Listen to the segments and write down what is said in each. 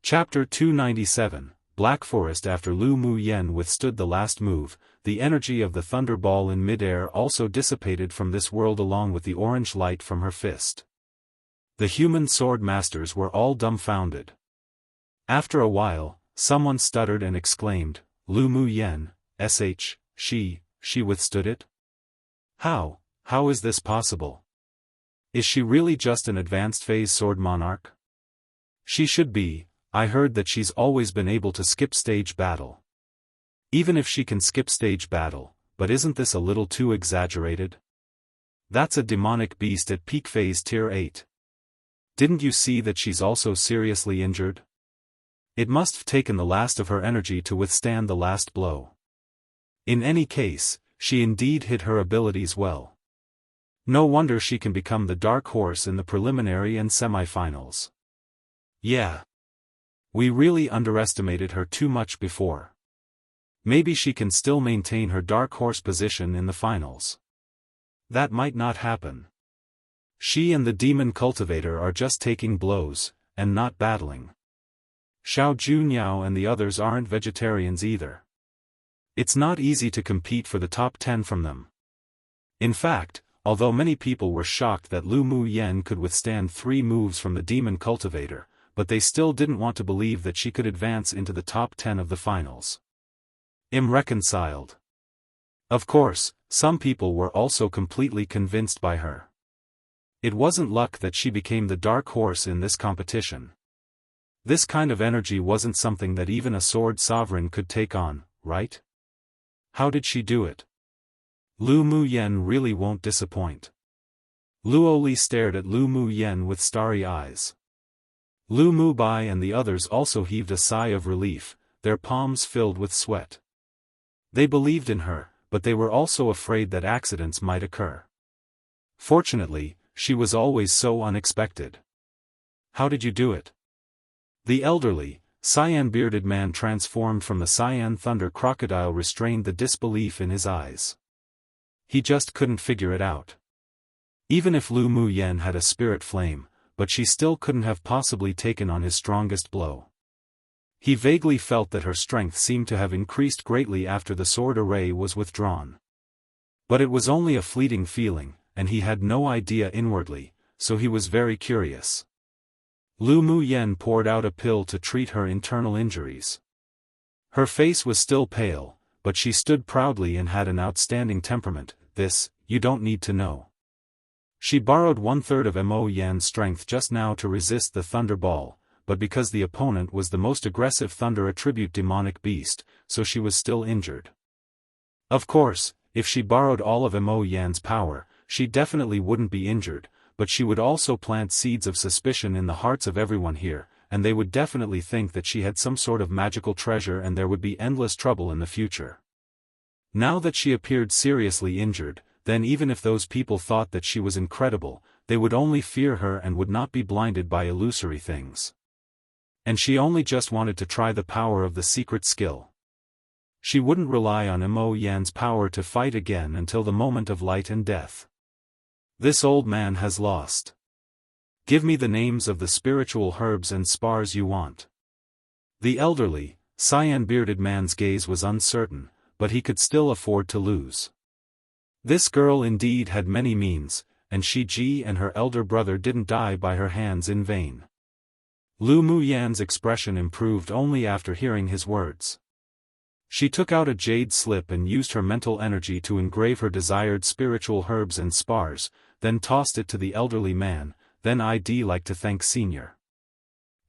Chapter 297, Black Forest. After Lu Mu Yen withstood the last move, the energy of the thunder ball in midair also dissipated from this world along with the orange light from her fist. The human sword masters were all dumbfounded. After a while, someone stuttered and exclaimed, "Lu Mu Yen, she withstood it? How is this possible? Is she really just an advanced phase sword monarch? She should be. I heard that she's always been able to skip stage battle. Even if she can skip stage battle, but isn't this a little too exaggerated? That's a demonic beast at peak phase tier 8. Didn't you see that she's also seriously injured? It must have taken the last of her energy to withstand the last blow. In any case, she indeed hid her abilities well. No wonder she can become the dark horse in the preliminary and semifinals. Yeah. We really underestimated her too much before. Maybe she can still maintain her dark horse position in the finals. That might not happen. She and the demon cultivator are just taking blows, and not battling. Xiao Juniao and the others aren't vegetarians either. It's not easy to compete for the top 10 from them. In fact, although many people were shocked that Lu Mu Yen could withstand 3 moves from the demon cultivator, but they still didn't want to believe that she could advance into the top 10 of the finals. Irreconciled. Of course, some people were also completely convinced by her. It wasn't luck that she became the dark horse in this competition. This kind of energy wasn't something that even a sword sovereign could take on, right? How did she do it? Lu Mu Yen really won't disappoint. Luo Li stared at Lu Mu Yen with starry eyes. Lu Mu Bai and the others also heaved a sigh of relief, their palms filled with sweat. They believed in her, but they were also afraid that accidents might occur. Fortunately, she was always so unexpected. How did you do it? The elderly, cyan-bearded man transformed from the cyan thunder crocodile restrained the disbelief in his eyes. He just couldn't figure it out. Even if Lu Mu Yen had a spirit flame, but she still couldn't have possibly taken on his strongest blow. He vaguely felt that her strength seemed to have increased greatly after the sword array was withdrawn. But it was only a fleeting feeling, and he had no idea inwardly, so he was very curious. Lu Mu Yen poured out a pill to treat her internal injuries. Her face was still pale, but she stood proudly and had an outstanding temperament. This, you don't need to know. She borrowed 1/3 of Mo Yan's strength just now to resist the thunder ball, but because the opponent was the most aggressive thunder attribute demonic beast, so she was still injured. Of course, if she borrowed all of Mo Yan's power, she definitely wouldn't be injured, but she would also plant seeds of suspicion in the hearts of everyone here, and they would definitely think that she had some sort of magical treasure and there would be endless trouble in the future. Now that she appeared seriously injured, then even if those people thought that she was incredible, they would only fear her and would not be blinded by illusory things. And she only just wanted to try the power of the secret skill. She wouldn't rely on Mo Yan's power to fight again until the moment of light and death. This old man has lost. Give me the names of the spiritual herbs and spars you want. The elderly, cyan-bearded man's gaze was uncertain, but he could still afford to lose. This girl indeed had many means, and Shiji and her elder brother didn't die by her hands in vain. Lu Mu Yan's expression improved only after hearing his words. She took out a jade slip and used her mental energy to engrave her desired spiritual herbs and spars, then tossed it to the elderly man. Then I'd like to thank Senior.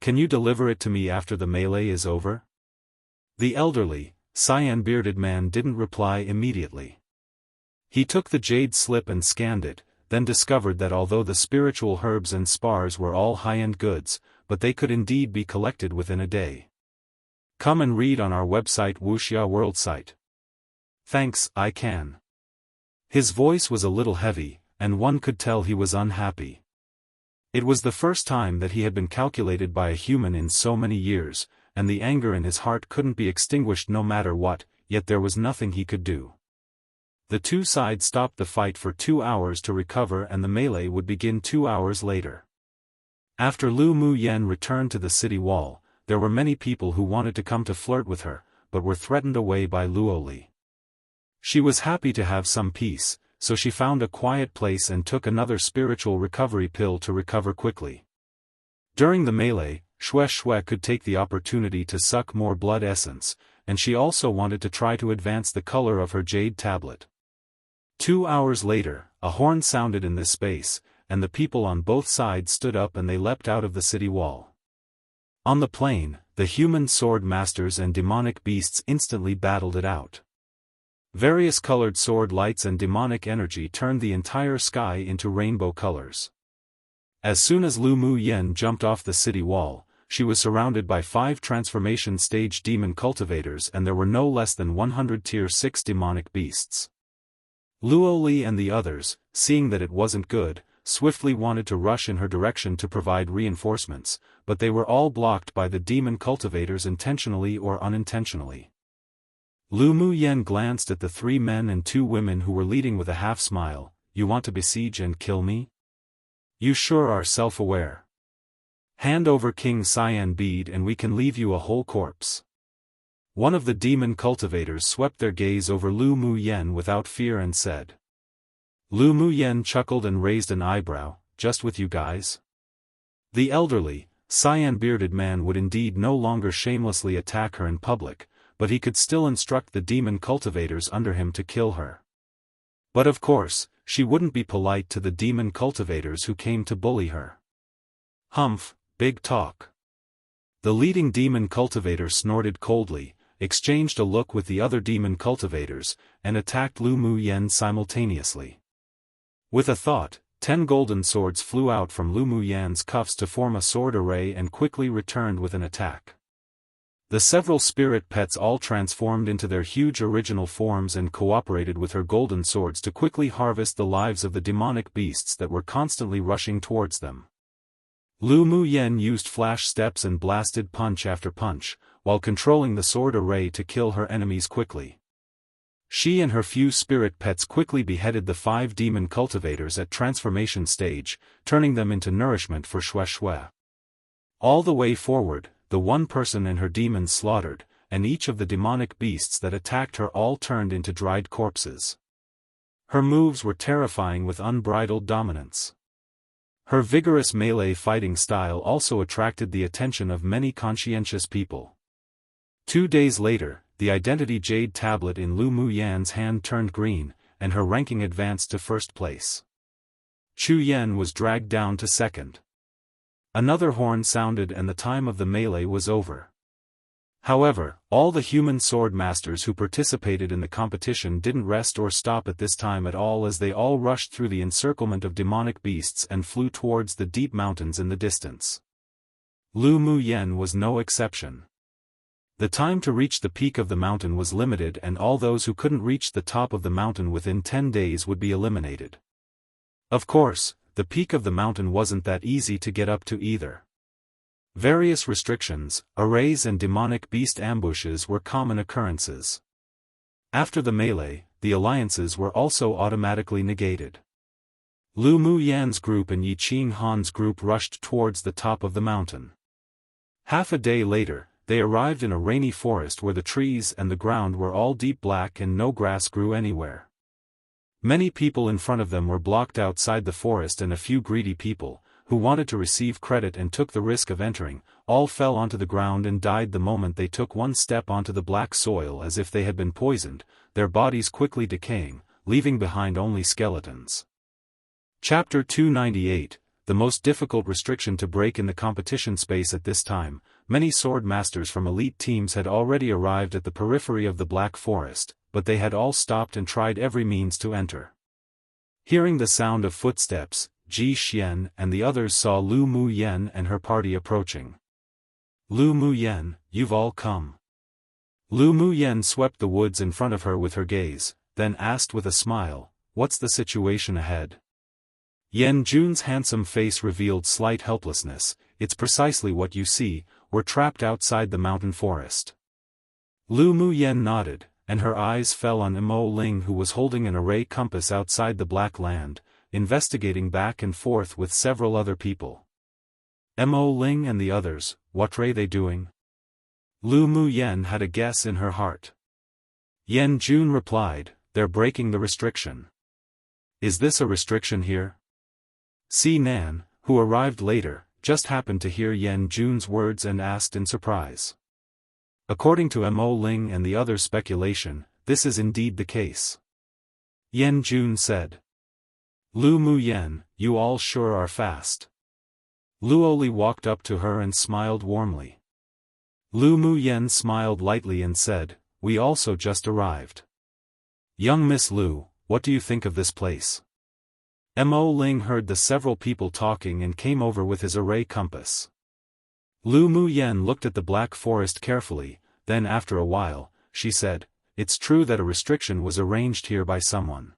Can you deliver it to me after the melee is over? The elderly, cyan-bearded man didn't reply immediately. He took the jade slip and scanned it, then discovered that although the spiritual herbs and spars were all high-end goods, but they could indeed be collected within a day. Come and read on our website Wuxia World site. Thanks, I can. His voice was a little heavy, and one could tell he was unhappy. It was the first time that he had been calculated by a human in so many years, and the anger in his heart couldn't be extinguished no matter what, yet there was nothing he could do. The two sides stopped the fight for 2 hours to recover and the melee would begin 2 hours later. After Lu Mu Yen returned to the city wall, there were many people who wanted to come to flirt with her, but were threatened away by Luoli. She was happy to have some peace, so she found a quiet place and took another spiritual recovery pill to recover quickly. During the melee, Shui could take the opportunity to suck more blood essence, and she also wanted to try to advance the color of her jade tablet. 2 hours later, a horn sounded in this space, and the people on both sides stood up and they leapt out of the city wall. On the plain, the human sword masters and demonic beasts instantly battled it out. Various colored sword lights and demonic energy turned the entire sky into rainbow colors. As soon as Lu Mu Yen jumped off the city wall, she was surrounded by 5 transformation stage demon cultivators, and there were no less than 100 tier 6 demonic beasts. Luoli and the others, seeing that it wasn't good, swiftly wanted to rush in her direction to provide reinforcements, but they were all blocked by the demon cultivators intentionally or unintentionally. Lu Mu Yen glanced at the 3 men and 2 women who were leading with a half-smile. "You want to besiege and kill me? You sure are self-aware. Hand over King Cyan Bead and we can leave you a whole corpse." One of the demon cultivators swept their gaze over Lu Mu Yen without fear and said. Lu Mu Yen chuckled and raised an eyebrow. "Just with you guys?" The elderly, cyan-bearded man would indeed no longer shamelessly attack her in public, but he could still instruct the demon cultivators under him to kill her. But of course, she wouldn't be polite to the demon cultivators who came to bully her. "Humph, big talk." The leading demon cultivator snorted coldly, exchanged a look with the other demon cultivators, and attacked Lu Mu Yen simultaneously. With a thought, 10 golden swords flew out from Lu Mu Yan's cuffs to form a sword array and quickly returned with an attack. The several spirit pets all transformed into their huge original forms and cooperated with her golden swords to quickly harvest the lives of the demonic beasts that were constantly rushing towards them. Lu Mu Yen used flash steps and blasted punch after punch, while controlling the sword array to kill her enemies quickly. She and her few spirit pets quickly beheaded the 5 demon cultivators at transformation stage, turning them into nourishment for Shui. All the way forward, the 1 person and her demons slaughtered, and each of the demonic beasts that attacked her all turned into dried corpses. Her moves were terrifying with unbridled dominance. Her vigorous melee fighting style also attracted the attention of many conscientious people. 2 days later, the identity jade tablet in Lu Mu Yan's hand turned green, and her ranking advanced to 1st place. Chu Yen was dragged down to 2nd. Another horn sounded and the time of the melee was over. However, all the human sword masters who participated in the competition didn't rest or stop at this time at all, as they all rushed through the encirclement of demonic beasts and flew towards the deep mountains in the distance. Lu Mu Yen was no exception. The time to reach the peak of the mountain was limited, and all those who couldn't reach the top of the mountain within 10 days would be eliminated. Of course, the peak of the mountain wasn't that easy to get up to either. Various restrictions, arrays and demonic beast ambushes were common occurrences. After the melee, the alliances were also automatically negated. Lu Mu Yan's group and Yi Qing Han's group rushed towards the top of the mountain. Half a day later, they arrived in a rainy forest where the trees and the ground were all deep black and no grass grew anywhere. Many people in front of them were blocked outside the forest, and a few greedy people, who wanted to receive credit and took the risk of entering, all fell onto the ground and died the moment they took 1 step onto the black soil, as if they had been poisoned, their bodies quickly decaying, leaving behind only skeletons. Chapter 298, the most difficult restriction to break in the competition space at this time. Many sword masters from elite teams had already arrived at the periphery of the Black Forest, but they had all stopped and tried every means to enter. Hearing the sound of footsteps, Ji Xian and the others saw Lu Mu Yen and her party approaching. "Lu Mu Yen, you've all come." Lu Mu Yen swept the woods in front of her with her gaze, then asked with a smile, "What's the situation ahead?" Yen Jun's handsome face revealed slight helplessness. "It's precisely what you see, we're trapped outside the mountain forest." Lu Mu Yen nodded, and her eyes fell on Mo Ling, who was holding an array compass outside the Black Land, investigating back and forth with several other people. Mo Ling and the others, what are they doing? Lu Mu Yen had a guess in her heart. Yen Jun replied, "They're breaking the restriction." "Is this a restriction here?" Si Nan, who arrived later, just happened to hear Yen Jun's words and asked in surprise. According to Mo Ling and the others' speculation, this is indeed the case. Yen Jun said. "Lu Mu Yen, you all sure are fast." Luoli walked up to her and smiled warmly. Lu Mu Yen smiled lightly and said, "We also just arrived." "Young Miss Lu, what do you think of this place?" Mo Ling heard the several people talking and came over with his array compass. Lu Mu Yen looked at the Black Forest carefully, then after a while, she said, "It's true that a restriction was arranged here by someone.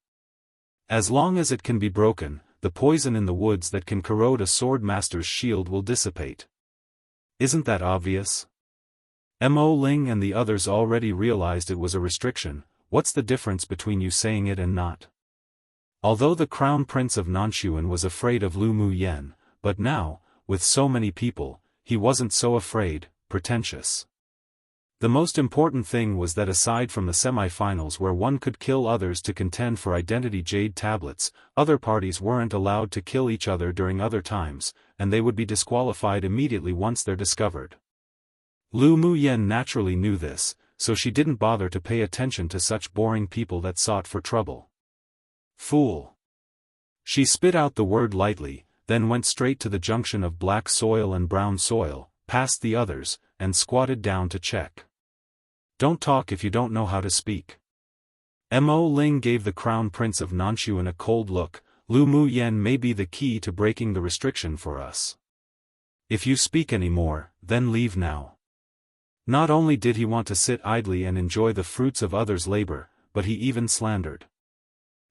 As long as it can be broken, the poison in the woods that can corrode a sword master's shield will dissipate. Isn't that obvious?" Mo Ling and the others already realized it was a restriction. What's the difference between you saying it and not? Although the Crown Prince of Nanshuan was afraid of Lu Mu Yen, but now, with so many people, he wasn't so afraid, pretentious. The most important thing was that aside from the semi-finals where one could kill others to contend for identity jade tablets, other parties weren't allowed to kill each other during other times, and they would be disqualified immediately once they're discovered. Lu Mu Yen naturally knew this, so she didn't bother to pay attention to such boring people that sought for trouble. "Fool." She spit out the word lightly, then went straight to the junction of black soil and brown soil, past the others, and squatted down to check. "Don't talk if you don't know how to speak." Mo Ling gave the Crown Prince of Nanshuan a cold look. "Lu Mu Yen may be the key to breaking the restriction for us. If you speak any more, then leave now." Not only did he want to sit idly and enjoy the fruits of others' labor, but he even slandered.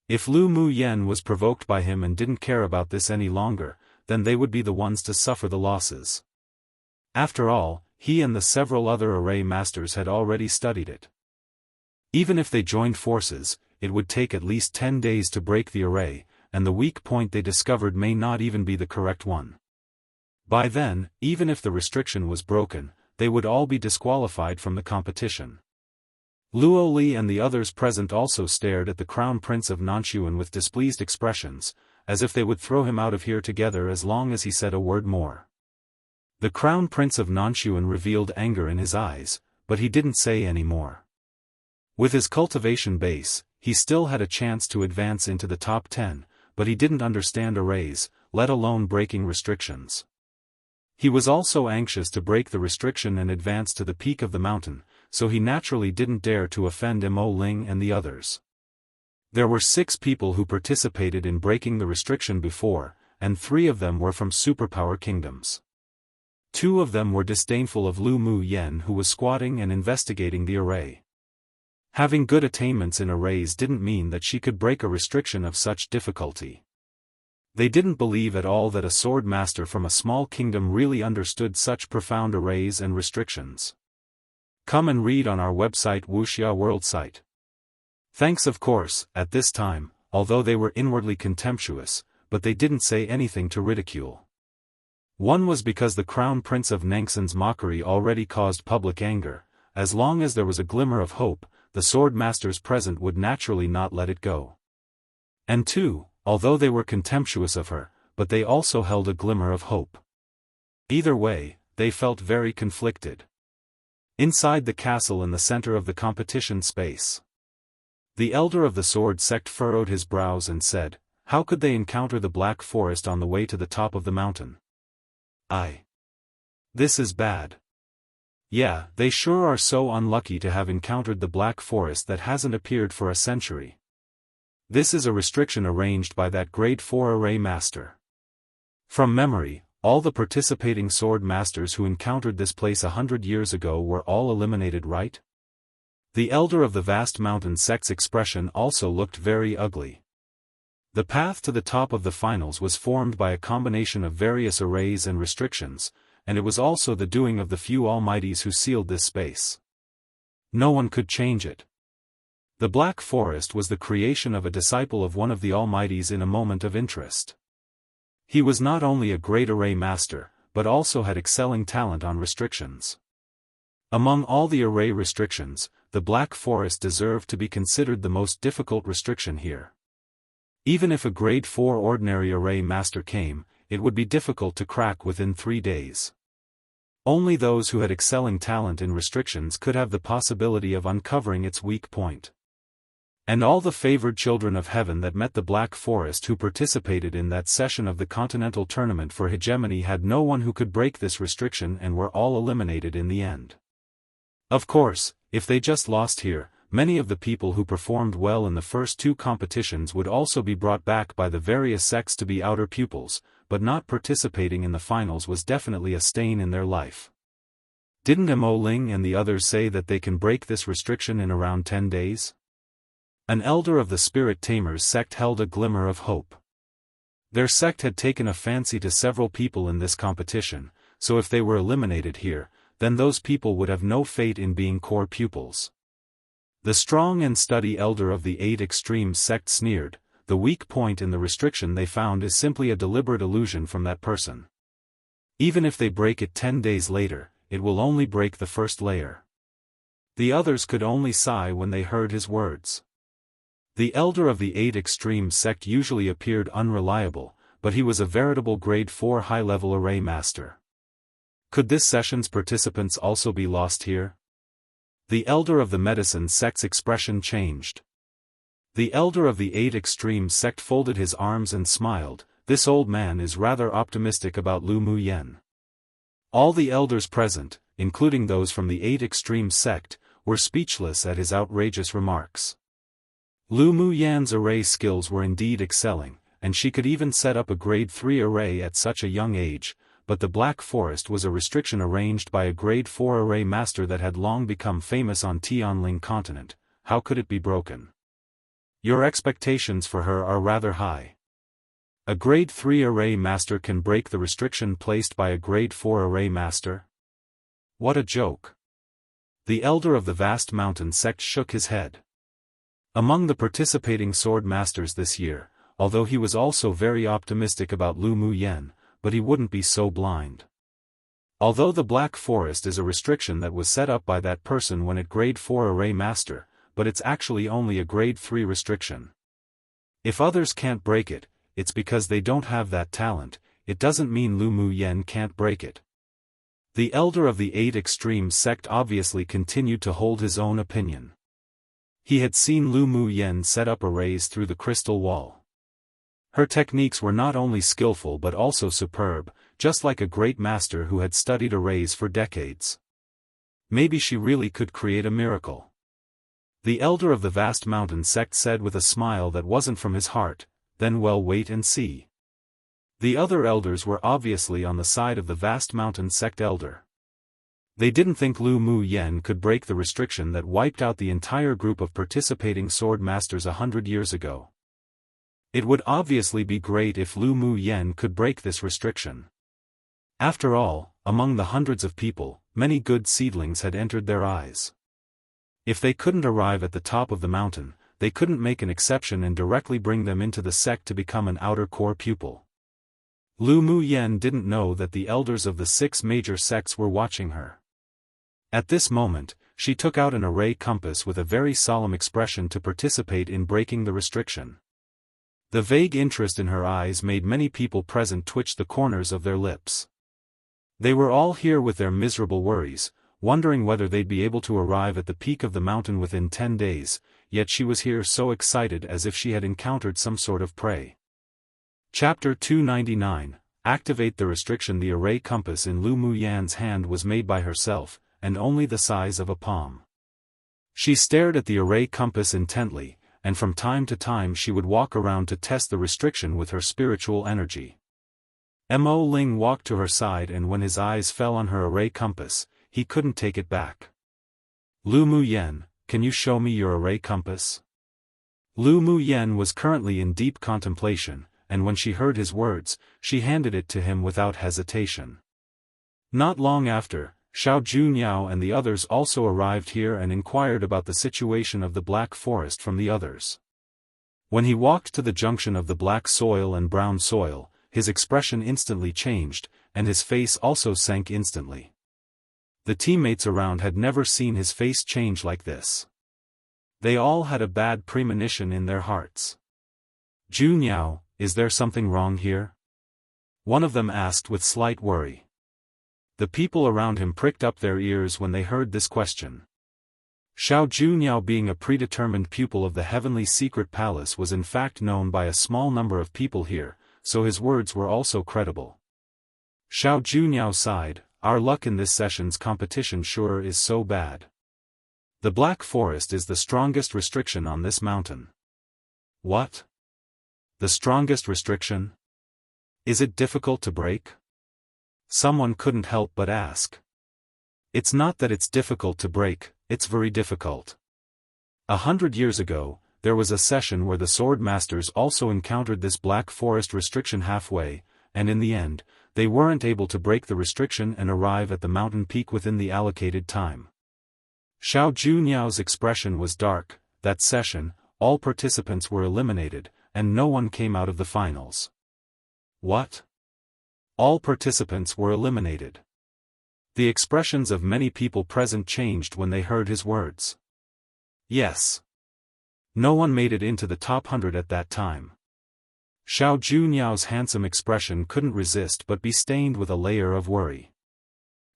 If Lu Mu Yen was provoked by him and didn't care about this any longer, then they would be the ones to suffer the losses. After all, he and the several other array masters had already studied it. Even if they joined forces, it would take at least 10 days to break the array, and the weak point they discovered may not even be the correct one. By then, even if the restriction was broken, they would all be disqualified from the competition. Luo Li and the others present also stared at the Crown Prince of Nanshuan with displeased expressions, as if they would throw him out of here together as long as he said a word more. The Crown Prince of Nanshuan revealed anger in his eyes, but he didn't say any more. With his cultivation base, he still had a chance to advance into the top 10, but he didn't understand arrays, let alone breaking restrictions. He was also anxious to break the restriction and advance to the peak of the mountain, so he naturally didn't dare to offend Mo Ling and the others. There were 6 people who participated in breaking the restriction before, and 3 of them were from superpower kingdoms. 2 of them were disdainful of Lu Mu Yen, who was squatting and investigating the array. Having good attainments in arrays didn't mean that she could break a restriction of such difficulty. They didn't believe at all that a sword master from a small kingdom really understood such profound arrays and restrictions. Come and read on our website Wuxia World Site. Thanks of course, at this time, although they were inwardly contemptuous, but they didn't say anything to ridicule. One was because the Crown Prince of Nangxin's mockery already caused public anger. As long as there was a glimmer of hope, the sword masters present would naturally not let it go. And 2, although they were contemptuous of her, but they also held a glimmer of hope. Either way, they felt very conflicted. Inside the castle in the center of the competition space, the elder of the sword sect furrowed his brows and said, "How could they encounter the Black Forest on the way to the top of the mountain? This is bad. Yeah, they sure are so unlucky to have encountered the Black Forest that hasn't appeared for a century. This is a restriction arranged by that grade 4 array master." From memory, all the participating sword masters who encountered this place 100 years ago were all eliminated, right? The elder of the vast mountain sect's expression also looked very ugly. The path to the top of the finals was formed by a combination of various arrays and restrictions, and it was also the doing of the few almighties who sealed this space. No one could change it. The Black Forest was the creation of a disciple of one of the almighties in a moment of interest. He was not only a great array master, but also had excelling talent on restrictions. Among all the array restrictions, the Black Forest deserved to be considered the most difficult restriction here. Even if a grade 4 ordinary array master came, it would be difficult to crack within 3 days. Only those who had excelling talent in restrictions could have the possibility of uncovering its weak point. And all the favored children of heaven that met the Black Forest who participated in that session of the Continental Tournament for Hegemony had no one who could break this restriction and were all eliminated in the end. Of course, if they just lost here, many of the people who performed well in the first 2 competitions would also be brought back by the various sects to be outer pupils, but not participating in the finals was definitely a stain in their life. Didn't Mo Ling and the others say that they can break this restriction in around 10 days? An elder of the Spirit Tamers sect held a glimmer of hope. Their sect had taken a fancy to several people in this competition, so if they were eliminated here, then those people would have no fate in being core pupils. The strong and steady elder of the 8 Extremes sect sneered, the weak point in the restriction they found is simply a deliberate illusion from that person. Even if they break it 10 days later, it will only break the first layer. The others could only sigh when they heard his words. The elder of the 8 Extremes sect usually appeared unreliable, but he was a veritable grade 4 high-level array master. Could this session's participants also be lost here? The elder of the medicine sect's expression changed. The elder of the 8 Extremes sect folded his arms and smiled, this old man is rather optimistic about Lu Mu Yen. All the elders present, including those from the 8 Extremes sect, were speechless at his outrageous remarks. Lu Mu Yan's array skills were indeed excelling, and she could even set up a grade 3 array at such a young age, but the Black Forest was a restriction arranged by a grade 4 array master that had long become famous on Tianling continent. How could it be broken? Your expectations for her are rather high. A grade 3 array master can break the restriction placed by a grade 4 array master? What a joke. The elder of the vast mountain sect shook his head. Among the participating sword masters this year, although he was also very optimistic about Lu Mu Yen, but he wouldn't be so blind. Although the Black Forest is a restriction that was set up by that person when at grade 4 array master, but it's actually only a grade 3 restriction. If others can't break it, it's because they don't have that talent, it doesn't mean Lu Mu Yen can't break it. The elder of the 8 Extremes sect obviously continued to hold his own opinion. He had seen Lu Mu Yen set up arrays through the crystal wall. Her techniques were not only skillful but also superb, just like a great master who had studied arrays for decades. Maybe she really could create a miracle. The elder of the vast mountain sect said with a smile that wasn't from his heart, then well, wait and see. The other elders were obviously on the side of the vast mountain sect elder. They didn't think Lu Mu Yen could break the restriction that wiped out the entire group of participating sword masters 100 years ago. It would obviously be great if Lu Mu Yen could break this restriction. After all, among the hundreds of people, many good seedlings had entered their eyes. If they couldn't arrive at the top of the mountain, they couldn't make an exception and directly bring them into the sect to become an outer core pupil. Lu Mu Yen didn't know that the elders of the 6 major sects were watching her. At this moment, she took out an array compass with a very solemn expression to participate in breaking the restriction. The vague interest in her eyes made many people present twitch the corners of their lips. They were all here with their miserable worries, wondering whether they'd be able to arrive at the peak of the mountain within 10 days, yet she was here so excited as if she had encountered some sort of prey. Chapter 299, Activate the restriction. The array compass in Lu Mu Yan's hand was made by herself, and only the size of a palm. She stared at the array compass intently, and from time to time she would walk around to test the restriction with her spiritual energy. Mo Ling walked to her side, and when his eyes fell on her array compass, he couldn't take it back. Lu Mu Yen, can you show me your array compass? Lu Mu Yen was currently in deep contemplation, and when she heard his words, she handed it to him without hesitation. Not long after, Xiao Juniao and the others also arrived here and inquired about the situation of the Black Forest from the others. When he walked to the junction of the black soil and brown soil, his expression instantly changed, and his face also sank instantly. The teammates around had never seen his face change like this. They all had a bad premonition in their hearts. "Junyao, is there something wrong here?" one of them asked with slight worry. The people around him pricked up their ears when they heard this question. Xiao Junyao, being a predetermined pupil of the heavenly secret palace, was in fact known by a small number of people here, so his words were also credible. Xiao Junyao sighed, "Our luck in this session's competition sure is so bad. The Black Forest is the strongest restriction on this mountain." "What? The strongest restriction? Is it difficult to break?" someone couldn't help but ask. "It's not that it's difficult to break, it's very difficult. 100 years ago, there was a session where the sword masters also encountered this Black Forest restriction halfway, and in the end, they weren't able to break the restriction and arrive at the mountain peak within the allocated time." Xiao Junyao's expression was dark. That session, all participants were eliminated, and no one came out of the finals. "What? All participants were eliminated?" The expressions of many people present changed when they heard his words. Yes. No one made it into the top 100 at that time. Xiao Junyao's handsome expression couldn't resist but be stained with a layer of worry.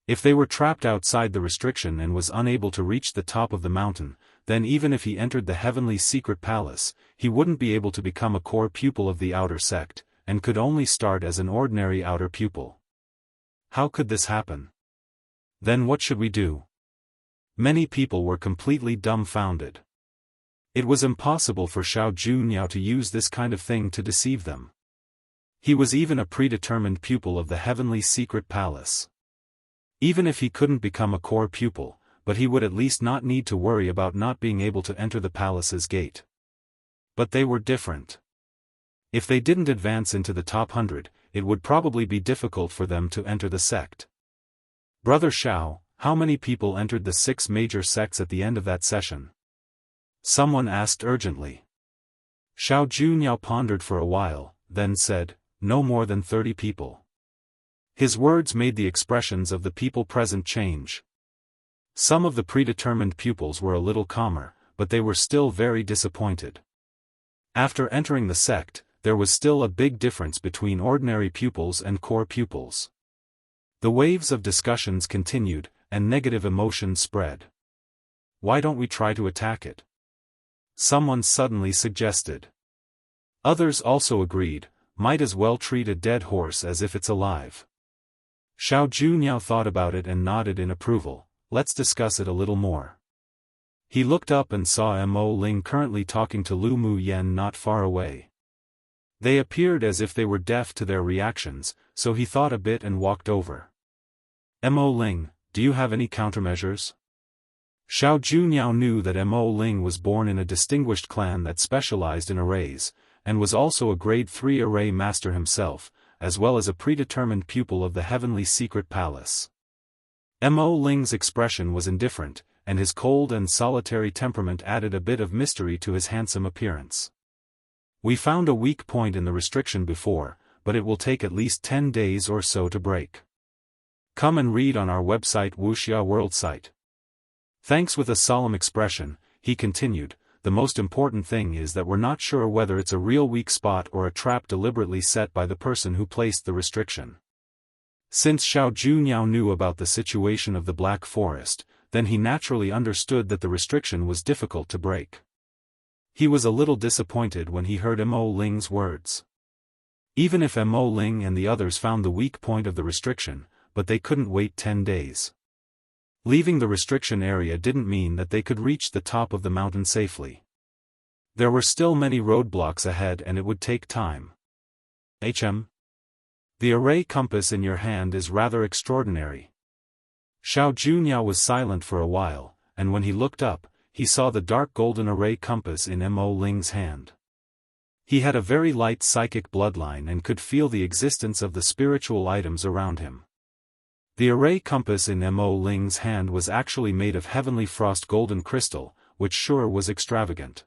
If they were trapped outside the restriction and was unable to reach the top of the mountain, then even if he entered the heavenly secret palace, he wouldn't be able to become a core pupil of the outer sect, and could only start as an ordinary outer pupil. How could this happen? Then what should we do? Many people were completely dumbfounded. It was impossible for Xiao Junyao to use this kind of thing to deceive them. He was even a predetermined pupil of the heavenly secret palace. Even if he couldn't become a core pupil, but he would at least not need to worry about not being able to enter the palace's gate. But they were different. If they didn't advance into the top 100, it would probably be difficult for them to enter the sect. "Brother Xiao, how many people entered the 6 major sects at the end of that session?" someone asked urgently. Xiao Junyao pondered for a while, then said, "No more than 30 people." His words made the expressions of the people present change. Some of the predetermined pupils were a little calmer, but they were still very disappointed. After entering the sect, there was still a big difference between ordinary pupils and core pupils. The waves of discussions continued, and negative emotions spread. "Why don't we try to attack it?" someone suddenly suggested. Others also agreed, "Might as well treat a dead horse as if it's alive." Xiao Junyao thought about it and nodded in approval. "Let's discuss it a little more." He looked up and saw Mo Ling currently talking to Lu Mu Yen not far away. They appeared as if they were deaf to their reactions, so he thought a bit and walked over. "Mo Ling, do you have any countermeasures?" Xiao Junyao knew that Mo Ling was born in a distinguished clan that specialized in arrays, and was also a grade 3 array master himself, as well as a predetermined pupil of the heavenly secret palace. Mo Ling's expression was indifferent, and his cold and solitary temperament added a bit of mystery to his handsome appearance. "We found a weak point in the restriction before, but it will take at least 10 days or so to break. Come and read on our website Wuxia World site." Thanks. With a solemn expression, he continued, "The most important thing is that we're not sure whether it's a real weak spot or a trap deliberately set by the person who placed the restriction." Since Xiao Junyao knew about the situation of the Black Forest, then he naturally understood that the restriction was difficult to break. He was a little disappointed when he heard Mo Ling's words. Even if Mo Ling and the others found the weak point of the restriction, but they couldn't wait 10 days. Leaving the restriction area didn't mean that they could reach the top of the mountain safely. There were still many roadblocks ahead and it would take time. The array compass in your hand is rather extraordinary." Xiao Junyao was silent for a while, and when he looked up, he saw the dark golden array compass in Mo Ling's hand. He had a very light psychic bloodline and could feel the existence of the spiritual items around him. The array compass in Mo Ling's hand was actually made of heavenly frost golden crystal, which sure was extravagant.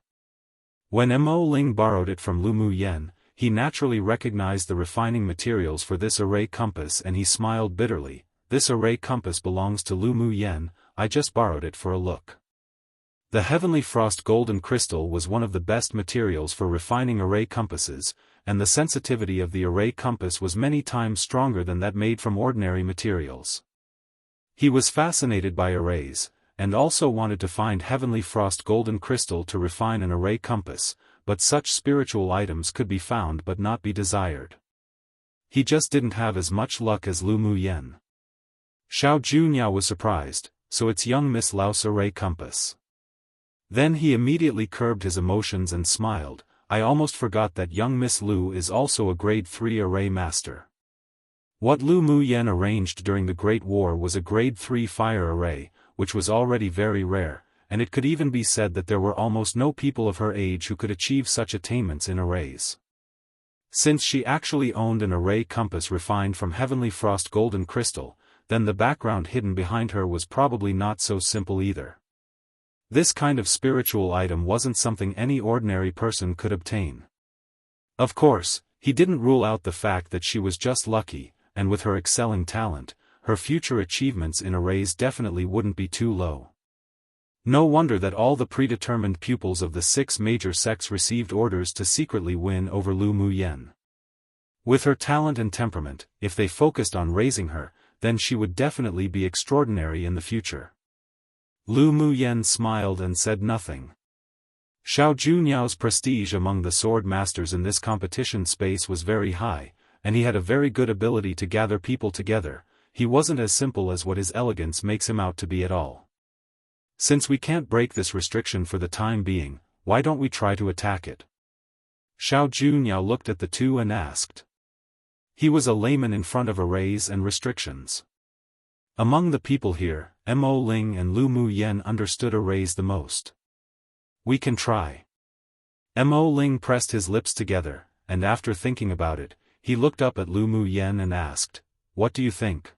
When Mo Ling borrowed it from Lu Mu Yen, he naturally recognized the refining materials for this array compass and he smiled bitterly. this array compass belongs to Lu Mu Yen, I just borrowed it for a look. The heavenly frost golden crystal was one of the best materials for refining array compasses, and the sensitivity of the array compass was many times stronger than that made from ordinary materials. He was fascinated by arrays, and also wanted to find heavenly frost golden crystal to refine an array compass, but such spiritual items could be found but not be desired. He just didn't have as much luck as Lu Mu Yen. Xiao Juniao was surprised, so it's young Miss Lao's array compass. Then he immediately curbed his emotions and smiled. I almost forgot that young Miss Lu is also a grade 3 array master. What Lu Mu Yen arranged during the Great War was a grade 3 fire array, which was already very rare, and it could even be said that there were almost no people of her age who could achieve such attainments in arrays. Since she actually owned an array compass refined from heavenly frost golden crystal, then the background hidden behind her was probably not so simple either. This kind of spiritual item wasn't something any ordinary person could obtain. Of course, he didn't rule out the fact that she was just lucky, and with her excelling talent, her future achievements in arrays definitely wouldn't be too low. No wonder that all the predetermined pupils of the 6 major sects received orders to secretly win over Lu Mu Yen. With her talent and temperament, if they focused on raising her, then she would definitely be extraordinary in the future. Lu Mu Yen smiled and said nothing. Xiao Juniao's prestige among the sword masters in this competition space was very high, and he had a very good ability to gather people together. He wasn't as simple as what his elegance makes him out to be at all. Since we can't break this restriction for the time being, why don't we try to attack it? Xiao Juniao looked at the two and asked. He was a layman in front of arrays and restrictions. Among the people here, Mo Ling and Lu Mu Yen understood arrays the most. We can try. Mo Ling pressed his lips together, and after thinking about it, he looked up at Lu Mu Yen and asked, "What do you think?"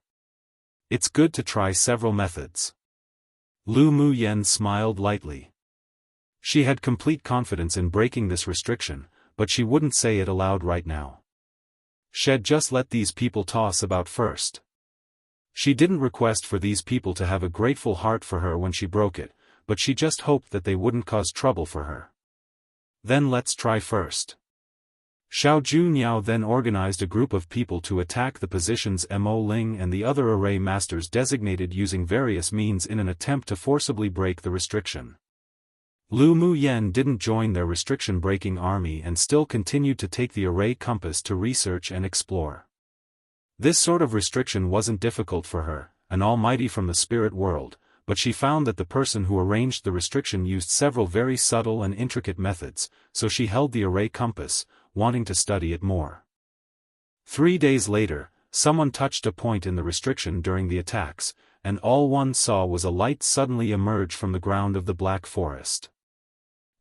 It's good to try several methods. Lu Mu Yen smiled lightly. She had complete confidence in breaking this restriction, but she wouldn't say it aloud right now. She'd just let these people toss about first. She didn't request for these people to have a grateful heart for her when she broke it, but she just hoped that they wouldn't cause trouble for her. Then let's try first. Xiao Juniao then organized a group of people to attack the positions Mo Ling and the other array masters designated using various means in an attempt to forcibly break the restriction. Lu Mu Yen didn't join their restriction-breaking army and still continued to take the array compass to research and explore. This sort of restriction wasn't difficult for her, an almighty from the spirit world, but she found that the person who arranged the restriction used several very subtle and intricate methods, so she held the array compass, wanting to study it more. 3 days later, someone touched a point in the restriction during the attacks, and all one saw was a light suddenly emerge from the ground of the Black Forest.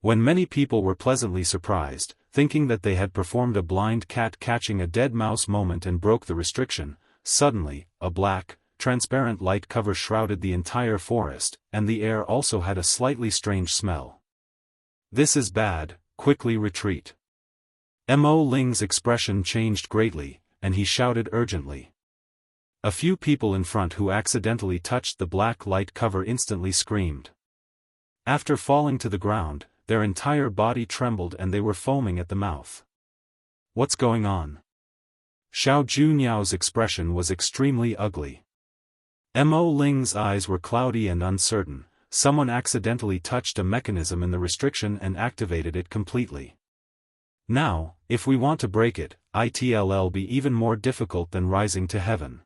When many people were pleasantly surprised, thinking that they had performed a blind cat catching a dead mouse moment and broke the restriction, suddenly, a black, transparent light cover shrouded the entire forest, and the air also had a slightly strange smell. "This is bad, quickly retreat." Mo Ling's expression changed greatly, and he shouted urgently. A few people in front who accidentally touched the black light cover instantly screamed. After falling to the ground, their entire body trembled and they were foaming at the mouth. "What's going on?" Xiao Juniao's expression was extremely ugly. Mo Ling's eyes were cloudy and uncertain. Someone accidentally touched a mechanism in the restriction and activated it completely. Now, if we want to break it, it'll be even more difficult than rising to heaven.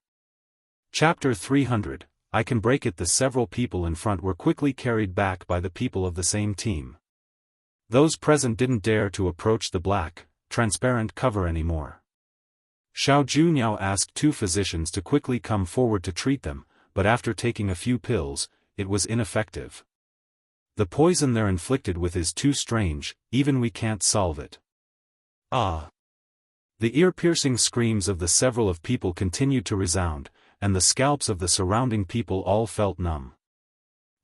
Chapter 300, I can break it. The several people in front were quickly carried back by the people of the same team. Those present didn't dare to approach the black, transparent cover anymore. Xiao Juniao asked 2 physicians to quickly come forward to treat them, but after taking a few pills, it was ineffective. The poison they're inflicted with is too strange, even we can't solve it. Ah! The ear-piercing screams of the several of people continued to resound, and the scalps of the surrounding people all felt numb.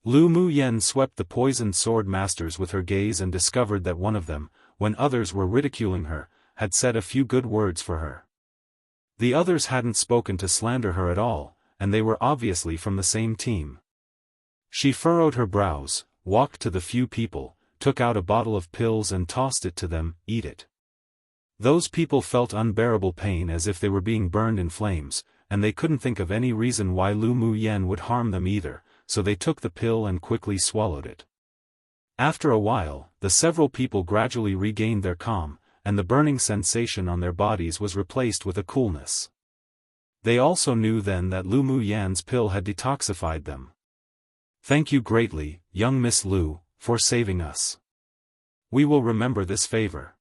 Lu Mu Yen swept the poisoned sword masters with her gaze and discovered that one of them, when others were ridiculing her, had said a few good words for her. The others hadn't spoken to slander her at all, and they were obviously from the same team. She furrowed her brows, walked to the few people, took out a bottle of pills and tossed it to them. Eat it. Those people felt unbearable pain as if they were being burned in flames, and they couldn't think of any reason why Lu Muyen would harm them either, so they took the pill and quickly swallowed it. After a while, the several people gradually regained their calm, and the burning sensation on their bodies was replaced with a coolness. They also knew then that Lu Muyen's pill had detoxified them. Thank you greatly, young Miss Lu, for saving us. We will remember this favor.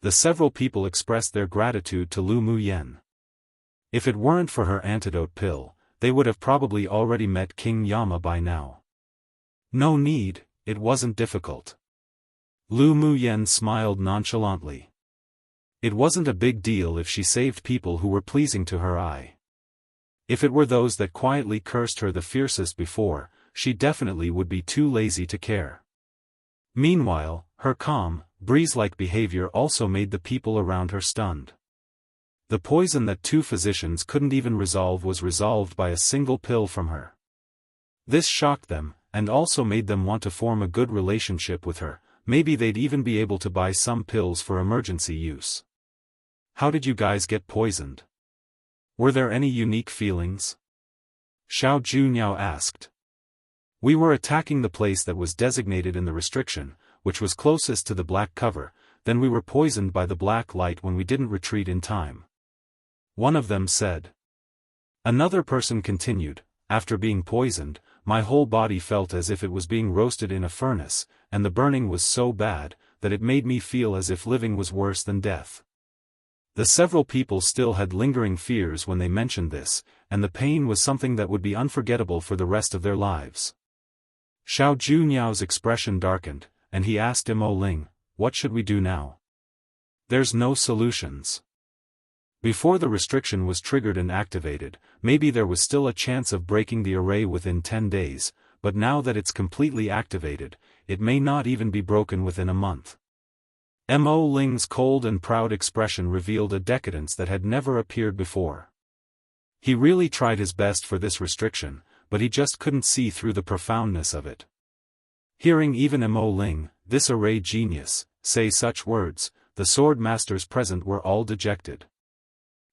The several people expressed their gratitude to Lu Muyen. If it weren't for her antidote pill, they would have probably already met King Yama by now. No need, it wasn't difficult. Lu Muyen smiled nonchalantly. It wasn't a big deal if she saved people who were pleasing to her eye. If it were those that quietly cursed her the fiercest before, she definitely would be too lazy to care. Meanwhile, her calm, breeze-like behavior also made the people around her stunned. The poison that two physicians couldn't even resolve was resolved by a single pill from her. This shocked them, and also made them want to form a good relationship with her. Maybe they'd even be able to buy some pills for emergency use. How did you guys get poisoned? Were there any unique feelings? Xiao Juniao asked. We were attacking the place that was designated in the restriction, which was closest to the black cover, then we were poisoned by the black light when we didn't retreat in time. One of them said. Another person continued, after being poisoned, my whole body felt as if it was being roasted in a furnace, and the burning was so bad, that it made me feel as if living was worse than death. The several people still had lingering fears when they mentioned this, and the pain was something that would be unforgettable for the rest of their lives. Xiao Juniao's expression darkened, and he asked Mo Ling, what should we do now? There's no solutions. Before the restriction was triggered and activated, maybe there was still a chance of breaking the array within 10 days, but now that it's completely activated, it may not even be broken within a month. Mo Ling's cold and proud expression revealed a decadence that had never appeared before. He really tried his best for this restriction, but he just couldn't see through the profoundness of it. Hearing even Mo Ling, this array genius, say such words, the sword masters present were all dejected.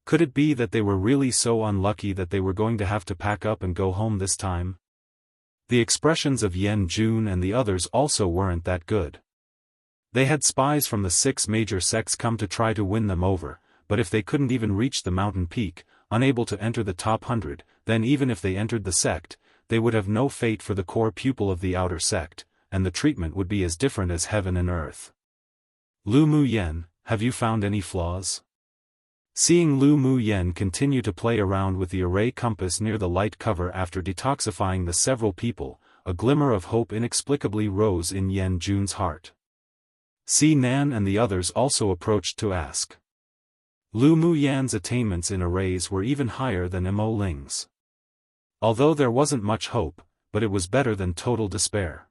Could it be that they were really so unlucky that they were going to have to pack up and go home this time? The expressions of Yan Jun and the others also weren't that good. They had spies from the 6 major sects come to try to win them over, but if they couldn't even reach the mountain peak, unable to enter the top 100, then even if they entered the sect, they would have no fate for the core pupil of the outer sect, and the treatment would be as different as heaven and earth. Lu Muyen, have you found any flaws? Seeing Lu Muyen continue to play around with the array compass near the light cover after detoxifying the several people, a glimmer of hope inexplicably rose in Yan Jun's heart. Si Nan and the others also approached to ask. Lu Muyen's attainments in arrays were even higher than Mo Ling's. Although there wasn't much hope, but it was better than total despair.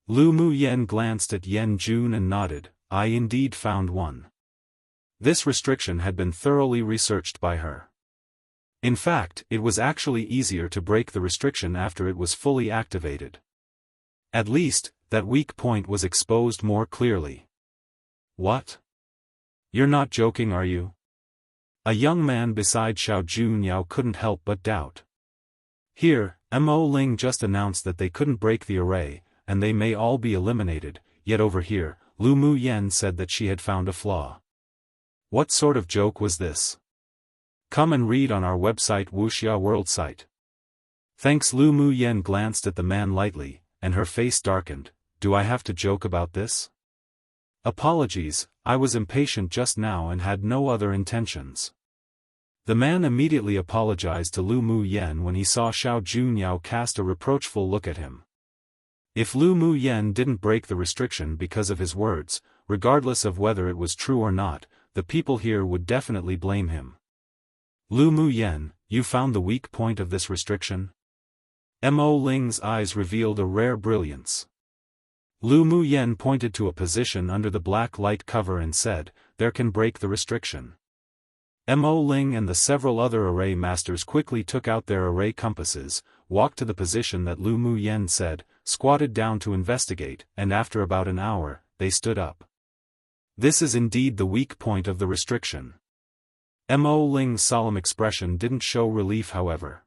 Lu Muyen glanced at Yan Jun and nodded, I indeed found one. This restriction had been thoroughly researched by her. In fact, it was actually easier to break the restriction after it was fully activated. At least, that weak point was exposed more clearly. What? You're not joking, are you? A young man beside Xiao Junyao couldn't help but doubt. Here, Mo Ling just announced that they couldn't break the array, and they may all be eliminated, yet over here, Lu Muyen said that she had found a flaw. What sort of joke was this? Come and read on our website Wuxia World site. Thanks. Lu Muyen glanced at the man lightly, and her face darkened. Do I have to joke about this? Apologies, I was impatient just now and had no other intentions. The man immediately apologized to Lu Muyen when he saw Xiao Junyao cast a reproachful look at him. If Lu Muyen didn't break the restriction because of his words, regardless of whether it was true or not, the people here would definitely blame him. Lu Muyen, you found the weak point of this restriction? Mo Ling's eyes revealed a rare brilliance. Lu Muyen pointed to a position under the black light cover and said, there can break the restriction. Mo Ling and the several other array masters quickly took out their array compasses, walked to the position that Lu Mu Yen said, squatted down to investigate, and after about an hour, they stood up. This is indeed the weak point of the restriction. Mo Ling's solemn expression didn't show relief, however.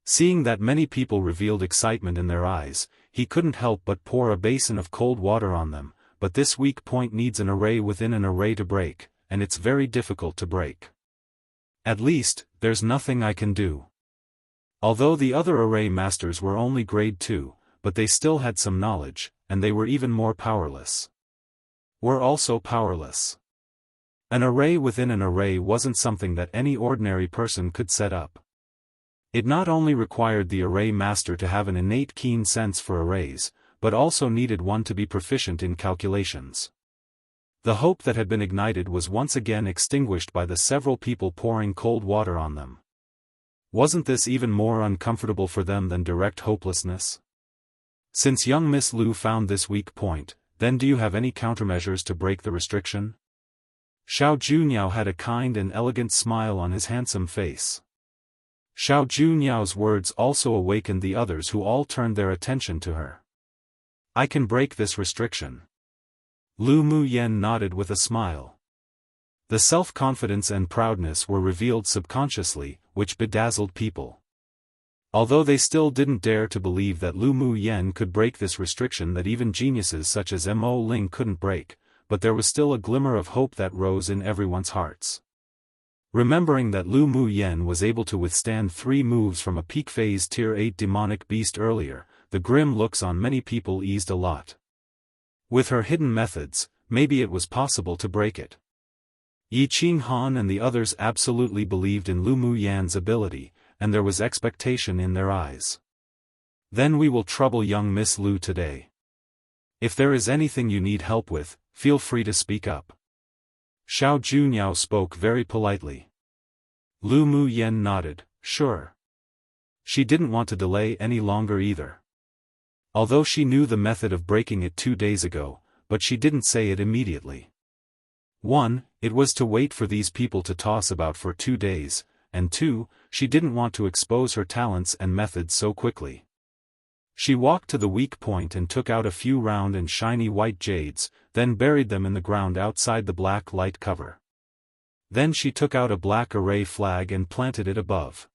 Seeing that many people revealed excitement in their eyes, he couldn't help but pour a basin of cold water on them, but this weak point needs an array within an array to break, and it's very difficult to break. At least, there's nothing I can do. Although the other array masters were only grade 2, but they still had some knowledge, and they were even more powerless. We're also powerless. An array within an array wasn't something that any ordinary person could set up. It not only required the array master to have an innate keen sense for arrays, but also needed one to be proficient in calculations. The hope that had been ignited was once again extinguished by the several people pouring cold water on them. Wasn't this even more uncomfortable for them than direct hopelessness? Since young Miss Lu found this weak point, then do you have any countermeasures to break the restriction? Xiao Juniao had a kind and elegant smile on his handsome face. Xiao Juniao's words also awakened the others, who all turned their attention to her. I can break this restriction. Lu Mu Yen nodded with a smile. The self-confidence and proudness were revealed subconsciously, which bedazzled people. Although they still didn't dare to believe that Lu Mu Yen could break this restriction that even geniuses such as Mo Ling couldn't break, but there was still a glimmer of hope that rose in everyone's hearts. Remembering that Lu Mu Yen was able to withstand 3 moves from a peak phase tier 8 demonic beast earlier, the grim looks on many people eased a lot. With her hidden methods, maybe it was possible to break it. Yi Qinghan and the others absolutely believed in Lu Mu Yan's ability, and there was expectation in their eyes. Then we will trouble young Miss Lu today. If there is anything you need help with, feel free to speak up. Xiao Juniao spoke very politely. Lu Mu Yen nodded, sure. She didn't want to delay any longer either. Although she knew the method of breaking it 2 days ago, but she didn't say it immediately. 1. It was to wait for these people to toss about for 2 days, and 2. She didn't want to expose her talents and methods so quickly. She walked to the weak point and took out a few round and shiny white jades, then buried them in the ground outside the black light cover. Then she took out a black array flag and planted it above.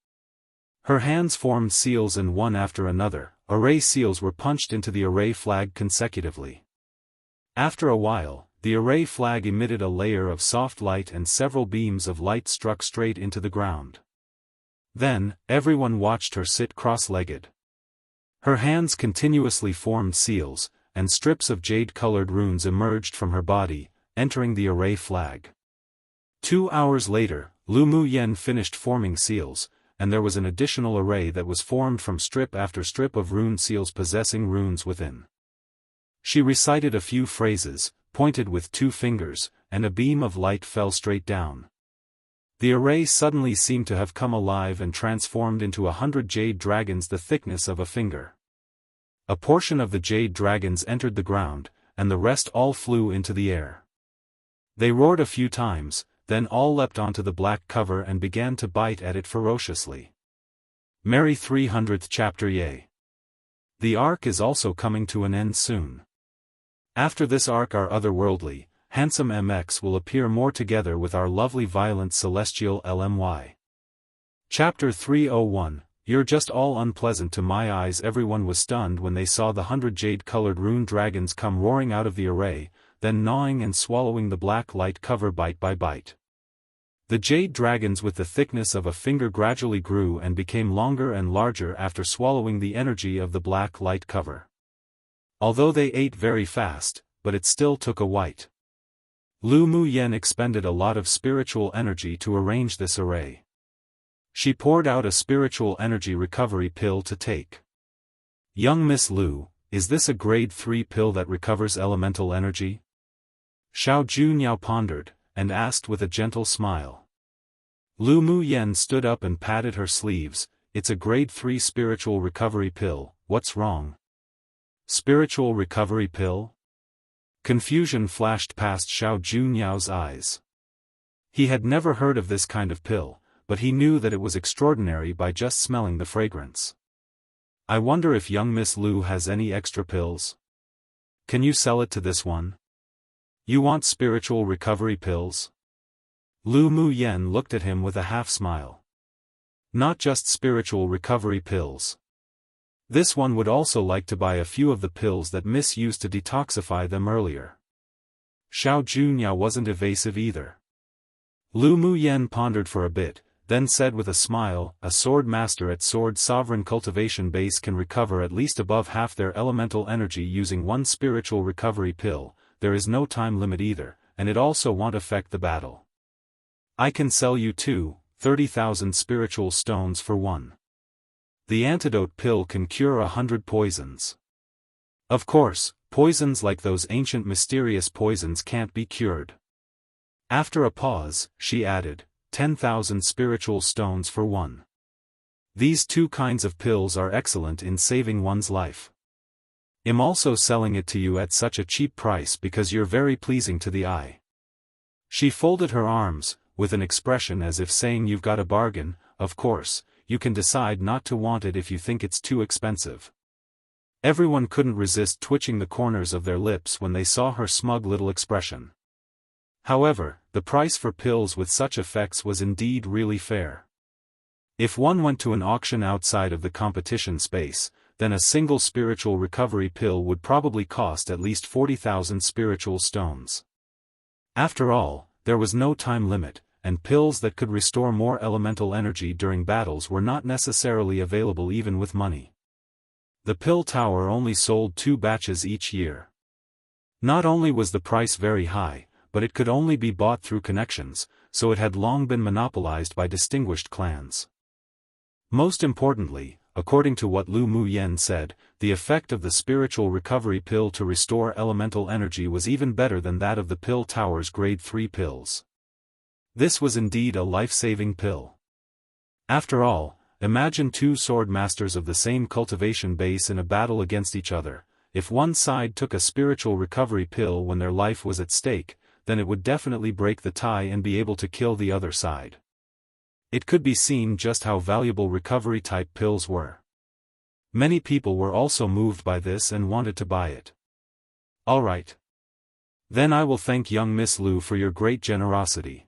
Her hands formed seals, and one after another, array seals were punched into the array flag consecutively. After a while, the array flag emitted a layer of soft light and several beams of light struck straight into the ground. Then, everyone watched her sit cross-legged. Her hands continuously formed seals, and strips of jade-colored runes emerged from her body, entering the array flag. 2 hours later, Lu Mu Yen finished forming seals, and there was an additional array that was formed from strip after strip of rune seals possessing runes within. She recited a few phrases, pointed with 2 fingers, and a beam of light fell straight down. The array suddenly seemed to have come alive and transformed into 100 jade dragons the thickness of a finger. A portion of the jade dragons entered the ground, and the rest all flew into the air. They roared a few times, then all leapt onto the black cover and began to bite at it ferociously. Merry 300th chapter. Yay! The arc is also coming to an end soon. After this arc our otherworldly, handsome MX will appear more together with our lovely violent celestial LMY. Chapter 301, You're just all unpleasant to my eyes. Everyone was stunned when they saw the 100 jade-colored rune dragons come roaring out of the array, then gnawing and swallowing the black light cover bite by bite. The jade dragons with the thickness of a finger gradually grew and became longer and larger after swallowing the energy of the black light cover. Although they ate very fast, but it still took a while. Lu Mu Yen expended a lot of spiritual energy to arrange this array. She poured out a spiritual energy recovery pill to take. Young Miss Lu, is this a grade 3 pill that recovers elemental energy? Xiao Juniao pondered, and asked with a gentle smile. Lu Mu Yen stood up and patted her sleeves. It's a grade 3 spiritual recovery pill, what's wrong? Spiritual recovery pill? Confusion flashed past Xiao Juniao's eyes. He had never heard of this kind of pill, but he knew that it was extraordinary by just smelling the fragrance. I wonder if young Miss Lu has any extra pills. Can you sell it to this one? You want spiritual recovery pills? Lu Mu Yen looked at him with a half-smile. Not just spiritual recovery pills. This one would also like to buy a few of the pills that Miss used to detoxify them earlier. Xiao Junya wasn't evasive either. Lu Mu Yen pondered for a bit, then said with a smile, a sword master at Sword Sovereign Cultivation Base can recover at least above half their elemental energy using one spiritual recovery pill. There is no time limit either, and it also won't affect the battle. I can sell you 30,000 spiritual stones for one. The antidote pill can cure 100 poisons. Of course, poisons like those ancient mysterious poisons can't be cured. After a pause, she added, 10,000 spiritual stones for one. These two kinds of pills are excellent in saving one's life. I'm also selling it to you at such a cheap price because you're very pleasing to the eye. She folded her arms, with an expression as if saying you've got a bargain. Of course, you can decide not to want it if you think it's too expensive. Everyone couldn't resist twitching the corners of their lips when they saw her smug little expression. However, the price for pills with such effects was indeed really fair. If one went to an auction outside of the competition space, then a single spiritual recovery pill would probably cost at least 40,000 spiritual stones. After all, there was no time limit, and pills that could restore more elemental energy during battles were not necessarily available even with money. The pill tower only sold 2 batches each year. Not only was the price very high, but it could only be bought through connections, so it had long been monopolized by distinguished clans. Most importantly, according to what Lu Mu Yen said, the effect of the spiritual recovery pill to restore elemental energy was even better than that of the pill tower's grade 3 pills. This was indeed a life-saving pill. After all, imagine 2 sword masters of the same cultivation base in a battle against each other. If one side took a spiritual recovery pill when their life was at stake, then it would definitely break the tie and be able to kill the other side. It could be seen just how valuable recovery-type pills were. Many people were also moved by this and wanted to buy it. All right. Then I will thank young Miss Lu for your great generosity.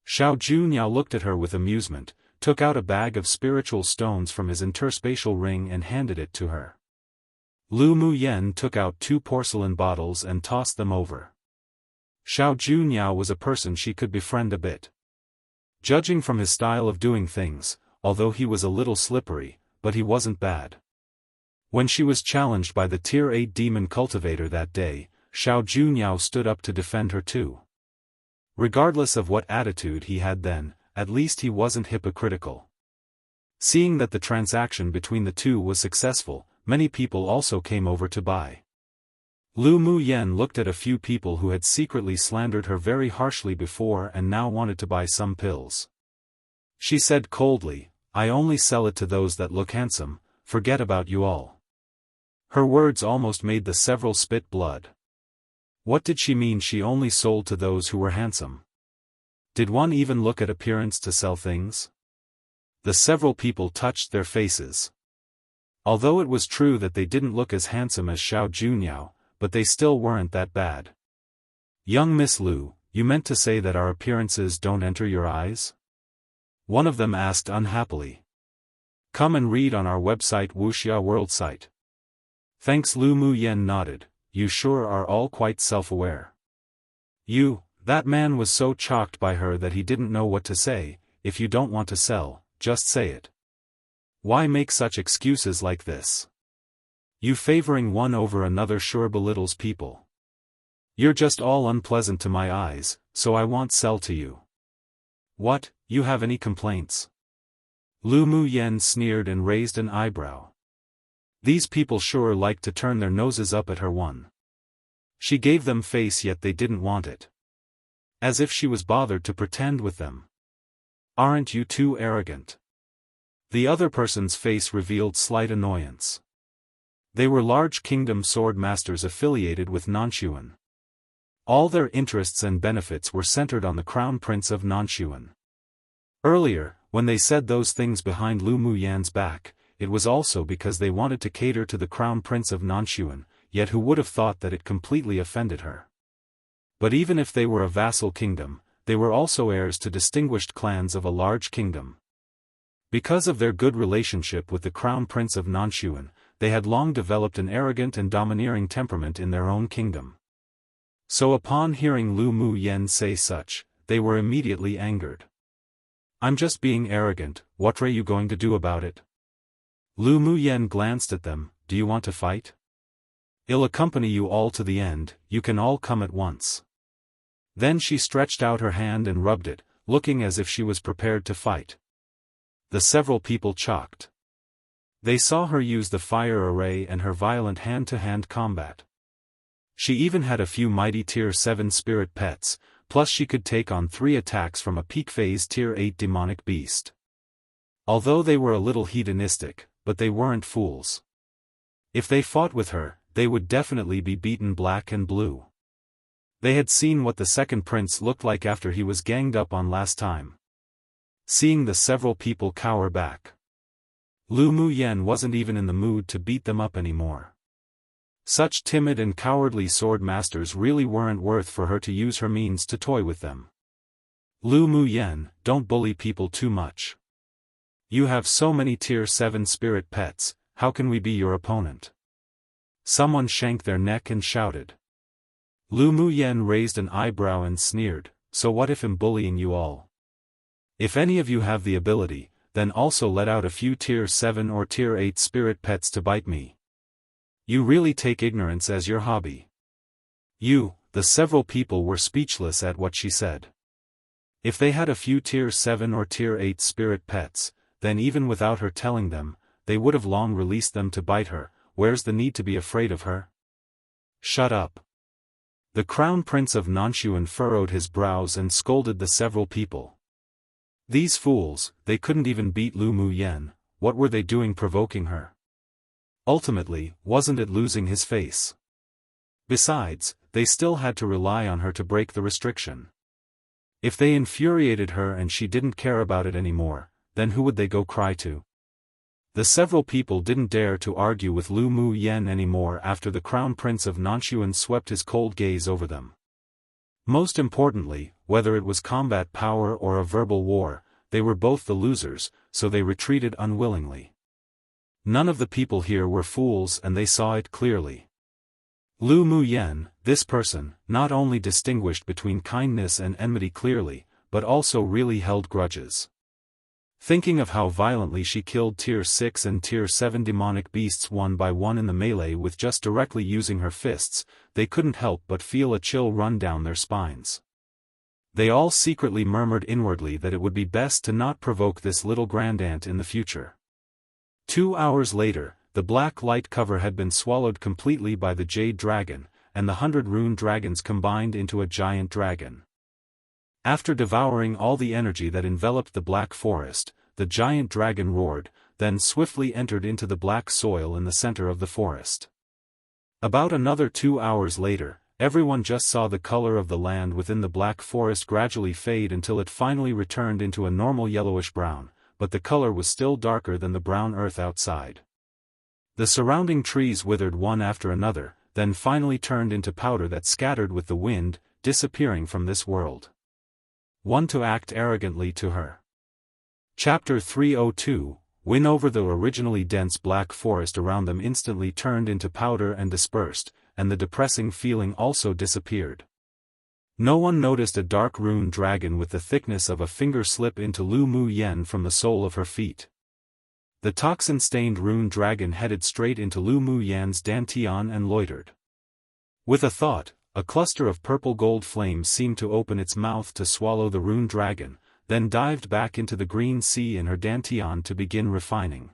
Xiao Junya looked at her with amusement, took out a bag of spiritual stones from his interspatial ring and handed it to her. Lu Mu Yen took out 2 porcelain bottles and tossed them over. Xiao Junya was a person she could befriend a bit. Judging from his style of doing things, although he was a little slippery, but he wasn't bad. When she was challenged by the Tier 8 demon cultivator that day, Xiao Junya stood up to defend her too. Regardless of what attitude he had then, at least he wasn't hypocritical. Seeing that the transaction between the two was successful, many people also came over to buy. Lu Mu Yen looked at a few people who had secretly slandered her very harshly before and now wanted to buy some pills. She said coldly, I only sell it to those that look handsome, forget about you all. Her words almost made the several spit blood. What did she mean she only sold to those who were handsome? Did one even look at appearance to sell things? The several people touched their faces. Although it was true that they didn't look as handsome as Xiao Junya, but they still weren't that bad. Young Miss Lu, you meant to say that our appearances don't enter your eyes? One of them asked unhappily. Come and read on our website Wuxia World site. Thanks. Lu Mu Yen nodded, you sure are all quite self-aware. That man was so shocked by her that he didn't know what to say. If you don't want to sell, just say it. Why make such excuses like this? You favoring one over another sure belittles people. You're just all unpleasant to my eyes, so I won't sell to you. What, you have any complaints? Lu Mu Yen sneered and raised an eyebrow. These people sure like to turn their noses up at her one. She gave them face yet they didn't want it. As if she was bothered to pretend with them. Aren't you too arrogant? The other person's face revealed slight annoyance. They were large kingdom sword masters affiliated with Nanshuan. All their interests and benefits were centered on the Crown Prince of Nanshuan. Earlier, when they said those things behind Lu Muyan's back, it was also because they wanted to cater to the Crown Prince of Nanshuan, yet who would have thought that it completely offended her. But even if they were a vassal kingdom, they were also heirs to distinguished clans of a large kingdom. Because of their good relationship with the Crown Prince of Nanshuan, they had long developed an arrogant and domineering temperament in their own kingdom. So upon hearing Lu Muyan say such, they were immediately angered. "I'm just being arrogant, what are you going to do about it?" Lu Muyan glanced at them, "Do you want to fight? I'll accompany you all to the end, you can all come at once." Then she stretched out her hand and rubbed it, looking as if she was prepared to fight. The several people chocked. They saw her use the fire array and her violent hand-to-hand combat. She even had a few mighty Tier 7 spirit pets, plus she could take on 3 attacks from a peak phase Tier 8 demonic beast. Although they were a little hedonistic, but they weren't fools. If they fought with her, they would definitely be beaten black and blue. They had seen what the second prince looked like after he was ganged up on last time. Seeing the several people cower back, Lu Muyan wasn't even in the mood to beat them up anymore. Such timid and cowardly sword masters really weren't worth for her to use her means to toy with them. "Lu Muyan, don't bully people too much. You have so many Tier 7 spirit pets, how can we be your opponent?" Someone shanked their neck and shouted. Lu Muyan raised an eyebrow and sneered, "So what if I'm bullying you all? If any of you have the ability, then also let out a few Tier 7 or Tier 8 spirit pets to bite me. You really take ignorance as your hobby." The several people were speechless at what she said. If they had a few Tier 7 or Tier 8 spirit pets, then even without her telling them, they would have long released them to bite her. Where's the need to be afraid of her? "Shut up." The Crown Prince of Nanshuan furrowed his brows and scolded the several people. These fools, they couldn't even beat Lu Muyan, what were they doing provoking her? Ultimately, wasn't it losing his face? Besides, they still had to rely on her to break the restriction. If they infuriated her and she didn't care about it anymore, then who would they go cry to? The several people didn't dare to argue with Lu Muyan anymore after the Crown Prince of Nanshuan swept his cold gaze over them. Most importantly, whether it was combat power or a verbal war, they were both the losers, so they retreated unwillingly. None of the people here were fools and they saw it clearly. Lu Muyan, this person, not only distinguished between kindness and enmity clearly, but also really held grudges. Thinking of how violently she killed Tier 6 and Tier 7 demonic beasts one by one in the melee with just directly using her fists, they couldn't help but feel a chill run down their spines. They all secretly murmured inwardly that it would be best to not provoke this little grandaunt in the future. 2 hours later, the black light cover had been swallowed completely by the Jade Dragon, and the 100 rune dragons combined into a giant dragon. After devouring all the energy that enveloped the black forest, the giant dragon roared, then swiftly entered into the black soil in the center of the forest. About another 2 hours later, everyone just saw the color of the land within the black forest gradually fade until it finally returned into a normal yellowish brown, but the color was still darker than the brown earth outside. The surrounding trees withered one after another, then finally turned into powder that scattered with the wind, disappearing from this world. One to act arrogantly to her. Chapter 302, Win over the originally dense black forest around them instantly turned into powder and dispersed, and the depressing feeling also disappeared. No one noticed a dark rune dragon with the thickness of a finger slip into Lu Muyan from the sole of her feet. The toxin-stained rune dragon headed straight into Lu Muyan's dantian and loitered. With a thought, a cluster of purple gold flames seemed to open its mouth to swallow the rune dragon, then dived back into the green sea in her dantian to begin refining.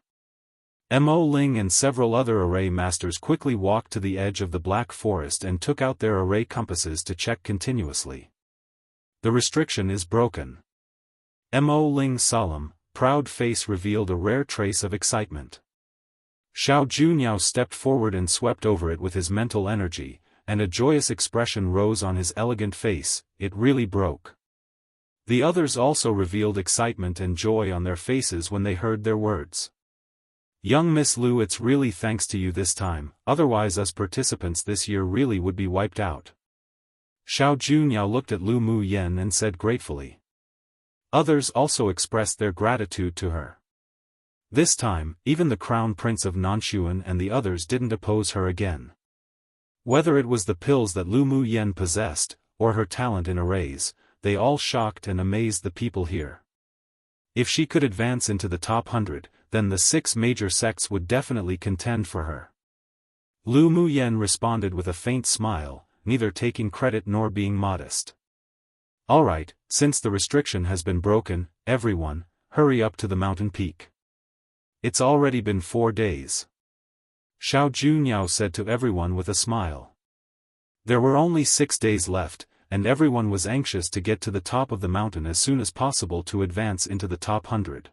Mo Ling and several other array masters quickly walked to the edge of the black forest and took out their array compasses to check continuously. The restriction is broken. Mo Ling's solemn, proud face revealed a rare trace of excitement. Xiao Junyao stepped forward and swept over it with his mental energy, and a joyous expression rose on his elegant face. It really broke. The others also revealed excitement and joy on their faces when they heard their words. Young Miss Lu, it's really thanks to you this time, otherwise us participants this year really would be wiped out. Xiao Junyao looked at Lu Mu Yen and said gratefully. Others also expressed their gratitude to her. This time, even the Crown Prince of Nanshuan and the others didn't oppose her again. Whether it was the pills that Lu Mu Yen possessed, or her talent in arrays, they all shocked and amazed the people here. If she could advance into the top 100, then the 6 major sects would definitely contend for her. Lu Mu Yen responded with a faint smile, neither taking credit nor being modest. Alright, since the restriction has been broken, everyone, hurry up to the mountain peak. It's already been 4 days. Xiao Junyao said to everyone with a smile. There were only 6 days left, and everyone was anxious to get to the top of the mountain as soon as possible to advance into the top 100.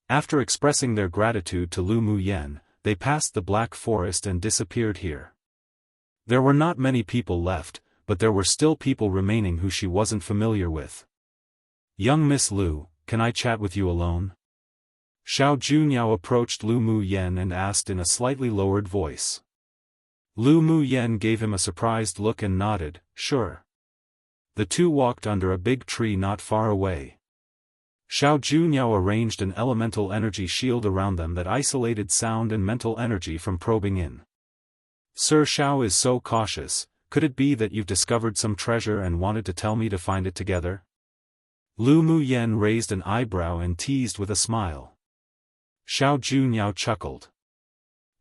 After expressing their gratitude to Lu Mu Yen, they passed the Black Forest and disappeared here. There were not many people left, but there were still people remaining who she wasn't familiar with. Young Miss Lu, can I chat with you alone? Xiao Junyao approached Lu Mu Yen and asked in a slightly lowered voice. Lu Mu Yen gave him a surprised look and nodded, sure. The two walked under a big tree not far away. Xiao Junyao arranged an elemental energy shield around them that isolated sound and mental energy from probing in. Sir Xiao is so cautious, could it be that you've discovered some treasure and wanted to tell me to find it together? Lu Mu Yen raised an eyebrow and teased with a smile. Xiao Junyao chuckled.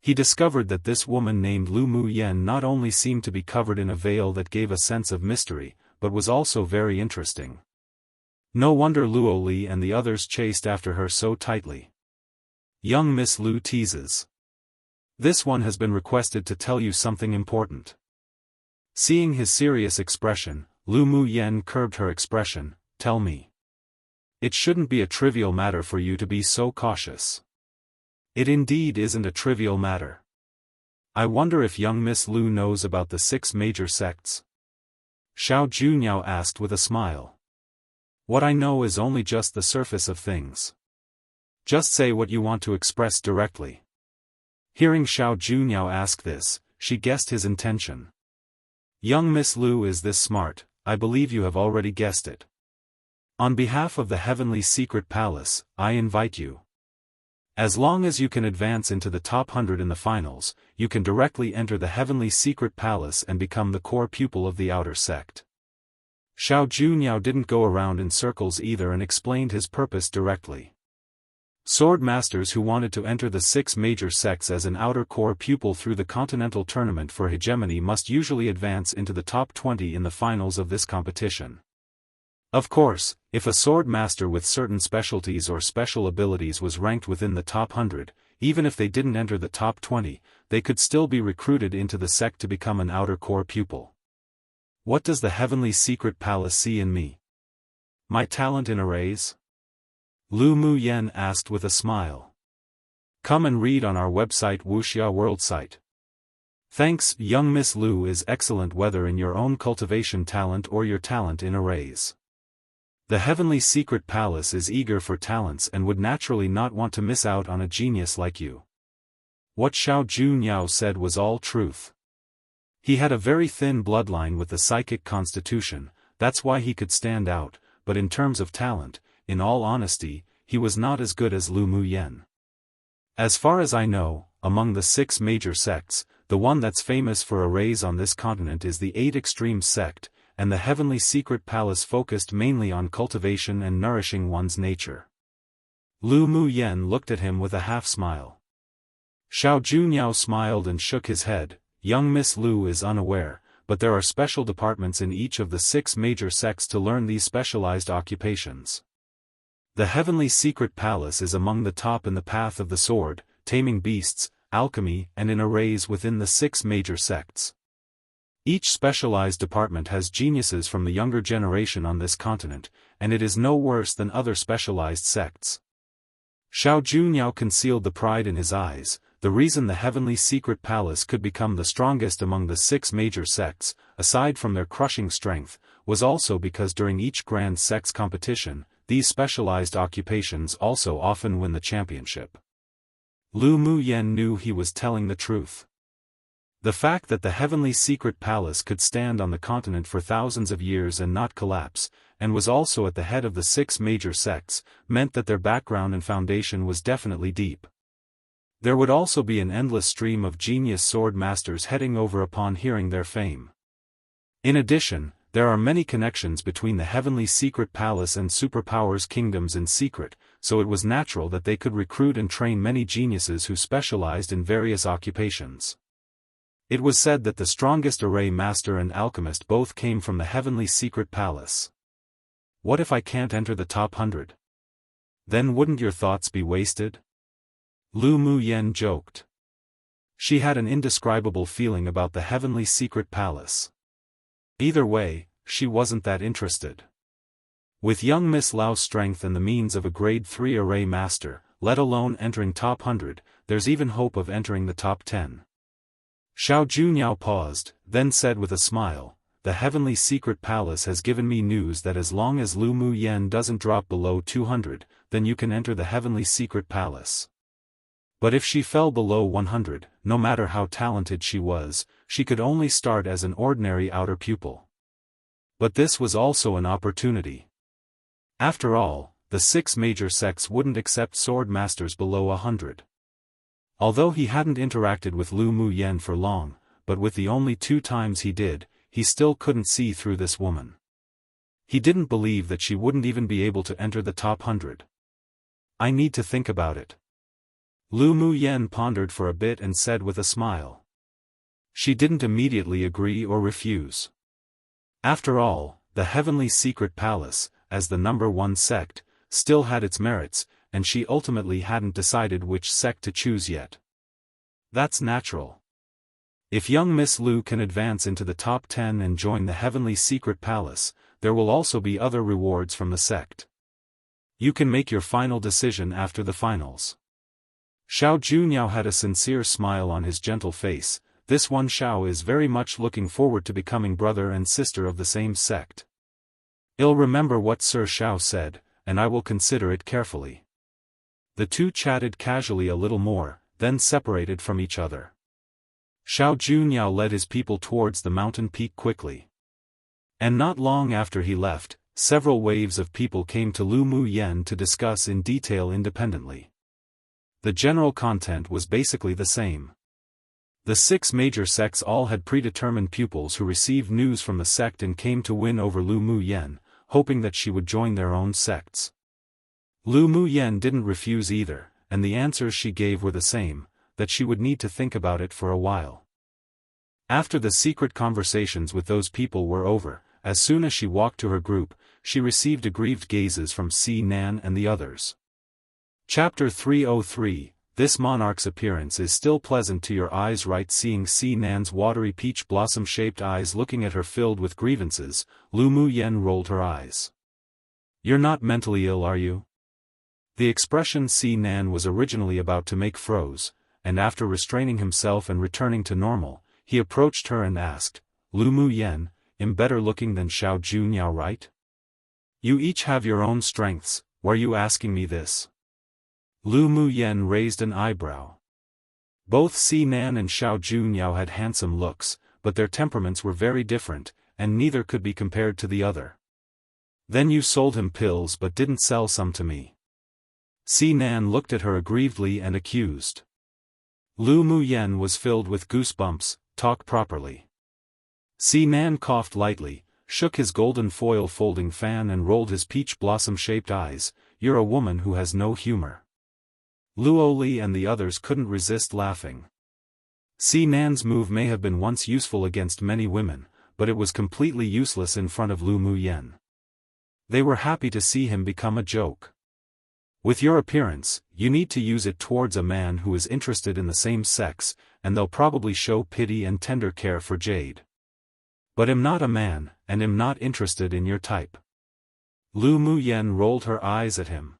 He discovered that this woman named Lu Mu Yen not only seemed to be covered in a veil that gave a sense of mystery, but was also very interesting. No wonder Luo Li and the others chased after her so tightly. Young Miss Lu teases. This one has been requested to tell you something important. Seeing his serious expression, Lu Mu Yen curbed her expression. Tell me. It shouldn't be a trivial matter for you to be so cautious. It indeed isn't a trivial matter. I wonder if young Miss Lu knows about the 6 major sects. Xiao Junyao asked with a smile. What I know is only just the surface of things. Just say what you want to express directly. Hearing Xiao Junyao ask this, she guessed his intention. Young Miss Lu is this smart, I believe you have already guessed it. On behalf of the Heavenly Secret Palace, I invite you. As long as you can advance into the top 100 in the finals, you can directly enter the Heavenly Secret Palace and become the core pupil of the outer sect. Xiao Junyao didn't go around in circles either and explained his purpose directly. Sword masters who wanted to enter the 6 major sects as an outer core pupil through the continental tournament for hegemony must usually advance into the top 20 in the finals of this competition. Of course, if a sword master with certain specialties or special abilities was ranked within the top 100, even if they didn't enter the top 20, they could still be recruited into the sect to become an outer core pupil. What does the Heavenly Secret Palace see in me? My talent in arrays? Lu Mu Yen asked with a smile. Come and read on our website Wuxia World site. Thanks, young Miss Lu is excellent whether in your own cultivation talent or your talent in arrays. The Heavenly Secret Palace is eager for talents and would naturally not want to miss out on a genius like you. What Xiao Junyao said was all truth. He had a very thin bloodline with the psychic constitution, that's why he could stand out, but in terms of talent, in all honesty, he was not as good as Lu Mu Yen. As far as I know, among the 6 major sects, the one that's famous for arrays on this continent is the 8 Extreme sect, and the Heavenly Secret Palace focused mainly on cultivation and nourishing one's nature. Lu Mu Yen looked at him with a half-smile. Xiao Junyao smiled and shook his head. Young Miss Lu is unaware, but there are special departments in each of the 6 major sects to learn these specialized occupations. The Heavenly Secret Palace is among the top in the path of the sword, taming beasts, alchemy and in arrays within the 6 major sects. Each specialized department has geniuses from the younger generation on this continent, and it is no worse than other specialized sects. Xiao Junyao concealed the pride in his eyes, the reason the Heavenly Secret Palace could become the strongest among the 6 major sects, aside from their crushing strength, was also because during each grand sects competition, these specialized occupations also often win the championship. Lu Muyen knew he was telling the truth. The fact that the Heavenly Secret Palace could stand on the continent for thousands of years and not collapse, and was also at the head of the 6 major sects, meant that their background and foundation was definitely deep. There would also be an endless stream of genius sword masters heading over upon hearing their fame. In addition, there are many connections between the Heavenly Secret Palace and Superpowers kingdoms in secret, so it was natural that they could recruit and train many geniuses who specialized in various occupations. It was said that the strongest array master and alchemist both came from the Heavenly Secret Palace. What if I can't enter the top 100? Then wouldn't your thoughts be wasted? Lu Muyen joked. She had an indescribable feeling about the Heavenly Secret Palace. Either way, she wasn't that interested. With young Miss Lau's strength and the means of a grade 3 array master, let alone entering top 100, there's even hope of entering the top 10. Xiao Juniao paused, then said with a smile, "The Heavenly Secret Palace has given me news that as long as Lu Muyen doesn't drop below 200, then you can enter the Heavenly Secret Palace. But if she fell below 100, no matter how talented she was, she could only start as an ordinary outer pupil." But this was also an opportunity. After all, the 6 major sects wouldn't accept sword masters below 100. Although he hadn't interacted with Lu Muyen for long, but with the only 2 times he did, he still couldn't see through this woman. He didn't believe that she wouldn't even be able to enter the top 100. "I need to think about it." Lu Muyen pondered for a bit and said with a smile. She didn't immediately agree or refuse. After all, the Heavenly Secret Palace, as the number 1 sect, still had its merits, and she ultimately hadn't decided which sect to choose yet. That's natural. If young Miss Lu can advance into the top 10 and join the Heavenly Secret Palace, there will also be other rewards from the sect. You can make your final decision after the finals. Xiao Juniao had a sincere smile on his gentle face. This one Xiao is very much looking forward to becoming brother and sister of the same sect. I'll remember what Sir Xiao said, and I will consider it carefully. The two chatted casually a little more, then separated from each other. Xiao Juniao led his people towards the mountain peak quickly. And not long after he left, several waves of people came to Lu Muyen to discuss in detail independently. The general content was basically the same. The 6 major sects all had predetermined pupils who received news from the sect and came to win over Lu Muyen, hoping that she would join their own sects. Lu Muyen didn't refuse either, and the answers she gave were the same, that she would need to think about it for a while. After the secret conversations with those people were over, as soon as she walked to her group, she received aggrieved gazes from Si Nan and the others. Chapter 303, This monarch's appearance is still pleasant to your eyes, right? Seeing Si Nan's watery peach blossom-shaped eyes looking at her filled with grievances, Lu Muyen rolled her eyes. "You're not mentally ill, are you?" The expression Si Nan was originally about to make froze, and after restraining himself and returning to normal, he approached her and asked, "Lu Muyen, I'm better looking than Xiao Juniao, right? You each have your own strengths, why are you asking me this?" Lu Muyen raised an eyebrow. Both Si Nan and Xiao Juniao had handsome looks, but their temperaments were very different, and neither could be compared to the other. "Then you sold him pills but didn't sell some to me." Si Nan looked at her aggrievedly and accused. Lu Muyen was filled with goosebumps. "Talk properly." Si Nan coughed lightly, shook his golden foil folding fan and rolled his peach blossom-shaped eyes. "You're a woman who has no humor." Luo Li and the others couldn't resist laughing. Si Nan's move may have been once useful against many women, but it was completely useless in front of Lu Muyen. They were happy to see him become a joke. "With your appearance, you need to use it towards a man who is interested in the same sex, and they'll probably show pity and tender care for Jade. But I'm not a man, and I'm not interested in your type." Lu Muyen rolled her eyes at him.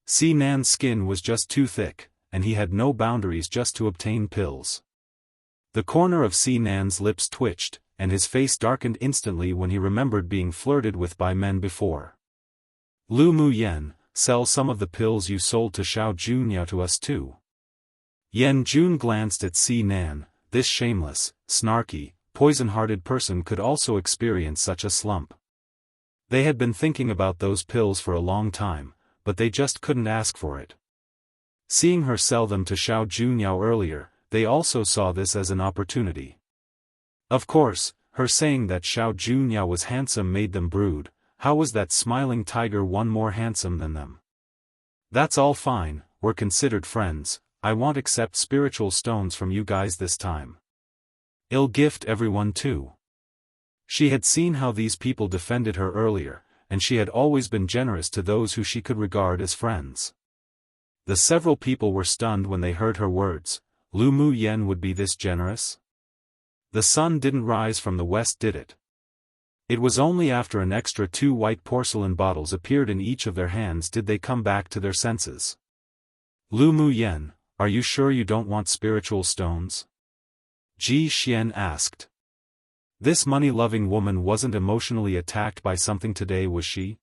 Si Nan's skin was just too thick, and he had no boundaries just to obtain pills. The corner of Si Nan's lips twitched, and his face darkened instantly when he remembered being flirted with by men before. Lu Mu Yen, sell some of the pills you sold to Xiao Junyao to us too. Yen Jun glanced at Si Nan. This shameless, snarky, poison-hearted person could also experience such a slump. They had been thinking about those pills for a long time, but they just couldn't ask for it. Seeing her sell them to Xiao Junyao earlier, they also saw this as an opportunity. Of course, her saying that Xiao Junyao was handsome made them brood. How was that smiling tiger one more handsome than them? That's all fine, we're considered friends. I won't accept spiritual stones from you guys this time. I'll gift everyone too. She had seen how these people defended her earlier, and she had always been generous to those who she could regard as friends. The several people were stunned when they heard her words. Lu Mu Yen would be this generous? The sun didn't rise from the west, did it? It was only after an extra 2 white porcelain bottles appeared in each of their hands did they come back to their senses. Lu Mu Yen, are you sure you don't want spiritual stones? Ji Xian asked. This money-loving woman wasn't emotionally attacked by something today, was she?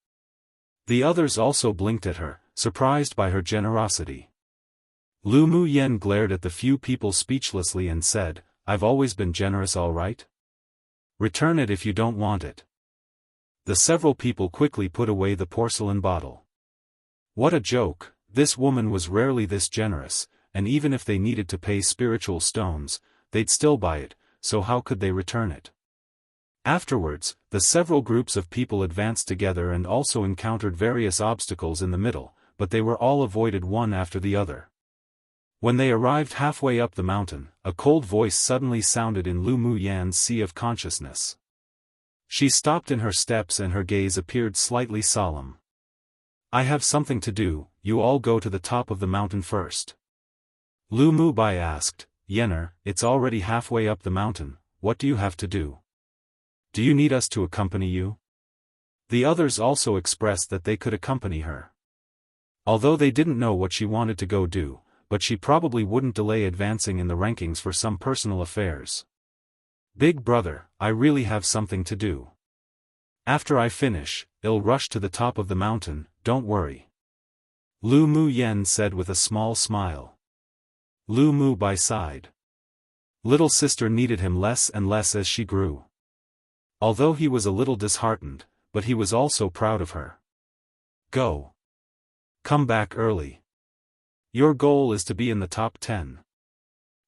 The others also blinked at her, surprised by her generosity. Lu Mu Yen glared at the few people speechlessly and said, I've always been generous, all right? Return it if you don't want it. The several people quickly put away the porcelain bottle. What a joke, this woman was rarely this generous, and even if they needed to pay spiritual stones, they'd still buy it, so how could they return it? Afterwards, the several groups of people advanced together and also encountered various obstacles in the middle, but they were all avoided one after the other. When they arrived halfway up the mountain, a cold voice suddenly sounded in Lu Mu Yan's sea of consciousness. She stopped in her steps and her gaze appeared slightly solemn. I have something to do, you all go to the top of the mountain first. Lu Mu Bai asked, Yener, it's already halfway up the mountain, what do you have to do? Do you need us to accompany you? The others also expressed that they could accompany her. Although they didn't know what she wanted to go do, but she probably wouldn't delay advancing in the rankings for some personal affairs. Big brother, I really have something to do. After I finish, I'll rush to the top of the mountain, don't worry. Lu Mu Yen said with a small smile. Lu Mu Bai sighed. Little sister needed him less and less as she grew. Although he was a little disheartened, but he was also proud of her. Go. Come back early. Your goal is to be in the top 10.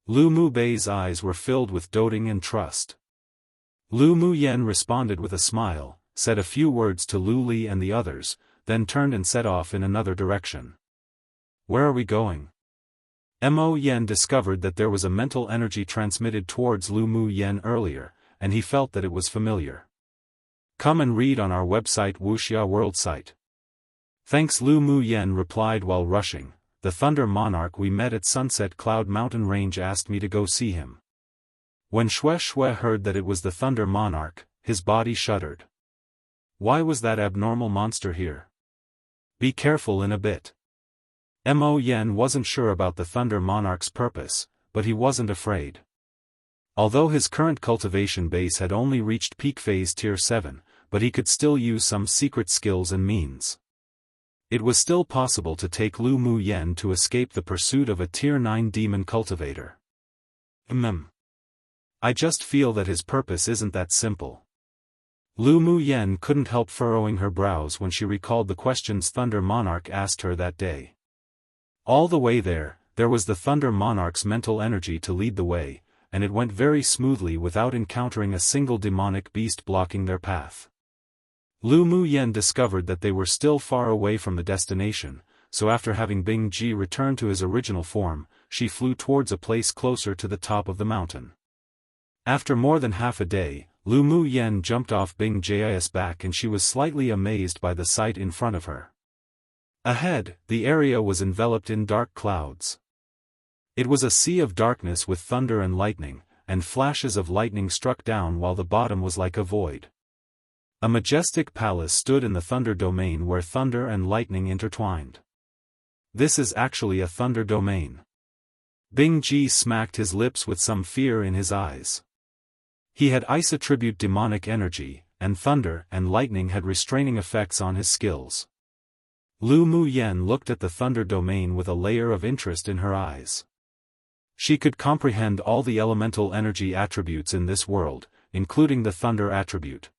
Lu Mu Bei's eyes were filled with doting and trust. Lu Mu Yen responded with a smile, said a few words to Lu Li and the others, then turned and set off in another direction. Where are we going? Mo Yen discovered that there was a mental energy transmitted towards Lu Mu Yen earlier, and he felt that it was familiar. Come and read on our website Wuxia World Site. Thanks, Lu Mu Yen replied while rushing. The Thunder Monarch we met at Sunset Cloud Mountain Range asked me to go see him. When Xue heard that it was the Thunder Monarch, his body shuddered. Why was that abnormal monster here? Be careful in a bit. Mo Yen wasn't sure about the Thunder Monarch's purpose, but he wasn't afraid. Although his current cultivation base had only reached peak phase tier 7, but he could still use some secret skills and means. It was still possible to take Lu Mu Yen to escape the pursuit of a tier 9 demon cultivator. I just feel that his purpose isn't that simple. Lu Mu Yen couldn't help furrowing her brows when she recalled the questions Thunder Monarch asked her that day. All the way there was the Thunder Monarch's mental energy to lead the way, and it went very smoothly without encountering a single demonic beast blocking their path. Lu Mu Yen discovered that they were still far away from the destination, so after having Bing Ji return to his original form, she flew towards a place closer to the top of the mountain. After more than half a day, Lu Mu Yen jumped off Bing Ji's back and she was slightly amazed by the sight in front of her. Ahead, the area was enveloped in dark clouds. It was a sea of darkness with thunder and lightning, and flashes of lightning struck down while the bottom was like a void. A majestic palace stood in the thunder domain where thunder and lightning intertwined. This is actually a thunder domain. Bing Ji smacked his lips with some fear in his eyes. He had ice attribute demonic energy, and thunder and lightning had restraining effects on his skills. Lu Mu Yen looked at the thunder domain with a layer of interest in her eyes. She could comprehend all the elemental energy attributes in this world, including the thunder attribute.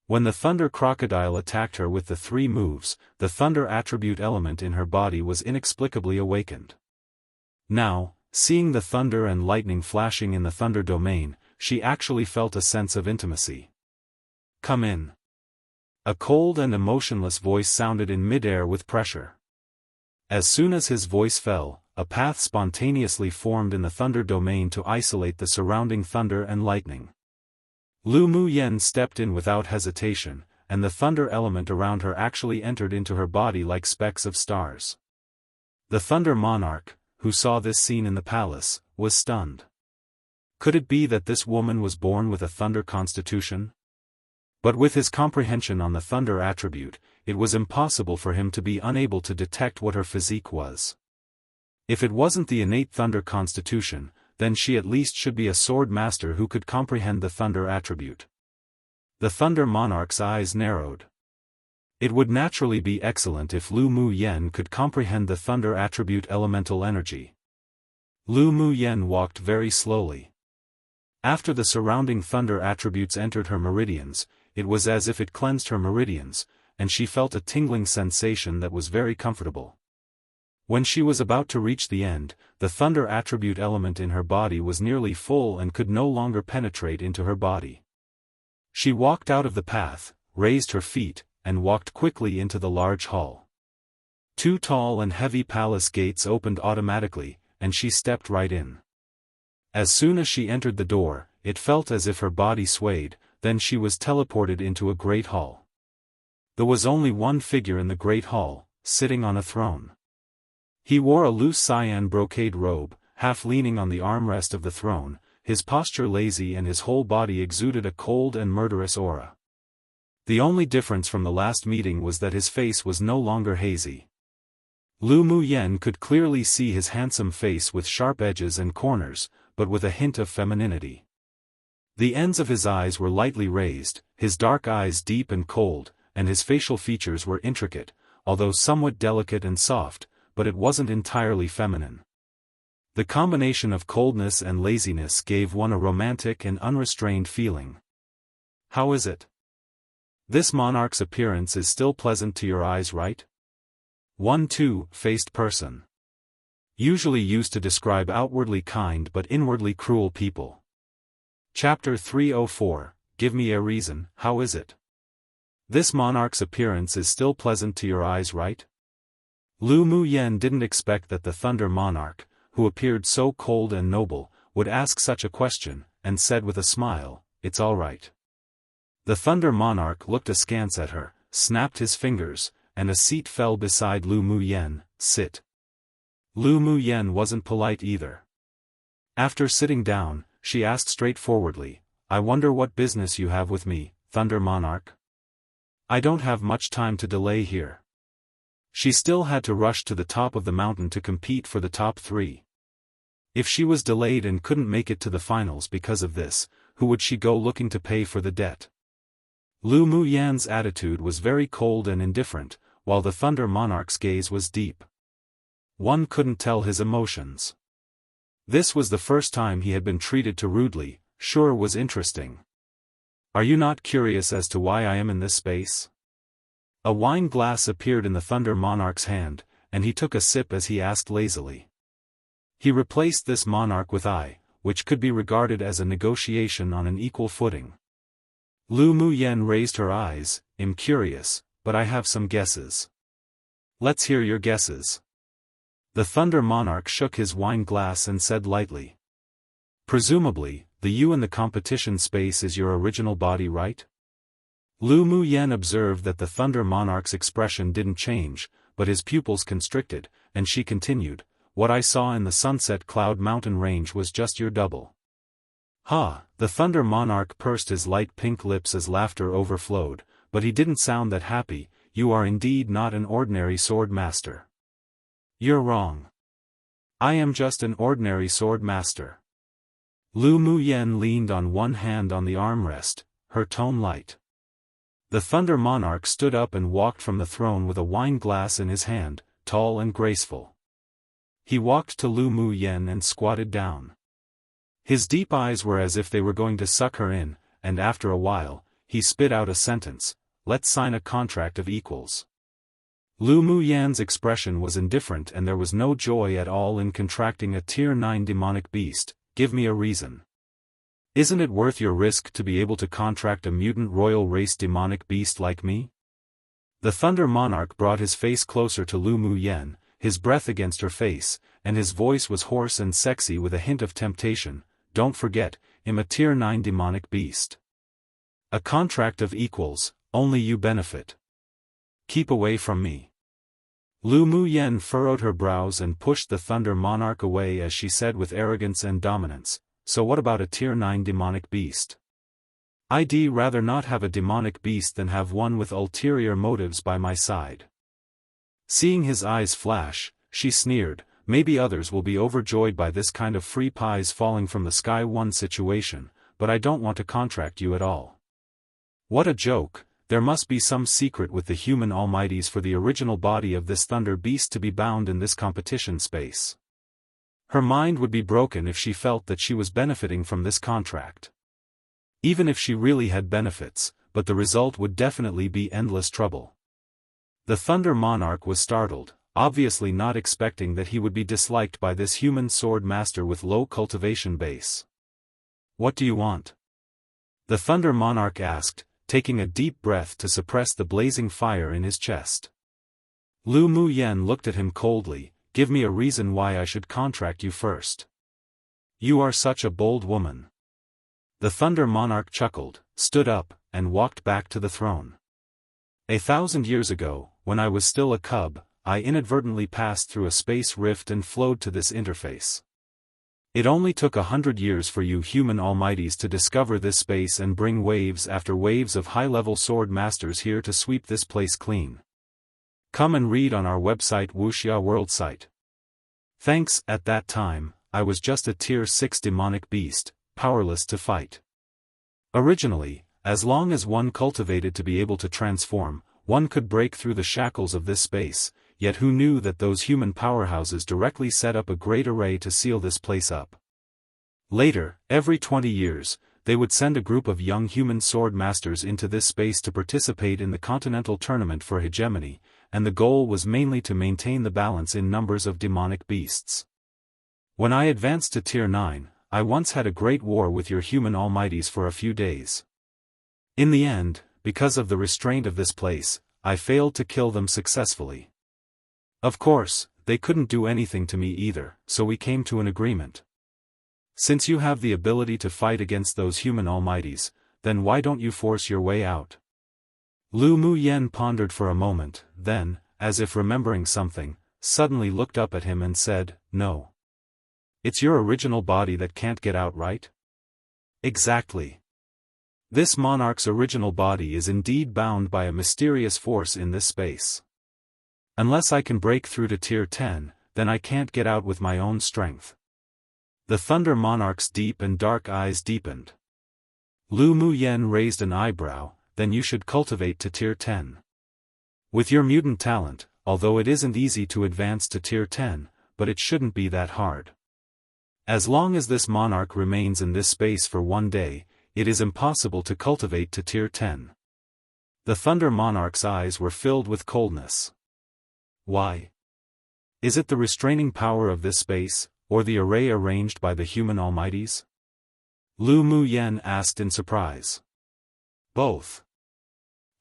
When the thunder crocodile attacked her with the 3 moves, the thunder attribute element in her body was inexplicably awakened. Now, seeing the thunder and lightning flashing in the thunder domain, she actually felt a sense of intimacy. "Come in." A cold and emotionless voice sounded in midair with pressure. As soon as his voice fell, a path spontaneously formed in the thunder domain to isolate the surrounding thunder and lightning. Lu Mu Yen stepped in without hesitation, and the thunder element around her actually entered into her body like specks of stars. The Thunder Monarch, who saw this scene in the palace, was stunned. Could it be that this woman was born with a thunder constitution? But with his comprehension on the thunder attribute, it was impossible for him to be unable to detect what her physique was. If it wasn't the innate thunder constitution, then she at least should be a sword master who could comprehend the thunder attribute. The Thunder Monarch's eyes narrowed. It would naturally be excellent if Lu Mu Yen could comprehend the thunder attribute elemental energy. Lu Mu Yen walked very slowly. After the surrounding thunder attributes entered her meridians, it was as if it cleansed her meridians, and she felt a tingling sensation that was very comfortable. When she was about to reach the end, the thunder attribute element in her body was nearly full and could no longer penetrate into her body. She walked out of the path, raised her feet, and walked quickly into the large hall. 2 tall and heavy palace gates opened automatically, and she stepped right in. As soon as she entered the door, it felt as if her body swayed, then she was teleported into a great hall. There was only one figure in the great hall, sitting on a throne. He wore a loose cyan brocade robe, half leaning on the armrest of the throne, his posture lazy and his whole body exuded a cold and murderous aura. The only difference from the last meeting was that his face was no longer hazy. Lu Mu Yen could clearly see his handsome face with sharp edges and corners, but with a hint of femininity. The ends of his eyes were lightly raised, his dark eyes deep and cold, and his facial features were intricate, although somewhat delicate and soft, but it wasn't entirely feminine. The combination of coldness and laziness gave one a romantic and unrestrained feeling. "How is it? This monarch's appearance is still pleasant to your eyes, right?" 1 2-faced person. Usually used to describe outwardly kind but inwardly cruel people. Chapter 304, Give me a reason, how is it? This monarch's appearance is still pleasant to your eyes, right? Lu Mu Yen didn't expect that the Thunder Monarch, who appeared so cold and noble, would ask such a question, and said with a smile, "It's all right." The Thunder Monarch looked askance at her, snapped his fingers, and a seat fell beside Lu Mu Yen. "Sit." Lu Mu Yen wasn't polite either. After sitting down, she asked straightforwardly, "I wonder what business you have with me, Thunder Monarch? I don't have much time to delay here." She still had to rush to the top of the mountain to compete for the top 3. If she was delayed and couldn't make it to the finals because of this, who would she go looking to pay for the debt? Lu Mu Yan's attitude was very cold and indifferent, while the Thunder Monarch's gaze was deep. One couldn't tell his emotions. This was the first time he had been treated too rudely, sure was interesting. "Are you not curious as to why I am in this space?" A wine glass appeared in the Thunder Monarch's hand, and he took a sip as he asked lazily. He replaced this monarch with I, which could be regarded as a negotiation on an equal footing. Lu Mu Yen raised her eyes, "I'm curious, but I have some guesses." "Let's hear your guesses." The Thunder Monarch shook his wine glass and said lightly, "Presumably, the you in the competition space is your original body, right?" Lu Mu Yen observed that the Thunder Monarch's expression didn't change, but his pupils constricted, and she continued, "What I saw in the Sunset Cloud Mountain range was just your double." "Ha!" The Thunder Monarch pursed his light pink lips as laughter overflowed, but he didn't sound that happy. "You are indeed not an ordinary sword master." "You're wrong." I am just an ordinary sword master. Lu Muyen leaned on one hand on the armrest, her tone light. The Thunder Monarch stood up and walked from the throne with a wine glass in his hand, tall and graceful. He walked to Lu Muyen and squatted down. His deep eyes were as if they were going to suck her in, and after a while, he spit out a sentence, "Let's sign a contract of equals." Lu Muyen's expression was indifferent and there was no joy at all in contracting a Tier 9 demonic beast. Give me a reason. Isn't it worth your risk to be able to contract a mutant royal race demonic beast like me? The Thunder Monarch brought his face closer to Lu Muyen, his breath against her face, and his voice was hoarse and sexy with a hint of temptation. Don't forget, I'm a Tier 9 demonic beast. A contract of equals, only you benefit. Keep away from me. Lu Muyen furrowed her brows and pushed the Thunder Monarch away as she said with arrogance and dominance, "So what about a Tier 9 demonic beast? I'd rather not have a demonic beast than have one with ulterior motives by my side." Seeing his eyes flash, she sneered, "Maybe others will be overjoyed by this kind of free pies falling from the sky one situation, but I don't want to contract you at all." What a joke! There must be some secret with the human almighties for the original body of this thunder beast to be bound in this competition space. Her mind would be broken if she felt that she was benefiting from this contract. Even if she really had benefits, but the result would definitely be endless trouble. The Thunder Monarch was startled, obviously not expecting that he would be disliked by this human sword master with low cultivation base. "What do you want?" The Thunder Monarch asked, taking a deep breath to suppress the blazing fire in his chest. Lu Muyen looked at him coldly, "Give me a reason why I should contract you first. You are such a bold woman." The Thunder Monarch chuckled, stood up, and walked back to the throne. "1,000 years ago, when I was still a cub, I inadvertently passed through a space rift and flowed to this interface. It only took 100 years for you human almighties to discover this space and bring waves after waves of high-level sword masters here to sweep this place clean. Come and read on our website Wuxia World Site. Thanks, at that time, I was just a Tier 6 demonic beast, powerless to fight. Originally, as long as one cultivated to be able to transform, one could break through the shackles of this space, yet who knew that those human powerhouses directly set up a great array to seal this place up. Later, every 20 years, they would send a group of young human sword masters into this space to participate in the continental tournament for hegemony, and the goal was mainly to maintain the balance in numbers of demonic beasts. When I advanced to Tier 9, I once had a great war with your human almighties for a few days. In the end, because of the restraint of this place, I failed to kill them successfully. Of course, they couldn't do anything to me either, so we came to an agreement. Since you have the ability to fight against those human almighties, then why don't you force your way out?" Lu Muyen pondered for a moment, then, as if remembering something, suddenly looked up at him and said, "No. It's your original body that can't get out, right?" "Exactly. This monarch's original body is indeed bound by a mysterious force in this space. Unless I can break through to Tier 10, then I can't get out with my own strength." The Thunder Monarch's deep and dark eyes deepened. Lu Muyen raised an eyebrow, "Then you should cultivate to Tier 10. With your mutant talent, although it isn't easy to advance to Tier 10, but it shouldn't be that hard. As long as this monarch remains in this space for one day, it is impossible to cultivate to Tier 10. The Thunder Monarch's eyes were filled with coldness. "Why? Is it the restraining power of this space, or the array arranged by the human almighties?" Lu Muyen asked in surprise. "Both.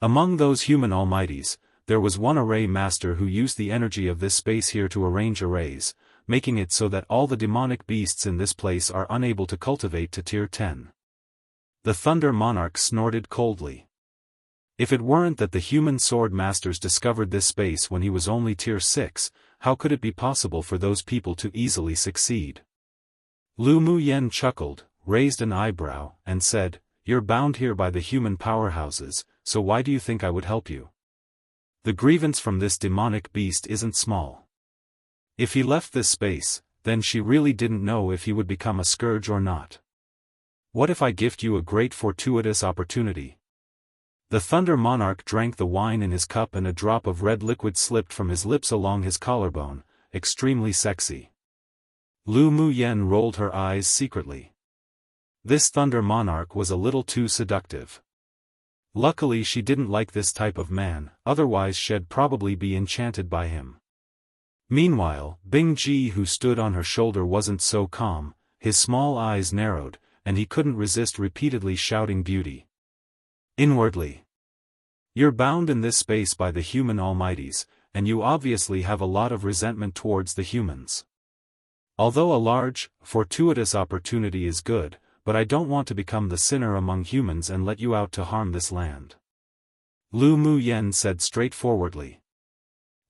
Among those human almighties, there was one array master who used the energy of this space here to arrange arrays, making it so that all the demonic beasts in this place are unable to cultivate to Tier 10. The Thunder Monarch snorted coldly. If it weren't that the human sword masters discovered this space when he was only Tier 6, how could it be possible for those people to easily succeed? Lu Muyen chuckled, raised an eyebrow, and said, "You're bound here by the human powerhouses, so why do you think I would help you? The grievance from this demonic beast isn't small. If he left this space, then she really didn't know if he would become a scourge or not. What if I gift you a great fortuitous opportunity? The Thunder Monarch drank the wine in his cup and a drop of red liquid slipped from his lips along his collarbone, extremely sexy. Lu Muyen rolled her eyes secretly. This Thunder Monarch was a little too seductive. Luckily she didn't like this type of man, otherwise she'd probably be enchanted by him. Meanwhile, Bing Ji who stood on her shoulder wasn't so calm, his small eyes narrowed, and he couldn't resist repeatedly shouting beauty. Inwardly. You're bound in this space by the human almighties, and you obviously have a lot of resentment towards the humans. Although a large, fortuitous opportunity is good, but I don't want to become the sinner among humans and let you out to harm this land. Lu Muyen said straightforwardly.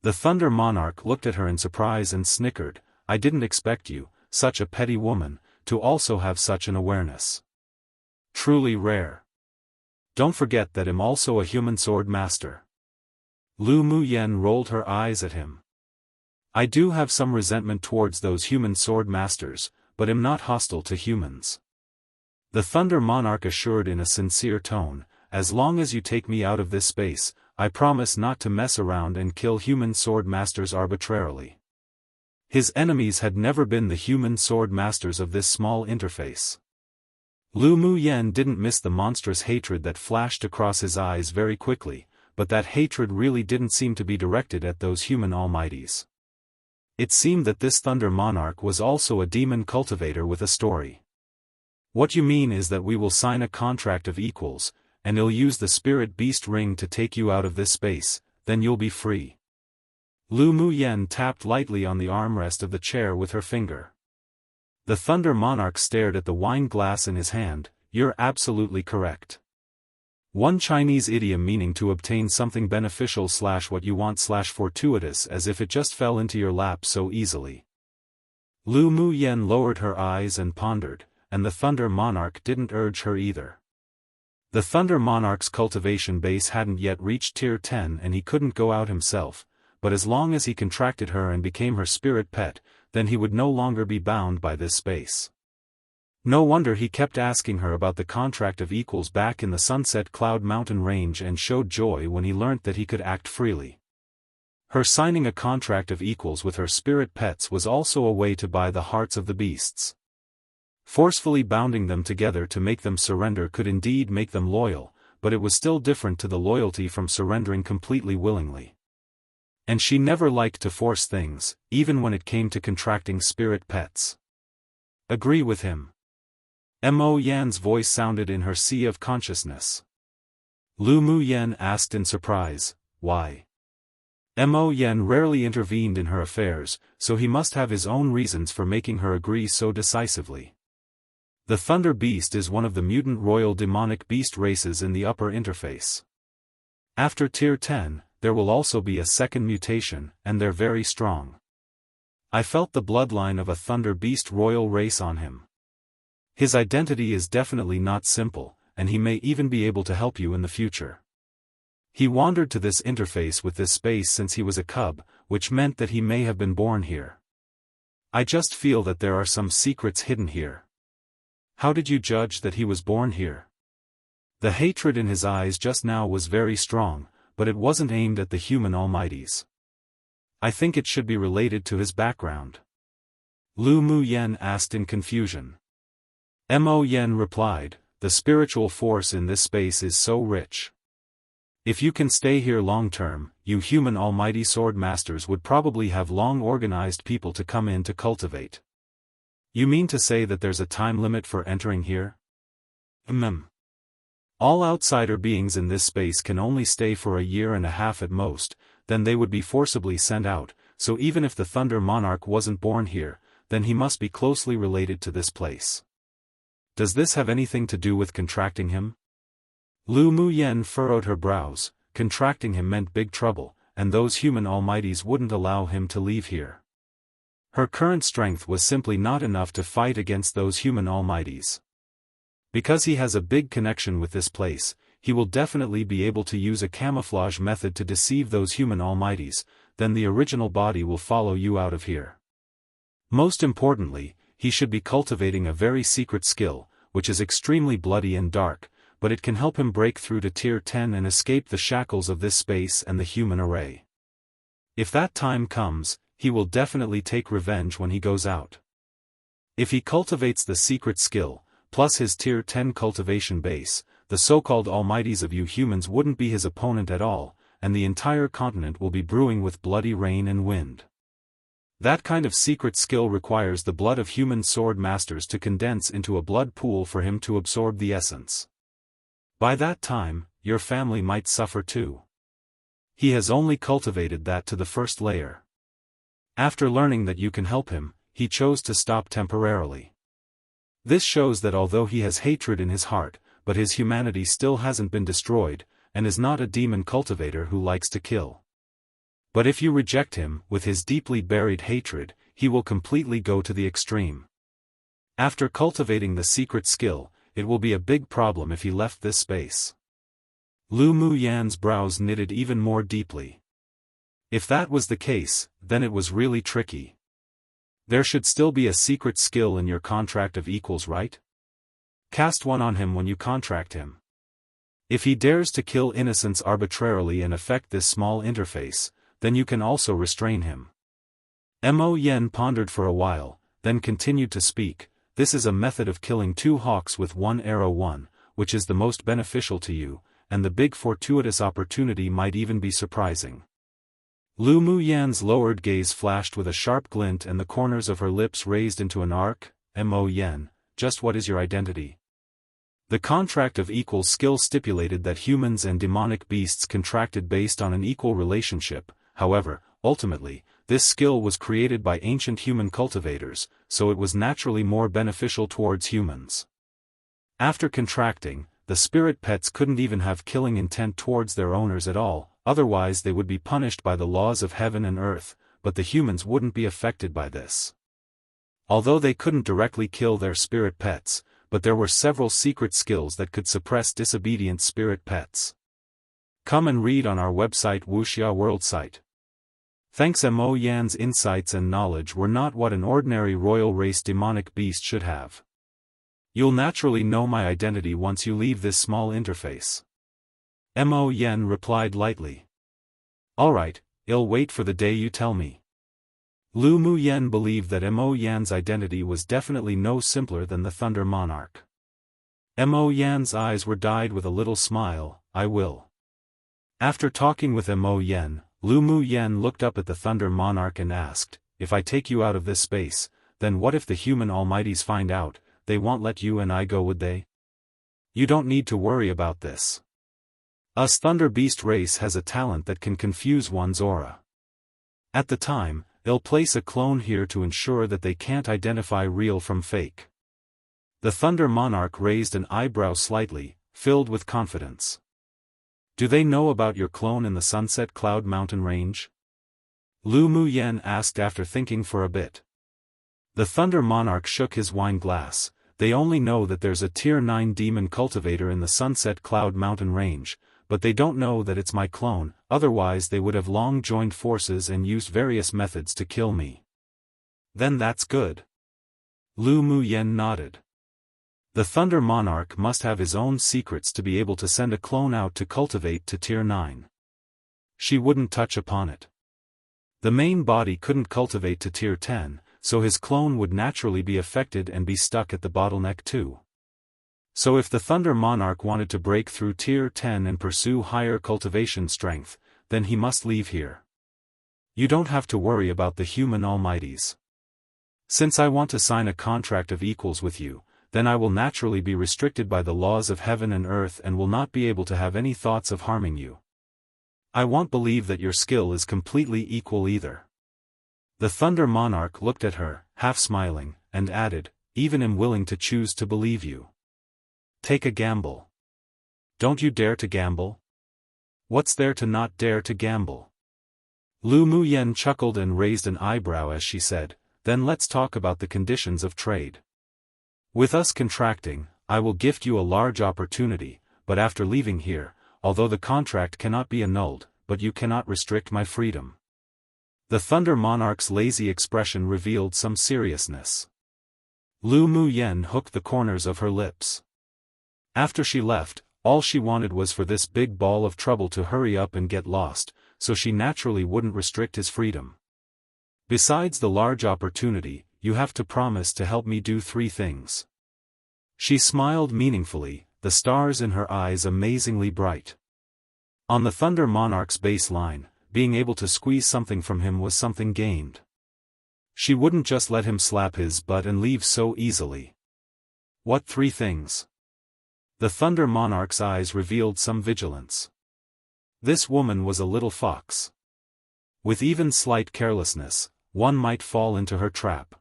The Thunder Monarch looked at her in surprise and snickered, I didn't expect you, such a petty woman, to also have such an awareness. Truly rare. Don't forget that I'm also a human sword master. Lu Muyen rolled her eyes at him. I do have some resentment towards those human sword masters, but am not hostile to humans. The Thunder Monarch assured in a sincere tone, as long as you take me out of this space, I promise not to mess around and kill human sword masters arbitrarily. His enemies had never been the human sword masters of this small interface. Lu Muyen didn't miss the monstrous hatred that flashed across his eyes very quickly, but that hatred really didn't seem to be directed at those human almighties. It seemed that this Thunder Monarch was also a demon cultivator with a story. What you mean is that we will sign a contract of equals, and he'll use the Spirit Beast Ring to take you out of this space, then you'll be free. Lu Muyen tapped lightly on the armrest of the chair with her finger. The Thunder Monarch stared at the wine glass in his hand, you're absolutely correct. One Chinese idiom meaning to obtain something beneficial / what you want / fortuitous as if it just fell into your lap so easily. Lu Muyen lowered her eyes and pondered, and the Thunder Monarch didn't urge her either. The Thunder Monarch's cultivation base hadn't yet reached tier 10 and he couldn't go out himself, but as long as he contracted her and became her spirit pet, then he would no longer be bound by this space. No wonder he kept asking her about the contract of equals back in the Sunset Cloud Mountain range and showed joy when he learnt that he could act freely. Her signing a contract of equals with her spirit pets was also a way to buy the hearts of the beasts. Forcefully bounding them together to make them surrender could indeed make them loyal, but it was still different to the loyalty from surrendering completely willingly. And she never liked to force things, even when it came to contracting spirit pets. Agree with him. Mo Yan's voice sounded in her sea of consciousness. Lu Muyen asked in surprise, why? Mo Yan rarely intervened in her affairs, so he must have his own reasons for making her agree so decisively. The Thunder Beast is one of the mutant royal demonic beast races in the upper interface. After tier 10, there will also be a second mutation, and they're very strong. I felt the bloodline of a Thunder Beast royal race on him. His identity is definitely not simple, and he may even be able to help you in the future. He wandered to this interface with this space since he was a cub, which meant that he may have been born here. I just feel that there are some secrets hidden here. How did you judge that he was born here? The hatred in his eyes just now was very strong, but it wasn't aimed at the human almighties. I think it should be related to his background. Lu Muyen asked in confusion. Mo Yen replied, the spiritual force in this space is so rich. If you can stay here long term, you human almighty sword masters would probably have long organized people to come in to cultivate. You mean to say that there's a time limit for entering here? All outsider beings in this space can only stay for a year and a half at most, then they would be forcibly sent out, so even if the Thunder Monarch wasn't born here, then he must be closely related to this place. Does this have anything to do with contracting him? Lu Muyen furrowed her brows. Contracting him meant big trouble, and those human almighties wouldn't allow him to leave here. Her current strength was simply not enough to fight against those human almighties. Because he has a big connection with this place, he will definitely be able to use a camouflage method to deceive those human almighties, then the original body will follow you out of here. Most importantly, he should be cultivating a very secret skill, which is extremely bloody and dark, but it can help him break through to Tier 10 and escape the shackles of this space and the human array. If that time comes, he will definitely take revenge when he goes out. If he cultivates the secret skill, plus his Tier 10 cultivation base, the so-called almighties of you humans wouldn't be his opponent at all, and the entire continent will be brewing with bloody rain and wind. That kind of secret skill requires the blood of human sword masters to condense into a blood pool for him to absorb the essence. By that time, your family might suffer too. He has only cultivated that to the first layer. After learning that you can help him, he chose to stop temporarily. This shows that although he has hatred in his heart, but his humanity still hasn't been destroyed, and is not a demon cultivator who likes to kill. But if you reject him, with his deeply buried hatred, he will completely go to the extreme. After cultivating the secret skill, it will be a big problem if he left this space. Lu Muyan's brows knitted even more deeply. If that was the case, then it was really tricky. There should still be a secret skill in your contract of equals, right? Cast one on him when you contract him. If he dares to kill innocents arbitrarily and affect this small interface, then you can also restrain him. Mo Yen pondered for a while, then continued to speak. This is a method of killing two hawks with one arrow, one, which is the most beneficial to you, and the big fortuitous opportunity might even be surprising. Lu Muyan's lowered gaze flashed with a sharp glint and the corners of her lips raised into an arc. Mo Yen, just what is your identity? The contract of equal skill stipulated that humans and demonic beasts contracted based on an equal relationship. However, ultimately, this skill was created by ancient human cultivators, so it was naturally more beneficial towards humans. After contracting, the spirit pets couldn't even have killing intent towards their owners at all, otherwise they would be punished by the laws of heaven and earth, but the humans wouldn't be affected by this. Although they couldn't directly kill their spirit pets, but there were several secret skills that could suppress disobedient spirit pets. Come and read on our website Wuxia World Site. Thanks. Mo Yan's insights and knowledge were not what an ordinary royal race demonic beast should have. You'll naturally know my identity once you leave this small interface. Mo Yan replied lightly. Alright, I'll wait for the day you tell me. Lu Muyan believed that Mo Yan's identity was definitely no simpler than the Thunder Monarch. Mo Yan's eyes were dyed with a little smile. I will. After talking with Mo Yan, Lu Muyan looked up at the Thunder Monarch and asked, if I take you out of this space, then what if the human almighties find out? They won't let you and I go, would they? You don't need to worry about this. Us Thunder Beast race has a talent that can confuse one's aura. At the time, they'll place a clone here to ensure that they can't identify real from fake. The Thunder Monarch raised an eyebrow slightly, filled with confidence. Do they know about your clone in the Sunset Cloud Mountain range? Lu Muyan asked after thinking for a bit. The Thunder Monarch shook his wine glass. They only know that there's a Tier 9 demon cultivator in the Sunset Cloud Mountain range, but they don't know that it's my clone, otherwise they would have long joined forces and used various methods to kill me. Then that's good. Lu Muyan nodded. The Thunder Monarch must have his own secrets to be able to send a clone out to cultivate to Tier 9. She wouldn't touch upon it. The main body couldn't cultivate to Tier 10, so his clone would naturally be affected and be stuck at the bottleneck too. So if the Thunder Monarch wanted to break through Tier 10 and pursue higher cultivation strength, then he must leave here. You don't have to worry about the human almighties. Since I want to sign a contract of equals with you, then I will naturally be restricted by the laws of heaven and earth and will not be able to have any thoughts of harming you. I won't believe that your skill is completely equal either. The Thunder Monarch looked at her, half smiling, and added, even am willing to choose to believe you. Take a gamble. Don't you dare to gamble? What's there to not dare to gamble? Lu Muyan chuckled and raised an eyebrow as she said, then let's talk about the conditions of trade. With us contracting, I will gift you a large opportunity, but after leaving here, although the contract cannot be annulled, but you cannot restrict my freedom. The Thunder Monarch's lazy expression revealed some seriousness. Lu Muyen hooked the corners of her lips. After she left, all she wanted was for this big ball of trouble to hurry up and get lost, so she naturally wouldn't restrict his freedom. Besides the large opportunity, you have to promise to help me do 3 things. She smiled meaningfully, the stars in her eyes amazingly bright. On the Thunder Monarch's baseline, being able to squeeze something from him was something gained. She wouldn't just let him slap his butt and leave so easily. What 3 things? The Thunder Monarch's eyes revealed some vigilance. This woman was a little fox. With even slight carelessness, one might fall into her trap.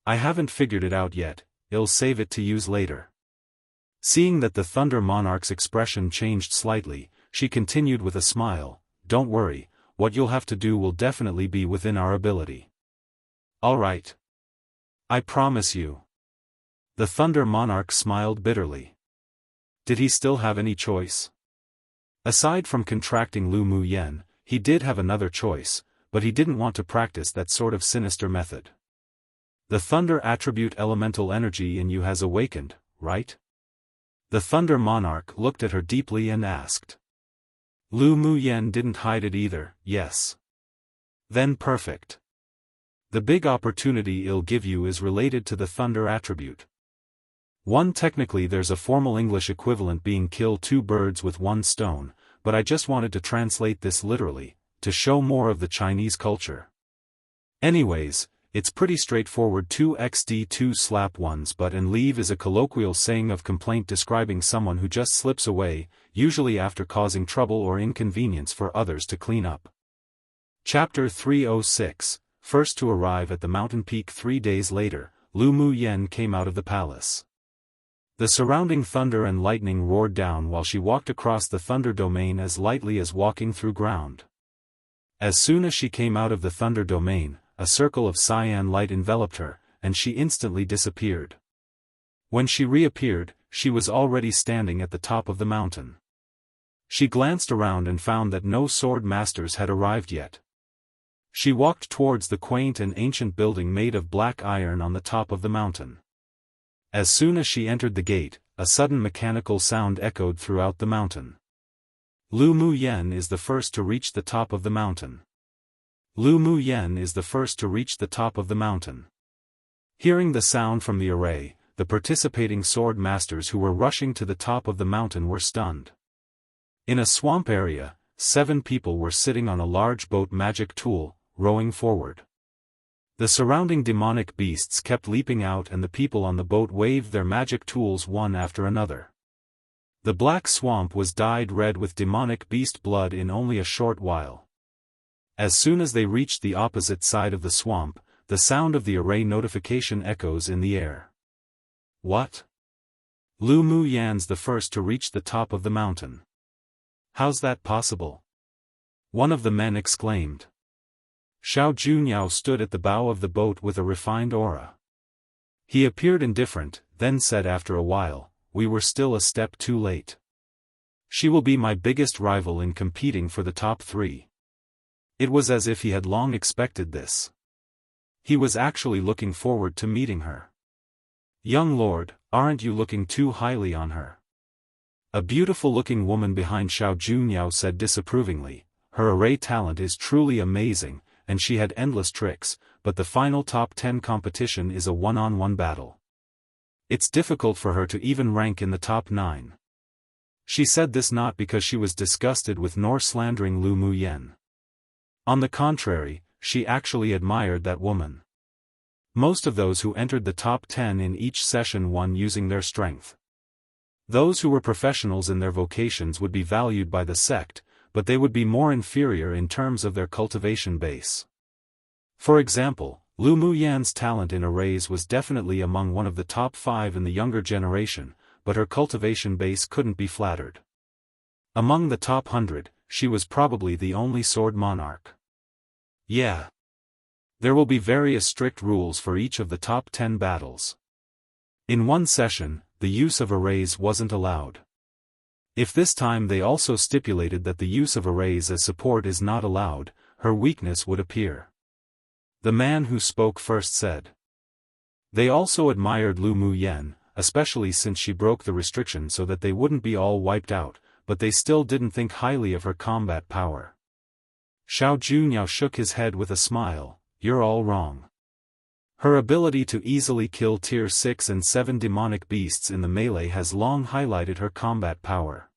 I haven't figured it out yet, I'll save it to use later. Seeing that the Thunder Monarch's expression changed slightly, she continued with a smile, don't worry, what you'll have to do will definitely be within our ability. All right. I promise you. The Thunder Monarch smiled bitterly. Did he still have any choice? Aside from contracting Lu Muyen, he did have another choice, but he didn't want to practice that sort of sinister method. The Thunder attribute elemental energy in you has awakened, right? The Thunder Monarch looked at her deeply and asked. Lu Muyen didn't hide it either, yes. Then perfect. The big opportunity it'll give you is related to the Thunder attribute. Technically there's a formal English equivalent being kill 2 birds with 1 stone, but I just wanted to translate this literally, to show more of the Chinese culture. Anyways, it's pretty straightforward. 2xd slap one's butt and leave is a colloquial saying of complaint describing someone who just slips away, usually after causing trouble or inconvenience for others to clean up. Chapter 306. First to arrive at the mountain peak 3 days later, Lu Muyen came out of the palace. The surrounding thunder and lightning roared down while she walked across the thunder domain as lightly as walking through ground. As soon as she came out of the thunder domain, a circle of cyan light enveloped her, and she instantly disappeared. When she reappeared, she was already standing at the top of the mountain. She glanced around and found that no sword masters had arrived yet. She walked towards the quaint and ancient building made of black iron on the top of the mountain. As soon as she entered the gate, a sudden mechanical sound echoed throughout the mountain. Lu Muyen is the first to reach the top of the mountain. Lu Muyen is the first to reach the top of the mountain. Hearing the sound from the array, the participating sword masters who were rushing to the top of the mountain were stunned. In a swamp area, 7 people were sitting on a large boat magic tool, rowing forward. The surrounding demonic beasts kept leaping out and the people on the boat waved their magic tools one after another. The black swamp was dyed red with demonic beast blood in only a short while. As soon as they reached the opposite side of the swamp, the sound of the array notification echoes in the air. What? Lu Muyen's the first to reach the top of the mountain. How's that possible? One of the men exclaimed. Xiao Junyao stood at the bow of the boat with a refined aura. He appeared indifferent, then said after a while, we were still a step too late. She will be my biggest rival in competing for the top 3. It was as if he had long expected this. He was actually looking forward to meeting her. Young lord, aren't you looking too highly on her? A beautiful-looking woman behind Xiao Junyao said disapprovingly, her array talent is truly amazing, and she had endless tricks, but the final top 10 competition is a one-on-one battle. It's difficult for her to even rank in the top 9. She said this not because she was disgusted with nor slandering Lu Muyen. On the contrary, she actually admired that woman. Most of those who entered the top 10 in each session won using their strength. Those who were professionals in their vocations would be valued by the sect, but they would be more inferior in terms of their cultivation base. For example, Lu Muyen's talent in arrays was definitely among one of the top 5 in the younger generation, but her cultivation base couldn't be flattered. Among the top 100, she was probably the only sword monarch. Yeah. There will be various strict rules for each of the top 10 battles. In one session, the use of arrays wasn't allowed. If this time they also stipulated that the use of arrays as support is not allowed, her weakness would appear. The man who spoke first said. They also admired Lu Muyen, especially since she broke the restriction so that they wouldn't be all wiped out, but they still didn't think highly of her combat power. Xiao Junyao shook his head with a smile. You're all wrong. Her ability to easily kill tier 6 and 7 demonic beasts in the melee has long highlighted her combat power.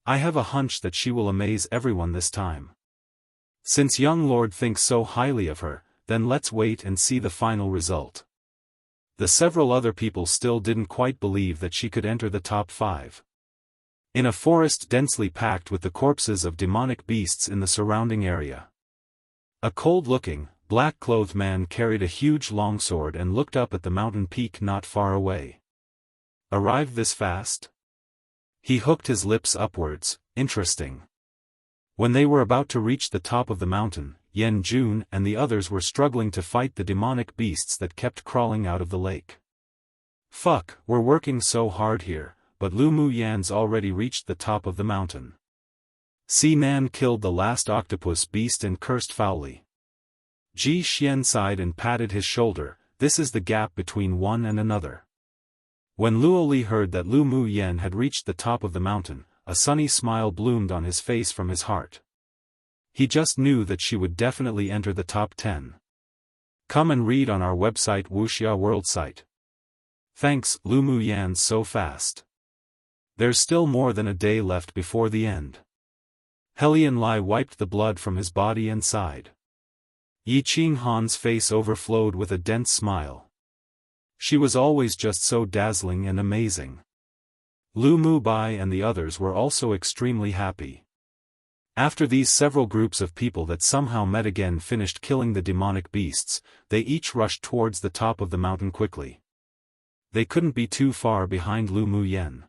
I have a hunch that she will amaze everyone this time. Since young lord thinks so highly of her, then let's wait and see the final result. The several other people still didn't quite believe that she could enter the top 5. In a forest densely packed with the corpses of demonic beasts in the surrounding area. A cold-looking, black-clothed man carried a huge longsword and looked up at the mountain peak not far away. Arrived this fast? He hooked his lips upwards. Interesting. When they were about to reach the top of the mountain, Yan Jun and the others were struggling to fight the demonic beasts that kept crawling out of the lake. Fuck, we're working so hard here, but Lu Muyan's already reached the top of the mountain. Sea-Man killed the last octopus beast and cursed foully. Ji Xian sighed and patted his shoulder. This is the gap between one and another. When Luo Li heard that Lu Muyan had reached the top of the mountain, a sunny smile bloomed on his face from his heart. He just knew that she would definitely enter the top 10. Come and read on our website Wuxia World site. Thanks, Lu Muyan, so fast. There's still more than a day left before the end. Helian Lai wiped the blood from his body and sighed. Yi Qinghan's face overflowed with a dense smile. She was always just so dazzling and amazing. Lu Mubai and the others were also extremely happy. After these several groups of people that somehow met again finished killing the demonic beasts, they each rushed towards the top of the mountain quickly. They couldn't be too far behind Lu Muyen.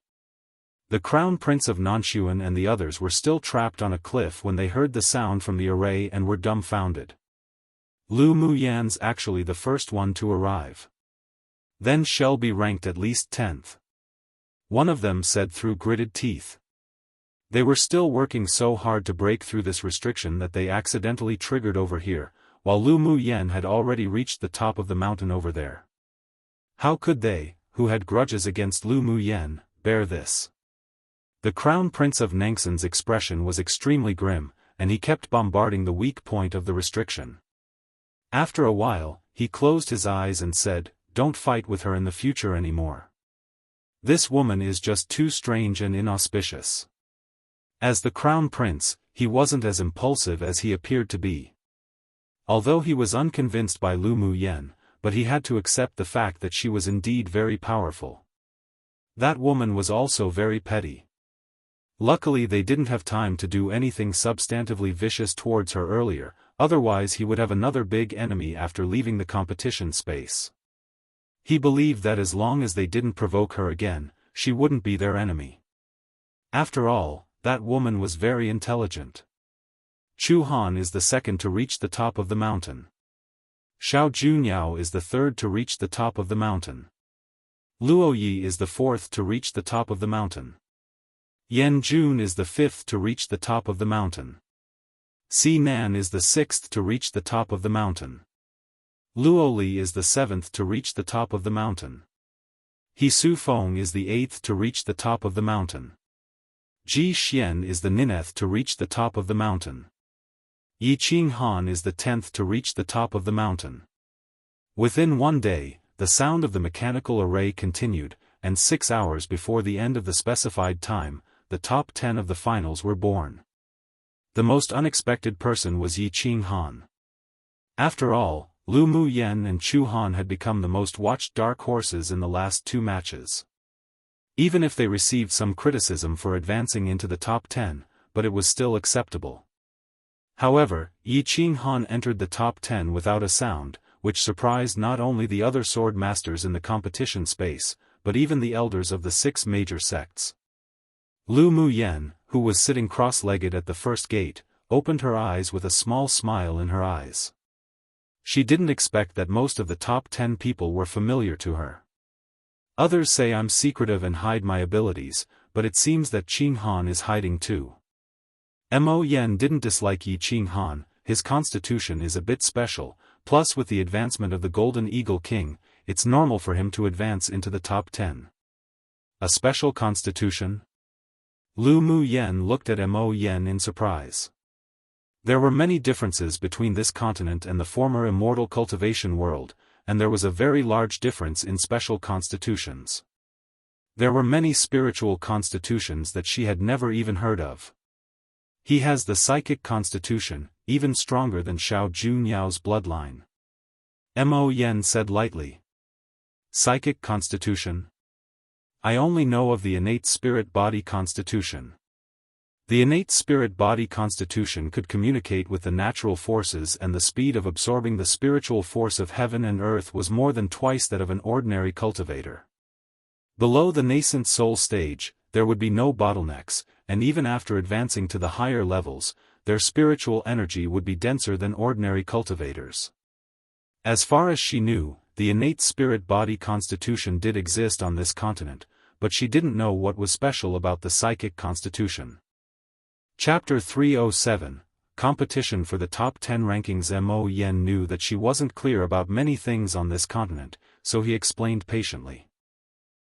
The Crown Prince of Nanshuan and the others were still trapped on a cliff when they heard the sound from the array and were dumbfounded. Lu Muyan's actually the first one to arrive. Then she'll be ranked at least 10th. One of them said through gritted teeth. They were still working so hard to break through this restriction that they accidentally triggered over here, while Lu Muyen had already reached the top of the mountain over there. How could they, who had grudges against Lu Muyen, bear this? The Crown Prince of Nangxin's expression was extremely grim, and he kept bombarding the weak point of the restriction. After a while, he closed his eyes and said, "Don't fight with her in the future anymore. This woman is just too strange and inauspicious." As the Crown Prince, he wasn't as impulsive as he appeared to be. Although he was unconvinced by Lu Muyen, but he had to accept the fact that she was indeed very powerful. That woman was also very petty. Luckily they didn't have time to do anything substantively vicious towards her earlier, otherwise he would have another big enemy after leaving the competition space. He believed that as long as they didn't provoke her again, she wouldn't be their enemy. After all, that woman was very intelligent. Chu Han is the second to reach the top of the mountain. Xiao Junyao is the third to reach the top of the mountain. Luo Yi is the fourth to reach the top of the mountain. Yan Jun is the fifth to reach the top of the mountain. Si Nan is the sixth to reach the top of the mountain. Luo Li is the seventh to reach the top of the mountain. He Su Feng is the eighth to reach the top of the mountain. Ji Xian is the ninth to reach the top of the mountain. Yi Qinghan is the 10th to reach the top of the mountain. Within one day, the sound of the mechanical array continued, and 6 hours before the end of the specified time, the top 10 of the finals were born. The most unexpected person was Yi Qinghan. After all, Lu Muyen and Chu Han had become the most watched dark horses in the last 2 matches. Even if they received some criticism for advancing into the top 10, but it was still acceptable. However, Yi Qinghan entered the top 10 without a sound, which surprised not only the other sword masters in the competition space, but even the elders of the 6 major sects. Lu Muyen, who was sitting cross-legged at the first gate, opened her eyes with a small smile in her eyes. She didn't expect that most of the top 10 people were familiar to her. Others say I'm secretive and hide my abilities, but it seems that Qinghan is hiding too. Mo Yen didn't dislike Yi Qinghan, his constitution is a bit special, plus with the advancement of the Golden Eagle King, it's normal for him to advance into the top 10. A special constitution? Lu Mu Yen looked at Mo Yen in surprise. There were many differences between this continent and the former immortal cultivation world, and there was a very large difference in special constitutions. There were many spiritual constitutions that she had never even heard of. He has the psychic constitution, even stronger than Xiao Juniao's bloodline. Mo Yen said lightly. Psychic constitution? I only know of the innate spirit-body constitution. The innate spirit-body constitution could communicate with the natural forces, and the speed of absorbing the spiritual force of heaven and earth was more than twice that of an ordinary cultivator. Below the nascent soul stage, there would be no bottlenecks, and even after advancing to the higher levels, their spiritual energy would be denser than ordinary cultivators. As far as she knew, the innate spirit-body constitution did exist on this continent, but she didn't know what was special about the psychic constitution. Chapter 307, Competition for the Top 10 Rankings. Mo Yen knew that she wasn't clear about many things on this continent, so he explained patiently.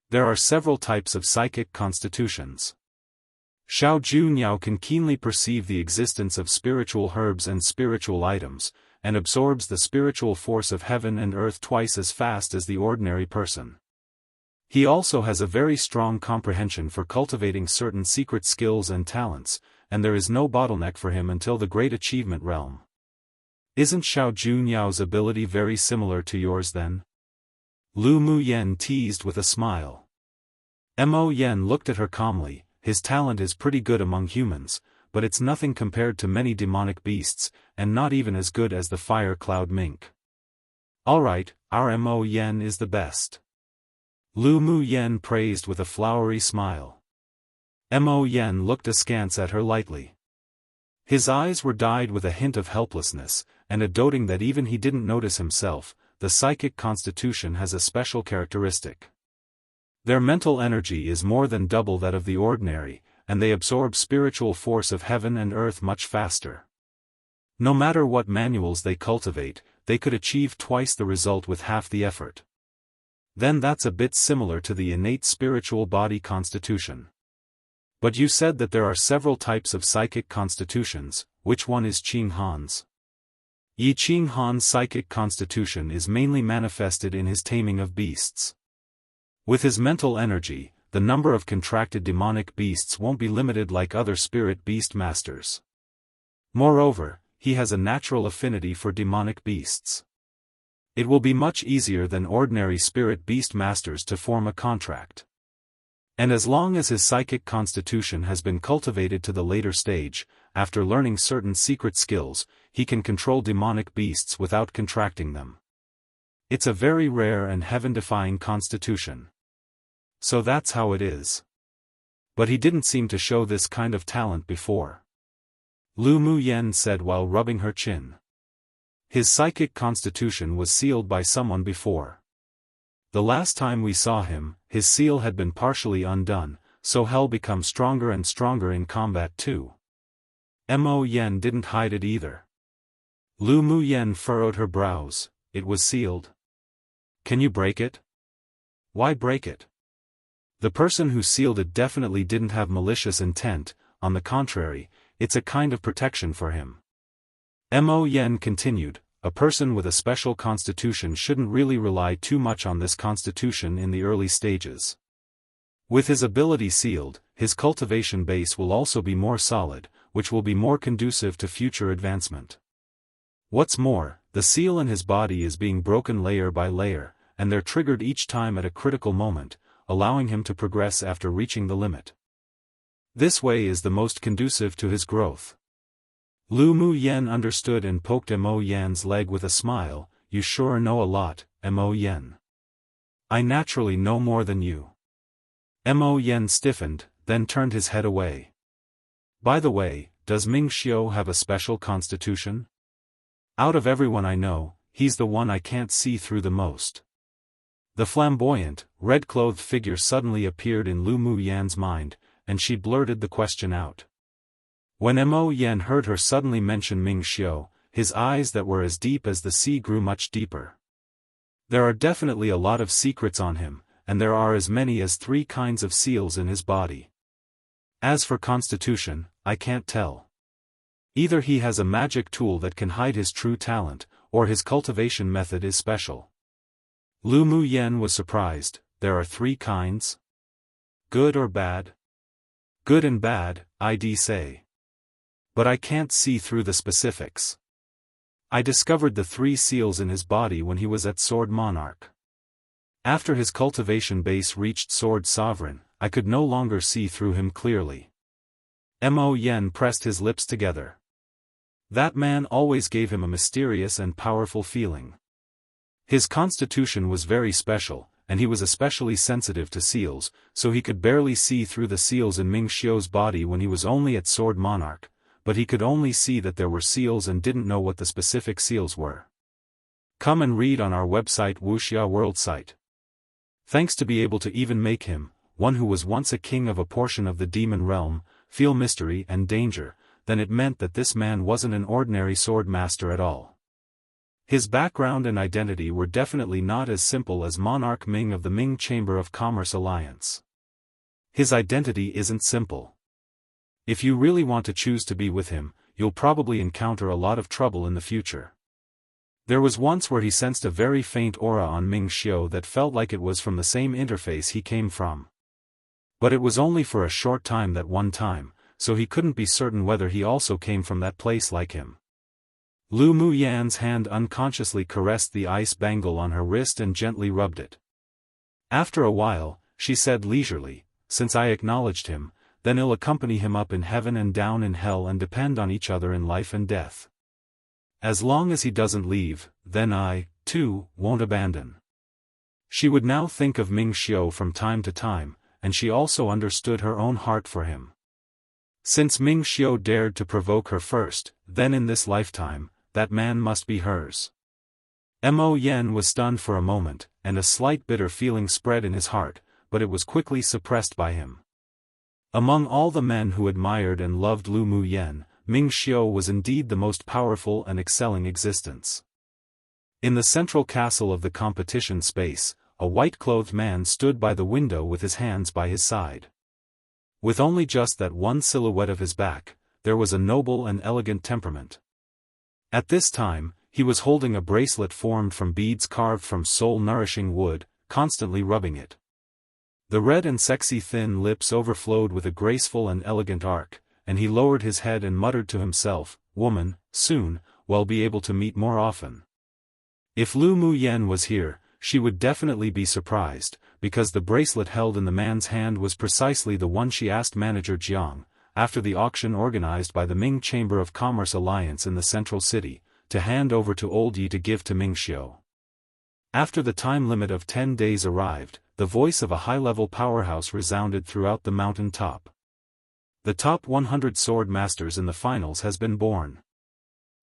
There are several types of psychic constitutions. Xiao Juniao can keenly perceive the existence of spiritual herbs and spiritual items, and absorbs the spiritual force of heaven and earth twice as fast as the ordinary person. He also has a very strong comprehension for cultivating certain secret skills and talents, and there is no bottleneck for him until the Great Achievement realm. Isn't Xiao Juniao's ability very similar to yours then? Lu Mu Yen teased with a smile. Mo Yen looked at her calmly. His talent is pretty good among humans, but it's nothing compared to many demonic beasts, and not even as good as the fire cloud mink. Alright, our Mo Yen is the best. Lu Mu Yen praised with a flowery smile. Mo Yen looked askance at her lightly. His eyes were dyed with a hint of helplessness, and a doting that even he didn't notice himself. The psychic constitution has a special characteristic. Their mental energy is more than double that of the ordinary, and they absorb spiritual force of heaven and earth much faster. No matter what manuals they cultivate, they could achieve twice the result with half the effort. Then that's a bit similar to the innate spiritual body constitution. But you said that there are several types of psychic constitutions. Which one is Qing Han's? Yi Qing Han's psychic constitution is mainly manifested in his taming of beasts. With his mental energy, the number of contracted demonic beasts won't be limited like other spirit beast masters. Moreover, he has a natural affinity for demonic beasts. It will be much easier than ordinary spirit beast masters to form a contract. And as long as his psychic constitution has been cultivated to the later stage, after learning certain secret skills, he can control demonic beasts without contracting them. It's a very rare and heaven-defying constitution. So that's how it is. But he didn't seem to show this kind of talent before. Lu Mu Yen said while rubbing her chin. His psychic constitution was sealed by someone before. The last time we saw him, his seal had been partially undone, so hell becomes stronger and stronger in combat too. Mo Yen didn't hide it either. Lu Mu Yen furrowed her brows. It was sealed. Can you break it? Why break it? The person who sealed it definitely didn't have malicious intent, on the contrary, it's a kind of protection for him. Mo Yen continued, a person with a special constitution shouldn't really rely too much on this constitution in the early stages. With his ability sealed, his cultivation base will also be more solid, which will be more conducive to future advancement. What's more, the seal in his body is being broken layer by layer, and they're triggered each time at a critical moment, allowing him to progress after reaching the limit. This way is the most conducive to his growth. Lu Mu Yen understood and poked Mo Yen's leg with a smile. You sure know a lot, Mo Yen. I naturally know more than you. Mo Yen stiffened, then turned his head away. By the way, does Ming Xiu have a special constitution? Out of everyone I know, he's the one I can't see through the most. The flamboyant, red-clothed figure suddenly appeared in Lu Mu Yan's mind, and she blurted the question out. When Mo Yen heard her suddenly mention Ming Xiu, his eyes that were as deep as the sea grew much deeper. There are definitely a lot of secrets on him, and there are as many as 3 kinds of seals in his body. As for constitution, I can't tell. Either he has a magic tool that can hide his true talent, or his cultivation method is special. Lu Mu Yen was surprised. There are 3 kinds? Good or bad? Good and bad, I'd say. But I can't see through the specifics. I discovered the 3 seals in his body when he was at Sword Monarch. After his cultivation base reached Sword Sovereign, I could no longer see through him clearly. Mo Yen pressed his lips together. That man always gave him a mysterious and powerful feeling. His constitution was very special, and he was especially sensitive to seals, so he could barely see through the seals in Ming Xiu's body when he was only at Sword Monarch, but he could only see that there were seals and didn't know what the specific seals were. Come and read on our website Wuxia World Site. Thanks to be able to even make him, one who was once a king of a portion of the demon realm, feel mystery and danger, then it meant that this man wasn't an ordinary sword master at all. His background and identity were definitely not as simple as Monarch Ming of the Ming Chamber of Commerce Alliance. His identity isn't simple. If you really want to choose to be with him, you'll probably encounter a lot of trouble in the future. There was once where he sensed a very faint aura on Ming Xiu that felt like it was from the same interface he came from. But it was only for a short time that one time, so he couldn't be certain whether he also came from that place like him. Lu Mu Yan's hand unconsciously caressed the ice bangle on her wrist and gently rubbed it. After a while, she said leisurely, "Since I acknowledged him, then I'll accompany him up in heaven and down in hell and depend on each other in life and death. As long as he doesn't leave, then I, too, won't abandon." She would now think of Ming Xiu from time to time, and she also understood her own heart for him. Since Ming Xiu dared to provoke her first, then in this lifetime, that man must be hers. Mo Yen was stunned for a moment, and a slight bitter feeling spread in his heart, but it was quickly suppressed by him. Among all the men who admired and loved Lu Mu Yen, Ming Xiu was indeed the most powerful and excelling existence. In the central castle of the competition space, a white-clothed man stood by the window with his hands by his side. With only just that one silhouette of his back, there was a noble and elegant temperament. At this time, he was holding a bracelet formed from beads carved from soul-nourishing wood, constantly rubbing it. The red and sexy thin lips overflowed with a graceful and elegant arc, and he lowered his head and muttered to himself, "Woman, soon, we'll be able to meet more often." If Lu Mu Yen was here, she would definitely be surprised, because the bracelet held in the man's hand was precisely the one she asked manager Jiang, after the auction organized by the Ming Chamber of Commerce Alliance in the central city, to hand over to Old Yi to give to Ming Xiu. After the time limit of 10 days arrived, the voice of a high-level powerhouse resounded throughout the mountain top. The top 100 sword masters in the finals has been born.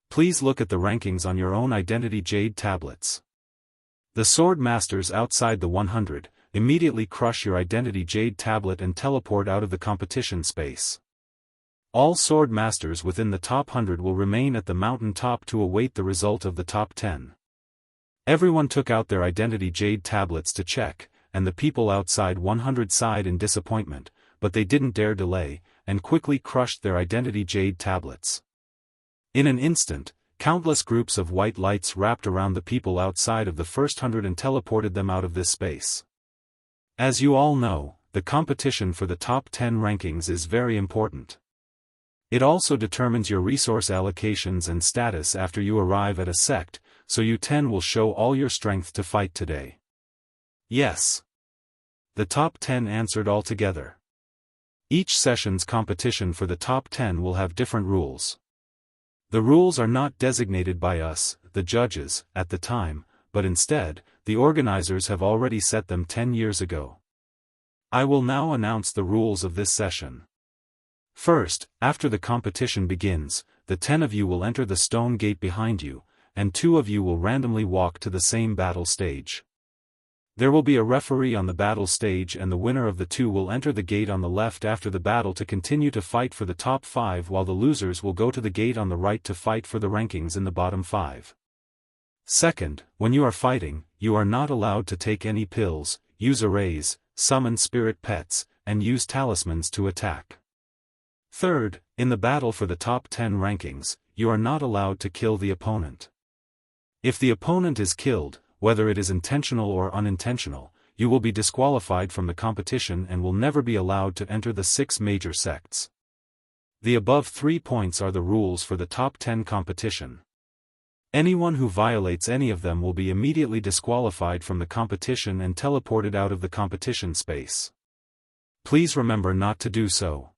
Please look at the rankings on your own identity jade tablets. The sword masters outside the 100, immediately crush your identity jade tablet and teleport out of the competition space. All sword masters within the top 100 will remain at the mountain top to await the result of the top 10. Everyone took out their identity jade tablets to check, and the people outside 100 sighed in disappointment, but they didn't dare delay, and quickly crushed their identity jade tablets. In an instant, countless groups of white lights wrapped around the people outside of the first 100 and teleported them out of this space. As you all know, the competition for the top 10 rankings is very important. It also determines your resource allocations and status after you arrive at a sect, so you 10 will show all your strength to fight today. Yes. The top 10 answered all together. Each session's competition for the top 10 will have different rules. The rules are not designated by us, the judges, at the time, but instead, the organizers have already set them 10 years ago. I will now announce the rules of this session. First, after the competition begins, the 10 of you will enter the stone gate behind you, and 2 of you will randomly walk to the same battle stage. There will be a referee on the battle stage, and the winner of the two will enter the gate on the left after the battle to continue to fight for the top 5, while the losers will go to the gate on the right to fight for the rankings in the bottom 5. Second, when you are fighting, you are not allowed to take any pills, use arrays, summon spirit pets, and use talismans to attack. Third, in the battle for the top 10 rankings, you are not allowed to kill the opponent. If the opponent is killed, whether it is intentional or unintentional, you will be disqualified from the competition and will never be allowed to enter the 6 major sects. The above 3 points are the rules for the top 10 competition. Anyone who violates any of them will be immediately disqualified from the competition and teleported out of the competition space. Please remember not to do so.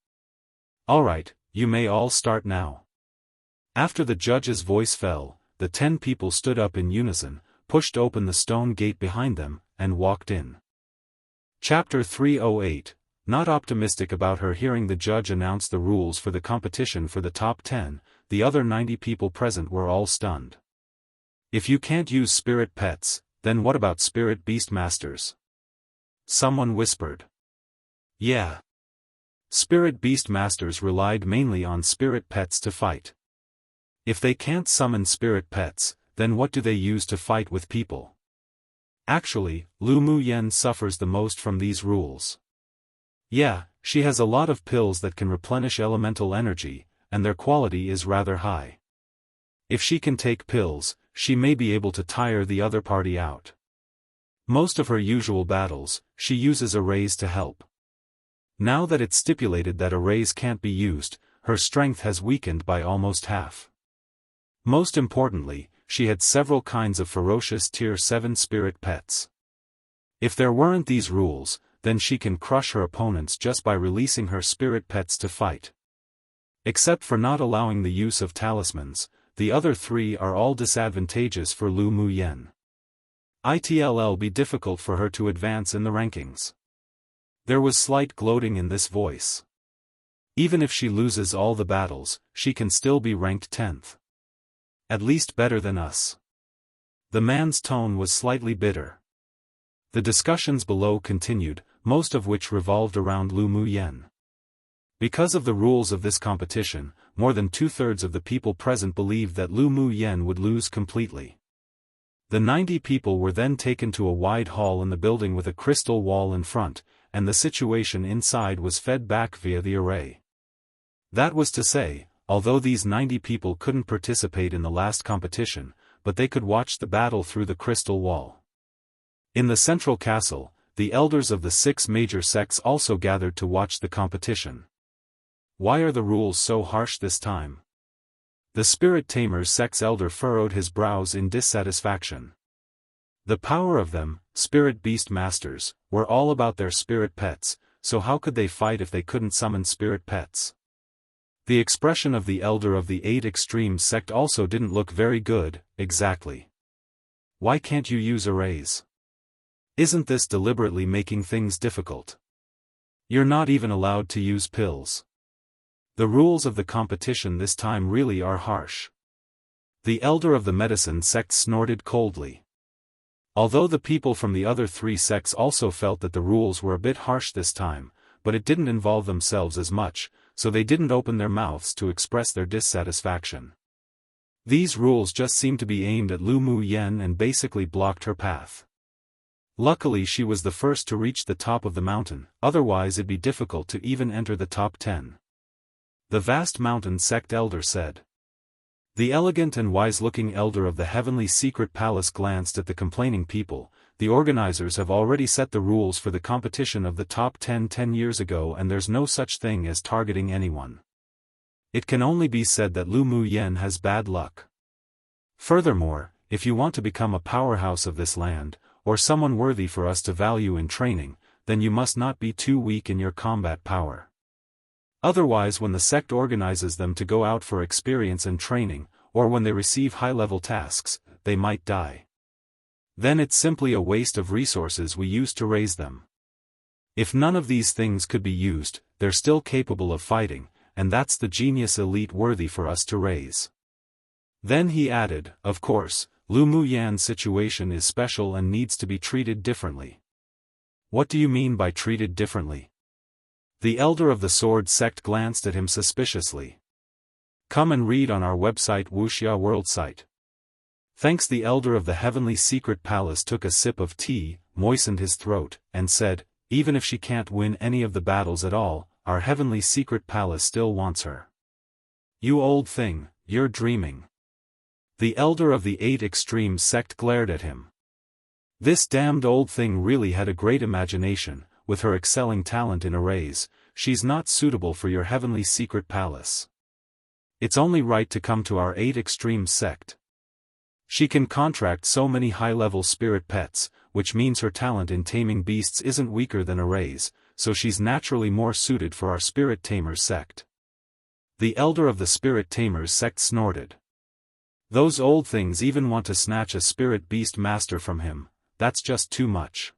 Alright, you may all start now. After the judge's voice fell, the 10 people stood up in unison, pushed open the stone gate behind them, and walked in. Chapter 308. Not optimistic about her hearing the judge announce the rules for the competition for the top 10, the other 90 people present were all stunned. If you can't use spirit pets, then what about spirit beast masters? Someone whispered. Yeah. Spirit beast masters relied mainly on spirit pets to fight. If they can't summon spirit pets, then what do they use to fight with people? Actually, Lu Muyen suffers the most from these rules. Yeah, she has a lot of pills that can replenish elemental energy, and their quality is rather high. If she can take pills, she may be able to tire the other party out. Most of her usual battles, she uses arrays to help. Now that it's stipulated that arrays can't be used, her strength has weakened by almost half. Most importantly, she had several kinds of ferocious Tier 7 spirit pets. If there weren't these rules, then she can crush her opponents just by releasing her spirit pets to fight. Except for not allowing the use of talismans, the other 3 are all disadvantageous for Lu Muyen. It'll be difficult for her to advance in the rankings. There was slight gloating in this voice. Even if she loses all the battles, she can still be ranked 10th. At least better than us. The man's tone was slightly bitter. The discussions below continued, most of which revolved around Lu Muyen. Because of the rules of this competition, more than 2/3 of the people present believed that Lu Muyen would lose completely. The 90 people were then taken to a wide hall in the building with a crystal wall in front, and the situation inside was fed back via the array. That was to say, although these 90 people couldn't participate in the last competition, but they could watch the battle through the crystal wall. In the central castle, the elders of the 6 major sects also gathered to watch the competition. Why are the rules so harsh this time? The Spirit Tamer's sect's elder furrowed his brows in dissatisfaction. The power of them, spirit beast masters, were all about their spirit pets, so how could they fight if they couldn't summon spirit pets? The expression of the elder of the 8 Extremes sect also didn't look very good, exactly. Why can't you use arrays? Isn't this deliberately making things difficult? You're not even allowed to use pills. The rules of the competition this time really are harsh. The elder of the medicine sect snorted coldly. Although the people from the other 3 sects also felt that the rules were a bit harsh this time, but it didn't involve themselves as much, so they didn't open their mouths to express their dissatisfaction. These rules just seemed to be aimed at Lu Muyen and basically blocked her path. Luckily she was the first to reach the top of the mountain, otherwise it'd be difficult to even enter the top 10. The vast mountain sect elder said. The elegant and wise-looking elder of the heavenly secret palace glanced at the complaining people. The organizers have already set the rules for the competition of the top 10 years ago, and there's no such thing as targeting anyone. It can only be said that Lu Muyen has bad luck. Furthermore, if you want to become a powerhouse of this land, or someone worthy for us to value in training, then you must not be too weak in your combat power. Otherwise, when the sect organizes them to go out for experience and training, or when they receive high-level tasks, they might die. Then it's simply a waste of resources we used to raise them. If none of these things could be used, they're still capable of fighting, and that's the genius elite worthy for us to raise. Then he added, of course, Lu Muyan's situation is special and needs to be treated differently. What do you mean by treated differently? The elder of the sword sect glanced at him suspiciously. Come and read on our website Wuxia World site. Thanks. The elder of the heavenly secret palace took a sip of tea, moistened his throat, and said, even if she can't win any of the battles at all, our heavenly secret palace still wants her. You old thing, you're dreaming. The elder of the 8 Extremes sect glared at him. This damned old thing really had a great imagination. With her excelling talent in arrays, she's not suitable for your heavenly secret palace. It's only right to come to our 8 Extremes sect. She can contract so many high-level spirit pets, which means her talent in taming beasts isn't weaker than arrays, so she's naturally more suited for our spirit tamers sect. The elder of the spirit tamers sect snorted. Those old things even want to snatch a spirit beast master from him. That's just too much.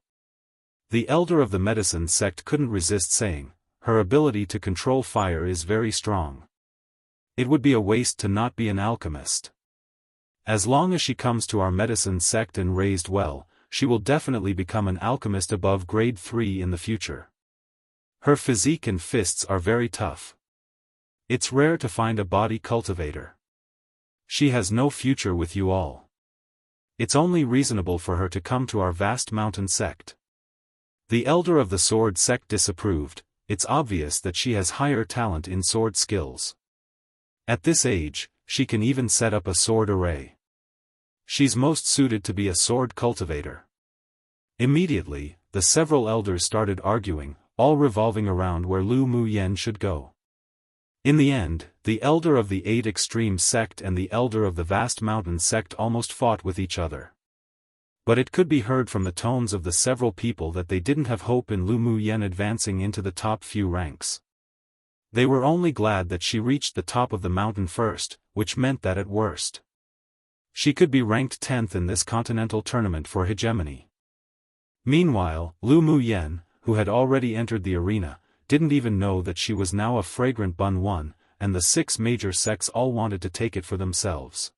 The elder of the medicine sect couldn't resist saying, her ability to control fire is very strong. It would be a waste to not be an alchemist. As long as she comes to our medicine sect and raised well, she will definitely become an alchemist above grade 3 in the future. Her physique and fists are very tough. It's rare to find a body cultivator. She has no future with you all. It's only reasonable for her to come to our vast mountain sect. The elder of the sword sect disapproved. It's obvious that she has higher talent in sword skills. At this age, she can even set up a sword array. She's most suited to be a sword cultivator. Immediately, the several elders started arguing, all revolving around where Lu Muyan should go. In the end, the elder of the 8 Extremes sect and the elder of the vast mountain sect almost fought with each other. But it could be heard from the tones of the several people that they didn't have hope in Lu Muyan advancing into the top few ranks. They were only glad that she reached the top of the mountain first, which meant that at worst, she could be ranked 10th in this continental tournament for hegemony. Meanwhile, Lu Muyan, who had already entered the arena, didn't even know that she was now a fragrant bun one, and the 6 major sects all wanted to take it for themselves.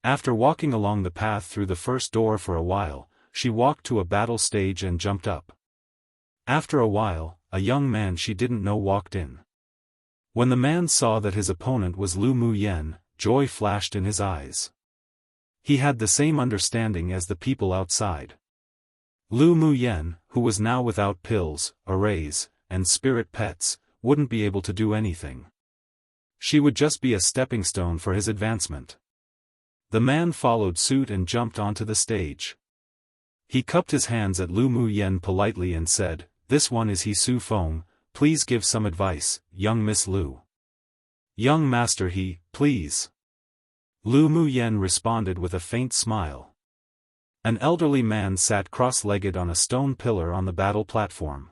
After walking along the path through the first door for a while, she walked to a battle stage and jumped up. After a while, a young man she didn't know walked in. When the man saw that his opponent was Lu Muyan, joy flashed in his eyes. He had the same understanding as the people outside. Lu Muyan, who was now without pills, arrays, and spirit pets, wouldn't be able to do anything. She would just be a stepping stone for his advancement. The man followed suit and jumped onto the stage. He cupped his hands at Lu Muyan politely and said, "This one is Xiaofan, please give some advice, young Miss Lu." "Young master he, please." Lu Muyan responded with a faint smile. An elderly man sat cross-legged on a stone pillar on the battle platform.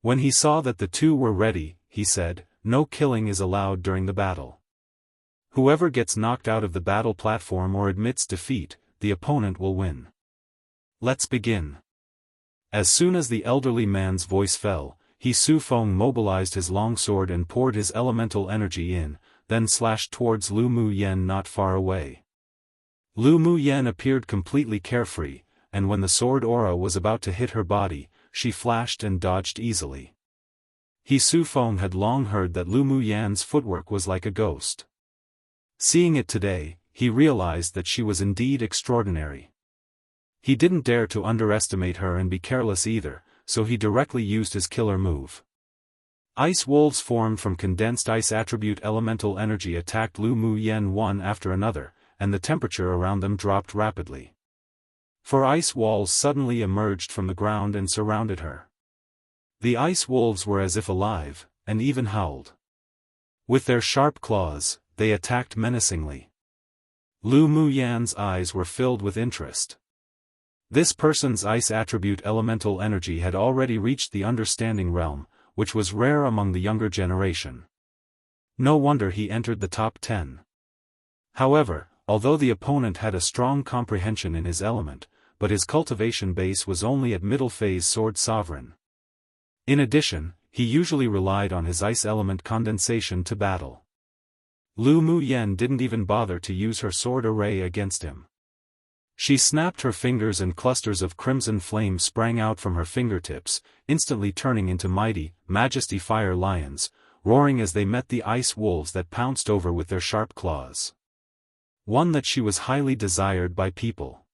When he saw that the two were ready, he said, "No killing is allowed during the battle. Whoever gets knocked out of the battle platform or admits defeat, the opponent will win. Let's begin." As soon as the elderly man's voice fell, Xiaofan mobilized his longsword and poured his elemental energy in, then slashed towards Lu Muyan not far away. Lu Muyan appeared completely carefree, and when the sword aura was about to hit her body, she flashed and dodged easily. Xiaofan had long heard that Lu Muyan's footwork was like a ghost. Seeing it today, he realized that she was indeed extraordinary. He didn't dare to underestimate her and be careless either, so he directly used his killer move. Ice wolves formed from condensed ice attribute elemental energy attacked Lu Muyan one after another, and the temperature around them dropped rapidly. 4 ice walls suddenly emerged from the ground and surrounded her. The ice wolves were as if alive, and even howled. With their sharp claws, they attacked menacingly. Lu Muyan's eyes were filled with interest. This person's ice attribute elemental energy had already reached the understanding realm, which was rare among the younger generation. No wonder he entered the top 10. However, although the opponent had a strong comprehension in his element, but his cultivation base was only at middle phase sword sovereign. In addition, he usually relied on his ice element condensation to battle. Lu Muyan didn't even bother to use her sword array against him. She snapped her fingers and clusters of crimson flame sprang out from her fingertips, instantly turning into mighty, majesty fire lions, roaring as they met the ice wolves that pounced over with their sharp claws. One that she was highly desired by people.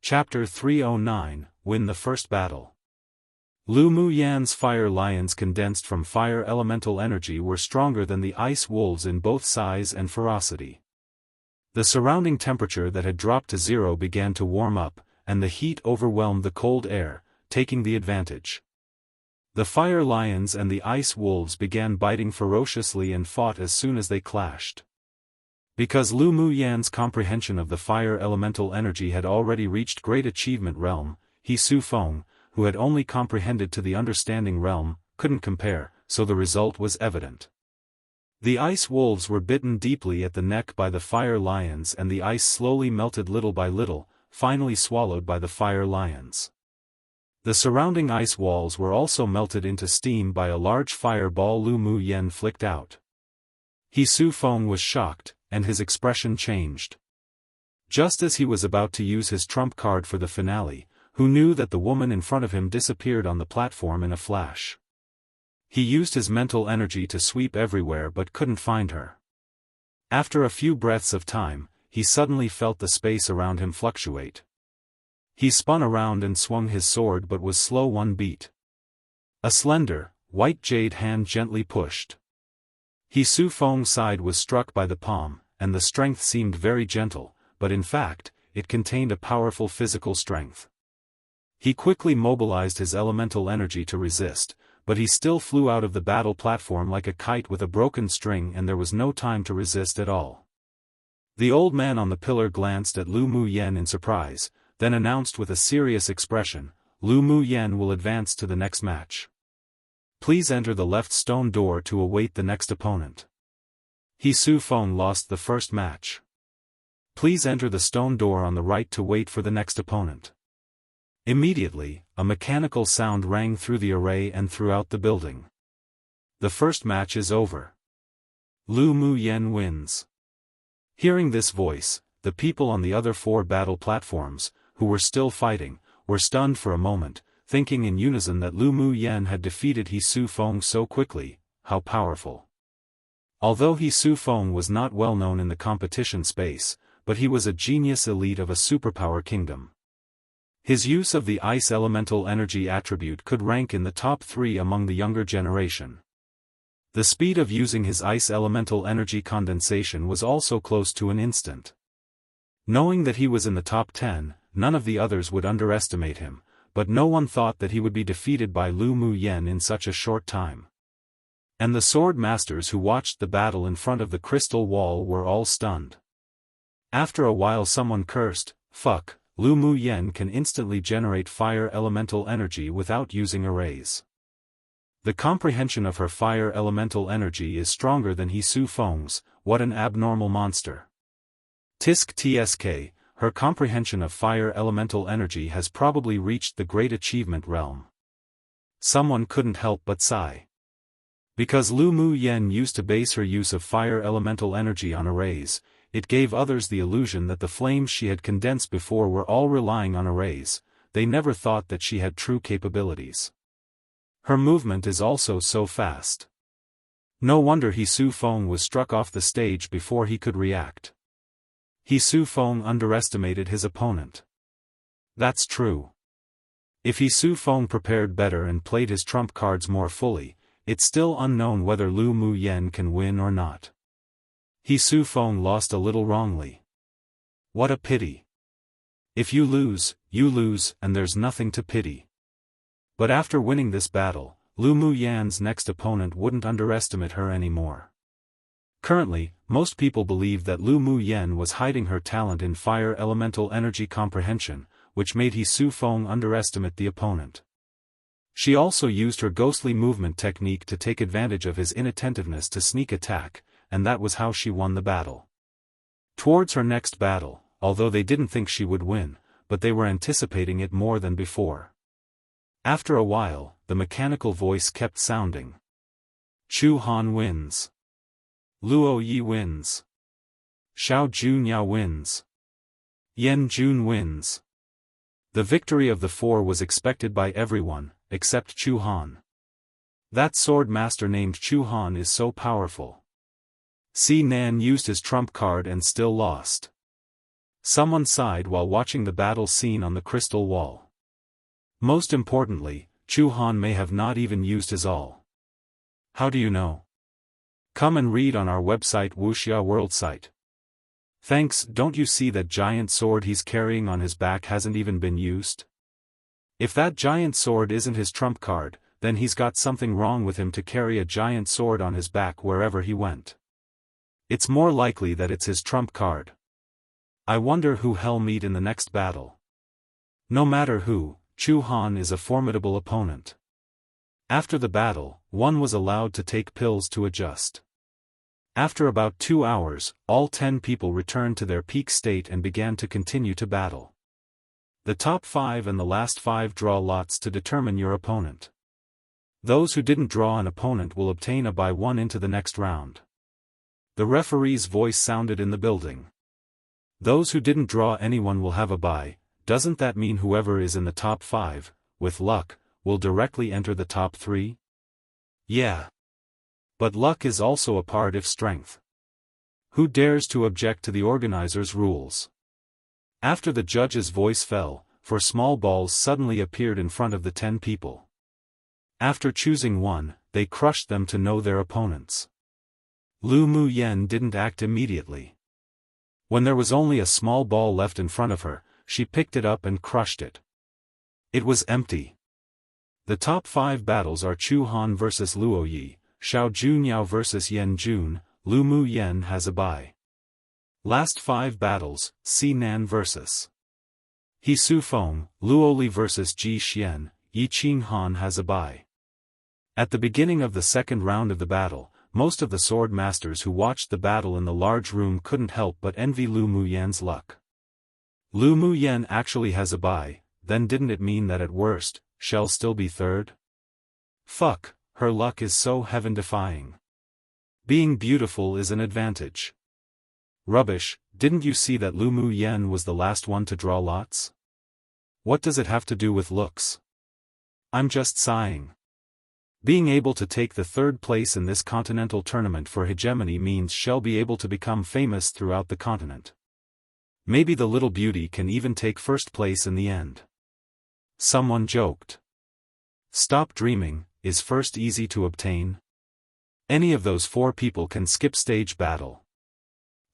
Chapter 309, Win the First Battle. Lu Muyan's fire lions condensed from fire elemental energy were stronger than the ice wolves in both size and ferocity. The surrounding temperature that had dropped to zero began to warm up, and the heat overwhelmed the cold air, taking the advantage. The fire lions and the ice wolves began biting ferociously and fought as soon as they clashed. Because Lu Muyan's comprehension of the fire elemental energy had already reached great achievement realm, Xiaofan, who had only comprehended to the understanding realm, couldn't compare, so the result was evident. The ice wolves were bitten deeply at the neck by the fire lions and the ice slowly melted little by little, finally swallowed by the fire lions. The surrounding ice walls were also melted into steam by a large fireball Lu Muyan flicked out. Xiaofan was shocked, and his expression changed. Just as he was about to use his trump card for the finale, who knew that the woman in front of him disappeared on the platform in a flash. He used his mental energy to sweep everywhere but couldn't find her. After a few breaths of time, he suddenly felt the space around him fluctuate. He spun around and swung his sword but was slow one beat. A slender, white jade hand gently pushed. Xiaofan's side was struck by the palm, and the strength seemed very gentle, but in fact, it contained a powerful physical strength. He quickly mobilized his elemental energy to resist, but he still flew out of the battle platform like a kite with a broken string and there was no time to resist at all. The old man on the pillar glanced at Lu Muyan in surprise, then announced with a serious expression, "Lu Muyan will advance to the next match. Please enter the left stone door to await the next opponent." Xiaofan lost the first match. Please enter the stone door on the right to wait for the next opponent. Immediately, a mechanical sound rang through the array and throughout the building. The first match is over. Lu Muyan wins. Hearing this voice, the people on the other four battle platforms, who were still fighting, were stunned for a moment, thinking in unison that Lu Muyan had defeated Xiaofan so quickly. How powerful. Although Xiaofan was not well known in the competition space, but he was a genius elite of a superpower kingdom. His use of the ice elemental energy attribute could rank in the top 3 among the younger generation. The speed of using his ice elemental energy condensation was also close to an instant. Knowing that he was in the top 10, none of the others would underestimate him, but no one thought that he would be defeated by Lu Muyan in such a short time. And the sword masters who watched the battle in front of the crystal wall were all stunned. After a while someone cursed, "Fuck, Lu Muyan can instantly generate fire elemental energy without using arrays. The comprehension of her fire elemental energy is stronger than Xiaofan's, what an abnormal monster." Tisk tsk, her comprehension of fire elemental energy has probably reached the great achievement realm. Someone couldn't help but sigh. Because Lu Muyan used to base her use of fire elemental energy on arrays, it gave others the illusion that the flames she had condensed before were all relying on arrays. They never thought that she had true capabilities. Her movement is also so fast. No wonder Xiaofan was struck off the stage before he could react. Xiaofan underestimated his opponent. That's true. If Xiaofan prepared better and played his trump cards more fully, it's still unknown whether Lu Muyan can win or not. Xiaofan lost a little wrongly. What a pity. If you lose, and there's nothing to pity. But after winning this battle, Lu Muyan's next opponent wouldn't underestimate her anymore. Currently, most people believe that Lu Muyan was hiding her talent in fire elemental energy comprehension, which made Xiaofan underestimate the opponent. She also used her ghostly movement technique to take advantage of his inattentiveness to sneak attack, and that was how she won the battle. Towards her next battle, although they didn't think she would win, but they were anticipating it more than before. After a while, the mechanical voice kept sounding. Chu Han wins. Luo Yi wins. Xiao Junya wins. Yan Jun wins. The victory of the four was expected by everyone, except Chu Han. That sword master named Chu Han is so powerful. Si Nan used his trump card and still lost. Someone sighed while watching the battle scene on the crystal wall. Most importantly, Chu Han may have not even used his all. How do you know? Come and read on our website Wuxia World site. Thanks. Don't you see that giant sword he's carrying on his back hasn't even been used? If that giant sword isn't his trump card, then he's got something wrong with him to carry a giant sword on his back wherever he went. It's more likely that it's his trump card. I wonder who he'll meet in the next battle. No matter who, Chu Han is a formidable opponent. After the battle, one was allowed to take pills to adjust. After about 2 hours, all 10 people returned to their peak state and began to continue to battle. The top 5 and the last 5 draw lots to determine your opponent. Those who didn't draw an opponent will obtain a bye 1 into the next round. The referee's voice sounded in the building. Those who didn't draw anyone will have a bye. Doesn't that mean whoever is in the top 5, with luck, will directly enter the top 3? Yeah. But luck is also a part of strength. Who dares to object to the organizer's rules? After the judge's voice fell, 4 small balls suddenly appeared in front of the 10 people. After choosing one, they crushed them to know their opponents. Lu Mu Yen didn't act immediately. When there was only a small ball left in front of her, she picked it up and crushed it. It was empty. The top 5 battles are Chu Han vs Luo Yi, Xiao Junyao vs Yan Jun. Lu Mu Yen has a bye. Last 5 battles, Si Nan vs He Su Feng, Luo Li vs Ji Xian, Yi Qing Han has a bye. At the beginning of the second round of the battle, most of the sword masters who watched the battle in the large room couldn't help but envy Lu Mu Yen's luck. Lu Mu Yen actually has a bye, then didn't it mean that at worst, she'll still be third? Fuck, her luck is so heaven-defying. Being beautiful is an advantage. Rubbish, didn't you see that Lu Mu Yen was the last one to draw lots? What does it have to do with looks? I'm just sighing. Being able to take the 3rd place in this continental tournament for hegemony means she'll be able to become famous throughout the continent. Maybe the little beauty can even take 1st place in the end. Someone joked. Stop dreaming. Is 1st easy to obtain? Any of those 4 people can skip stage battle.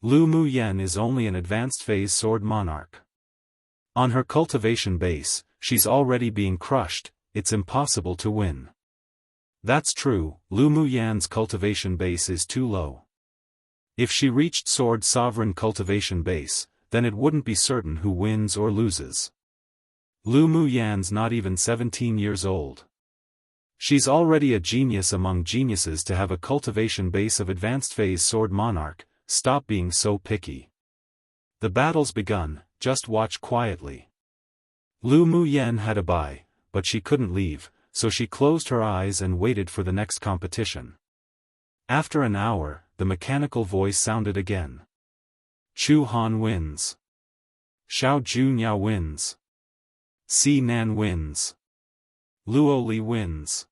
Lu Mu Yen is only an advanced phase sword monarch. On her cultivation base, she's already being crushed. It's impossible to win. That's true, Lu Mu Yan's cultivation base is too low. If she reached sword sovereign cultivation base, then it wouldn't be certain who wins or loses. Lu Mu Yan's not even 17 years old. She's already a genius among geniuses to have a cultivation base of advanced phase sword monarch. Stop being so picky. The battle's begun, just watch quietly. Lu Mu Yen had a bye, but she couldn't leave, so she closed her eyes and waited for the next competition. After an hour, the mechanical voice sounded again. Chu Han wins. Xiao Junyao wins. Si Nan wins. Luo Li wins.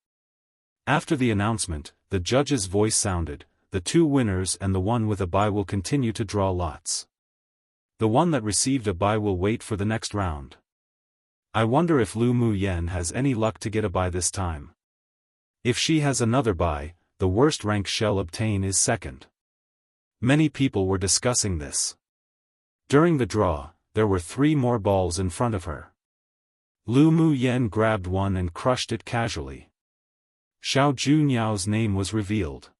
After the announcement, the judge's voice sounded. The 2 winners and the one with a bye will continue to draw lots. The one that received a bye will wait for the next round. I wonder if Lu Mu Yen has any luck to get a bye this time. If she has another bye, the worst rank she'll obtain is 2nd. Many people were discussing this. During the draw, there were 3 more balls in front of her. Lu Mu Yen grabbed one and crushed it casually. Xiao Junyao's name was revealed.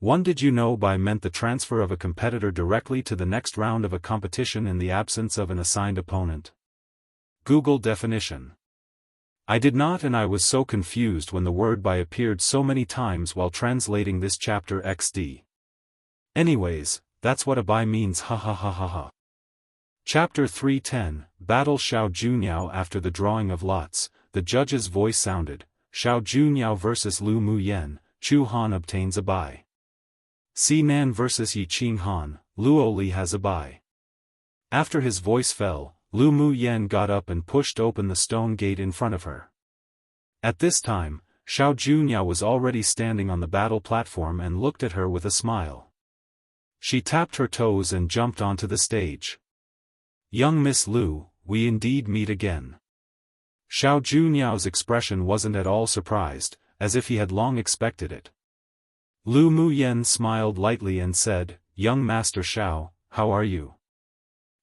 One did you know by meant the transfer of a competitor directly to the next round of a competition in the absence of an assigned opponent. Google definition. I did not, and I was so confused when the word bye appeared so many times while translating this chapter XD. Anyways, that's what a bye means, ha ha ha ha ha. Chapter 310, Battle Xiao Junyao. After the drawing of lots, the judge's voice sounded. Xiao Junyao vs Lu Mu Yen, Chu Han obtains a bye. Si Nan vs Yi Qing Han, Luo Li has a bye. After his voice fell, Lu Mu Yen got up and pushed open the stone gate in front of her. At this time, Xiao Junyao was already standing on the battle platform and looked at her with a smile. She tapped her toes and jumped onto the stage. "Young Miss Lu, we indeed meet again." Xiao Junyao's expression wasn't at all surprised, as if he had long expected it. Lu Mu Yen smiled lightly and said, "Young Master Xiao, how are you?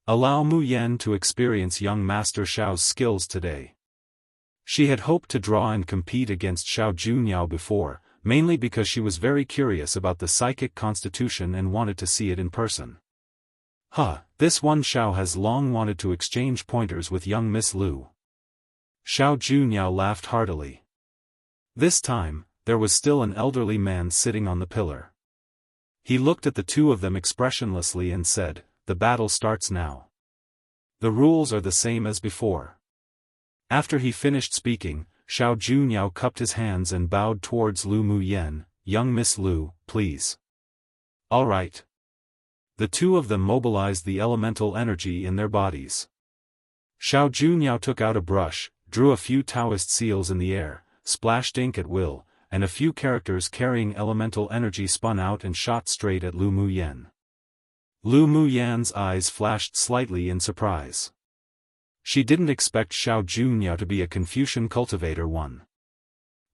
Allow Mu Yen to experience young Master Xiao's skills today." She had hoped to draw and compete against Xiao Junyao before, mainly because she was very curious about the psychic constitution and wanted to see it in person. This one Xiao has long wanted to exchange pointers with young Miss Lu. Xiao Junyao laughed heartily. This time, there was still an elderly man sitting on the pillar. He looked at the two of them expressionlessly and said, "The battle starts now. The rules are the same as before." After he finished speaking, Xiao Junyao cupped his hands and bowed towards Lu Mu Yen. "Young Miss Lu, please." "All right." The two of them mobilized the elemental energy in their bodies. Xiao Junyao took out a brush, drew a few Taoist seals in the air, splashed ink at will, and a few characters carrying elemental energy spun out and shot straight at Lu Mu Yen. Lu Mu Yan's eyes flashed slightly in surprise. She didn't expect Xiao Junyao to be a Confucian cultivator one.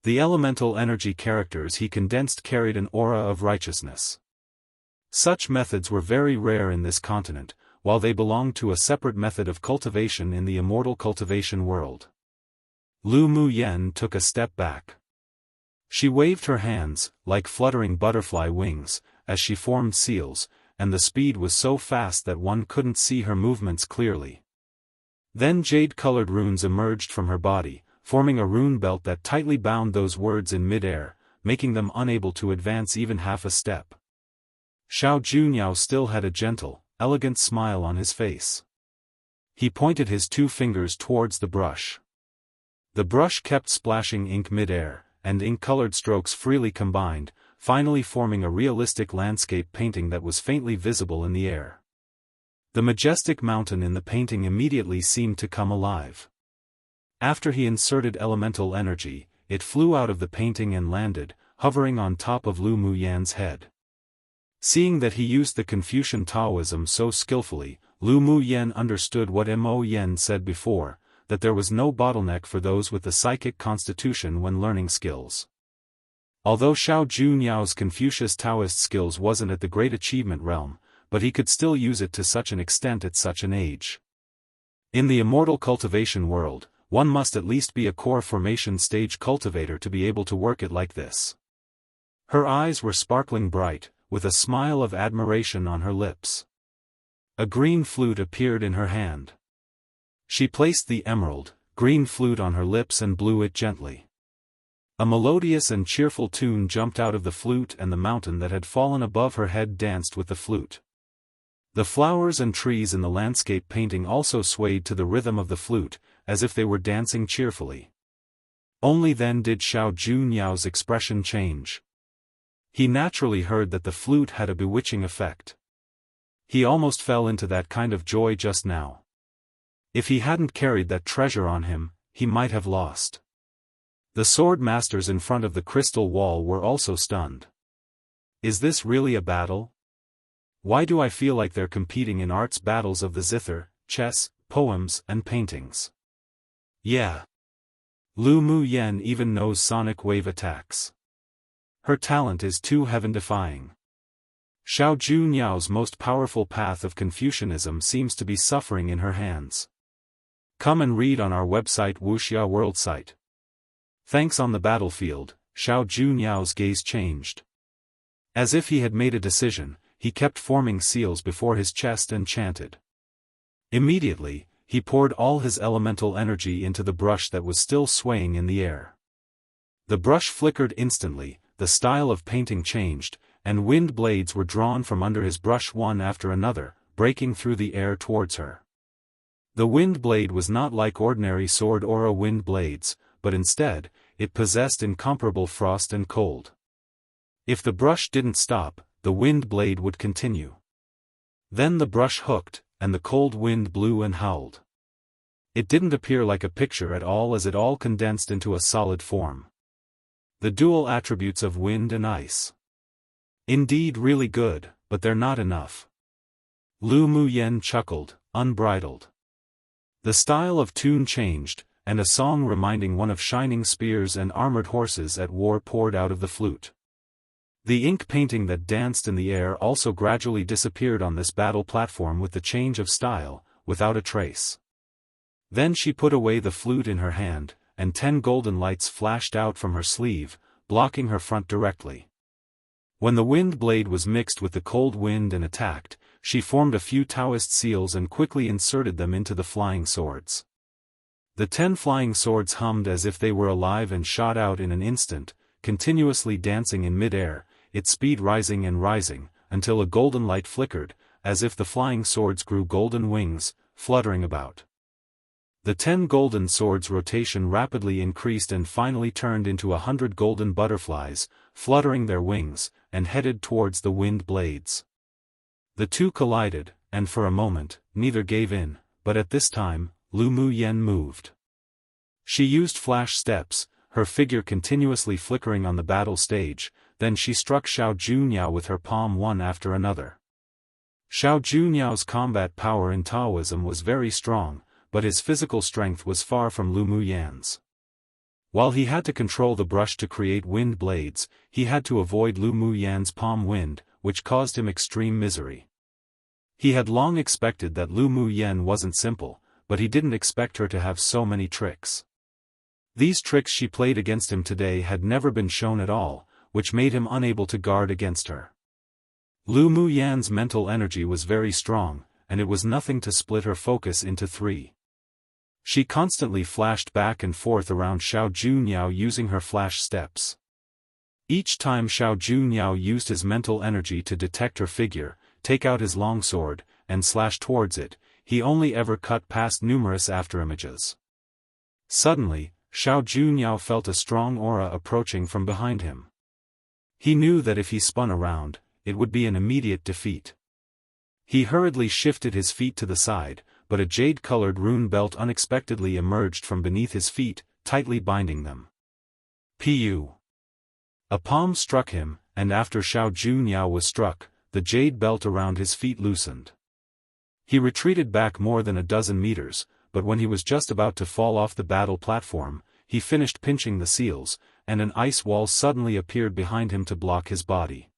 The elemental energy characters he condensed carried an aura of righteousness. Such methods were very rare in this continent, while they belonged to a separate method of cultivation in the immortal cultivation world. Lu Mu Yen took a step back. She waved her hands, like fluttering butterfly wings, as she formed seals, and the speed was so fast that one couldn't see her movements clearly. Then jade-colored runes emerged from her body, forming a rune belt that tightly bound those words in mid-air, making them unable to advance even half a step. Xiao Junyao still had a gentle, elegant smile on his face. He pointed his two fingers towards the brush. The brush kept splashing ink mid-air, and ink-colored strokes freely combined, finally forming a realistic landscape painting that was faintly visible in the air. The majestic mountain in the painting immediately seemed to come alive. After he inserted elemental energy, it flew out of the painting and landed, hovering on top of Lu Mu Yan's head. Seeing that he used the Confucian Taoism so skillfully, Lu Mu Yen understood what Mo Yen said before, that there was no bottleneck for those with the psychic constitution when learning skills. Although Xiao Junyao's Confucius Taoist skills wasn't at the great achievement realm, but he could still use it to such an extent at such an age. In the immortal cultivation world, one must at least be a core formation stage cultivator to be able to work it like this. Her eyes were sparkling bright, with a smile of admiration on her lips. A green flute appeared in her hand. She placed the emerald, green flute on her lips and blew it gently. A melodious and cheerful tune jumped out of the flute, and the mountain that had fallen above her head danced with the flute. The flowers and trees in the landscape painting also swayed to the rhythm of the flute, as if they were dancing cheerfully. Only then did Xiao Junyao's expression change. He naturally heard that the flute had a bewitching effect. He almost fell into that kind of joy just now. If he hadn't carried that treasure on him, he might have lost. The sword masters in front of the crystal wall were also stunned. Is this really a battle? Why do I feel like they're competing in arts battles of the zither, chess, poems, and paintings? Yeah. Lu Mu Yen even knows sonic wave attacks. Her talent is too heaven-defying. Xiao Junyao's most powerful path of Confucianism seems to be suffering in her hands. Come and read on our website Wuxia World Site. Thanks. On the battlefield, Xiao Junyao's gaze changed. As if he had made a decision, he kept forming seals before his chest and chanted. Immediately, he poured all his elemental energy into the brush that was still swaying in the air. The brush flickered instantly, the style of painting changed, and wind blades were drawn from under his brush one after another, breaking through the air towards her. The wind blade was not like ordinary sword aura wind blades, but instead, it possessed incomparable frost and cold. If the brush didn't stop, the wind blade would continue. Then the brush hooked, and the cold wind blew and howled. It didn't appear like a picture at all, as it all condensed into a solid form. The dual attributes of wind and ice. Indeed really good, but they're not enough. Lu Muyen chuckled, unbridled. The style of tune changed, and a song reminding one of shining spears and armored horses at war poured out of the flute. The ink painting that danced in the air also gradually disappeared on this battle platform with the change of style, without a trace. Then she put away the flute in her hand, and 10 golden lights flashed out from her sleeve, blocking her front directly. When the wind blade was mixed with the cold wind and attacked, she formed a few Taoist seals and quickly inserted them into the flying swords. The 10 flying swords hummed as if they were alive and shot out in an instant, continuously dancing in mid-air, its speed rising and rising, until a golden light flickered, as if the flying swords grew golden wings, fluttering about. The 10 golden swords' rotation rapidly increased and finally turned into 100 golden butterflies, fluttering their wings, and headed towards the wind blades. The two collided, and for a moment, neither gave in, but at this time, Lu Muyen moved. She used flash steps, her figure continuously flickering on the battle stage, then she struck Xiao Junyao with her palm one after another. Xiao Junyao's combat power in Taoism was very strong, but his physical strength was far from Lu Muyen's. While he had to control the brush to create wind blades, he had to avoid Lu Muyen's palm wind, which caused him extreme misery. He had long expected that Lu Muyen wasn't simple, but he didn't expect her to have so many tricks. These tricks she played against him today had never been shown at all, which made him unable to guard against her. Lu Muyen's mental energy was very strong, and it was nothing to split her focus into 3. She constantly flashed back and forth around Xiao Junyao using her flash steps. Each time Xiao Junyao used his mental energy to detect her figure, take out his longsword, and slash towards it, he only ever cut past numerous afterimages. Suddenly, Xiao Junyao felt a strong aura approaching from behind him. He knew that if he spun around, it would be an immediate defeat. He hurriedly shifted his feet to the side, but a jade-colored rune belt unexpectedly emerged from beneath his feet, tightly binding them. Pu. A palm struck him, and after Xiao Junyao was struck, the jade belt around his feet loosened. He retreated back more than a dozen meters, but when he was just about to fall off the battle platform, he finished pinching the seals, and an ice wall suddenly appeared behind him to block his body.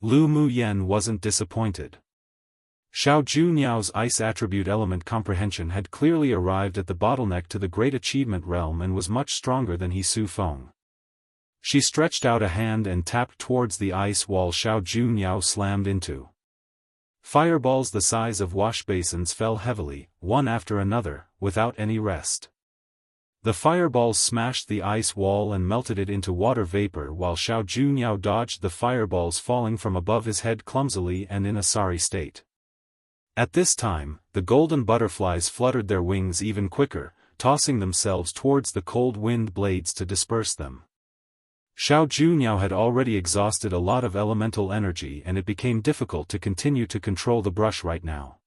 Lu Muyen wasn't disappointed. Xiao Junyao's ice attribute element comprehension had clearly arrived at the bottleneck to the great achievement realm and was much stronger than He Su Feng. She stretched out a hand and tapped towards the ice wall Xiao Junyao slammed into. Fireballs the size of wash basins fell heavily, one after another, without any rest. The fireballs smashed the ice wall and melted it into water vapor while Xiao Junyao dodged the fireballs falling from above his head clumsily and in a sorry state. At this time, the golden butterflies fluttered their wings even quicker, tossing themselves towards the cold wind blades to disperse them. Xiao Junyao had already exhausted a lot of elemental energy and it became difficult to continue to control the brush right now.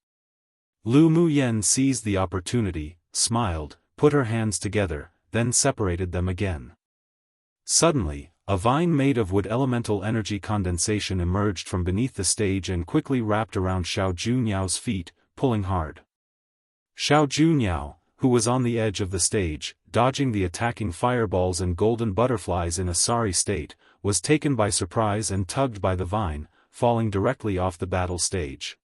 Lu Muyen seized the opportunity, smiled, put her hands together, then separated them again. Suddenly, a vine made of wood elemental energy condensation emerged from beneath the stage and quickly wrapped around Xiao Junyao's feet, pulling hard. Xiao Junyao, who was on the edge of the stage, dodging the attacking fireballs and golden butterflies in a sorry state, was taken by surprise and tugged by the vine, falling directly off the battle stage.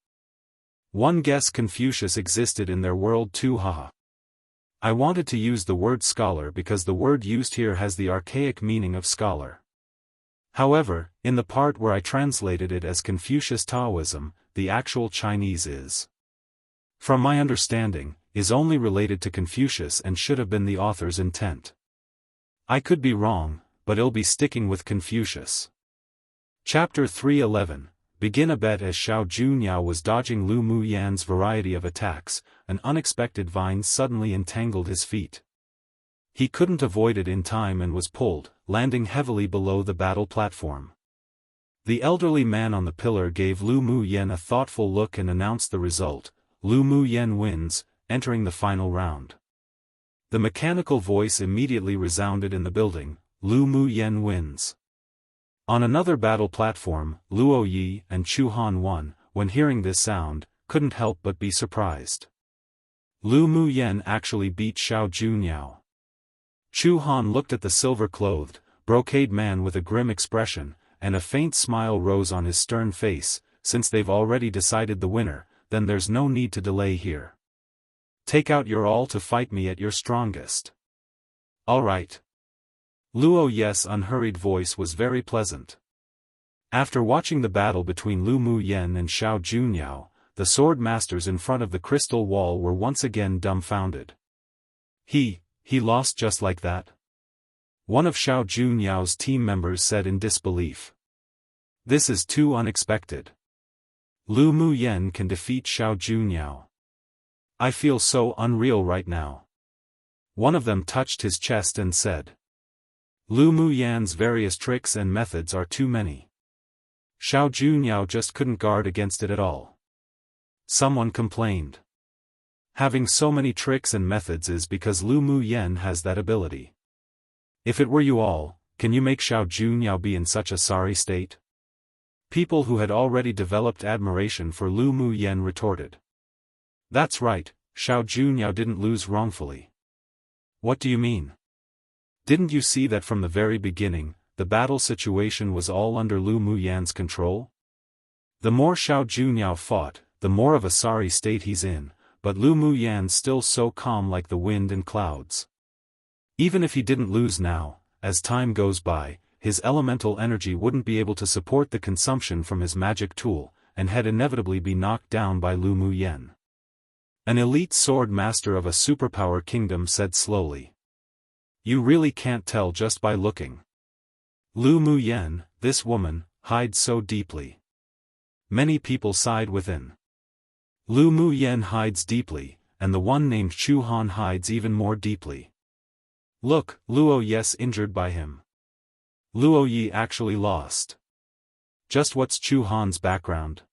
One guess Confucius existed in their world too, haha. I wanted to use the word scholar because the word used here has the archaic meaning of scholar. However, in the part where I translated it as Confucius Taoism, the actual Chinese is, from my understanding, is only related to Confucius and should have been the author's intent. I could be wrong, but I'll be sticking with Confucius. Chapter 311. Begin a bet. As Xiao Junyao was dodging Lu Muyen's variety of attacks, an unexpected vine suddenly entangled his feet. He couldn't avoid it in time and was pulled, landing heavily below the battle platform. The elderly man on the pillar gave Lu Muyen a thoughtful look and announced the result. Lu Mu Yen wins, entering the final round. The mechanical voice immediately resounded in the building, Lu Mu Yen wins. On another battle platform, Luo Yi and Chu Han won, when hearing this sound, couldn't help but be surprised. Lu Mu Yen actually beat Xiao Juniao. Chu Han looked at the silver-clothed, brocade man with a grim expression, and a faint smile rose on his stern face. Since they've already decided the winner, then there's no need to delay here. Take out your all to fight me at your strongest. All right. Luo Yi's unhurried voice was very pleasant. After watching the battle between Lu Mu Yen and Xiao Juniao, the sword masters in front of the crystal wall were once again dumbfounded. He lost just like that? One of Xiao Juniao's team members said in disbelief. This is too unexpected. Lu Mu Yen can defeat Xiao Juniao. I feel so unreal right now. One of them touched his chest and said. Lu Mu Yan's various tricks and methods are too many. Xiao Juniao just couldn't guard against it at all. Someone complained. Having so many tricks and methods is because Lu Mu Yen has that ability. If it were you all, can you make Xiao Juniao be in such a sorry state? People who had already developed admiration for Lu Mu Yen retorted. That's right, Xiao Juniao didn't lose wrongfully. What do you mean? Didn't you see that from the very beginning, the battle situation was all under Lu Mu Yan's control? The more Xiao Juniao fought, the more of a sorry state he's in, but Lu Mu Yan's still so calm like the wind and clouds. Even if he didn't lose now, as time goes by, his elemental energy wouldn't be able to support the consumption from his magic tool, and had inevitably be knocked down by Lu Mu Yen. An elite sword master of a superpower kingdom said slowly. You really can't tell just by looking. Lu Mu Yen, this woman, hides so deeply. Many people sighed within. Lu Mu Yen hides deeply, and the one named Chu Han hides even more deeply. Look, Luo Yi's injured by him. Luo Yi actually lost. Just what's Chu Han's background?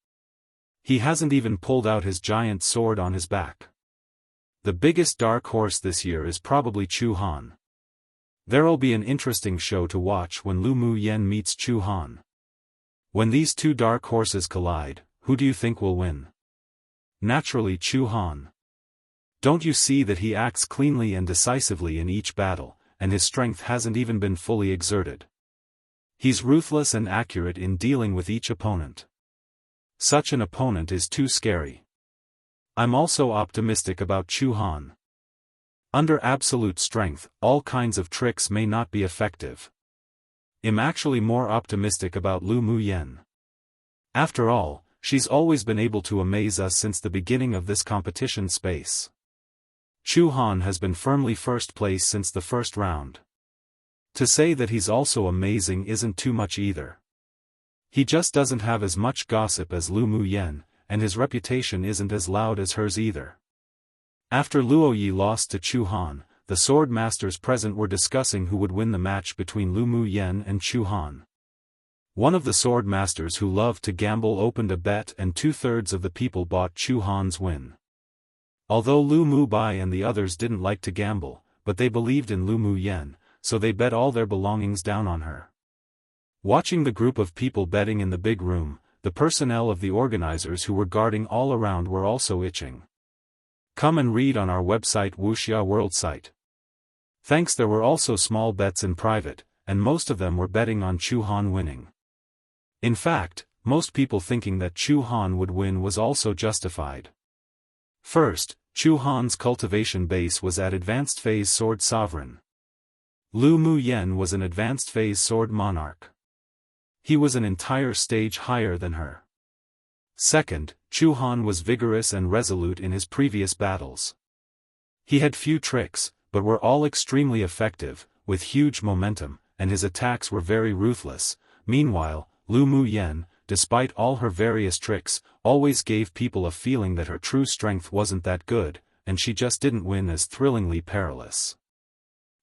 He hasn't even pulled out his giant sword on his back. The biggest dark horse this year is probably Chu Han. There'll be an interesting show to watch when Lu Mu Yen meets Chu Han. When these two dark horses collide, who do you think will win? Naturally Chu Han. Don't you see that he acts cleanly and decisively in each battle, and his strength hasn't even been fully exerted? He's ruthless and accurate in dealing with each opponent. Such an opponent is too scary. I'm also optimistic about Chu Han. Under absolute strength, all kinds of tricks may not be effective. I'm actually more optimistic about Lu Mu Yen. After all, she's always been able to amaze us since the beginning of this competition space. Chu Han has been firmly first place since the first round. To say that he's also amazing isn't too much either. He just doesn't have as much gossip as Lu Mu Yen, and his reputation isn't as loud as hers either. After Luo Yi lost to Chu Han, the sword masters present were discussing who would win the match between Lu Mu Yen and Chu Han. One of the sword masters who loved to gamble opened a bet and 2/3 of the people bought Chu Han's win. Although Lu Mu Bai and the others didn't like to gamble, but they believed in Lu Mu Yen, so they bet all their belongings down on her. Watching the group of people betting in the big room, the personnel of the organizers who were guarding all around were also itching. Come and read on our website Wuxia World site. Thanks. There were also small bets in private, and most of them were betting on Chu Han winning. In fact, most people thinking that Chu Han would win was also justified. First, Chu Han's cultivation base was at Advanced Phase Sword Sovereign. Lu Mu Yen was an Advanced Phase Sword Monarch. He was an entire stage higher than her. Second, Chu Han was vigorous and resolute in his previous battles. He had few tricks, but were all extremely effective, with huge momentum, and his attacks were very ruthless. Meanwhile, Lu Mu Yen, despite all her various tricks, always gave people a feeling that her true strength wasn't that good, and she just didn't win as thrillingly perilous.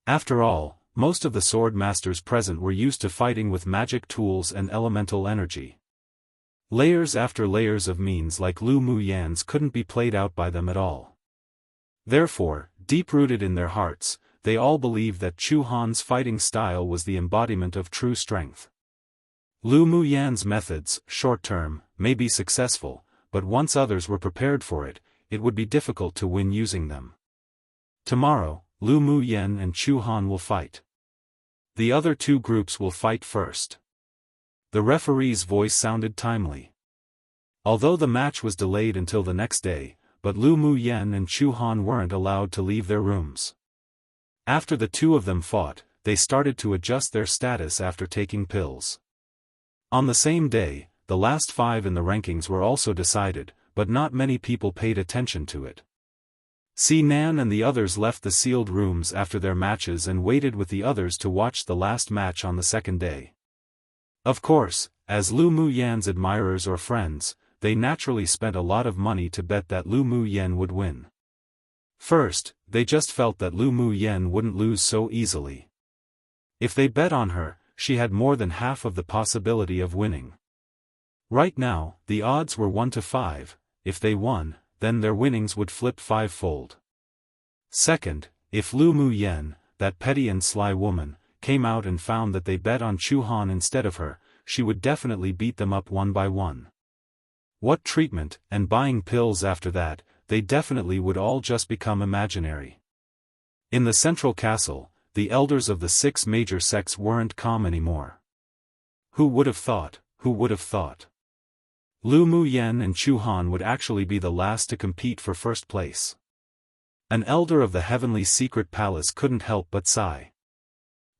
After all, most of the sword masters present were used to fighting with magic tools and elemental energy. Layers after layers of means like Lu Mu Yan's couldn't be played out by them at all. Therefore, deep-rooted in their hearts, they all believed that Chu Han's fighting style was the embodiment of true strength. Lu Mu Yan's methods, short-term, may be successful, but once others were prepared for it, it would be difficult to win using them. Tomorrow, Lu Mu Yan and Chu Han will fight. The other two groups will fight first. The referee's voice sounded timely. Although the match was delayed until the next day, but Lu Mu Yan and Chu Han weren't allowed to leave their rooms. After the two of them fought, they started to adjust their status after taking pills. On the same day, the last 5 in the rankings were also decided, but not many people paid attention to it. Si Nan and the others left the sealed rooms after their matches and waited with the others to watch the last match on the second day. Of course, as Lu Mu Yan's admirers or friends, they naturally spent a lot of money to bet that Lu Mu Yan would win. First, they just felt that Lu Mu Yan wouldn't lose so easily. If they bet on her, she had more than half of the possibility of winning. Right now, the odds were 1 to 5, if they won, then their winnings would flip 5-fold. Second, if Lu Mu Yan, that petty and sly woman, came out and found that they bet on Chu Han instead of her, she would definitely beat them up one by one. What treatment, and buying pills after that, they definitely would all just become imaginary. In the central castle, the elders of the 6 major sects weren't calm anymore. Who would have thought, who would have thought? Lu Mu Yan and Chu Han would actually be the last to compete for first place. An elder of the Heavenly Secret Palace couldn't help but sigh.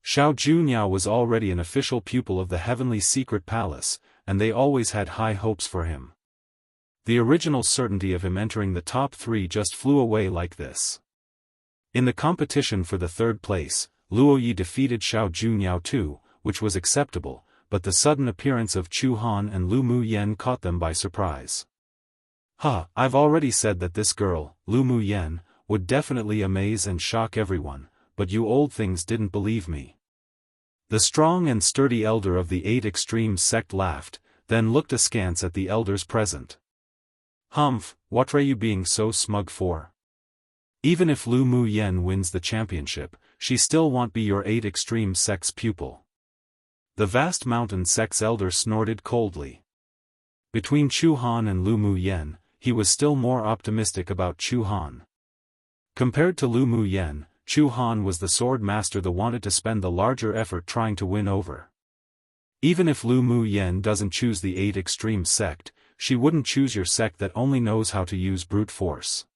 Xiao Juniao was already an official pupil of the Heavenly Secret Palace, and they always had high hopes for him. The original certainty of him entering the top 3 just flew away like this. In the competition for the 3rd place, Luo Yi defeated Xiao Juniao too, which was acceptable, but the sudden appearance of Chu Han and Lu Mu Yan caught them by surprise. I've already said that this girl, Lu Mu Yan, would definitely amaze and shock everyone, but you old things didn't believe me. The strong and sturdy elder of the 8 Extremes sect laughed, then looked askance at the elders present. What are you being so smug for? Even if Lu Mu Yan wins the championship, she still won't be your 8 Extreme sect's pupil. The vast mountain sect's elder snorted coldly. Between Chu Han and Lu Mu Yan, he was still more optimistic about Chu Han. Compared to Lu Mu Yan, Chu Han was the sword master that wanted to spend the larger effort trying to win over. Even if Lu Mu Yan doesn't choose the 8 Extreme sect, she wouldn't choose your sect that only knows how to use brute force.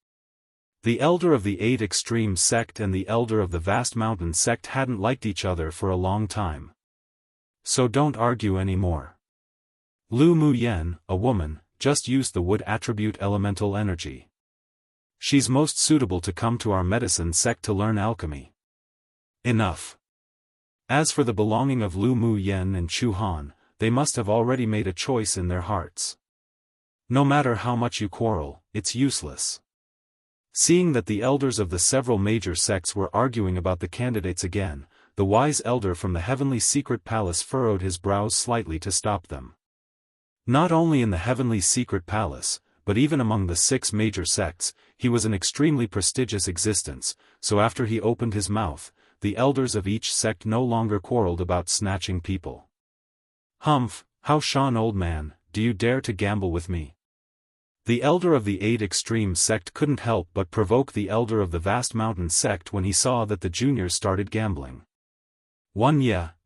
The elder of the 8 Extreme sect and the elder of the Vast Mountain sect hadn't liked each other for a long time. So don't argue anymore. Lu Mu Yan, a woman, just used the wood attribute elemental energy. She's most suitable to come to our medicine sect to learn alchemy. Enough. As for the belonging of Lu Mu Yan and Chu Han, they must have already made a choice in their hearts. No matter how much you quarrel, it's useless. Seeing that the elders of the several major sects were arguing about the candidates again, the wise elder from the Heavenly Secret Palace furrowed his brows slightly to stop them. Not only in the Heavenly Secret Palace, but even among the 6 major sects, he was an extremely prestigious existence, so after he opened his mouth, the elders of each sect no longer quarreled about snatching people. How Shan old man, do you dare to gamble with me? The elder of the 8 Extreme sect couldn't help but provoke the elder of the Vast Mountain sect when he saw that the juniors started gambling.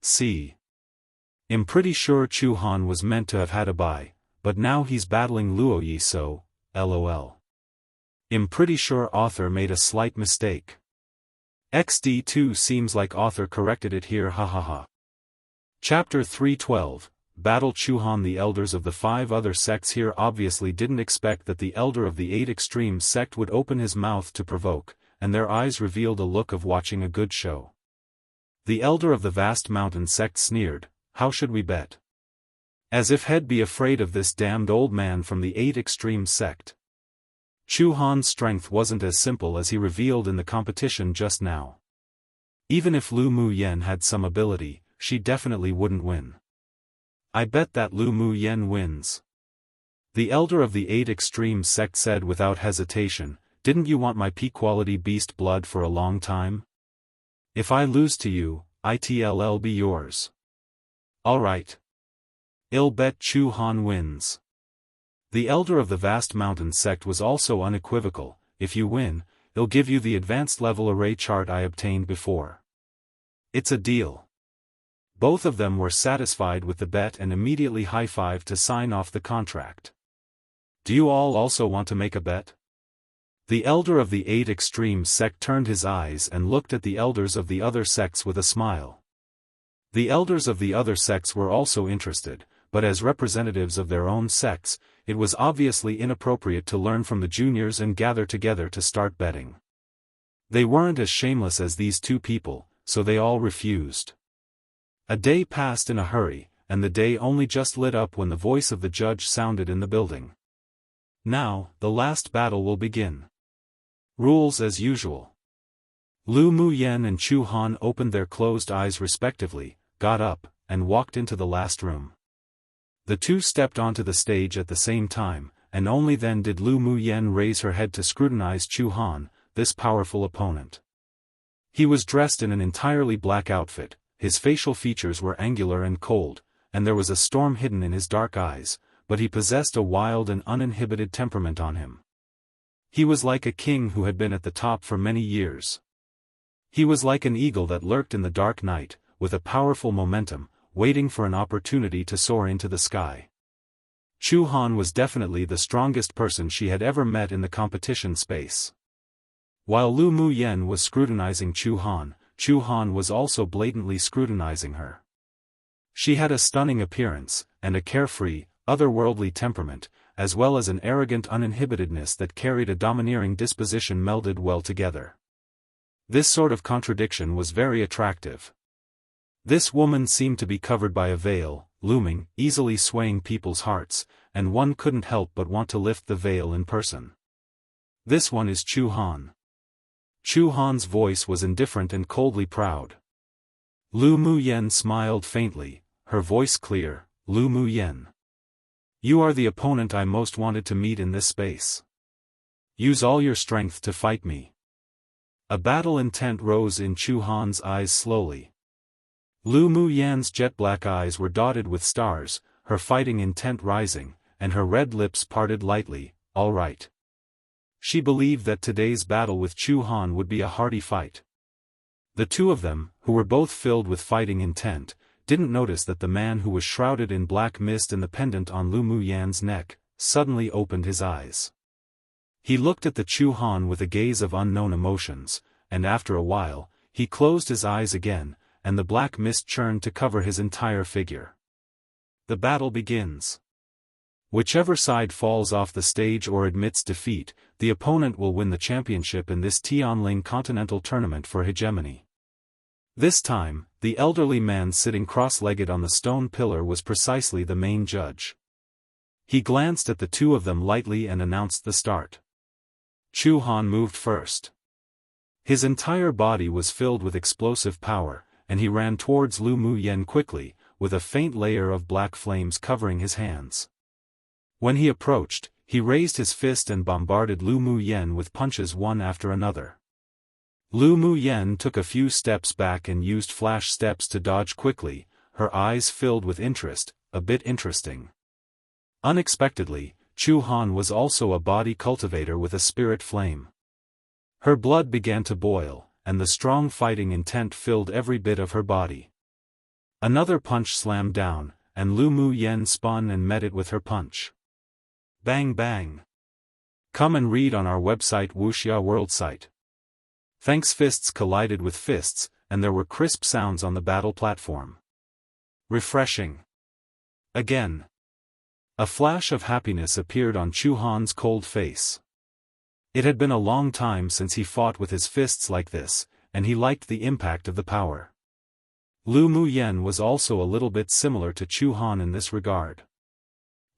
See. I'm pretty sure Chu Han was meant to have had a bye, but now he's battling Luo Yi so, lol. I'm pretty sure author made a slight mistake. XD2 seems like author corrected it here hahaha. Chapter 312. Battle Chu Han. The elders of the 5 other sects here obviously didn't expect that the elder of the 8 Extreme sect would open his mouth to provoke, and their eyes revealed a look of watching a good show. The elder of the Vast Mountain sect sneered, how should we bet? As if he'd be afraid of this damned old man from the 8 Extreme sect. Chu Han's strength wasn't as simple as he revealed in the competition just now. Even if Lu Mu Yan had some ability, she definitely wouldn't win. I bet that Lu Mu Yan wins. The elder of the 8 Extremes sect said without hesitation, "Didn't you want my P-quality beast blood for a long time? If I lose to you, it'll be yours." "Alright. I'll bet Chu Han wins." The elder of the Vast Mountain sect was also unequivocal, "If you win, I'll give you the advanced level array chart I obtained before. It's a deal." Both of them were satisfied with the bet and immediately high-fived to sign off the contract. "Do you all also want to make a bet?" The elder of the 8 Extremes sect turned his eyes and looked at the elders of the other sects with a smile. The elders of the other sects were also interested, but as representatives of their own sects, it was obviously inappropriate to learn from the juniors and gather together to start betting. They weren't as shameless as these two people, so they all refused. A day passed in a hurry, and the day only just lit up when the voice of the judge sounded in the building. "Now, the last battle will begin. Rules as usual." Lu Muyen and Chu Han opened their closed eyes respectively, got up, and walked into the last room. The two stepped onto the stage at the same time, and only then did Lu Muyen raise her head to scrutinize Chu Han, this powerful opponent. He was dressed in an entirely black outfit, his facial features were angular and cold, and there was a storm hidden in his dark eyes, but he possessed a wild and uninhibited temperament on him. He was like a king who had been at the top for many years. He was like an eagle that lurked in the dark night, with a powerful momentum, waiting for an opportunity to soar into the sky. Chu Han was definitely the strongest person she had ever met in the competition space. While Lu Muyen was scrutinizing Chu Han was also blatantly scrutinizing her. She had a stunning appearance, and a carefree, otherworldly temperament, as well as an arrogant uninhibitedness that carried a domineering disposition melded well together. This sort of contradiction was very attractive. This woman seemed to be covered by a veil, looming, easily swaying people's hearts, and one couldn't help but want to lift the veil in person. "This one is Chu Han." Chu Han's voice was indifferent and coldly proud. Lu Muyen smiled faintly, her voice clear, "Lu Muyen. You are the opponent I most wanted to meet in this space. Use all your strength to fight me." A battle intent rose in Chu Han's eyes slowly. Lu Muyen's jet-black eyes were dotted with stars, her fighting intent rising, and her red lips parted lightly, "All right." She believed that today's battle with Chu Han would be a hearty fight. The two of them, who were both filled with fighting intent, didn't notice that the man who was shrouded in black mist and the pendant on Lu Muyen's neck, suddenly opened his eyes. He looked at the Chu Han with a gaze of unknown emotions, and after a while, he closed his eyes again, and the black mist churned to cover his entire figure. The battle begins. Whichever side falls off the stage or admits defeat, the opponent will win the championship in this Tianling Continental Tournament for hegemony. This time, the elderly man sitting cross-legged on the stone pillar was precisely the main judge. He glanced at the two of them lightly and announced the start. Chu Han moved first. His entire body was filled with explosive power, and he ran towards Lu Muyen quickly, with a faint layer of black flames covering his hands. When he approached, he raised his fist and bombarded Lu Muyen with punches one after another. Lu Muyen took a few steps back and used flash steps to dodge quickly, her eyes filled with interest, a bit interesting. Unexpectedly, Chu Han was also a body cultivator with a spirit flame. Her blood began to boil, and the strong fighting intent filled every bit of her body. Another punch slammed down, and Lu Muyen spun and met it with her punch. Bang bang. Come and read on our website Wuxia World site. Thanks. Fists collided with fists, and there were crisp sounds on the battle platform. Refreshing. Again. A flash of happiness appeared on Chu Han's cold face. It had been a long time since he fought with his fists like this, and he liked the impact of the power. Lu Muyen was also a little bit similar to Chu Han in this regard.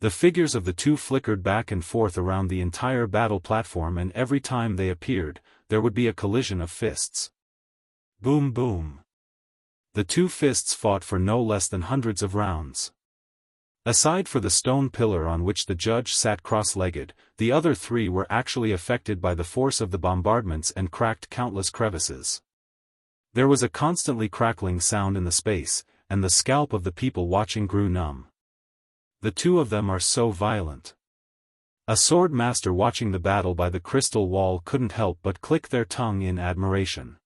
The figures of the two flickered back and forth around the entire battle platform, and every time they appeared, there would be a collision of fists. Boom boom. The two fists fought for no less than hundreds of rounds. Aside for the stone pillar on which the judge sat cross-legged, the other three were actually affected by the force of the bombardments and cracked countless crevices. There was a constantly crackling sound in the space, and the scalp of the people watching grew numb. The two of them are so violent. A sword master watching the battle by the crystal wall couldn't help but click their tongue in admiration.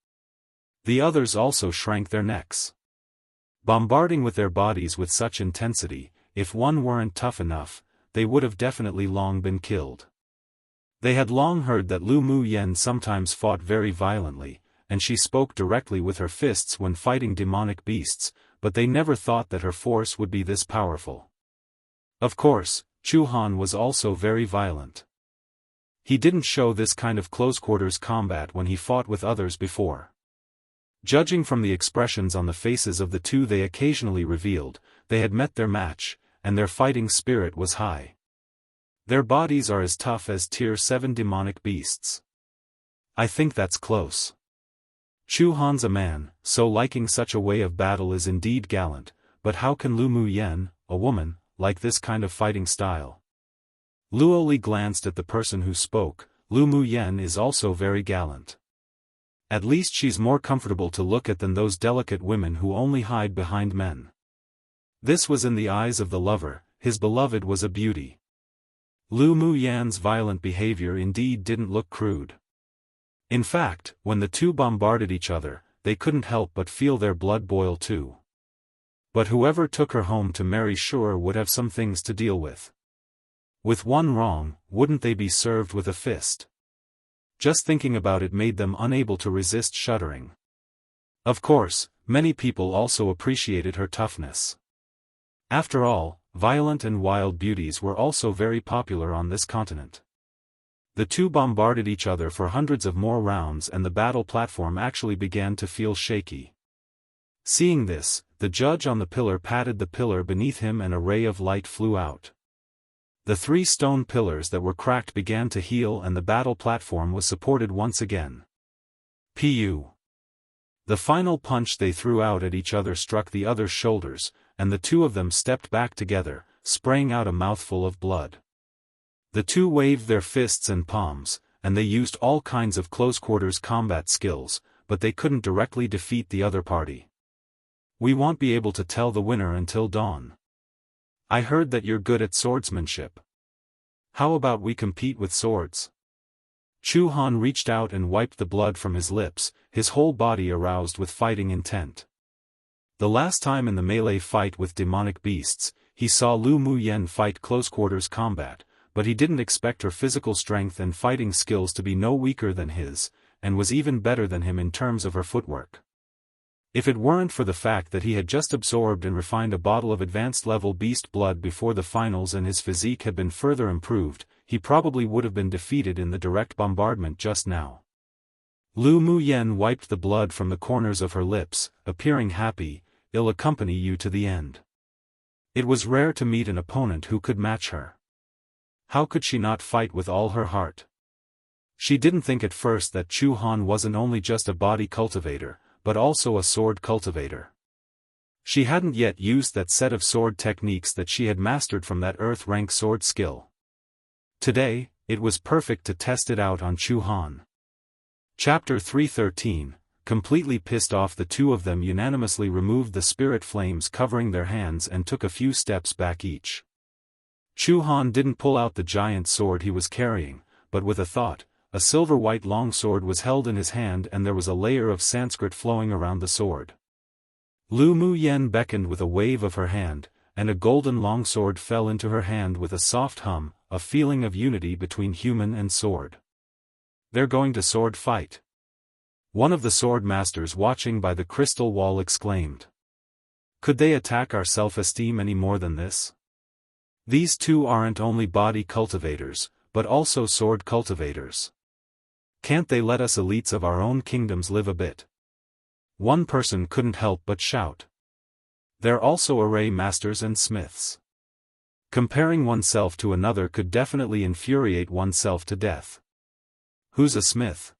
The others also shrank their necks. Bombarding with their bodies with such intensity, if one weren't tough enough, they would have definitely long been killed. They had long heard that Lu Mu Yen sometimes fought very violently, and she spoke directly with her fists when fighting demonic beasts, but they never thought that her force would be this powerful. Of course, Chu Han was also very violent. He didn't show this kind of close-quarters combat when he fought with others before. Judging from the expressions on the faces of the two they occasionally revealed, they had met their match, and their fighting spirit was high. Their bodies are as tough as Tier 7 demonic beasts. I think that's close. Chu Han's a man, so liking such a way of battle is indeed gallant, but how can Lu Mu Yen, a woman, like this kind of fighting style? Luo Li glanced at the person who spoke. Lu Mu Yen is also very gallant. At least she's more comfortable to look at than those delicate women who only hide behind men. This was in the eyes of the lover, his beloved was a beauty. Lu Mu Yan's violent behavior indeed didn't look crude. In fact, when the two bombarded each other, they couldn't help but feel their blood boil too. But whoever took her home to marry sure would have some things to deal with. With one wrong, wouldn't they be served with a fist? Just thinking about it made them unable to resist shuddering. Of course, many people also appreciated her toughness. After all, violent and wild beauties were also very popular on this continent. The two bombarded each other for hundreds of more rounds and the battle platform actually began to feel shaky. Seeing this, the judge on the pillar patted the pillar beneath him and a ray of light flew out. The three stone pillars that were cracked began to heal and the battle platform was supported once again. Pu. The final punch they threw out at each other struck the other's shoulders, and the two of them stepped back together, spraying out a mouthful of blood. The two waved their fists and palms, and they used all kinds of close-quarters combat skills, but they couldn't directly defeat the other party. We won't be able to tell the winner until dawn. I heard that you're good at swordsmanship. How about we compete with swords? Chu Han reached out and wiped the blood from his lips, his whole body aroused with fighting intent. The last time in the melee fight with demonic beasts, he saw Lu Mu Yen fight close-quarters combat, but he didn't expect her physical strength and fighting skills to be no weaker than his, and was even better than him in terms of her footwork. If it weren't for the fact that he had just absorbed and refined a bottle of advanced-level beast blood before the finals and his physique had been further improved, he probably would have been defeated in the direct bombardment just now. Lu Mu Yen wiped the blood from the corners of her lips, appearing happy. I'll accompany you to the end. It was rare to meet an opponent who could match her. How could she not fight with all her heart? She didn't think at first that Chu Han wasn't only just a body cultivator, but also a sword cultivator. She hadn't yet used that set of sword techniques that she had mastered from that earth-rank sword skill. Today, it was perfect to test it out on Chu Han. Chapter 313, completely pissed off, the two of them unanimously removed the spirit flames covering their hands and took a few steps back each. Chu Han didn't pull out the giant sword he was carrying, but with a thought, a silver-white longsword was held in his hand and there was a layer of Sanskrit flowing around the sword. Lu Mu Yen beckoned with a wave of her hand, and a golden longsword fell into her hand with a soft hum, a feeling of unity between human and sword. They're going to sword fight. One of the sword masters watching by the crystal wall exclaimed. Could they attack our self-esteem any more than this? These two aren't only body cultivators, but also sword cultivators. Can't they let us elites of our own kingdoms live a bit? One person couldn't help but shout. They're also array masters and smiths. Comparing oneself to another could definitely infuriate oneself to death. Who's a smith?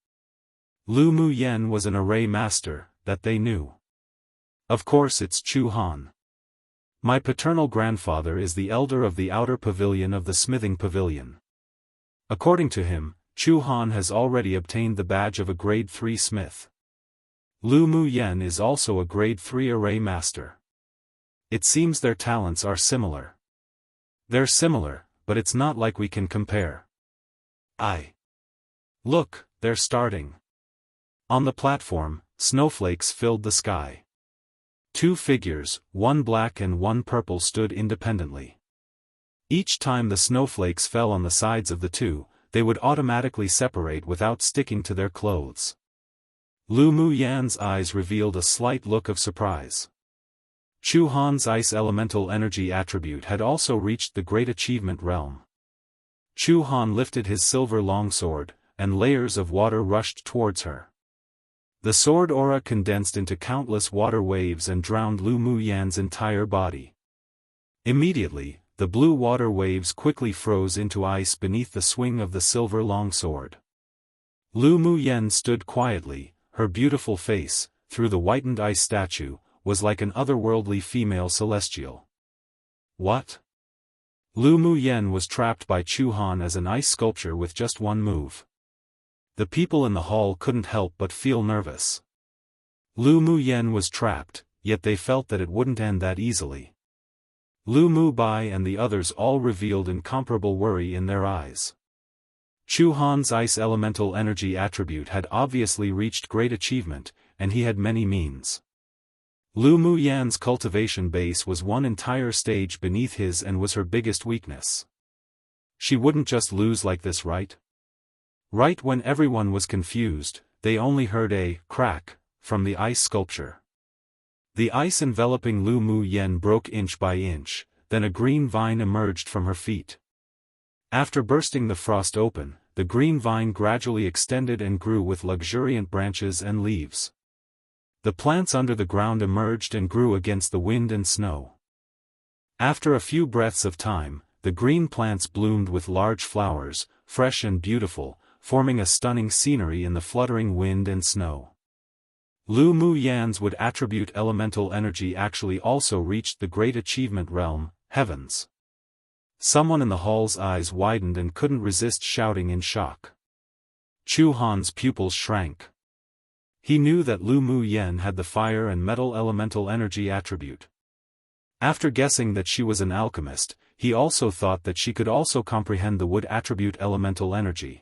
Lu Mu Yen was an array master, that they knew. Of course it's Chu Han. My paternal grandfather is the elder of the outer pavilion of the smithing pavilion. According to him, Chu Han has already obtained the badge of a grade 3 smith. Lu Mu Yen is also a grade 3 array master. It seems their talents are similar. They're similar, but it's not like we can compare. Look, they're starting. On the platform, snowflakes filled the sky. 2 figures, one black and one purple, stood independently. Each time the snowflakes fell on the sides of the two, they would automatically separate without sticking to their clothes. Lu Mu Yan's eyes revealed a slight look of surprise. Chu Han's ice elemental energy attribute had also reached the great achievement realm. Chu Han lifted his silver longsword, and layers of water rushed towards her. The sword aura condensed into countless water waves and drowned Lu Mu Yan's entire body. Immediately, the blue water waves quickly froze into ice beneath the swing of the silver longsword. Lu Mu Yan stood quietly, her beautiful face, through the whitened ice statue, was like an otherworldly female celestial. What? Lu Mu Yan was trapped by Chu Han as an ice sculpture with just one move. The people in the hall couldn't help but feel nervous. Lu Mu Yan was trapped, yet they felt that it wouldn't end that easily. Lu Mu Bai and the others all revealed incomparable worry in their eyes. Chu Han's ice elemental energy attribute had obviously reached great achievement, and he had many means. Lu Mu Yan's cultivation base was one entire stage beneath his and was her biggest weakness. She wouldn't just lose like this, right? Right when everyone was confused, they only heard a crack from the ice sculpture. The ice enveloping Lu Mu Yan broke inch by inch, then a green vine emerged from her feet. After bursting the frost open, the green vine gradually extended and grew with luxuriant branches and leaves. The plants under the ground emerged and grew against the wind and snow. After a few breaths of time, the green plants bloomed with large flowers, fresh and beautiful, forming a stunning scenery in the fluttering wind and snow. Lu Mu Yan's wood attribute elemental energy actually also reached the great achievement realm, heavens. Someone in the hall's eyes widened and couldn't resist shouting in shock. Chu Han's pupils shrank. He knew that Lu Mu Yan had the fire and metal elemental energy attribute. After guessing that she was an alchemist, he also thought that she could also comprehend the wood attribute elemental energy.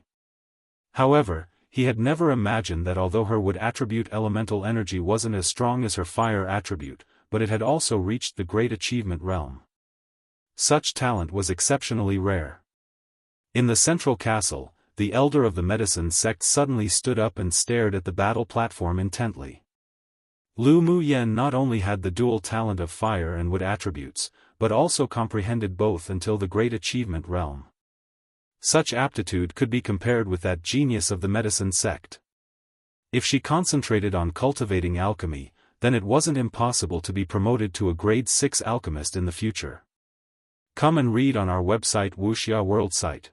However, he had never imagined that although her wood attribute elemental energy wasn't as strong as her fire attribute, but it had also reached the great achievement realm. Such talent was exceptionally rare. In the central castle, the elder of the medicine sect suddenly stood up and stared at the battle platform intently. Lu Mu Yan not only had the dual talent of fire and wood attributes, but also comprehended both until the great achievement realm. Such aptitude could be compared with that genius of the medicine sect. If she concentrated on cultivating alchemy, then it wasn't impossible to be promoted to a grade 6 alchemist in the future. Come and read on our website Wuxia World site.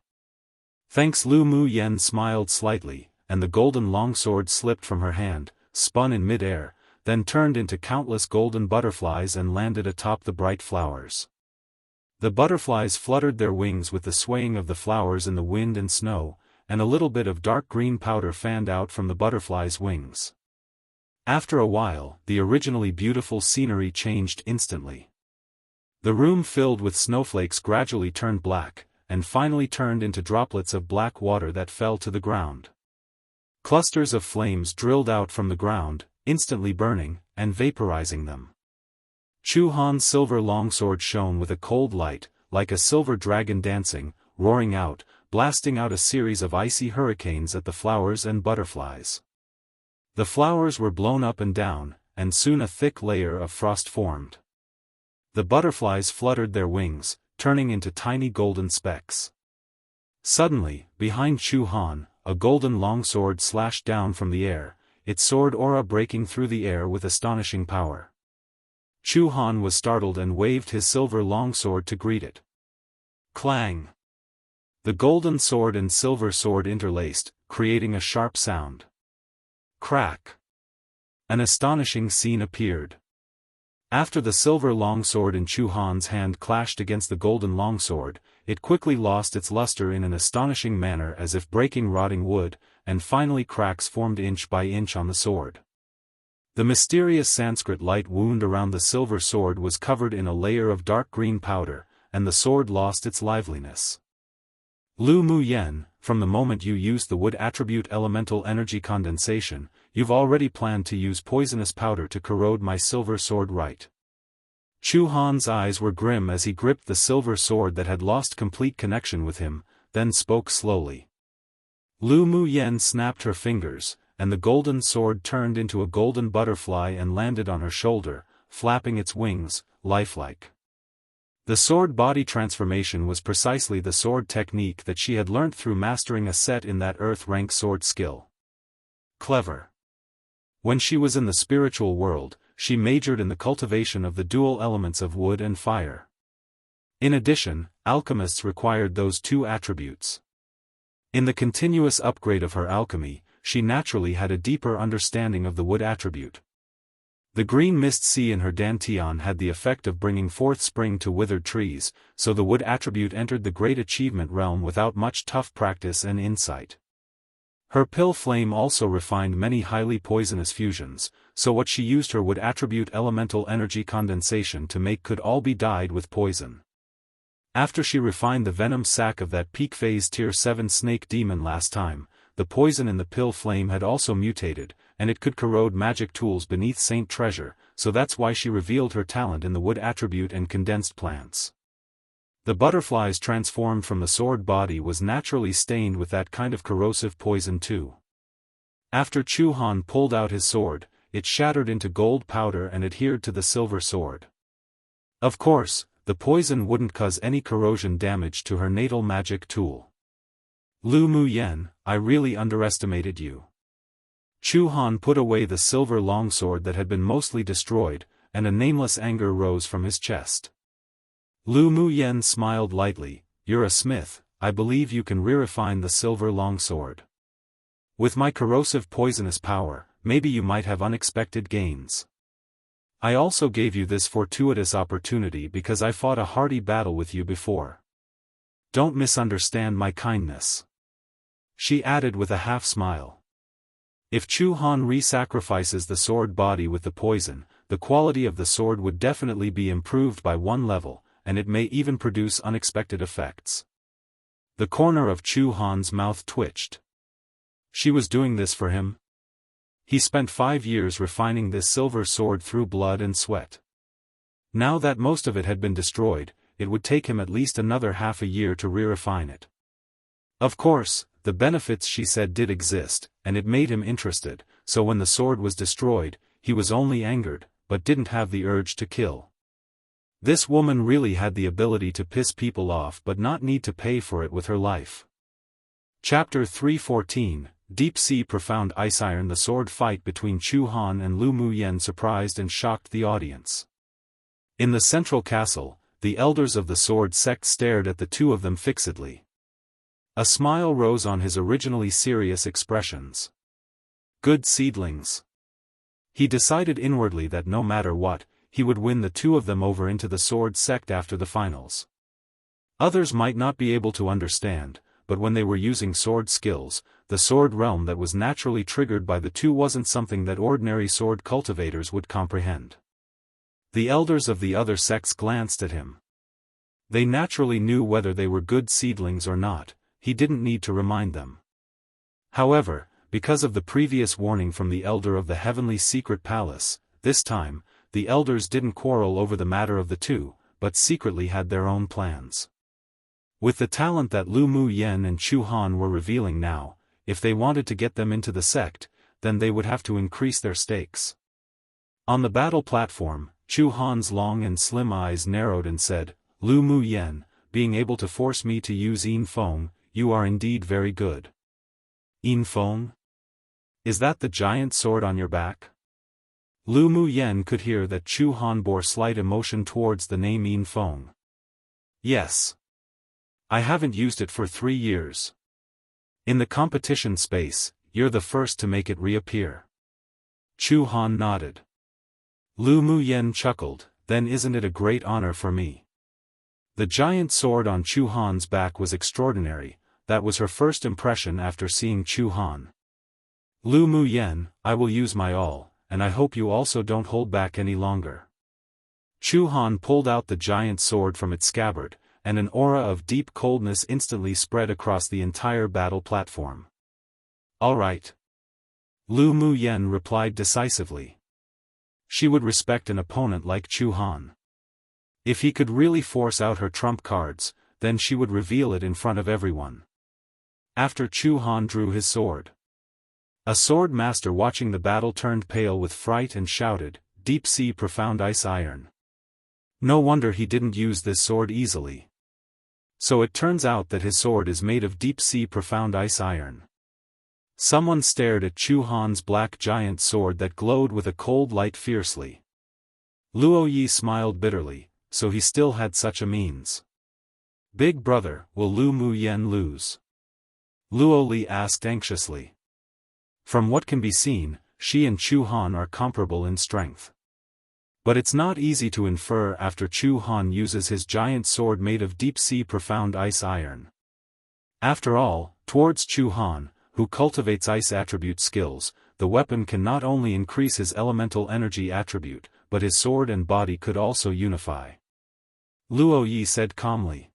Thanks. Lu Mu Yan smiled slightly, and the golden longsword slipped from her hand, spun in mid-air, then turned into countless golden butterflies and landed atop the bright flowers. The butterflies fluttered their wings with the swaying of the flowers in the wind and snow, and a little bit of dark green powder fanned out from the butterflies' wings. After a while, the originally beautiful scenery changed instantly. The room filled with snowflakes gradually turned black, and finally turned into droplets of black water that fell to the ground. Clusters of flames drilled out from the ground, instantly burning, and vaporizing them. Chu Han's silver longsword shone with a cold light, like a silver dragon dancing, roaring out, blasting out a series of icy hurricanes at the flowers and butterflies. The flowers were blown up and down, and soon a thick layer of frost formed. The butterflies fluttered their wings, turning into tiny golden specks. Suddenly, behind Chu Han, a golden longsword slashed down from the air, its sword aura breaking through the air with astonishing power. Chu Han was startled and waved his silver longsword to greet it. Clang! The golden sword and silver sword interlaced, creating a sharp sound. Crack! An astonishing scene appeared. After the silver longsword in Chu Han's hand clashed against the golden longsword, it quickly lost its luster in an astonishing manner as if breaking rotting wood, and finally cracks formed inch by inch on the sword. The mysterious Sanskrit light wound around the silver sword was covered in a layer of dark green powder, and the sword lost its liveliness. Lu Mu Yen, from the moment you used the wood attribute elemental energy condensation, you've already planned to use poisonous powder to corrode my silver sword, right? Chu Han's eyes were grim as he gripped the silver sword that had lost complete connection with him, then spoke slowly. Lu Mu Yen snapped her fingers, and the golden sword turned into a golden butterfly and landed on her shoulder, flapping its wings, lifelike. The sword body transformation was precisely the sword technique that she had learnt through mastering a set in that earth-rank sword skill. Clever. When she was in the spiritual world, she majored in the cultivation of the dual elements of wood and fire. In addition, alchemists required those two attributes. In the continuous upgrade of her alchemy, she naturally had a deeper understanding of the wood attribute. The green mist sea in her dantian had the effect of bringing forth spring to withered trees, so the wood attribute entered the great achievement realm without much tough practice and insight. Her pill flame also refined many highly poisonous fusions, so what she used her wood attribute elemental energy condensation to make could all be dyed with poison. After she refined the venom sac of that peak phase tier 7 snake demon last time, the poison in the pill flame had also mutated, and it could corrode magic tools beneath Saint Treasure, so that's why she revealed her talent in the wood attribute and condensed plants. The butterflies transformed from the sword body was naturally stained with that kind of corrosive poison too. After Chu Han pulled out his sword, it shattered into gold powder and adhered to the silver sword. Of course, the poison wouldn't cause any corrosion damage to her natal magic tool. Lu Mu Yen, I really underestimated you. Chu Han put away the silver longsword that had been mostly destroyed, and a nameless anger rose from his chest. Lu Mu Yen smiled lightly, you're a smith, I believe you can re-refine the silver longsword. With my corrosive poisonous power, maybe you might have unexpected gains. I also gave you this fortuitous opportunity because I fought a hardy battle with you before. Don't misunderstand my kindness. She added with a half-smile. If Chu Han re-sacrifices the sword body with the poison, the quality of the sword would definitely be improved by one level, and it may even produce unexpected effects. The corner of Chu Han's mouth twitched. She was doing this for him? He spent 5 years refining this silver sword through blood and sweat. Now that most of it had been destroyed, it would take him at least another half a year to re-refine it. Of course, the benefits she said did exist, and it made him interested, so when the sword was destroyed, he was only angered, but didn't have the urge to kill. This woman really had the ability to piss people off but not need to pay for it with her life. Chapter 314, Deep Sea Profound Ice Iron. The sword fight between Chu Han and Lu Mu Yen surprised and shocked the audience. In the central castle, the elders of the sword sect stared at the two of them fixedly. A smile rose on his originally serious expressions. Good seedlings. He decided inwardly that no matter what, he would win the two of them over into the sword sect after the finals. Others might not be able to understand, but when they were using sword skills, the sword realm that was naturally triggered by the two wasn't something that ordinary sword cultivators would comprehend. The elders of the other sects glanced at him. They naturally knew whether they were good seedlings or not. He didn't need to remind them. However, because of the previous warning from the elder of the heavenly secret palace, this time, the elders didn't quarrel over the matter of the two, but secretly had their own plans. With the talent that Lu Mu Yen and Chu Han were revealing now, if they wanted to get them into the sect, then they would have to increase their stakes. On the battle platform, Chu Han's long and slim eyes narrowed and said, Lu Mu Yen, being able to force me to use Yin Feng, you are indeed very good. Yin Feng? Is that the giant sword on your back? Lu Mu Yen could hear that Chu Han bore slight emotion towards the name Yin Feng. Yes. I haven't used it for 3 years. In the competition space, you're the first to make it reappear. Chu Han nodded. Lu Muyen chuckled, then isn't it a great honor for me? The giant sword on Chu Han's back was extraordinary. That was her first impression after seeing Chu Han. Lu Muyen, I will use my all, and I hope you also don't hold back any longer. Chu Han pulled out the giant sword from its scabbard, and an aura of deep coldness instantly spread across the entire battle platform. All right. Lu Muyen replied decisively. She would respect an opponent like Chu Han. If he could really force out her trump cards, then she would reveal it in front of everyone. After Chu Han drew his sword. A sword master watching the battle turned pale with fright and shouted, "Deep sea profound ice iron." No wonder he didn't use this sword easily. So it turns out that his sword is made of deep sea profound ice iron. Someone stared at Chu Han's black giant sword that glowed with a cold light fiercely. Luo Yi smiled bitterly, so he still had such a means. Big brother, will Lu Muyen lose? Luo Li asked anxiously. From what can be seen, she and Chu Han are comparable in strength. But it's not easy to infer after Chu Han uses his giant sword made of deep-sea profound ice iron. After all, towards Chu Han, who cultivates ice attribute skills, the weapon can not only increase his elemental energy attribute, but his sword and body could also unify. Luo Yi said calmly.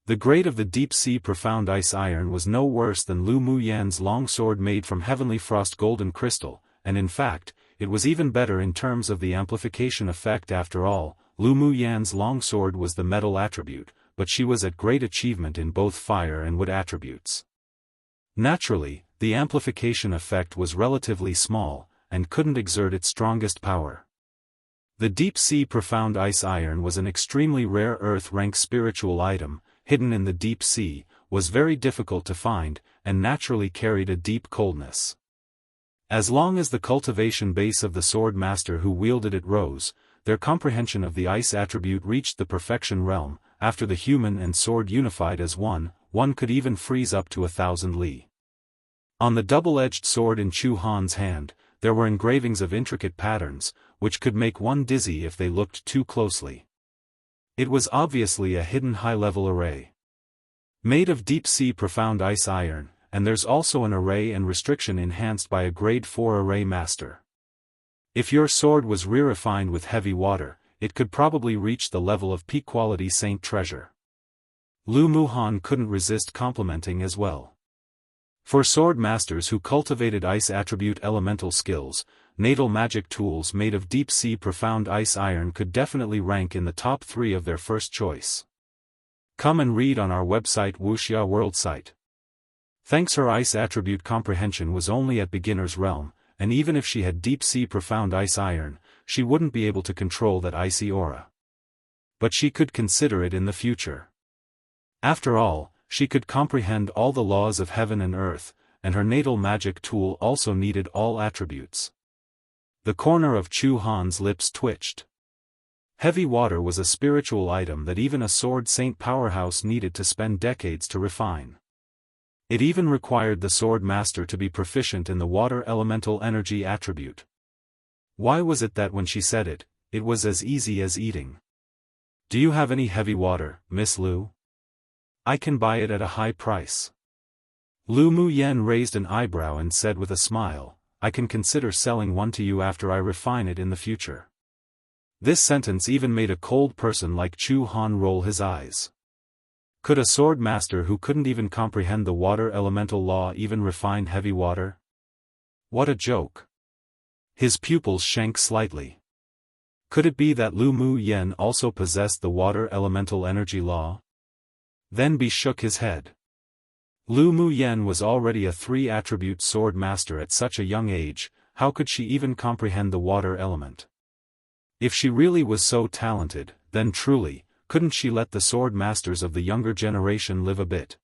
The grade of the deep-sea profound ice iron was no worse than Lu Muyen's long sword made from heavenly frost golden crystal, and in fact, it was even better in terms of the amplification effect. After all, Lu Muyen's long sword was the metal attribute, but she was at great achievement in both fire and wood attributes. Naturally, the amplification effect was relatively small, and couldn't exert its strongest power. The deep-sea profound ice iron was an extremely rare earth-rank spiritual item, hidden in the deep sea, was very difficult to find, and naturally carried a deep coldness. As long as the cultivation base of the sword master who wielded it rose, their comprehension of the ice attribute reached the perfection realm. After the human and sword unified as one could even freeze up to 1,000 li. On the double-edged sword in Chu Han's hand, there were engravings of intricate patterns, which could make one dizzy if they looked too closely. It was obviously a hidden high-level array. Made of deep-sea profound ice iron, and there's also an array and restriction enhanced by a grade 4 array master. If your sword was re-refined with heavy water, it could probably reach the level of peak-quality saint treasure. Lu Muhan couldn't resist complimenting as well. For sword masters who cultivated ice attribute elemental skills, natal magic tools made of deep-sea profound ice iron could definitely rank in the top 3 of their first choice. Come and read on our website Wuxia World Site. Thanks, her ice attribute comprehension was only at beginner's realm, and even if she had deep-sea profound ice iron, she wouldn't be able to control that icy aura. But she could consider it in the future. After all, she could comprehend all the laws of heaven and earth, and her natal magic tool also needed all attributes. The corner of Chu Han's lips twitched. Heavy water was a spiritual item that even a sword saint powerhouse needed to spend decades to refine. It even required the sword master to be proficient in the water elemental energy attribute. Why was it that when she said it, it was as easy as eating? Do you have any heavy water, Miss Lu? I can buy it at a high price. Lu Muyen raised an eyebrow and said with a smile, I can consider selling one to you after I refine it in the future. This sentence even made a cold person like Chu Han roll his eyes. Could a sword master who couldn't even comprehend the water elemental law even refine heavy water? What a joke. His pupils shrank slightly. Could it be that Lu Muyen also possessed the water elemental energy law? Then Bi shook his head. Lu Muyen was already a 3-attribute sword master at such a young age, how could she even comprehend the water element? If she really was so talented, then truly, couldn't she let the sword masters of the younger generation live a bit?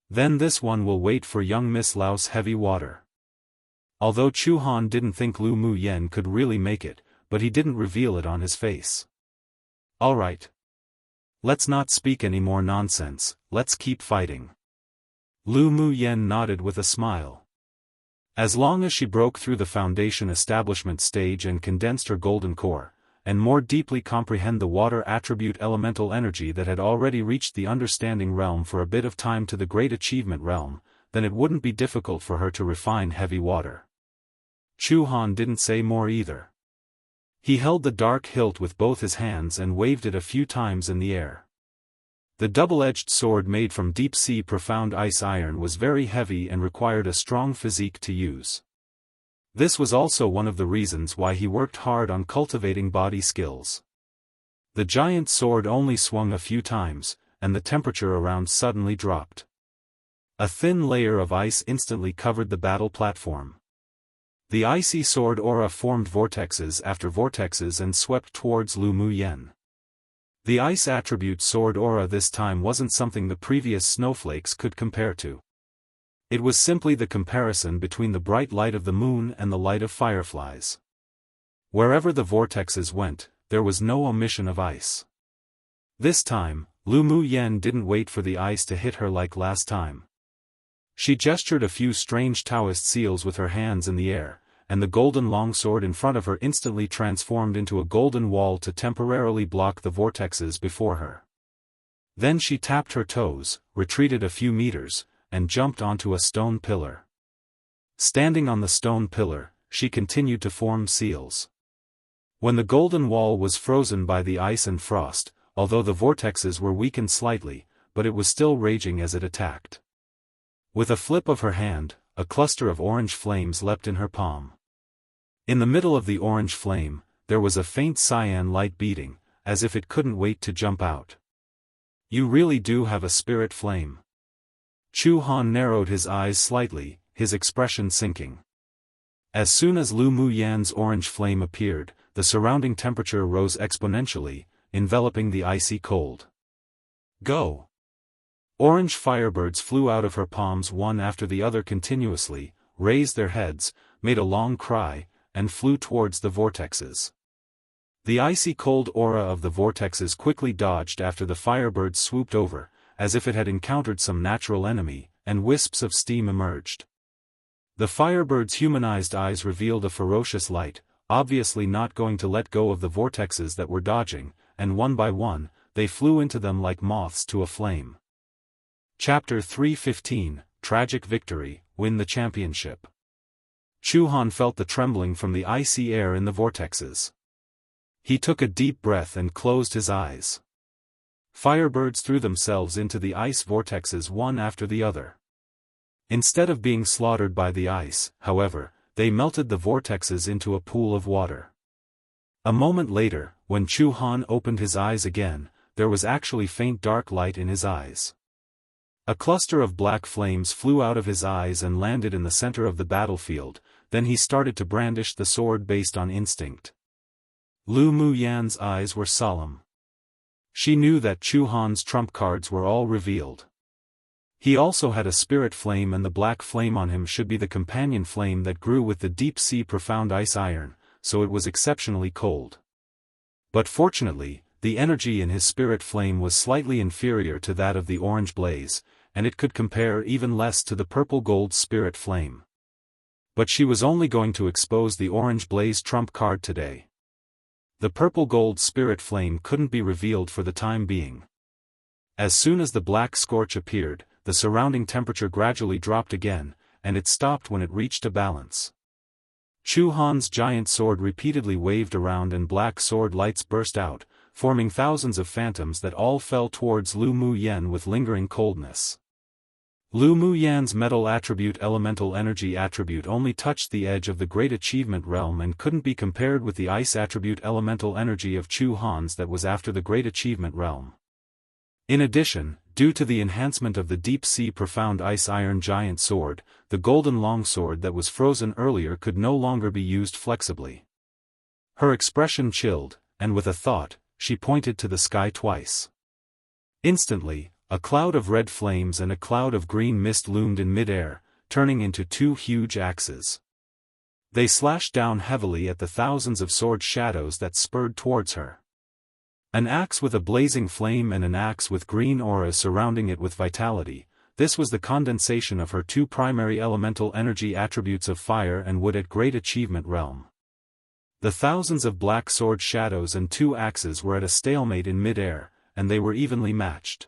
Then this one will wait for young Miss Lau's heavy water. Although Chu Han didn't think Lu Muyen could really make it, but he didn't reveal it on his face. All right. Let's not speak any more nonsense, let's keep fighting. Lu Muyen nodded with a smile. As long as she broke through the foundation establishment stage and condensed her golden core, and more deeply comprehend the water attribute elemental energy that had already reached the understanding realm for a bit of time to the great achievement realm, then it wouldn't be difficult for her to refine heavy water. Chu Han didn't say more either. He held the dark hilt with both his hands and waved it a few times in the air. The double-edged sword made from deep-sea profound ice iron was very heavy and required a strong physique to use. This was also one of the reasons why he worked hard on cultivating body skills. The giant sword only swung a few times, and the temperature around suddenly dropped. A thin layer of ice instantly covered the battle platform. The icy sword aura formed vortexes after vortexes and swept towards Lu Muyen. The ice attribute sword aura this time wasn't something the previous snowflakes could compare to. It was simply the comparison between the bright light of the moon and the light of fireflies. Wherever the vortexes went, there was no omission of ice. This time, Lu Muyen didn't wait for the ice to hit her like last time. She gestured a few strange Taoist seals with her hands in the air, and the golden longsword in front of her instantly transformed into a golden wall to temporarily block the vortexes before her. Then she tapped her toes, retreated a few meters, and jumped onto a stone pillar. Standing on the stone pillar, she continued to form seals. When the golden wall was frozen by the ice and frost, although the vortexes were weakened slightly, but it was still raging as it attacked. With a flip of her hand, a cluster of orange flames leapt in her palm. In the middle of the orange flame, there was a faint cyan light beating, as if it couldn't wait to jump out. You really do have a spirit flame. Chu Han narrowed his eyes slightly, his expression sinking. As soon as Lu Muyen's orange flame appeared, the surrounding temperature rose exponentially, enveloping the icy cold. Go! Orange firebirds flew out of her palms one after the other continuously, raised their heads, made a long cry, and flew towards the vortexes. The icy cold aura of the vortexes quickly dodged after the firebirds swooped over, as if it had encountered some natural enemy, and wisps of steam emerged. The firebirds' humanized eyes revealed a ferocious light, obviously not going to let go of the vortexes that were dodging, and one by one, they flew into them like moths to a flame. Chapter 315, Tragic Victory, Win the Championship. Chu Han felt the trembling from the icy air in the vortexes. He took a deep breath and closed his eyes. Firebirds threw themselves into the ice vortexes one after the other. Instead of being slaughtered by the ice, however, they melted the vortexes into a pool of water. A moment later, when Chu Han opened his eyes again, there was actually faint dark light in his eyes. A cluster of black flames flew out of his eyes and landed in the center of the battlefield, then he started to brandish the sword based on instinct. Lu Muyen's eyes were solemn. She knew that Chu Han's trump cards were all revealed. He also had a spirit flame, and the black flame on him should be the companion flame that grew with the deep-sea profound ice iron, so it was exceptionally cold. But fortunately, the energy in his spirit flame was slightly inferior to that of the orange blaze, and it could compare even less to the purple gold spirit flame. But she was only going to expose the orange blaze trump card today. The purple gold spirit flame couldn't be revealed for the time being. As soon as the black scorch appeared, the surrounding temperature gradually dropped again, and it stopped when it reached a balance. Chu Han's giant sword repeatedly waved around and black sword lights burst out, forming thousands of phantoms that all fell towards Lu Muyen with lingering coldness. Lu Muyen's metal attribute elemental energy attribute only touched the edge of the great achievement realm and couldn't be compared with the ice attribute elemental energy of Chu Han's that was after the great achievement realm. In addition, due to the enhancement of the deep-sea profound ice iron giant sword, the golden longsword that was frozen earlier could no longer be used flexibly. Her expression chilled, and with a thought, she pointed to the sky twice. Instantly, a cloud of red flames and a cloud of green mist loomed in mid-air, turning into two huge axes. They slashed down heavily at the thousands of sword shadows that spurred towards her. An axe with a blazing flame and an axe with green auras surrounding it with vitality, this was the condensation of her two primary elemental energy attributes of fire and wood at Great Achievement Realm. The thousands of black sword shadows and two axes were at a stalemate in mid-air, and they were evenly matched.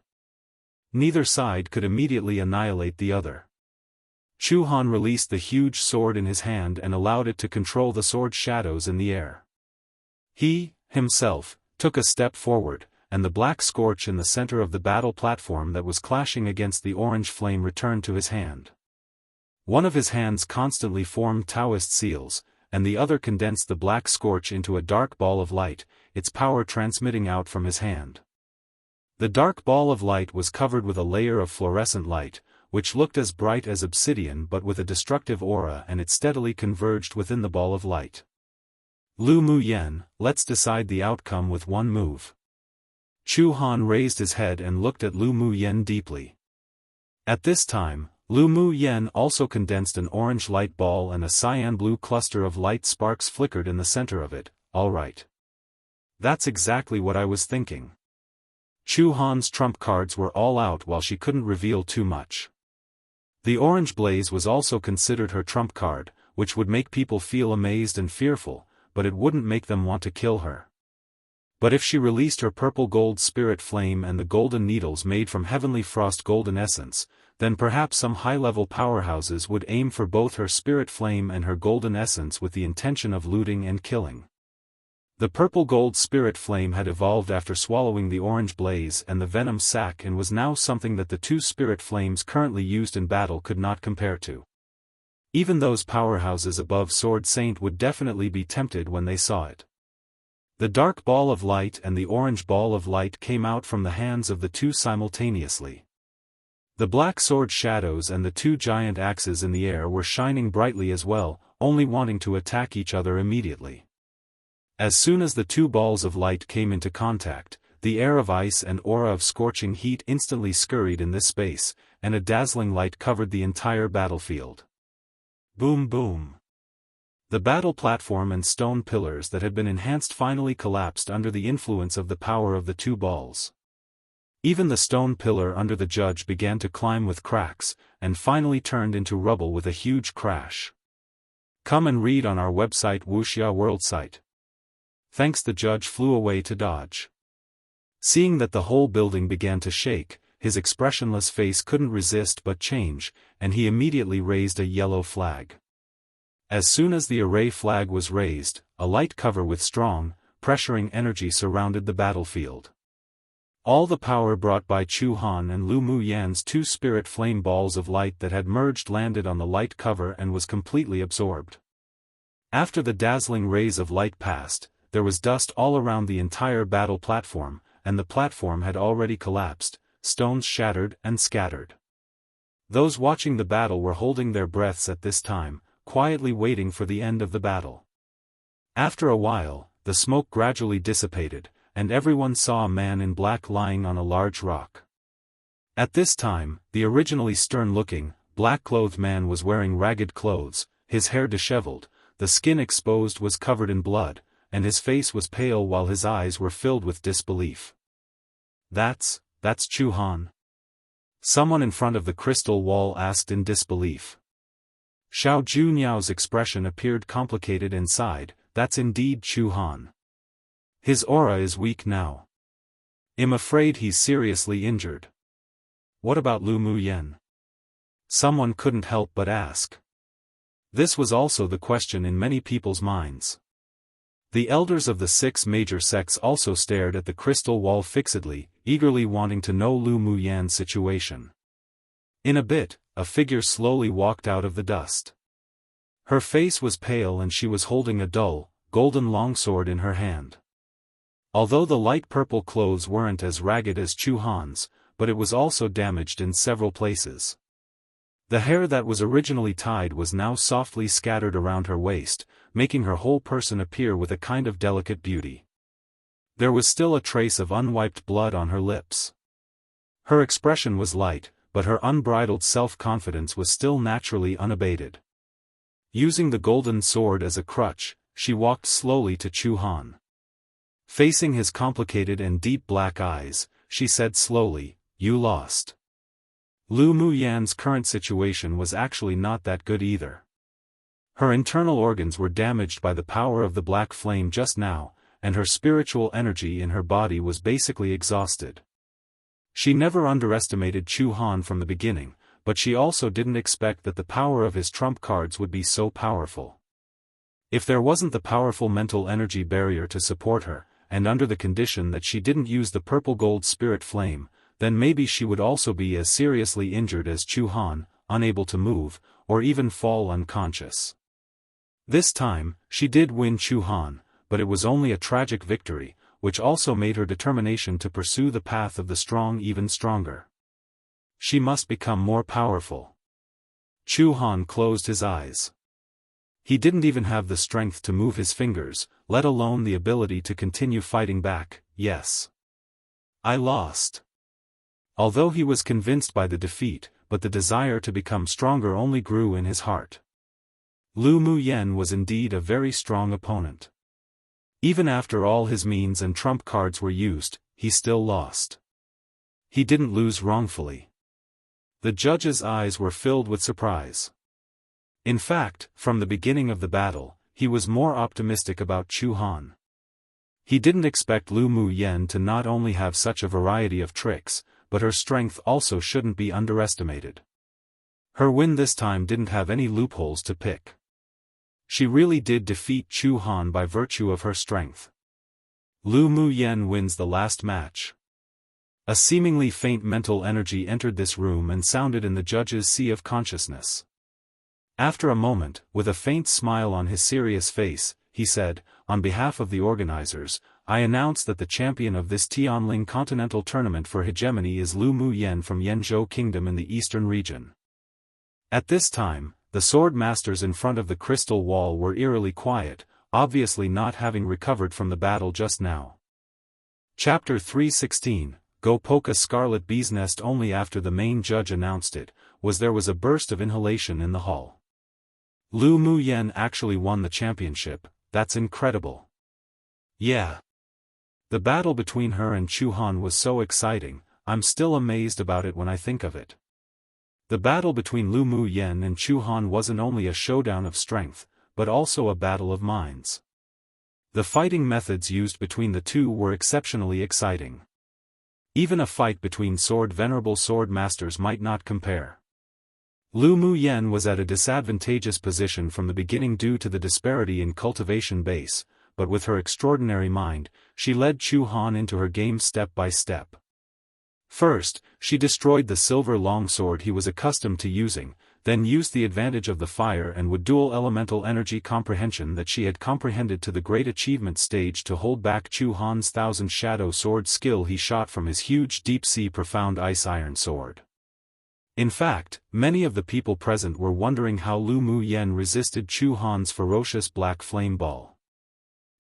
Neither side could immediately annihilate the other. Chu Han released the huge sword in his hand and allowed it to control the sword shadows in the air. He, himself, took a step forward, and the black scorch in the center of the battle platform that was clashing against the orange flame returned to his hand. One of his hands constantly formed Taoist seals, and the other condensed the black scorch into a dark ball of light, its power transmitting out from his hand. The dark ball of light was covered with a layer of fluorescent light, which looked as bright as obsidian but with a destructive aura, and it steadily converged within the ball of light. Lu Mu Yen, let's decide the outcome with one move. Chu Han raised his head and looked at Lu Mu Yen deeply. At this time, Lu Mu Yen also condensed an orange light ball, and a cyan-blue cluster of light sparks flickered in the center of it. All right. That's exactly what I was thinking. Chu Han's trump cards were all out while she couldn't reveal too much. The orange blaze was also considered her trump card, which would make people feel amazed and fearful, but it wouldn't make them want to kill her. But if she released her purple gold spirit flame and the golden needles made from heavenly frost golden essence, then perhaps some high-level powerhouses would aim for both her spirit flame and her golden essence with the intention of looting and killing. The purple gold spirit flame had evolved after swallowing the orange blaze and the venom sac, and was now something that the two spirit flames currently used in battle could not compare to. Even those powerhouses above Sword Saint would definitely be tempted when they saw it. The dark ball of light and the orange ball of light came out from the hands of the two simultaneously. The black sword shadows and the two giant axes in the air were shining brightly as well, only wanting to attack each other immediately. As soon as the two balls of light came into contact, the air of ice and aura of scorching heat instantly scurried in this space, and a dazzling light covered the entire battlefield. Boom boom. The battle platform and stone pillars that had been enhanced finally collapsed under the influence of the power of the two balls. Even the stone pillar under the judge began to climb with cracks, and finally turned into rubble with a huge crash. Come and read on our website Wuxia World Site. Thanks. The judge flew away to dodge. Seeing that the whole building began to shake, his expressionless face couldn't resist but change, and he immediately raised a yellow flag. As soon as the array flag was raised, a light cover with strong, pressuring energy surrounded the battlefield. All the power brought by Chu Han and Lu Mu Yan's two spirit flame balls of light that had merged landed on the light cover and was completely absorbed. After the dazzling rays of light passed, there was dust all around the entire battle platform, and the platform had already collapsed, stones shattered and scattered. Those watching the battle were holding their breaths at this time, quietly waiting for the end of the battle. After a while, the smoke gradually dissipated, and everyone saw a man in black lying on a large rock. At this time, the originally stern-looking, black-clothed man was wearing ragged clothes, his hair disheveled, the skin exposed was covered in blood, and his face was pale while his eyes were filled with disbelief. That's Chu Han? Someone in front of the crystal wall asked in disbelief. Xiao Juniao's expression appeared complicated and sighed. That's indeed Chu Han. His aura is weak now. I'm afraid he's seriously injured. What about Lu Mu Yen? Someone couldn't help but ask. This was also the question in many people's minds. The elders of the 6 major sects also stared at the crystal wall fixedly, eagerly wanting to know Lu Mu Yan's situation. In a bit, a figure slowly walked out of the dust. Her face was pale and she was holding a dull, golden longsword in her hand. Although the light purple clothes weren't as ragged as Chu Han's, but it was also damaged in several places. The hair that was originally tied was now softly scattered around her waist, making her whole person appear with a kind of delicate beauty. There was still a trace of unwiped blood on her lips. Her expression was light, but her unbridled self-confidence was still naturally unabated. Using the golden sword as a crutch, she walked slowly to Chu Han. Facing his complicated and deep black eyes, she said slowly, "You lost." Lu Muyan's current situation was actually not that good either. Her internal organs were damaged by the power of the black flame just now, and her spiritual energy in her body was basically exhausted. She never underestimated Chu Han from the beginning, but she also didn't expect that the power of his trump cards would be so powerful. If there wasn't the powerful mental energy barrier to support her, and under the condition that she didn't use the purple gold spirit flame, then maybe she would also be as seriously injured as Chu Han, unable to move, or even fall unconscious. This time, she did win Chu Han, but it was only a tragic victory, which also made her determination to pursue the path of the strong even stronger. She must become more powerful. Chu Han closed his eyes. He didn't even have the strength to move his fingers, let alone the ability to continue fighting back. Yes. I lost. Although he was convinced by the defeat, but the desire to become stronger only grew in his heart. Lu Muyan was indeed a very strong opponent. Even after all his means and trump cards were used, he still lost. He didn't lose wrongfully. The judge's eyes were filled with surprise. In fact, from the beginning of the battle, he was more optimistic about Chu Han. He didn't expect Lu Muyan to not only have such a variety of tricks, but her strength also shouldn't be underestimated. Her win this time didn't have any loopholes to pick. She really did defeat Chu Han by virtue of her strength. Lu Muyan wins the last match. A seemingly faint mental energy entered this room and sounded in the judge's sea of consciousness. After a moment, with a faint smile on his serious face, he said, "On behalf of the organizers, I announce that the champion of this Tianling Continental Tournament for Hegemony is Lu Muyan from Yanzhou Kingdom in the eastern region." At this time, the sword masters in front of the crystal wall were eerily quiet, obviously not having recovered from the battle just now. Chapter 316, Go Poke a Scarlet Bee's Nest. Only after the main judge announced it, was a burst of inhalation in the hall. Lu Muyan actually won the championship. That's incredible. Yeah. The battle between her and Chu Han was so exciting, I'm still amazed about it when I think of it. The battle between Lu Muyan and Chu Han wasn't only a showdown of strength, but also a battle of minds. The fighting methods used between the two were exceptionally exciting. Even a fight between venerable sword masters might not compare. Lu Muyan was at a disadvantageous position from the beginning due to the disparity in cultivation base, but with her extraordinary mind, she led Chu Han into her game step by step. First, she destroyed the silver longsword he was accustomed to using, then used the advantage of the fire and wood dual elemental energy comprehension that she had comprehended to the great achievement stage to hold back Chu Han's thousand shadow sword skill he shot from his huge deep-sea profound ice iron sword. In fact, many of the people present were wondering how Lu Muyan resisted Chu Han's ferocious black flame ball.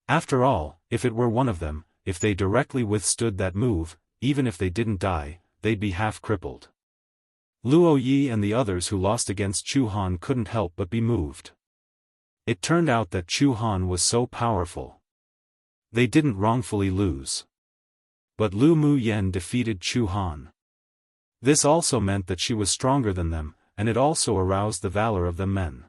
After all, if it were one of them, if they directly withstood that move, even if they didn't die, they'd be half crippled. Luo Yi and the others who lost against Chu Han couldn't help but be moved. It turned out that Chu Han was so powerful. They didn't wrongfully lose. But Lu Muyan defeated Chu Han. This also meant that she was stronger than them, and it also aroused the valor of them men.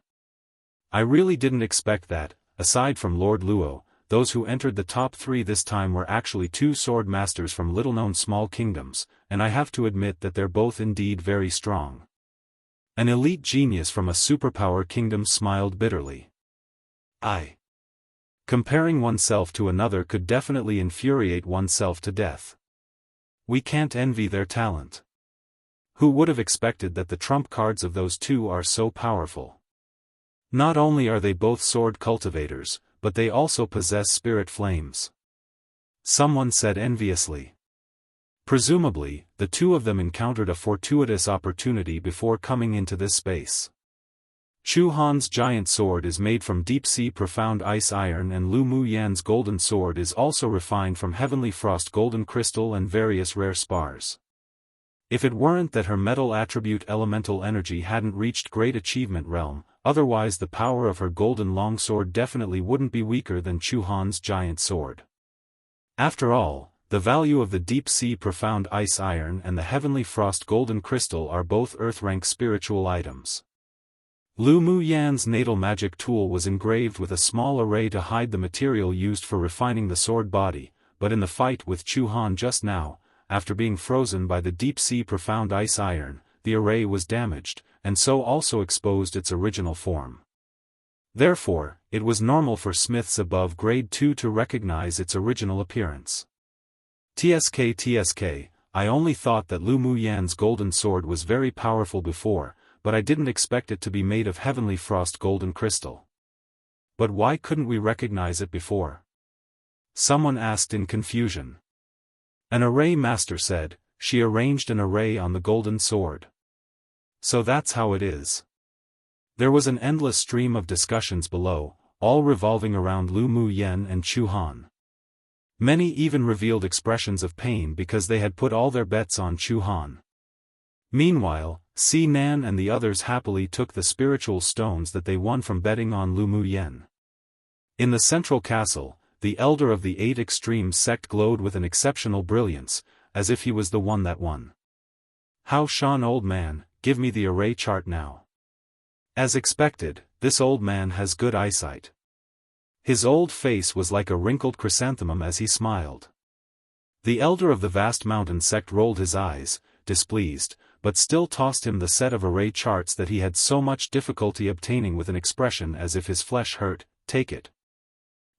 I really didn't expect that, aside from Lord Luo, those who entered the top 3 this time were actually 2 sword masters from little-known small kingdoms, and I have to admit that they're both indeed very strong. An elite genius from a superpower kingdom smiled bitterly. Comparing oneself to another could definitely infuriate oneself to death. We can't envy their talent. Who would have expected that the trump cards of those two are so powerful? Not only are they both sword cultivators, but they also possess spirit flames. Someone said enviously. Presumably, the two of them encountered a fortuitous opportunity before coming into this space. Chu Han's giant sword is made from deep-sea profound ice iron, and Lu Muyan's golden sword is also refined from heavenly frost golden crystal and various rare spars. If it weren't that her metal attribute elemental energy hadn't reached great achievement realm, otherwise the power of her golden longsword definitely wouldn't be weaker than Chu Han's giant sword. After all, The value of the deep-sea profound ice iron and the heavenly frost golden crystal are both earth-rank spiritual items. Lu Mu Yan's natal magic tool was engraved with a small array to hide the material used for refining the sword body, but in the fight with Chu Han just now, after being frozen by the deep-sea profound ice iron, the array was damaged, and so also exposed its original form. Therefore, it was normal for smiths above grade 2 to recognize its original appearance. TSK, I only thought that Lu Mu Yan's golden sword was very powerful before, but I didn't expect it to be made of heavenly frost golden crystal. But why couldn't we recognize it before? Someone asked in confusion. An array master said, she arranged an array on the golden sword. So that's how it is. There was an endless stream of discussions below, all revolving around Lu Mu Yan and Chu Han. Many even revealed expressions of pain because they had put all their bets on Chu Han. Meanwhile, Si Nan and the others happily took the spiritual stones that they won from betting on Lu Mu Yan. In the central castle, the elder of the 8 extremes sect glowed with an exceptional brilliance, as if he was the one that won. How Shan, old man, give me the array chart now. As expected, this old man has good eyesight. His old face was like a wrinkled chrysanthemum as he smiled. The elder of the vast mountain sect rolled his eyes, displeased, but still tossed him the set of array charts that he had so much difficulty obtaining with an expression as if his flesh hurt. Take it.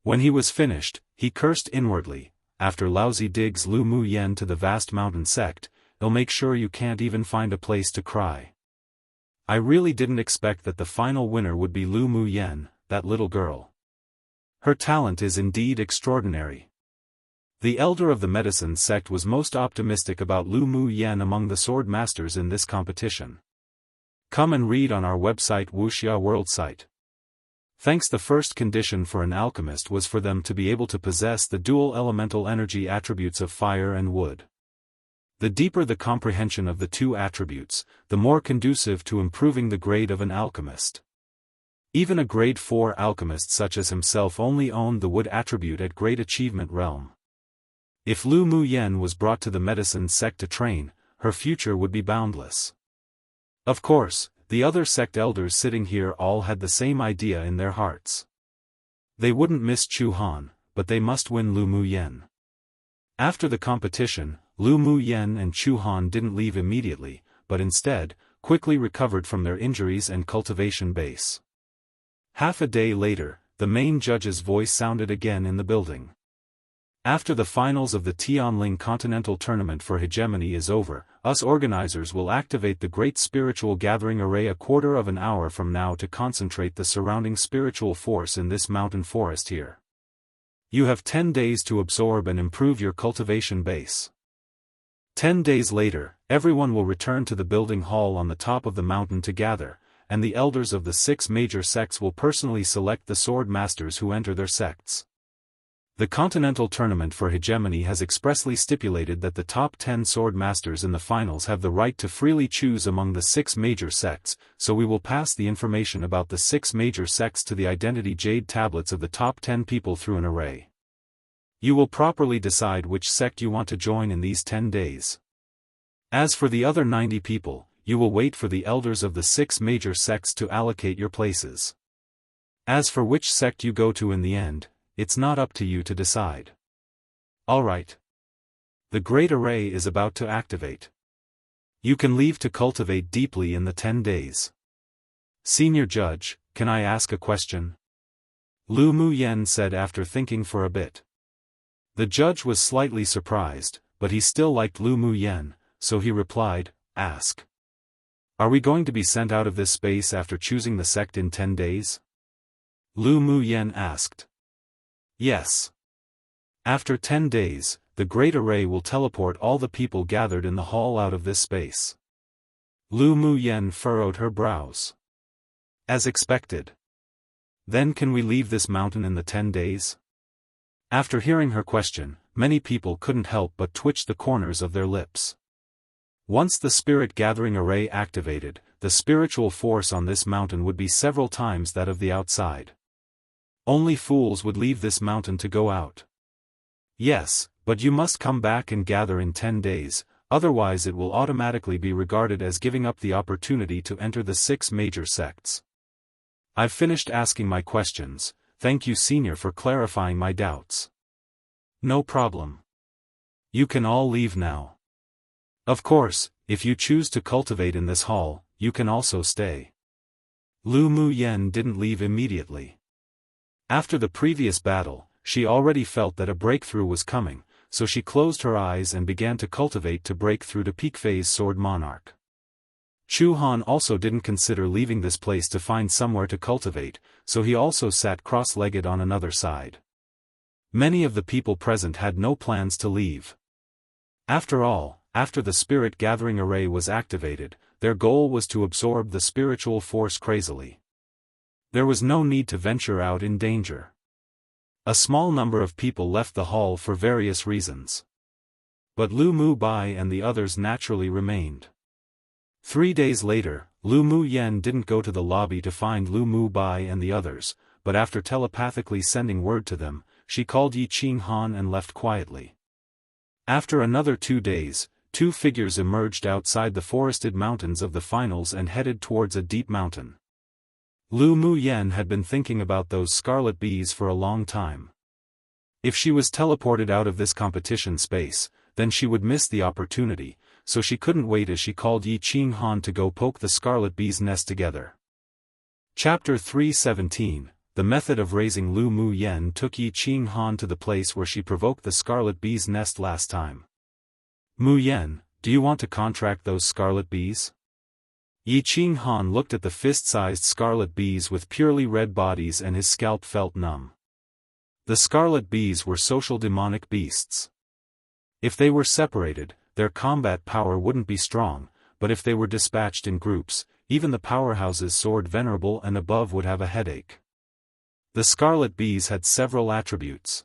When he was finished, he cursed inwardly, after lousy digs Lu Mu Yan to the vast mountain sect, they'll make sure you can't even find a place to cry. I really didn't expect that the final winner would be Lu Mu Yan, that little girl. Her talent is indeed extraordinary. The elder of the medicine sect was most optimistic about Lu Mu Yan among the sword masters in this competition. Come and read on our website Wuxia World Site. Thanks. The first condition for an alchemist was for them to be able to possess the dual elemental energy attributes of fire and wood. The deeper the comprehension of the two attributes, the more conducive to improving the grade of an alchemist. Even a grade 4 alchemist such as himself only owned the wood attribute at Great Achievement Realm. If Lu Mu Yan was brought to the medicine sect to train, her future would be boundless. Of course, the other sect elders sitting here all had the same idea in their hearts. They wouldn't miss Chu Han, but they must win Lu Mu Yan. After the competition, Lu Mu Yan and Chu Han didn't leave immediately, but instead, quickly recovered from their injuries and cultivation base. Half a day later, the main judge's voice sounded again in the building. After the finals of the Tianling Continental Tournament for Hegemony is over, us organizers will activate the Great Spiritual Gathering Array a quarter of an hour from now to concentrate the surrounding spiritual force in this mountain forest here. You have 10 days to absorb and improve your cultivation base. 10 days later, everyone will return to the building hall on the top of the mountain to gather, and the elders of the 6 major sects will personally select the sword masters who enter their sects. The Continental Tournament for Hegemony has expressly stipulated that the top 10 sword masters in the finals have the right to freely choose among the 6 major sects, so we will pass the information about the 6 major sects to the identity jade tablets of the top 10 people through an array. You will properly decide which sect you want to join in these 10 days. As for the other 90 people, you will wait for the elders of the 6 major sects to allocate your places. As for which sect you go to in the end, it's not up to you to decide. Alright. The Great Array is about to activate. You can leave to cultivate deeply in the 10 days. Senior Judge, can I ask a question? Lu Mu Yan said after thinking for a bit. The judge was slightly surprised, but he still liked Lu Mu Yan, so he replied, ask. Are we going to be sent out of this space after choosing the sect in 10 days? Lu Mu Yan asked. Yes. After 10 days, the Great Array will teleport all the people gathered in the hall out of this space. Lu Mu Yan furrowed her brows. As expected. Then can we leave this mountain in the 10 days? After hearing her question, many people couldn't help but twitch the corners of their lips. Once the Spirit Gathering Array activated, the spiritual force on this mountain would be several times that of the outside. Only fools would leave this mountain to go out. Yes, But you must come back and gather in 10 days, otherwise it will automatically be regarded as giving up the opportunity to enter the 6 major sects. I've finished asking my questions, thank you Senior for clarifying my doubts. No problem. You can all leave now. Of course, if you choose to cultivate in this hall, you can also stay. Lu Muyen didn't leave immediately. After the previous battle, she already felt that a breakthrough was coming, so she closed her eyes and began to cultivate to break through to peak phase Sword Monarch. Chu Han also didn't consider leaving this place to find somewhere to cultivate, so he also sat cross-legged on another side. Many of the people present had no plans to leave. After all, after the spirit gathering array was activated, their goal was to absorb the spiritual force crazily. There was no need to venture out in danger. A small number of people left the hall for various reasons. But Lu Mu Bai and the others naturally remained. 3 days later, Lu Mu Yen didn't go to the lobby to find Lu Mu Bai and the others, but after telepathically sending word to them, she called Yi Qing Han and left quietly. After another 2 days, 2 figures emerged outside the forested mountains of the finals and headed towards a deep mountain. Lu Mu Yen had been thinking about those scarlet bees for a long time. If she was teleported out of this competition space, then she would miss the opportunity, so she couldn't wait as she called Yi Qing Han to go poke the scarlet bees' nest together. Chapter 317, The method of raising Lu Mu Yen took Yi Qing Han to the place where she provoked the scarlet bees' nest last time. Mu Yen, do you want to contract those scarlet bees? Yi Qing Han looked at the fist-sized scarlet bees with purely red bodies and his scalp felt numb. The scarlet bees were social demonic beasts. If they were separated, their combat power wouldn't be strong, but if they were dispatched in groups, even the powerhouses Sword Venerable and above would have a headache. The scarlet bees had several attributes.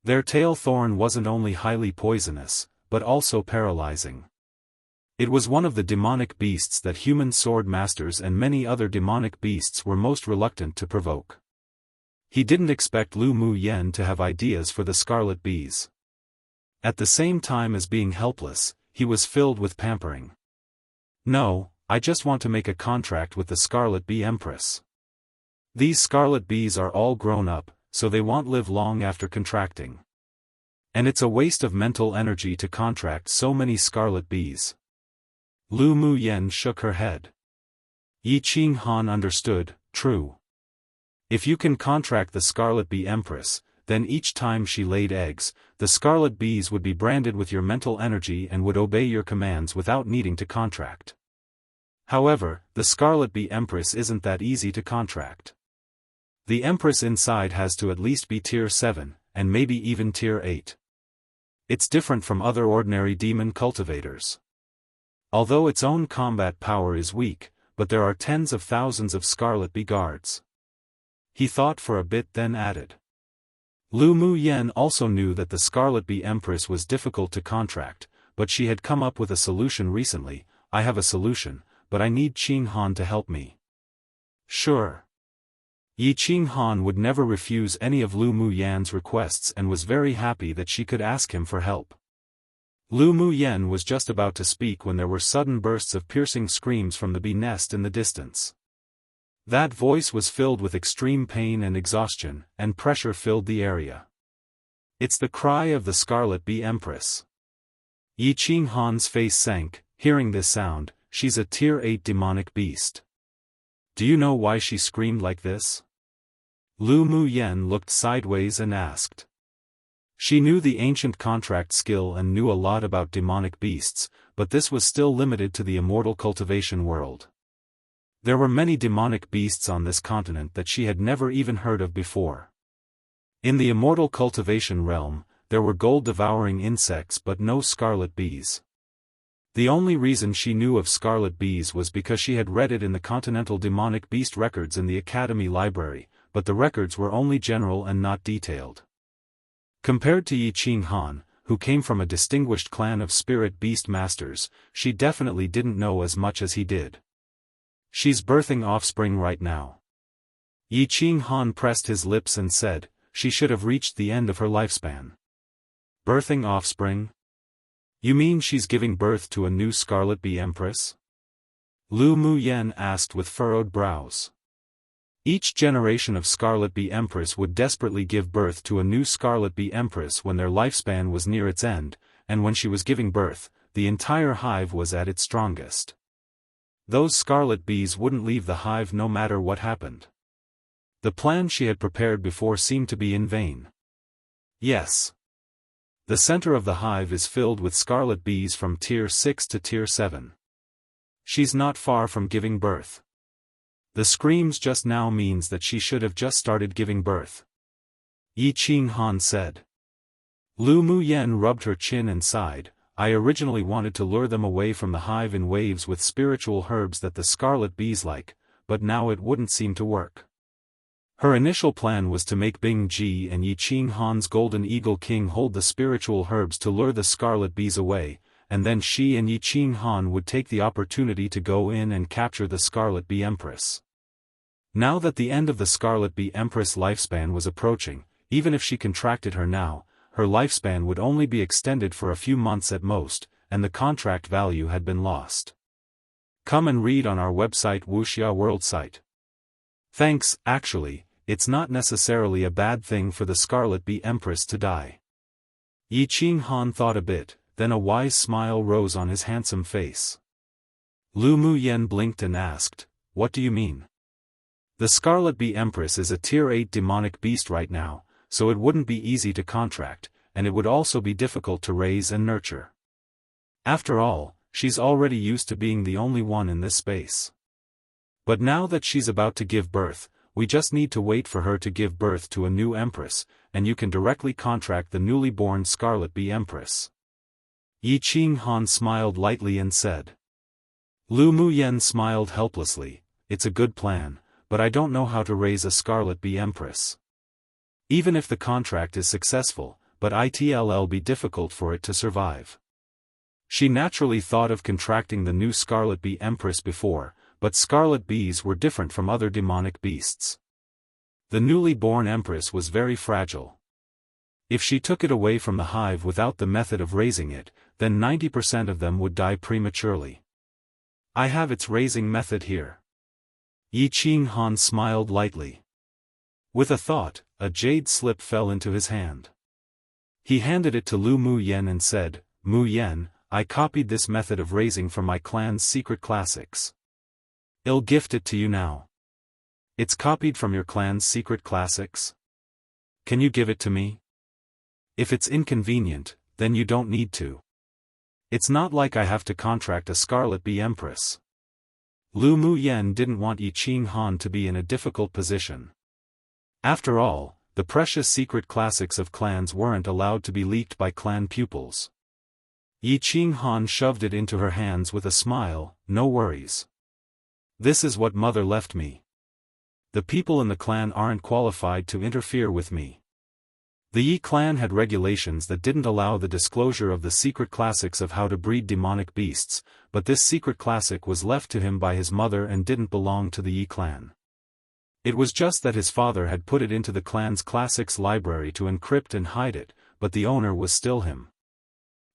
Their tail thorn wasn't only highly poisonous, but also paralyzing. It was one of the demonic beasts that human sword masters and many other demonic beasts were most reluctant to provoke. He didn't expect Lu Mu Yen to have ideas for the scarlet bees. At the same time as being helpless, he was filled with pampering. No, I just want to make a contract with the Scarlet Bee Empress. These scarlet bees are all grown up, so they won't live long after contracting. And it's a waste of mental energy to contract so many scarlet bees. Lu Mu Yen shook her head. Yi Qing Han understood, true. If you can contract the Scarlet Bee Empress, then each time she laid eggs, the scarlet bees would be branded with your mental energy and would obey your commands without needing to contract. However, the Scarlet Bee Empress isn't that easy to contract. The Empress inside has to at least be tier 7, and maybe even tier 8. It's different from other ordinary demon cultivators. Although its own combat power is weak, but there are tens of thousands of Scarlet Bee guards. He thought for a bit then added. Lu Mu Yen also knew that the Scarlet Bee Empress was difficult to contract, but she had come up with a solution recently. I have a solution, but I need Qing Han to help me. Sure. Yi Qing Han would never refuse any of Lu Mu Yan's requests and was very happy that she could ask him for help. Lu Mu Yen was just about to speak when there were sudden bursts of piercing screams from the bee nest in the distance. That voice was filled with extreme pain and exhaustion, and pressure filled the area. It's the cry of the Scarlet Bee Empress. Yi Qing Han's face sank, hearing this sound. She's a tier 8 demonic beast. Do you know why she screamed like this? Lu Mu Yen looked sideways and asked. She knew the ancient contract skill and knew a lot about demonic beasts, but this was still limited to the immortal cultivation world. There were many demonic beasts on this continent that she had never even heard of before. In the immortal cultivation realm, there were gold-devouring insects but no scarlet bees. The only reason she knew of scarlet bees was because she had read it in the Continental Demonic Beast records in the Academy Library, but the records were only general and not detailed. Compared to Yi Qing Han, who came from a distinguished clan of spirit beast masters, she definitely didn't know as much as he did. She's birthing offspring right now. Yi Qing Han pressed his lips and said, she should have reached the end of her lifespan. Birthing offspring? You mean she's giving birth to a new Scarlet Bee Empress? Lu Muyen asked with furrowed brows. Each generation of Scarlet Bee Empress would desperately give birth to a new Scarlet Bee Empress when their lifespan was near its end, and when she was giving birth, the entire hive was at its strongest. Those scarlet bees wouldn't leave the hive no matter what happened. The plan she had prepared before seemed to be in vain. Yes. The center of the hive is filled with scarlet bees from tier 6 to tier 7. She's not far from giving birth. The screams just now means that she should have just started giving birth. Yi Qing Han said. Lu Muyen rubbed her chin and sighed. I originally wanted to lure them away from the hive in waves with spiritual herbs that the scarlet bees like, but now it wouldn't seem to work. Her initial plan was to make Bing Ji and Yi Qing Han's Golden Eagle King hold the spiritual herbs to lure the scarlet bees away, and then she and Yi Qing Han would take the opportunity to go in and capture the Scarlet Bee Empress. Now that the end of the Scarlet Bee Empress lifespan was approaching, even if she contracted her now, her lifespan would only be extended for a few months at most, and the contract value had been lost. Come and read on our website Wuxia World site. Thanks, actually, it's not necessarily a bad thing for the Scarlet Bee Empress to die. Yi Qing Han thought a bit, then a wise smile rose on his handsome face. Lu Muyen blinked and asked, what do you mean? The Scarlet Bee Empress is a tier 8 demonic beast right now, so it wouldn't be easy to contract, and it would also be difficult to raise and nurture. After all, she's already used to being the only one in this space. But now that she's about to give birth, we just need to wait for her to give birth to a new empress, and you can directly contract the newly born Scarlet Bee Empress. Yi Qing Han smiled lightly and said. Lu Muyen smiled helplessly, it's a good plan, but I don't know how to raise a Scarlet Bee Empress. Even if the contract is successful, but it'll be difficult for it to survive. She naturally thought of contracting the new Scarlet Bee Empress before, but scarlet bees were different from other demonic beasts. The newly born empress was very fragile. If she took it away from the hive without the method of raising it, then 90% of them would die prematurely. I have its raising method here. Yi Qing Han smiled lightly. With a thought, a jade slip fell into his hand. He handed it to Lu Muyen and said, Muyen, I copied this method of raising from my clan's secret classics. I'll gift it to you now. It's copied from your clan's secret classics? Can you give it to me? If it's inconvenient, then you don't need to. It's not like I have to contract a Scarlet Bee Empress. Lu Muyen didn't want Yi Qing Han to be in a difficult position. After all, the precious secret classics of clans weren't allowed to be leaked by clan pupils. Yi Qing Han shoved it into her hands with a smile, no worries. This is what mother left me. The people in the clan aren't qualified to interfere with me. The Yi clan had regulations that didn't allow the disclosure of the secret classics of how to breed demonic beasts, but this secret classic was left to him by his mother and didn't belong to the Yi clan. It was just that his father had put it into the clan's classics library to encrypt and hide it, but the owner was still him.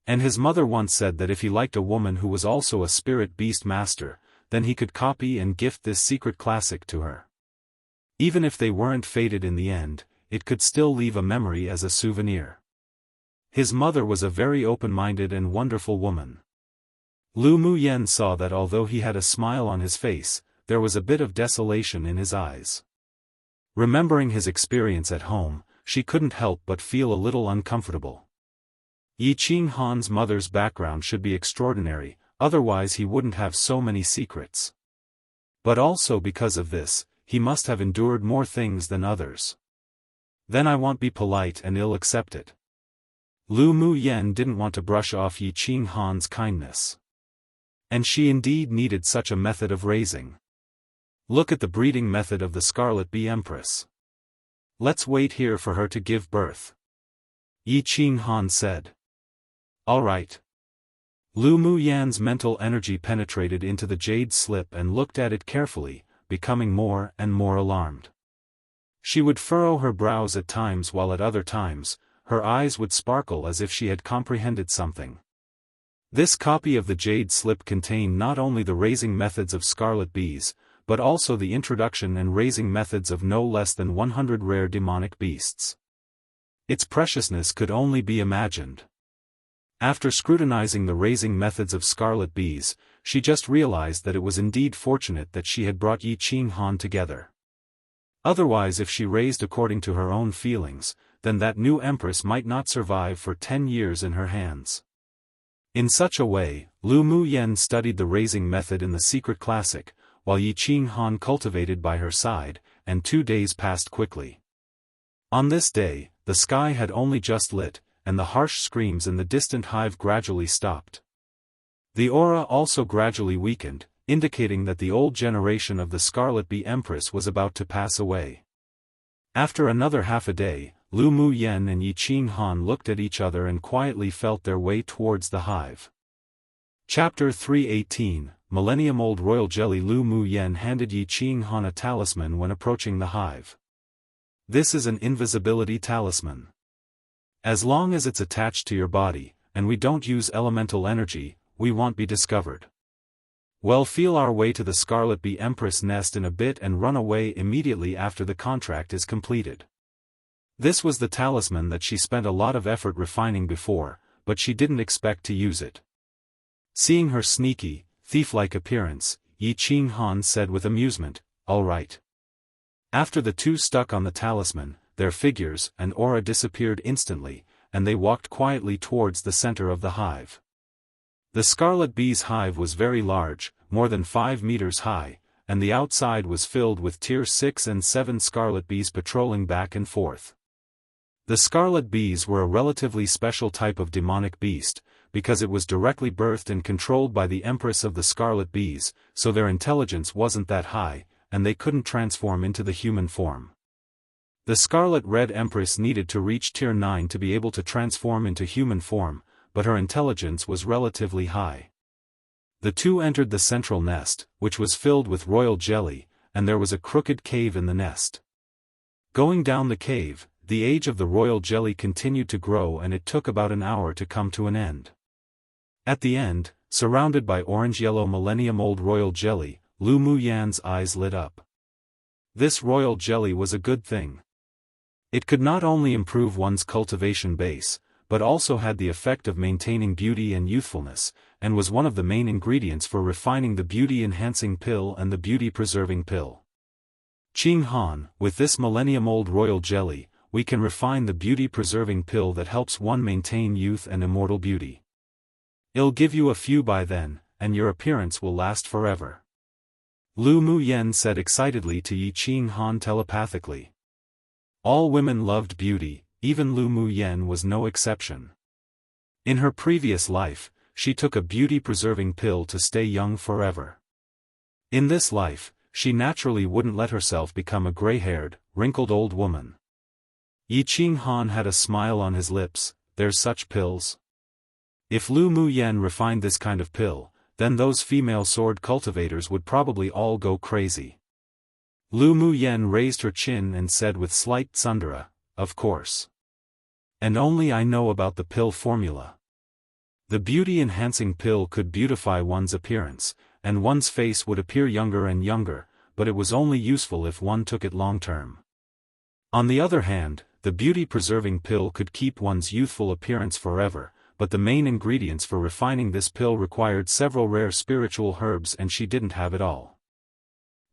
And his mother once said that if he liked a woman who was also a spirit beast master, then he could copy and gift this secret classic to her. Even if they weren't fated in the end, it could still leave a memory as a souvenir. His mother was a very open-minded and wonderful woman. Lu Muyen saw that although he had a smile on his face, there was a bit of desolation in his eyes. Remembering his experience at home, she couldn't help but feel a little uncomfortable. Yi Qing Han's mother's background should be extraordinary, otherwise he wouldn't have so many secrets. But also because of this, he must have endured more things than others. Then I won't be polite and I'll accept it. Lu Muyen didn't want to brush off Yi Qing Han's kindness. And she indeed needed such a method of raising. Look at the breeding method of the Scarlet Bee Empress. Let's wait here for her to give birth. Yi Qing Han said. All right. Lu Muyen's mental energy penetrated into the jade slip and looked at it carefully, becoming more and more alarmed. She would furrow her brows at times while at other times, her eyes would sparkle as if she had comprehended something. This copy of the Jade Slip contained not only the raising methods of scarlet bees, but also the introduction and raising methods of no less than 100 rare demonic beasts. Its preciousness could only be imagined. After scrutinizing the raising methods of scarlet bees, she just realized that it was indeed fortunate that she had brought Yi Qing Han together. Otherwise, if she raised according to her own feelings, then that new empress might not survive for 10 years in her hands. In such a way, Lu Muyen studied the raising method in the secret classic, while Yi Qing Han cultivated by her side, and 2 days passed quickly. On this day, the sky had only just lit, and the harsh screams in the distant hive gradually stopped. The aura also gradually weakened, indicating that the old generation of the Scarlet Bee Empress was about to pass away. After another half a day, Lu Muyen and Yi Qing Han looked at each other and quietly felt their way towards the hive. Chapter 318, Millennium-Old Royal Jelly. Lu Muyen handed Yi Qing Han a talisman when approaching the hive. This is an invisibility talisman. As long as it's attached to your body, and we don't use elemental energy, we won't be discovered. We'll feel our way to the Scarlet Bee Empress nest in a bit and run away immediately after the contract is completed. This was the talisman that she spent a lot of effort refining before, but she didn't expect to use it. Seeing her sneaky, thief-like appearance, Yi Qing Han said with amusement, "All right." After the two stuck on the talisman, their figures and aura disappeared instantly, and they walked quietly towards the center of the hive. The Scarlet Bee's hive was very large, more than 5 meters high, and the outside was filled with Tier 6 and 7 Scarlet Bees patrolling back and forth. The Scarlet Bees were a relatively special type of demonic beast, because it was directly birthed and controlled by the Empress of the Scarlet Bees, so their intelligence wasn't that high, and they couldn't transform into the human form. The Scarlet Red Empress needed to reach Tier 9 to be able to transform into human form, but her intelligence was relatively high. The two entered the central nest, which was filled with royal jelly, and there was a crooked cave in the nest. Going down the cave, the age of the royal jelly continued to grow, and it took about an hour to come to an end. At the end, surrounded by orange-yellow millennium-old royal jelly, Lu Muyan's eyes lit up. This royal jelly was a good thing. It could not only improve one's cultivation base, but also had the effect of maintaining beauty and youthfulness, and was one of the main ingredients for refining the beauty-enhancing pill and the beauty-preserving pill. Qing Han, with this millennium-old royal jelly, we can refine the beauty-preserving pill that helps one maintain youth and immortal beauty. It'll give you a few by then, and your appearance will last forever. Lu Muyen said excitedly to Yi Qing Han telepathically. All women loved beauty, even Lu Muyen was no exception. In her previous life, she took a beauty-preserving pill to stay young forever. In this life, she naturally wouldn't let herself become a gray-haired, wrinkled old woman. Yi Qing Han had a smile on his lips. There's such pills. If Lu Muyen refined this kind of pill, then those female sword cultivators would probably all go crazy. Lu Muyen raised her chin and said with slight tsundere, "Of course. And only I know about the pill formula." The beauty-enhancing pill could beautify one's appearance, and one's face would appear younger and younger, but it was only useful if one took it long-term. On the other hand, the beauty-preserving pill could keep one's youthful appearance forever, but the main ingredients for refining this pill required several rare spiritual herbs, and she didn't have it all.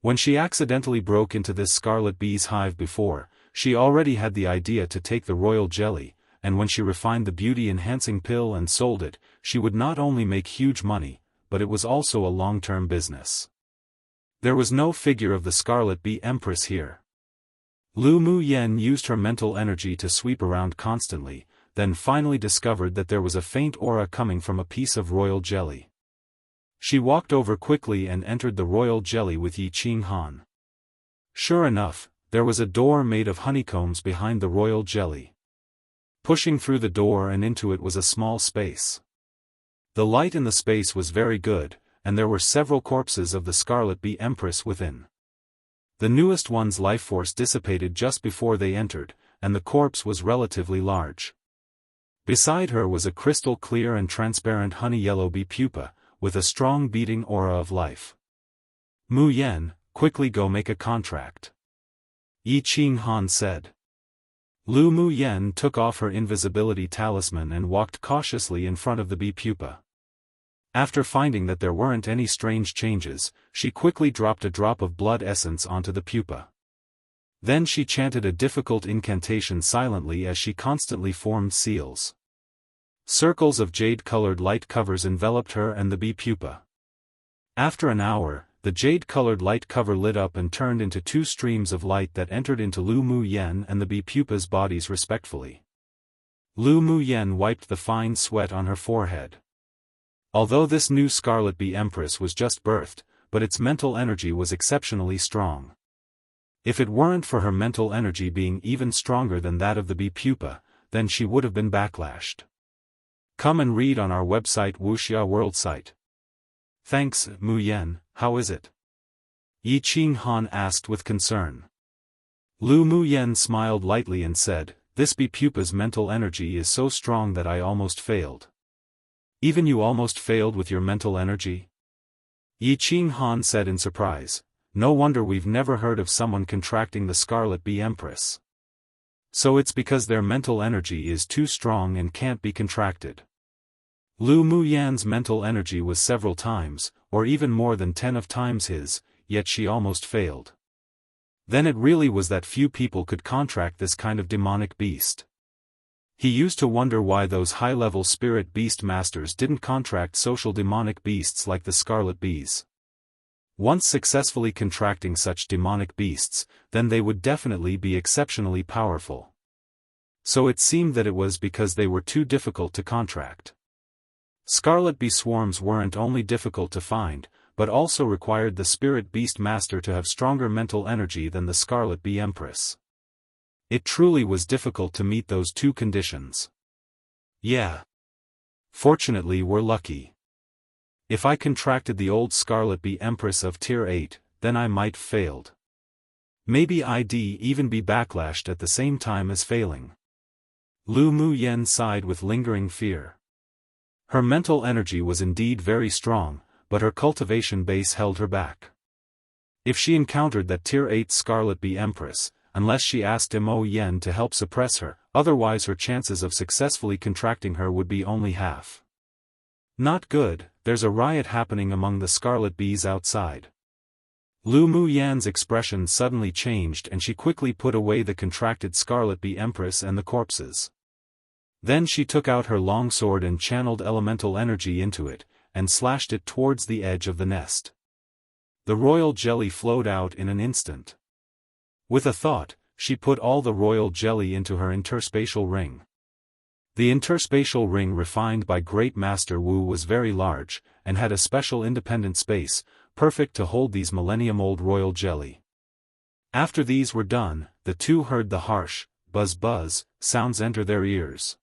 When she accidentally broke into this Scarlet Bee's hive before, she already had the idea to take the royal jelly, and when she refined the beauty-enhancing pill and sold it, she would not only make huge money, but it was also a long-term business. There was no figure of the Scarlet Bee Empress here. Lu Muyen used her mental energy to sweep around constantly, then finally discovered that there was a faint aura coming from a piece of royal jelly. She walked over quickly and entered the royal jelly with Yi Qing Han. Sure enough, there was a door made of honeycombs behind the royal jelly. Pushing through the door and into it was a small space. The light in the space was very good, and there were several corpses of the Scarlet Bee Empress within. The newest one's life force dissipated just before they entered, and the corpse was relatively large. Beside her was a crystal-clear and transparent honey-yellow bee pupa, with a strong beating aura of life. Mu Yan, quickly go make a contract. Yi Qing Han said. Lu Mu Yan took off her invisibility talisman and walked cautiously in front of the bee pupa. After finding that there weren't any strange changes, she quickly dropped a drop of blood essence onto the pupa. Then she chanted a difficult incantation silently as she constantly formed seals. Circles of jade-colored light covers enveloped her and the bee pupa. After an hour, the jade-colored light cover lit up and turned into two streams of light that entered into Lu Mu Yan and the bee pupa's bodies respectfully. Lu Mu Yan wiped the fine sweat on her forehead. Although this new Scarlet Bee Empress was just birthed, but its mental energy was exceptionally strong. If it weren't for her mental energy being even stronger than that of the bee pupa, then she would have been backlashed. Come and read on our website Wuxia World Site. Thanks, Mu Yan, how is it? Yi Qing Han asked with concern. Lu Mu Yan smiled lightly and said, this bee pupa's mental energy is so strong that I almost failed. Even you almost failed with your mental energy? Yi Qing Han said in surprise, no wonder we've never heard of someone contracting the Scarlet Bee Empress. So it's because their mental energy is too strong and can't be contracted. Lu Mu Yan's mental energy was several times, or even more than 10 times his, yet she almost failed. Then it really was that few people could contract this kind of demonic beast. He used to wonder why those high-level spirit beast masters didn't contract social demonic beasts like the scarlet bees. Once successfully contracting such demonic beasts, then they would definitely be exceptionally powerful. So it seemed that it was because they were too difficult to contract. Scarlet bee swarms weren't only difficult to find, but also required the spirit beast master to have stronger mental energy than the Scarlet Bee Empress. It truly was difficult to meet those two conditions. Yeah. Fortunately we're lucky. If I contracted the old Scarlet Bee Empress of Tier 8, then I might failed. Maybe I'd even be backlashed at the same time as failing. Lu Mu Yan sighed with lingering fear. Her mental energy was indeed very strong, but her cultivation base held her back. If she encountered that Tier 8 Scarlet Bee Empress, unless she asked Mo Yen to help suppress her, otherwise her chances of successfully contracting her would be only half. Not good, there's a riot happening among the scarlet bees outside. Lu Mu Yan's expression suddenly changed and she quickly put away the contracted Scarlet Bee Empress and the corpses. Then she took out her long sword and channeled elemental energy into it, and slashed it towards the edge of the nest. The royal jelly flowed out in an instant. With a thought, she put all the royal jelly into her interspatial ring. The interspatial ring refined by Great Master Wu was very large, and had a special independent space, perfect to hold these millennium-old royal jelly. After these were done, the two heard the harsh, buzz-buzz, sounds enter their ears.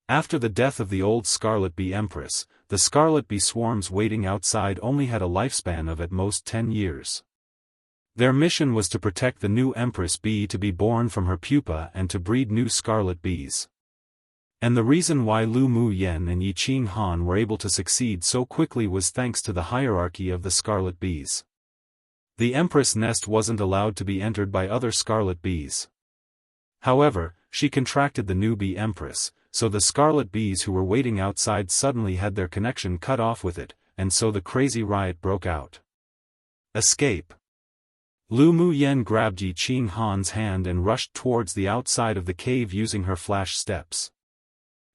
After the death of the old Scarlet Bee Empress, the scarlet bee swarms waiting outside only had a lifespan of at most 10 years. Their mission was to protect the new Empress Bee to be born from her pupa and to breed new scarlet bees. And the reason why Lu Mu Yen and Yi Qing Han were able to succeed so quickly was thanks to the hierarchy of the scarlet bees. The Empress nest wasn't allowed to be entered by other scarlet bees. However, she contracted the new Bee Empress, so the scarlet bees who were waiting outside suddenly had their connection cut off with it, and so the crazy riot broke out. Escape. Lu Mu Yen grabbed Yi Qing Han's hand and rushed towards the outside of the cave using her flash steps.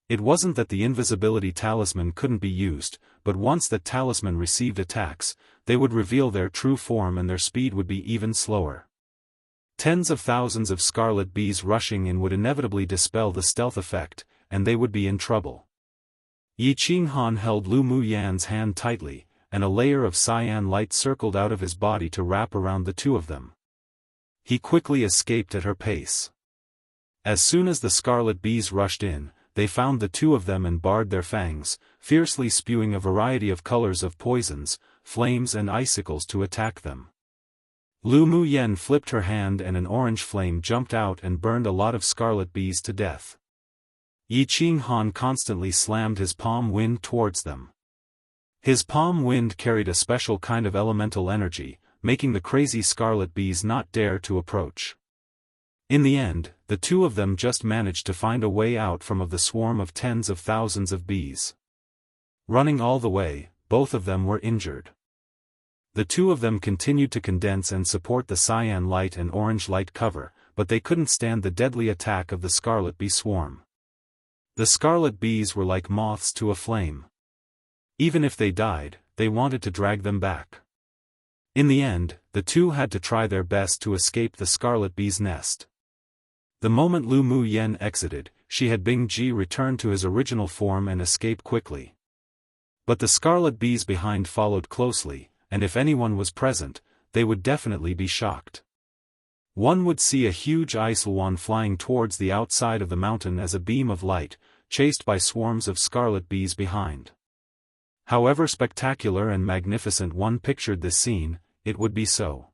It wasn't that the invisibility talisman couldn't be used, but once that talisman received attacks, they would reveal their true form and their speed would be even slower. Tens of thousands of scarlet bees rushing in would inevitably dispel the stealth effect, and they would be in trouble. Yi Qing Han held Lu Mu Yan's hand tightly, and a layer of cyan light circled out of his body to wrap around the two of them. He quickly escaped at her pace. As soon as the scarlet bees rushed in, they found the two of them and bared their fangs, fiercely spewing a variety of colors of poisons, flames and icicles to attack them. Lu Mu Yen flipped her hand and an orange flame jumped out and burned a lot of scarlet bees to death. Yi Qinghan constantly slammed his palm wind towards them. His palm wind carried a special kind of elemental energy, making the crazy scarlet bees not dare to approach. In the end, the two of them just managed to find a way out from the swarm of tens of thousands of bees. Running all the way, both of them were injured. The two of them continued to condense and support the cyan light and orange light cover, but they couldn't stand the deadly attack of the scarlet bee swarm. The scarlet bees were like moths to a flame. Even if they died, they wanted to drag them back. In the end, the two had to try their best to escape the scarlet bee's nest. The moment Lu Mu Yen exited, she had Bing Ji return to his original form and escape quickly. But the scarlet bees behind followed closely, and if anyone was present, they would definitely be shocked. One would see a huge ice swan flying towards the outside of the mountain as a beam of light, chased by swarms of scarlet bees behind. However spectacular and magnificent one pictured this scene, it would be so.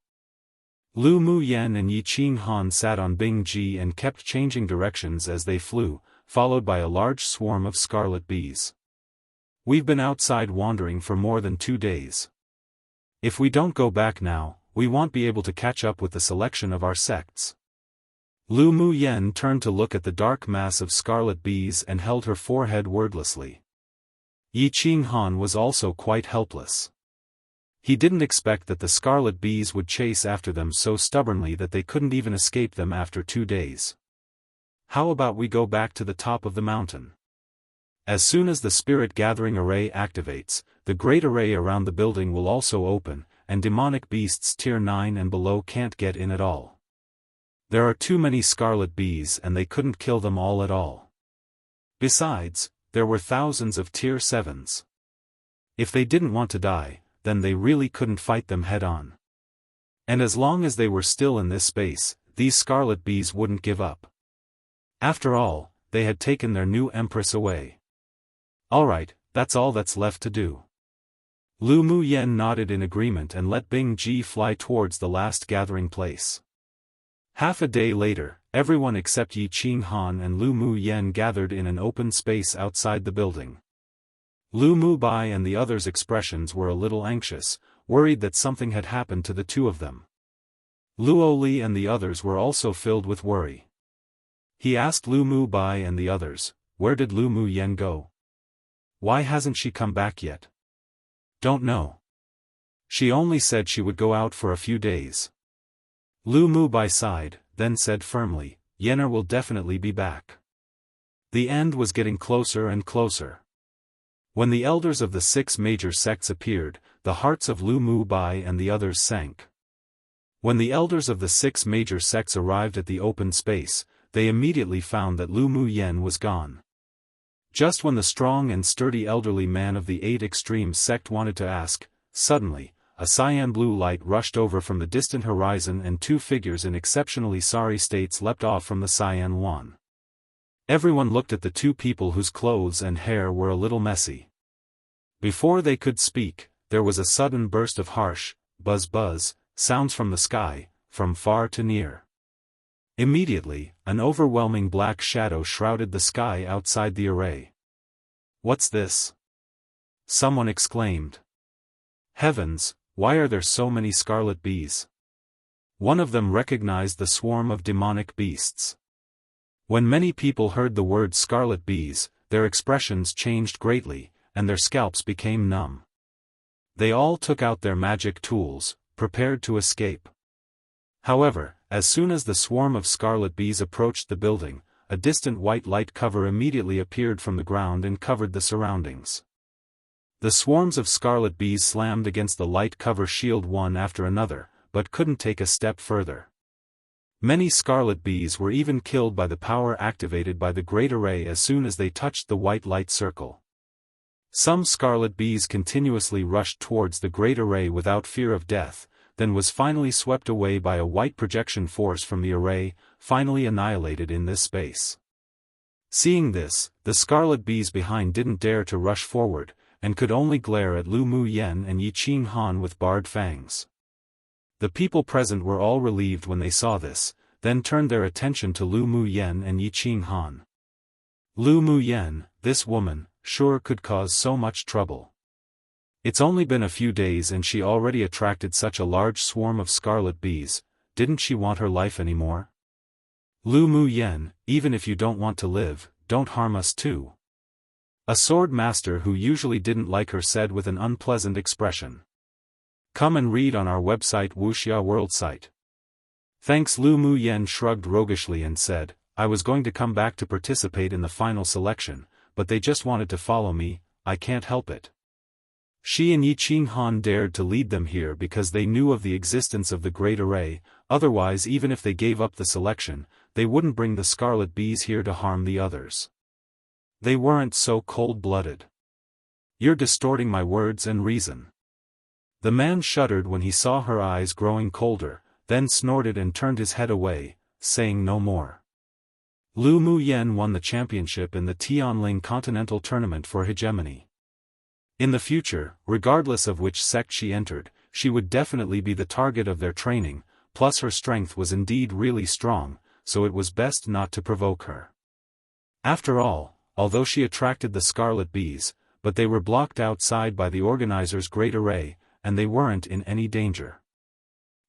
Lu Mu Yen and Yi Qinghan sat on Bing Ji and kept changing directions as they flew, followed by a large swarm of scarlet bees. "We've been outside wandering for more than 2 days. If we don't go back now, we won't be able to catch up with the selection of our sects." Lu Mu Yen turned to look at the dark mass of scarlet bees and held her forehead wordlessly. Yi Qinghan was also quite helpless. He didn't expect that the scarlet bees would chase after them so stubbornly that they couldn't even escape them after 2 days. "How about we go back to the top of the mountain? As soon as the spirit gathering array activates, the great array around the building will also open, and demonic beasts tier 9 and below can't get in at all. There are too many scarlet bees and they couldn't kill them all at all. Besides, there were thousands of tier 7s. If they didn't want to die, then they really couldn't fight them head-on. And as long as they were still in this space, these scarlet bees wouldn't give up. After all, they had taken their new empress away. Alright, that's all that's left to do." Lu Mu Yen nodded in agreement and let Bing Ji fly towards the last gathering place. Half a day later, everyone except Yi Qinghan and Lu Mu Yen gathered in an open space outside the building. Lu Mu Bai and the others' expressions were a little anxious, worried that something had happened to the two of them. Luo Li and the others were also filled with worry. He asked Lu Mu Bai and the others, "Where did Lu Mu Yen go? Why hasn't she come back yet?" "Don't know. She only said she would go out for a few days." Lu Mu Bai sighed, then said firmly, "Yenner will definitely be back." The end was getting closer and closer. When the elders of the 6 major sects appeared, the hearts of Lu Mu Bai and the others sank. When the elders of the 6 major sects arrived at the open space, they immediately found that Lu Mu Yen was gone. Just when the strong and sturdy elderly man of the 8 extreme sect wanted to ask, suddenly, a cyan blue light rushed over from the distant horizon and 2 figures in exceptionally sorry states leapt off from the cyan one. Everyone looked at the 2 people whose clothes and hair were a little messy. Before they could speak, there was a sudden burst of harsh, buzz-buzz, sounds from the sky, from far to near. Immediately, an overwhelming black shadow shrouded the sky outside the array. "What's this?" someone exclaimed. "Heavens, why are there so many scarlet bees?" One of them recognized the swarm of demonic beasts. When many people heard the word scarlet bees, their expressions changed greatly, and their scalps became numb. They all took out their magic tools, prepared to escape. However, as soon as the swarm of scarlet bees approached the building, a distant white light cover immediately appeared from the ground and covered the surroundings. The swarms of scarlet bees slammed against the light cover shield one after another, but couldn't take a step further. Many scarlet bees were even killed by the power activated by the great array as soon as they touched the white light circle. Some scarlet bees continuously rushed towards the great array without fear of death, then was finally swept away by a white projection force from the array, finally annihilated in this space. Seeing this, the scarlet bees behind didn't dare to rush forward, and could only glare at Lu Mu Yen and Yi Qinghan with bared fangs. The people present were all relieved when they saw this, then turned their attention to Lu Mu Yen and Yi Qinghan. Lu Muyen, this woman, sure could cause so much trouble. It's only been a few days and she already attracted such a large swarm of scarlet bees, didn't she want her life anymore? Lu Muyen, even if you don't want to live, don't harm us too. A sword master who usually didn't like her said with an unpleasant expression. Come and read on our website Wuxia World site. Thanks. Lu Muyen shrugged roguishly and said, I was going to come back to participate in the final selection, but they just wanted to follow me, I can't help it. Shi and Yi Qinghan dared to lead them here because they knew of the existence of the Great Array, otherwise even if they gave up the selection, they wouldn't bring the scarlet bees here to harm the others. They weren't so cold-blooded. You're distorting my words and reason. The man shuddered when he saw her eyes growing colder, then snorted and turned his head away, saying no more. Lu Muyen won the championship in the Tianling Continental Tournament for hegemony. In the future, regardless of which sect she entered, she would definitely be the target of their training, plus her strength was indeed really strong, so it was best not to provoke her. After all, although she attracted the scarlet bees, but they were blocked outside by the organizer's Great Array, and they weren't in any danger.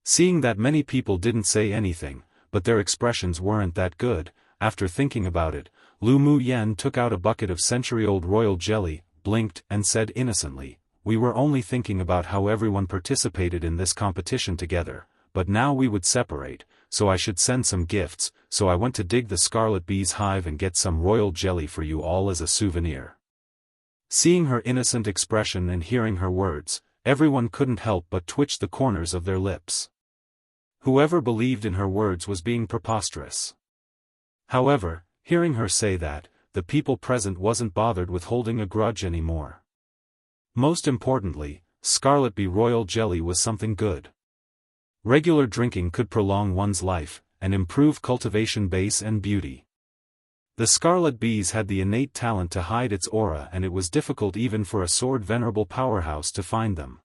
Seeing that many people didn't say anything, but their expressions weren't that good, after thinking about it, Lu Muyen took out a bucket of century-old royal jelly, blinked and said innocently, we were only thinking about how everyone participated in this competition together, but now we would separate, so I should send some gifts, so I went to dig the scarlet bee's hive and get some royal jelly for you all as a souvenir. Seeing her innocent expression and hearing her words, everyone couldn't help but twitch the corners of their lips. Whoever believed in her words was being preposterous. However, hearing her say that, the people present wasn't bothered with holding a grudge anymore. Most importantly, scarlet bee royal jelly was something good. Regular drinking could prolong one's life, and improve cultivation base and beauty. The scarlet bees had the innate talent to hide its aura and it was difficult even for a sword venerable powerhouse to find them.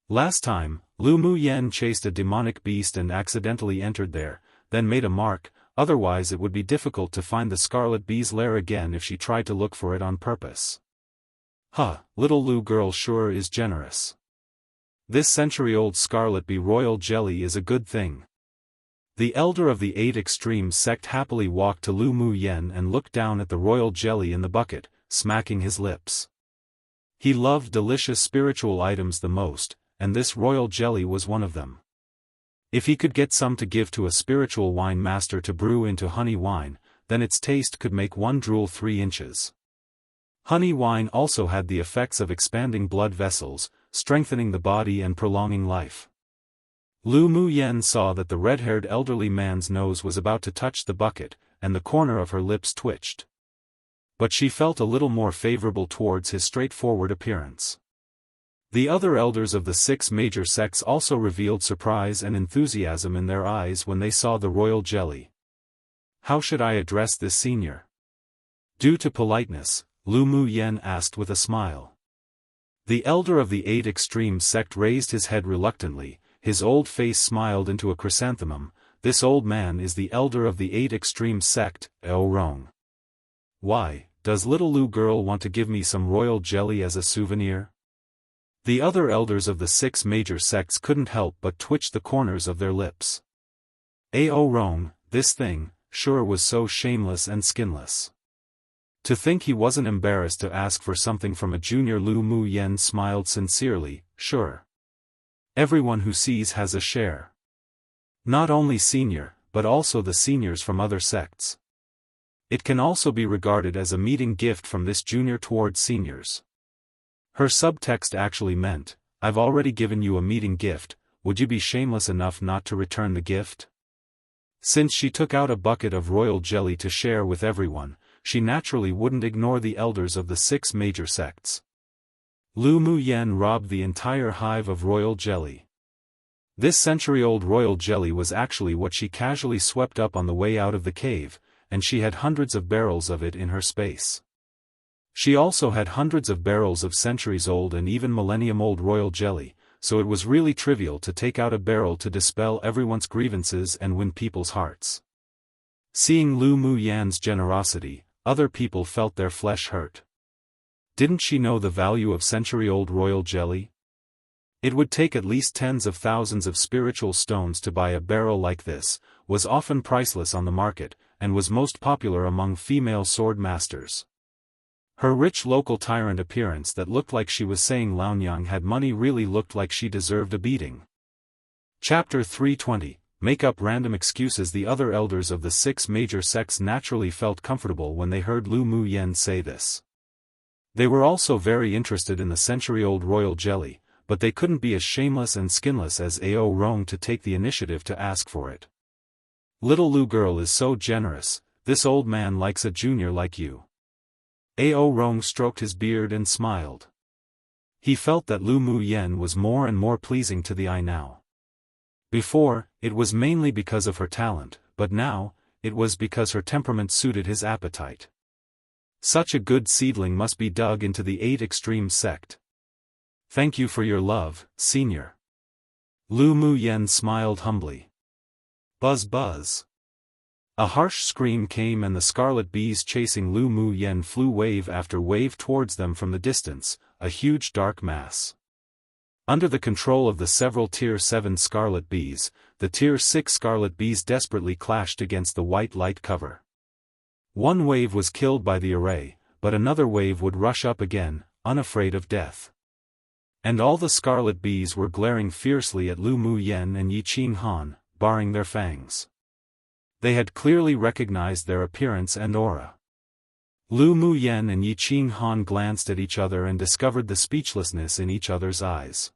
Last time, Lu Muyen chased a demonic beast and accidentally entered there, then made a mark, otherwise it would be difficult to find the scarlet bee's lair again if she tried to look for it on purpose. Little Lu girl sure is generous. This century-old scarlet bee royal jelly is a good thing. The elder of the 8 extreme sect happily walked to Lu Muyen and looked down at the royal jelly in the bucket, smacking his lips. He loved delicious spiritual items the most, and this royal jelly was one of them. If he could get some to give to a spiritual wine master to brew into honey wine, then its taste could make one drool 3 inches. Honey wine also had the effects of expanding blood vessels, strengthening the body and prolonging life. Lu Muyen saw that the red-haired elderly man's nose was about to touch the bucket, and the corner of her lips twitched. But she felt a little more favorable towards his straightforward appearance. The other elders of the 6 major sects also revealed surprise and enthusiasm in their eyes when they saw the royal jelly. How should I address this senior? Due to politeness, Lu Muyen asked with a smile. The elder of the 8 extreme sect raised his head reluctantly, his old face smiled into a chrysanthemum. This old man is the elder of the 8 extreme sect, Rong. Why, does little Lu girl want to give me some royal jelly as a souvenir? The other elders of the 6 major sects couldn't help but twitch the corners of their lips. Rong, this thing, sure was so shameless and skinless. To think he wasn't embarrassed to ask for something from a junior. Lu Muyen smiled sincerely, sure. Everyone who sees has a share. Not only senior, but also the seniors from other sects. It can also be regarded as a meeting gift from this junior towards seniors. Her subtext actually meant, I've already given you a meeting gift, would you be shameless enough not to return the gift? Since she took out a bucket of royal jelly to share with everyone, she naturally wouldn't ignore the elders of the 6 major sects. Lu Muyen robbed the entire hive of royal jelly. This century-old royal jelly was actually what she casually swept up on the way out of the cave, and she had hundreds of barrels of it in her space. She also had hundreds of barrels of centuries-old and even millennium-old royal jelly, so it was really trivial to take out a barrel to dispel everyone's grievances and win people's hearts. Seeing Lu Muyen's generosity, other people felt their flesh hurt. Didn't she know the value of century-old royal jelly? It would take at least tens of thousands of spiritual stones to buy a barrel like this, was often priceless on the market, and was most popular among female sword masters. Her rich local tyrant appearance that looked like she was saying Laonyang had money really looked like she deserved a beating. Chapter 320, Make up random excuses. The other elders of the 6 major sects naturally felt comfortable when they heard Lu Mu Yen say this. They were also very interested in the century-old royal jelly, but they couldn't be as shameless and skinless as Ao Rong to take the initiative to ask for it. Little Lu girl is so generous, this old man likes a junior like you. Ao Rong stroked his beard and smiled. He felt that Lu Mu Yen was more and more pleasing to the eye now. Before, it was mainly because of her talent, but now, it was because her temperament suited his appetite. Such a good seedling must be dug into the 8 extreme sect. Thank you for your love, senior. Lu Mu Yen smiled humbly. Buzz buzz. A harsh scream came and the scarlet bees chasing Lu Mu Yen flew wave after wave towards them from the distance, a huge dark mass. Under the control of the several Tier 7 scarlet bees, the Tier 6 scarlet bees desperately clashed against the white light cover. One wave was killed by the array, but another wave would rush up again, unafraid of death. And all the scarlet bees were glaring fiercely at Lu Mu Yen and Yi Qing Han, baring their fangs. They had clearly recognized their appearance and aura. Lu Mu Yen and Yi Qing Han glanced at each other and discovered the speechlessness in each other's eyes.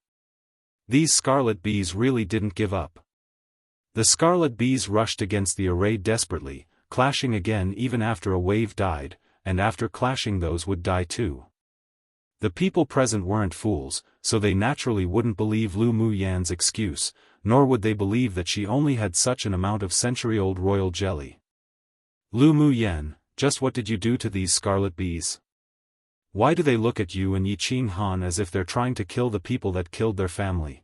These scarlet bees really didn't give up. The scarlet bees rushed against the array desperately, clashing again even after a wave died, and after clashing those would die too. The people present weren't fools, so they naturally wouldn't believe Lu Mu Yan's excuse, nor would they believe that she only had such an amount of century-old royal jelly. Lu Mu Yan, just what did you do to these scarlet bees? Why do they look at you and Yi Qing Han as if they're trying to kill the people that killed their family?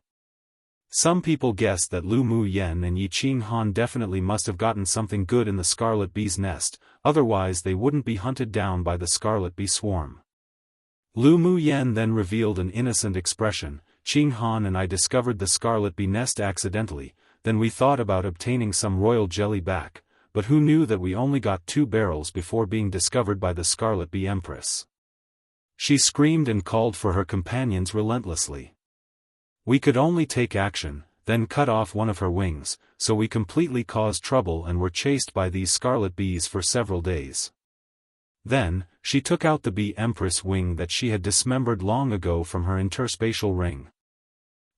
Some people guessed that Lu Mu Yen and Yi Qing Han definitely must have gotten something good in the scarlet bee's nest, otherwise they wouldn't be hunted down by the scarlet bee swarm. Lu Mu Yen then revealed an innocent expression. Qing Han and I discovered the scarlet bee nest accidentally, then we thought about obtaining some royal jelly back, but who knew that we only got 2 barrels before being discovered by the scarlet bee empress. She screamed and called for her companions relentlessly. We could only take action, then cut off one of her wings, so we completely caused trouble and were chased by these scarlet bees for several days. Then, she took out the bee empress wing that she had dismembered long ago from her interspatial ring.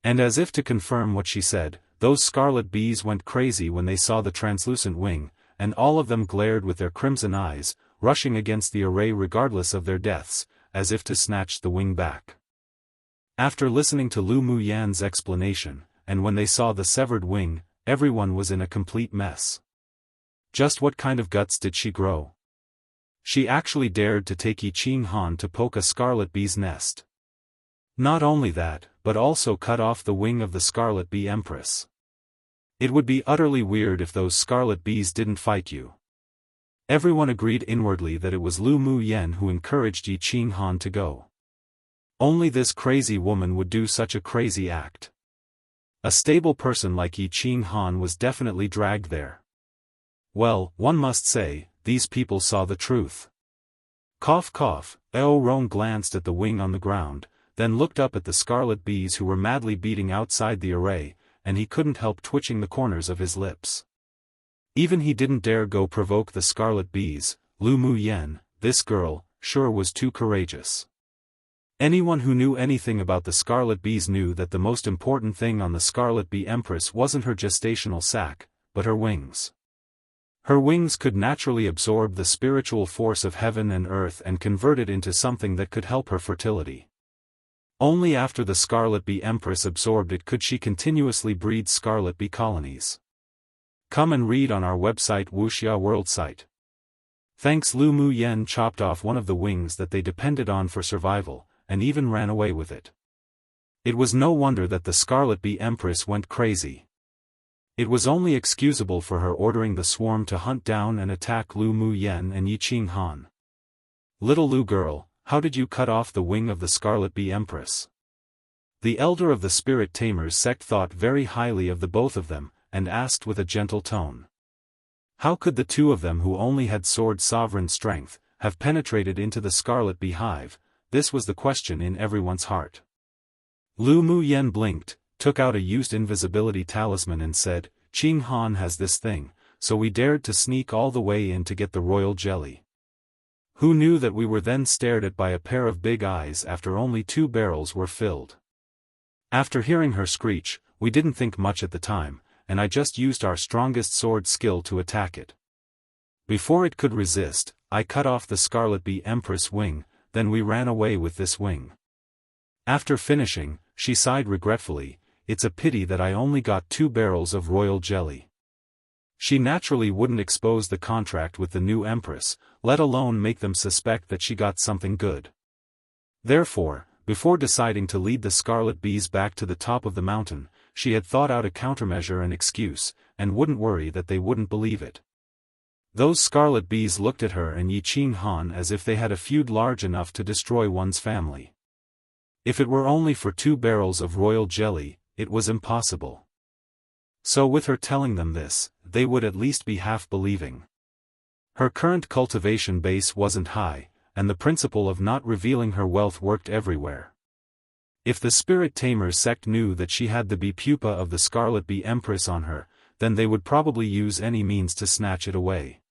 And as if to confirm what she said, those scarlet bees went crazy when they saw the translucent wing, and all of them glared with their crimson eyes, rushing against the array regardless of their deaths, as if to snatch the wing back. After listening to Lu Mu Yan's explanation, and when they saw the severed wing, everyone was in a complete mess. Just what kind of guts did she grow? She actually dared to take Yi Qing Han to poke a scarlet bee's nest. Not only that, but also cut off the wing of the scarlet bee empress. It would be utterly weird if those scarlet bees didn't fight you. Everyone agreed inwardly that it was Lu Mu Yen who encouraged Yi Qing Han to go. Only this crazy woman would do such a crazy act. A stable person like Yi Qing Han was definitely dragged there. Well, one must say, these people saw the truth. Cough cough, Ao Rong glanced at the wing on the ground, then looked up at the scarlet bees who were madly beating outside the array, and he couldn't help twitching the corners of his lips. Even he didn't dare go provoke the scarlet bees. Lu Mu Yen, this girl, sure was too courageous. Anyone who knew anything about the scarlet bees knew that the most important thing on the scarlet bee empress wasn't her gestational sac, but her wings. Her wings could naturally absorb the spiritual force of heaven and earth and convert it into something that could help her fertility. Only after the scarlet bee empress absorbed it could she continuously breed scarlet bee colonies. Come and read on our website Wuxia World Site. Thanks. Lu Mu Yen chopped off one of the wings that they depended on for survival, and even ran away with it. It was no wonder that the scarlet bee empress went crazy. It was only excusable for her ordering the swarm to hunt down and attack Lu Mu Yen and Yi Qing Han. "Little Lu girl, how did you cut off the wing of the Scarlet Bee Empress?" The elder of the Spirit Tamers sect thought very highly of the both of them, and asked with a gentle tone. How could the two of them who only had sword sovereign strength, have penetrated into the Scarlet Bee hive? This was the question in everyone's heart. Lu Muyen blinked, took out a used invisibility talisman and said, "Qing Han has this thing, so we dared to sneak all the way in to get the royal jelly. Who knew that we were then stared at by a pair of big eyes after only 2 barrels were filled?" After hearing her screech, we didn't think much at the time, and I just used our strongest sword skill to attack it. Before it could resist, I cut off the Scarlet Bee Empress wing, then we ran away with this wing. After finishing, she sighed regretfully, "It's a pity that I only got 2 barrels of royal jelly." She naturally wouldn't expose the contract with the new Empress, let alone make them suspect that she got something good. Therefore, before deciding to lead the Scarlet Bees back to the top of the mountain, she had thought out a countermeasure and excuse, and wouldn't worry that they wouldn't believe it. Those Scarlet Bees looked at her and Yi Qing Han as if they had a feud large enough to destroy one's family. If it were only for 2 barrels of royal jelly, it was impossible. So with her telling them this, they would at least be half believing. Her current cultivation base wasn't high, and the principle of not revealing her wealth worked everywhere. If the Spirit Tamers sect knew that she had the bee pupa of the Scarlet Bee Empress on her, then they would probably use any means to snatch it away.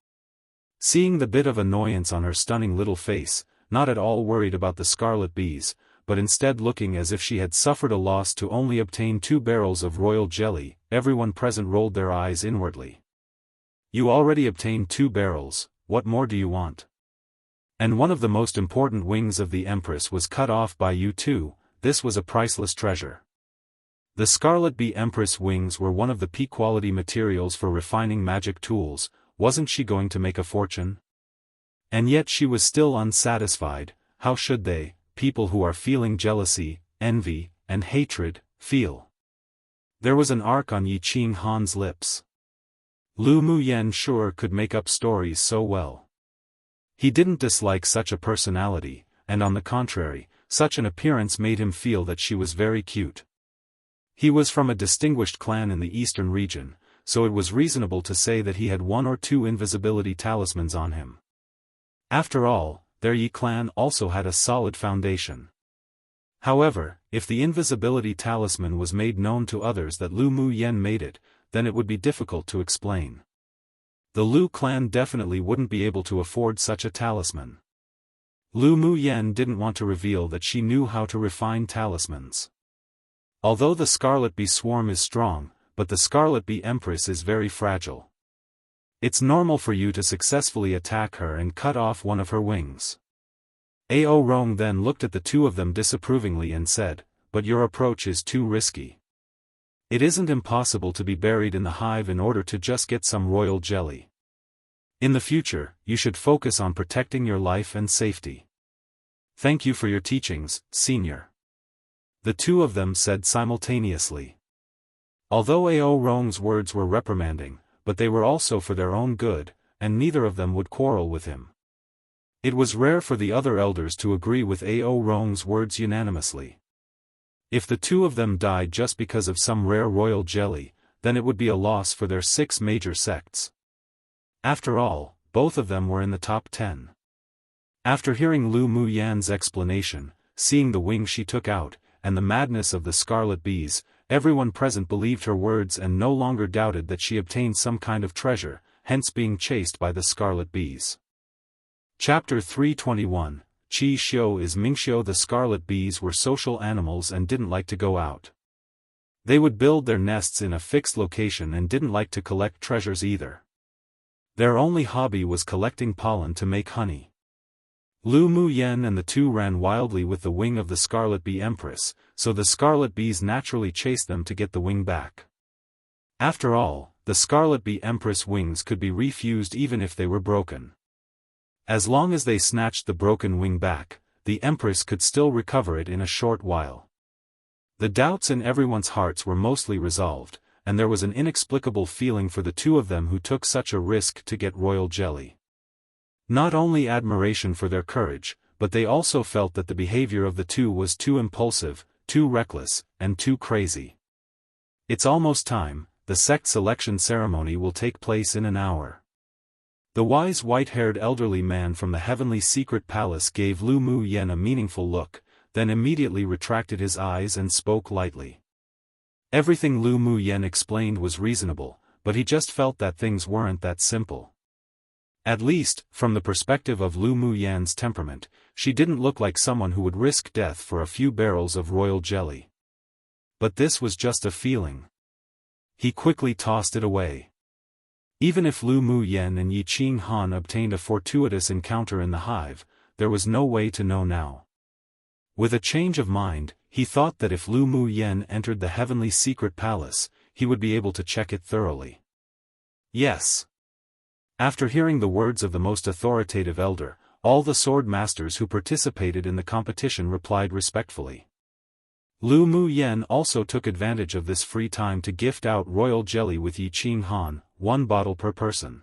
Seeing the bit of annoyance on her stunning little face, not at all worried about the Scarlet Bees, but instead looking as if she had suffered a loss to only obtain 2 barrels of royal jelly, everyone present rolled their eyes inwardly. "You already obtained 2 barrels, what more do you want? And one of the most important wings of the Empress was cut off by you too, this was a priceless treasure." The Scarlet Bee Empress wings were one of the peak-quality materials for refining magic tools, wasn't she going to make a fortune? And yet she was still unsatisfied. How should they, people who are feeling jealousy, envy, and hatred, feel? There was an arc on Yi Qing Han's lips. Lu Muyen sure could make up stories so well. He didn't dislike such a personality, and on the contrary, such an appearance made him feel that she was very cute. He was from a distinguished clan in the eastern region, so it was reasonable to say that he had 1 or 2 invisibility talismans on him. After all, their Yi clan also had a solid foundation. However, if the invisibility talisman was made known to others that Lu Muyen made it, then it would be difficult to explain. The Lu clan definitely wouldn't be able to afford such a talisman. Lu Muyen didn't want to reveal that she knew how to refine talismans. Although the Scarlet Bee swarm is strong, but the Scarlet Bee Empress is very fragile. It's normal for you to successfully attack her and cut off one of her wings. Ao Rong then looked at the two of them disapprovingly and said, "But your approach is too risky. It isn't impossible to be buried in the hive in order to just get some royal jelly. In the future, you should focus on protecting your life and safety." "Thank you for your teachings, Senior," the two of them said simultaneously. Although Ao Rong's words were reprimanding, but they were also for their own good, and neither of them would quarrel with him. It was rare for the other elders to agree with Ao Rong's words unanimously. If the two of them died just because of some rare royal jelly, then it would be a loss for their 6 major sects. After all, both of them were in the top 10. After hearing Lu Muyan's explanation, seeing the wing she took out, and the madness of the Scarlet Bees, everyone present believed her words and no longer doubted that she obtained some kind of treasure, hence being chased by the Scarlet Bees. Chapter 321, Qi Xiu is Mingxiu. The Scarlet Bees were social animals and didn't like to go out. They would build their nests in a fixed location and didn't like to collect treasures either. Their only hobby was collecting pollen to make honey. Lu Muyen and the two ran wildly with the wing of the Scarlet Bee Empress, so the Scarlet Bees naturally chased them to get the wing back. After all, the Scarlet Bee Empress wings could be refused even if they were broken. As long as they snatched the broken wing back, the Empress could still recover it in a short while. The doubts in everyone's hearts were mostly resolved, and there was an inexplicable feeling for the two of them who took such a risk to get royal jelly. Not only admiration for their courage, but they also felt that the behavior of the two was too impulsive, too reckless, and too crazy. It's almost time, the sect selection ceremony will take place in an hour. The wise white-haired elderly man from the heavenly secret palace gave Lu Mu Yen a meaningful look, then immediately retracted his eyes and spoke lightly. Everything Lu Mu Yen explained was reasonable, but he just felt that things weren't that simple. At least, from the perspective of Lu Mu Yan's temperament, she didn't look like someone who would risk death for a few barrels of royal jelly. But this was just a feeling. He quickly tossed it away. Even if Lu Mu Yen and Yi Qing Han obtained a fortuitous encounter in the hive, there was no way to know now. With a change of mind, he thought that if Lu Mu Yen entered the heavenly secret palace, he would be able to check it thoroughly. Yes. After hearing the words of the most authoritative elder, all the sword masters who participated in the competition replied respectfully. Lu Mu Yen also took advantage of this free time to gift out royal jelly with Yi Qing Han, 1 bottle per person.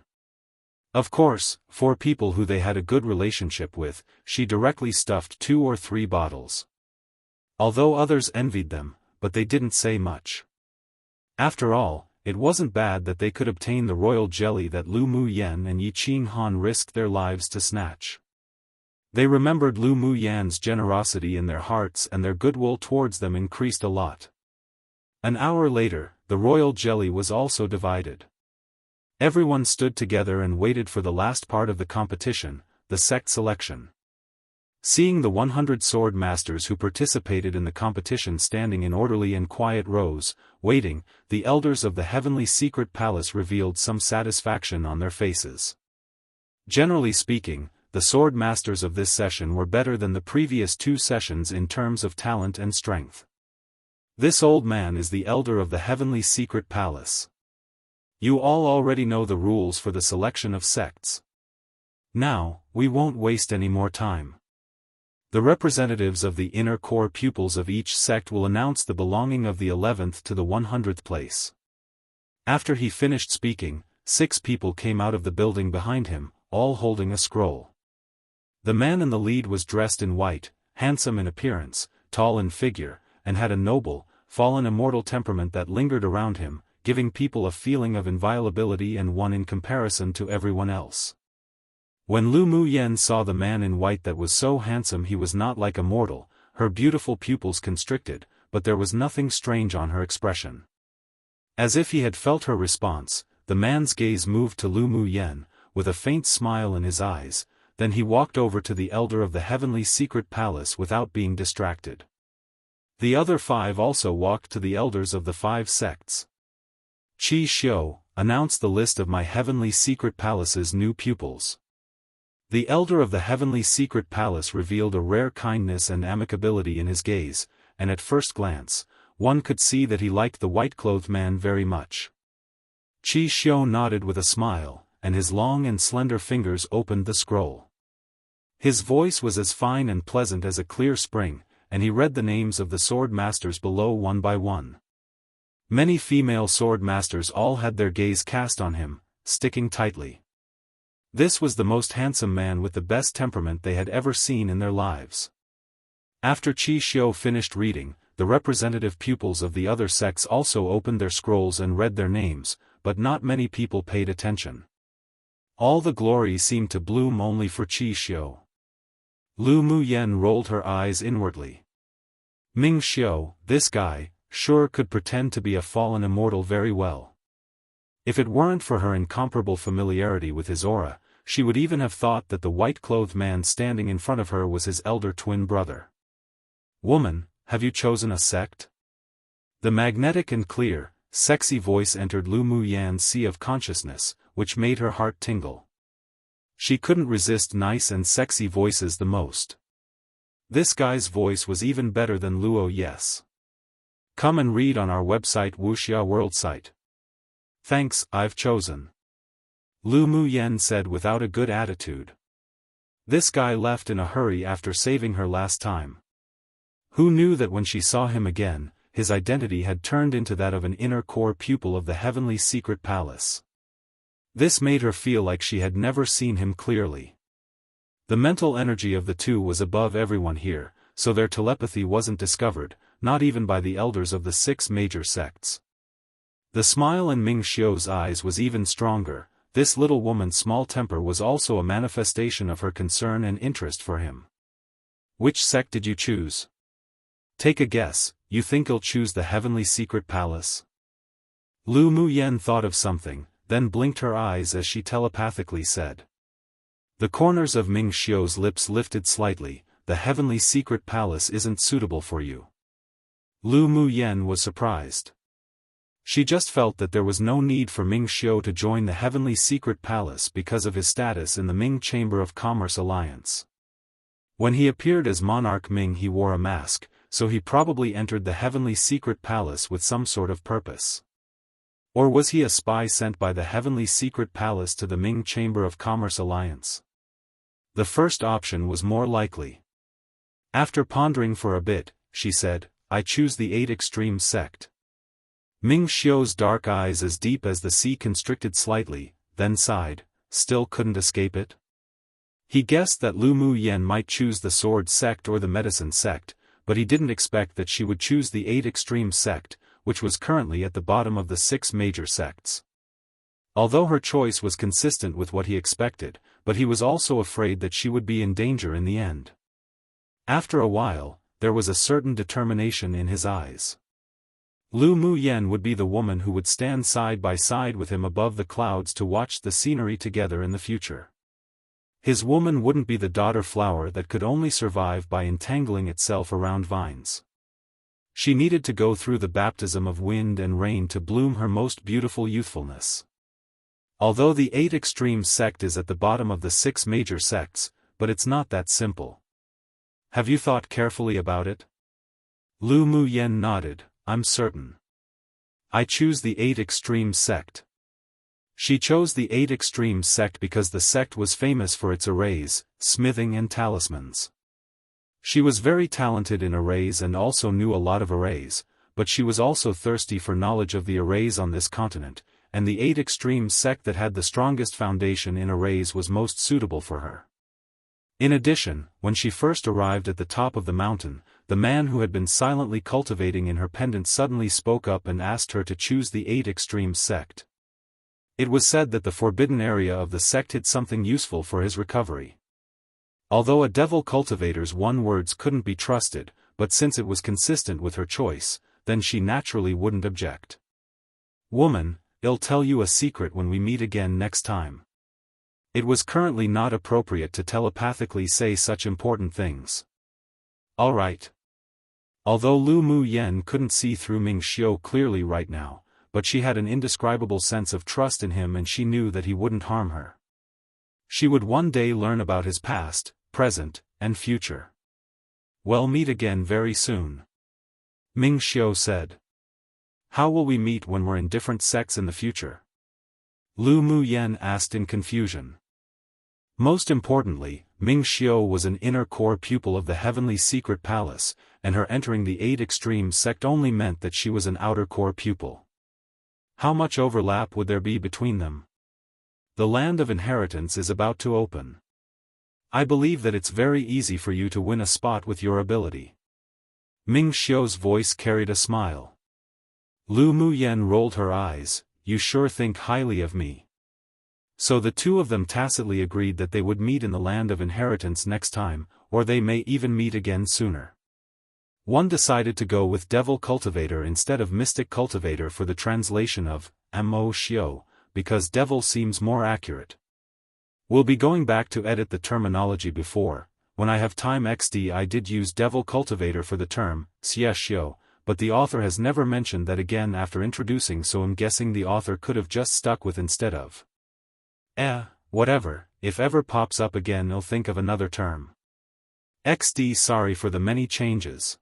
Of course, for people who they had a good relationship with, she directly stuffed 2 or 3 bottles. Although others envied them, but they didn't say much. After all, it wasn't bad that they could obtain the royal jelly that Lu Mu Yen and Yi Qing Han risked their lives to snatch. They remembered Lu Mu Yan's generosity in their hearts, and their goodwill towards them increased a lot. An hour later, the royal jelly was also divided. Everyone stood together and waited for the last part of the competition, the sect selection. Seeing the 100 sword masters who participated in the competition standing in orderly and quiet rows, waiting, the elders of the heavenly secret palace revealed some satisfaction on their faces. Generally speaking, the sword masters of this session were better than the previous 2 sessions in terms of talent and strength. This old man is the elder of the heavenly secret palace. You all already know the rules for the selection of sects. Now, we won't waste any more time. The representatives of the inner core pupils of each sect will announce the belonging of the 11th to the 100th place. After he finished speaking, 6 people came out of the building behind him, all holding a scroll. The man in the lead was dressed in white, handsome in appearance, tall in figure, and had a noble, fallen immortal temperament that lingered around him, giving people a feeling of inviolability and one in comparison to everyone else. When Lu Mu Yen saw the man in white that was so handsome he was not like a mortal, her beautiful pupils constricted, but there was nothing strange on her expression. As if he had felt her response, the man's gaze moved to Lu Mu Yen, with a faint smile in his eyes, then he walked over to the elder of the heavenly secret palace without being distracted. The other 5 also walked to the elders of the 5 sects. Qi Xiu, announce the list of my heavenly secret palace's new pupils. The elder of the heavenly secret palace revealed a rare kindness and amicability in his gaze, and at first glance, one could see that he liked the white-clothed man very much. Qi Xiu nodded with a smile, and his long and slender fingers opened the scroll. His voice was as fine and pleasant as a clear spring, and he read the names of the sword masters below one by one. Many female sword masters all had their gaze cast on him, sticking tightly. This was the most handsome man with the best temperament they had ever seen in their lives. After Qi Xiu finished reading, the representative pupils of the other sects also opened their scrolls and read their names, but not many people paid attention. All the glory seemed to bloom only for Qi Xiu. Lu Mu Yen rolled her eyes inwardly. Ming Xiu, this guy, sure could pretend to be a fallen immortal very well. If it weren't for her incomparable familiarity with his aura, she would even have thought that the white-clothed man standing in front of her was his elder twin brother. Woman, have you chosen a sect? The magnetic and clear, sexy voice entered Lu Mu Yan's sea of consciousness, which made her heart tingle. She couldn't resist nice and sexy voices the most. This guy's voice was even better than Luo Yes. Come and read on our website Wuxia World site. Thanks, I've chosen. Lu Mu Yen said without a good attitude. This guy left in a hurry after saving her last time. Who knew that when she saw him again, his identity had turned into that of an inner core pupil of the heavenly secret palace. This made her feel like she had never seen him clearly. The mental energy of the two was above everyone here, so their telepathy wasn't discovered, not even by the elders of the 6 major sects. The smile in Ming Xiu's eyes was even stronger. This little woman's small temper was also a manifestation of her concern and interest for him. Which sect did you choose? Take a guess. You think you'll choose the Heavenly Secret Palace? Lu Muyen thought of something, then blinked her eyes as she telepathically said. The corners of Ming Xiu's lips lifted slightly. The Heavenly Secret Palace isn't suitable for you. Lu Muyen was surprised. She just felt that there was no need for Ming Xiu to join the Heavenly Secret Palace because of his status in the Ming Chamber of Commerce Alliance. When he appeared as Monarch Ming, he wore a mask, so he probably entered the Heavenly Secret Palace with some sort of purpose. Or was he a spy sent by the Heavenly Secret Palace to the Ming Chamber of Commerce Alliance? The first option was more likely. After pondering for a bit, she said, I choose the 8 Extreme Sect. Ming Xiu's dark eyes as deep as the sea constricted slightly, then sighed, still couldn't escape it. He guessed that Lu Muyen might choose the Sword Sect or the Medicine Sect, but he didn't expect that she would choose the 8 Extreme Sect, which was currently at the bottom of the 6 major sects. Although her choice was consistent with what he expected, but he was also afraid that she would be in danger in the end. After a while, there was a certain determination in his eyes. Lu Muyen would be the woman who would stand side by side with him above the clouds to watch the scenery together in the future. His woman wouldn't be the daughter flower that could only survive by entangling itself around vines. She needed to go through the baptism of wind and rain to bloom her most beautiful youthfulness. Although the 8 Extreme Sect is at the bottom of the 6 major sects, but it's not that simple. Have you thought carefully about it? Lu Muyen nodded. I'm certain. I choose the 8 Extreme Sect. She chose the 8 Extreme Sect because the sect was famous for its arrays, smithing and talismans. She was very talented in arrays and also knew a lot of arrays, but she was also thirsty for knowledge of the arrays on this continent, and the 8 Extreme Sect that had the strongest foundation in arrays was most suitable for her. In addition, when she first arrived at the top of the mountain, the man who had been silently cultivating in her pendant suddenly spoke up and asked her to choose the 8 Extreme Sect. It was said that the forbidden area of the sect hid something useful for his recovery. Although a devil cultivator's words couldn't be trusted, but since it was consistent with her choice, then she naturally wouldn't object. Woman, I'll tell you a secret when we meet again next time. It was currently not appropriate to telepathically say such important things. All right. Although Lu Muyen couldn't see through Ming Xiu clearly right now, but she had an indescribable sense of trust in him and she knew that he wouldn't harm her. She would one day learn about his past, present, and future. We'll meet again very soon. Ming Xiu said. How will we meet when we're in different sects in the future? Lu Muyen asked in confusion. Most importantly, Ming Xiu was an inner core pupil of the Heavenly Secret Palace, and her entering the 8 Extreme Sect only meant that she was an outer core pupil. How much overlap would there be between them? The land of inheritance is about to open. I believe that it's very easy for you to win a spot with your ability. Ming Xiu's voice carried a smile. Lu Muyen rolled her eyes. You sure think highly of me. So the two of them tacitly agreed that they would meet in the land of inheritance next time, or they may even meet again sooner. One decided to go with Devil Cultivator instead of Mystic Cultivator for the translation of Mo Xiu, because Devil seems more accurate. We'll be going back to edit the terminology before. When I have time XD I did use Devil Cultivator for the term, Xie Xiu, but the author has never mentioned that again after introducing, so I'm guessing the author could have just stuck with instead of. Whatever, if ever pops up again I'll think of another term. XD sorry for the many changes.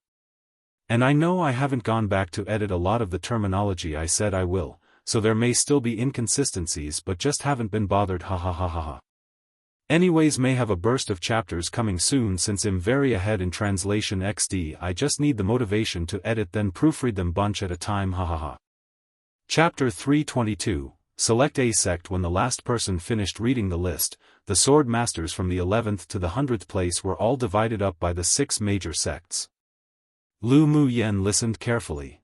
And I know I haven't gone back to edit a lot of the terminology I said I will, so there may still be inconsistencies but just haven't been bothered ha. Anyways may have a burst of chapters coming soon since I'm very ahead in translation XD I just need the motivation to edit then proofread them bunch at a time ha. Chapter 322, select a sect. When the last person finished reading the list, the sword masters from the 11th to the 100th place were all divided up by the 6 major sects. Lu Muyen listened carefully.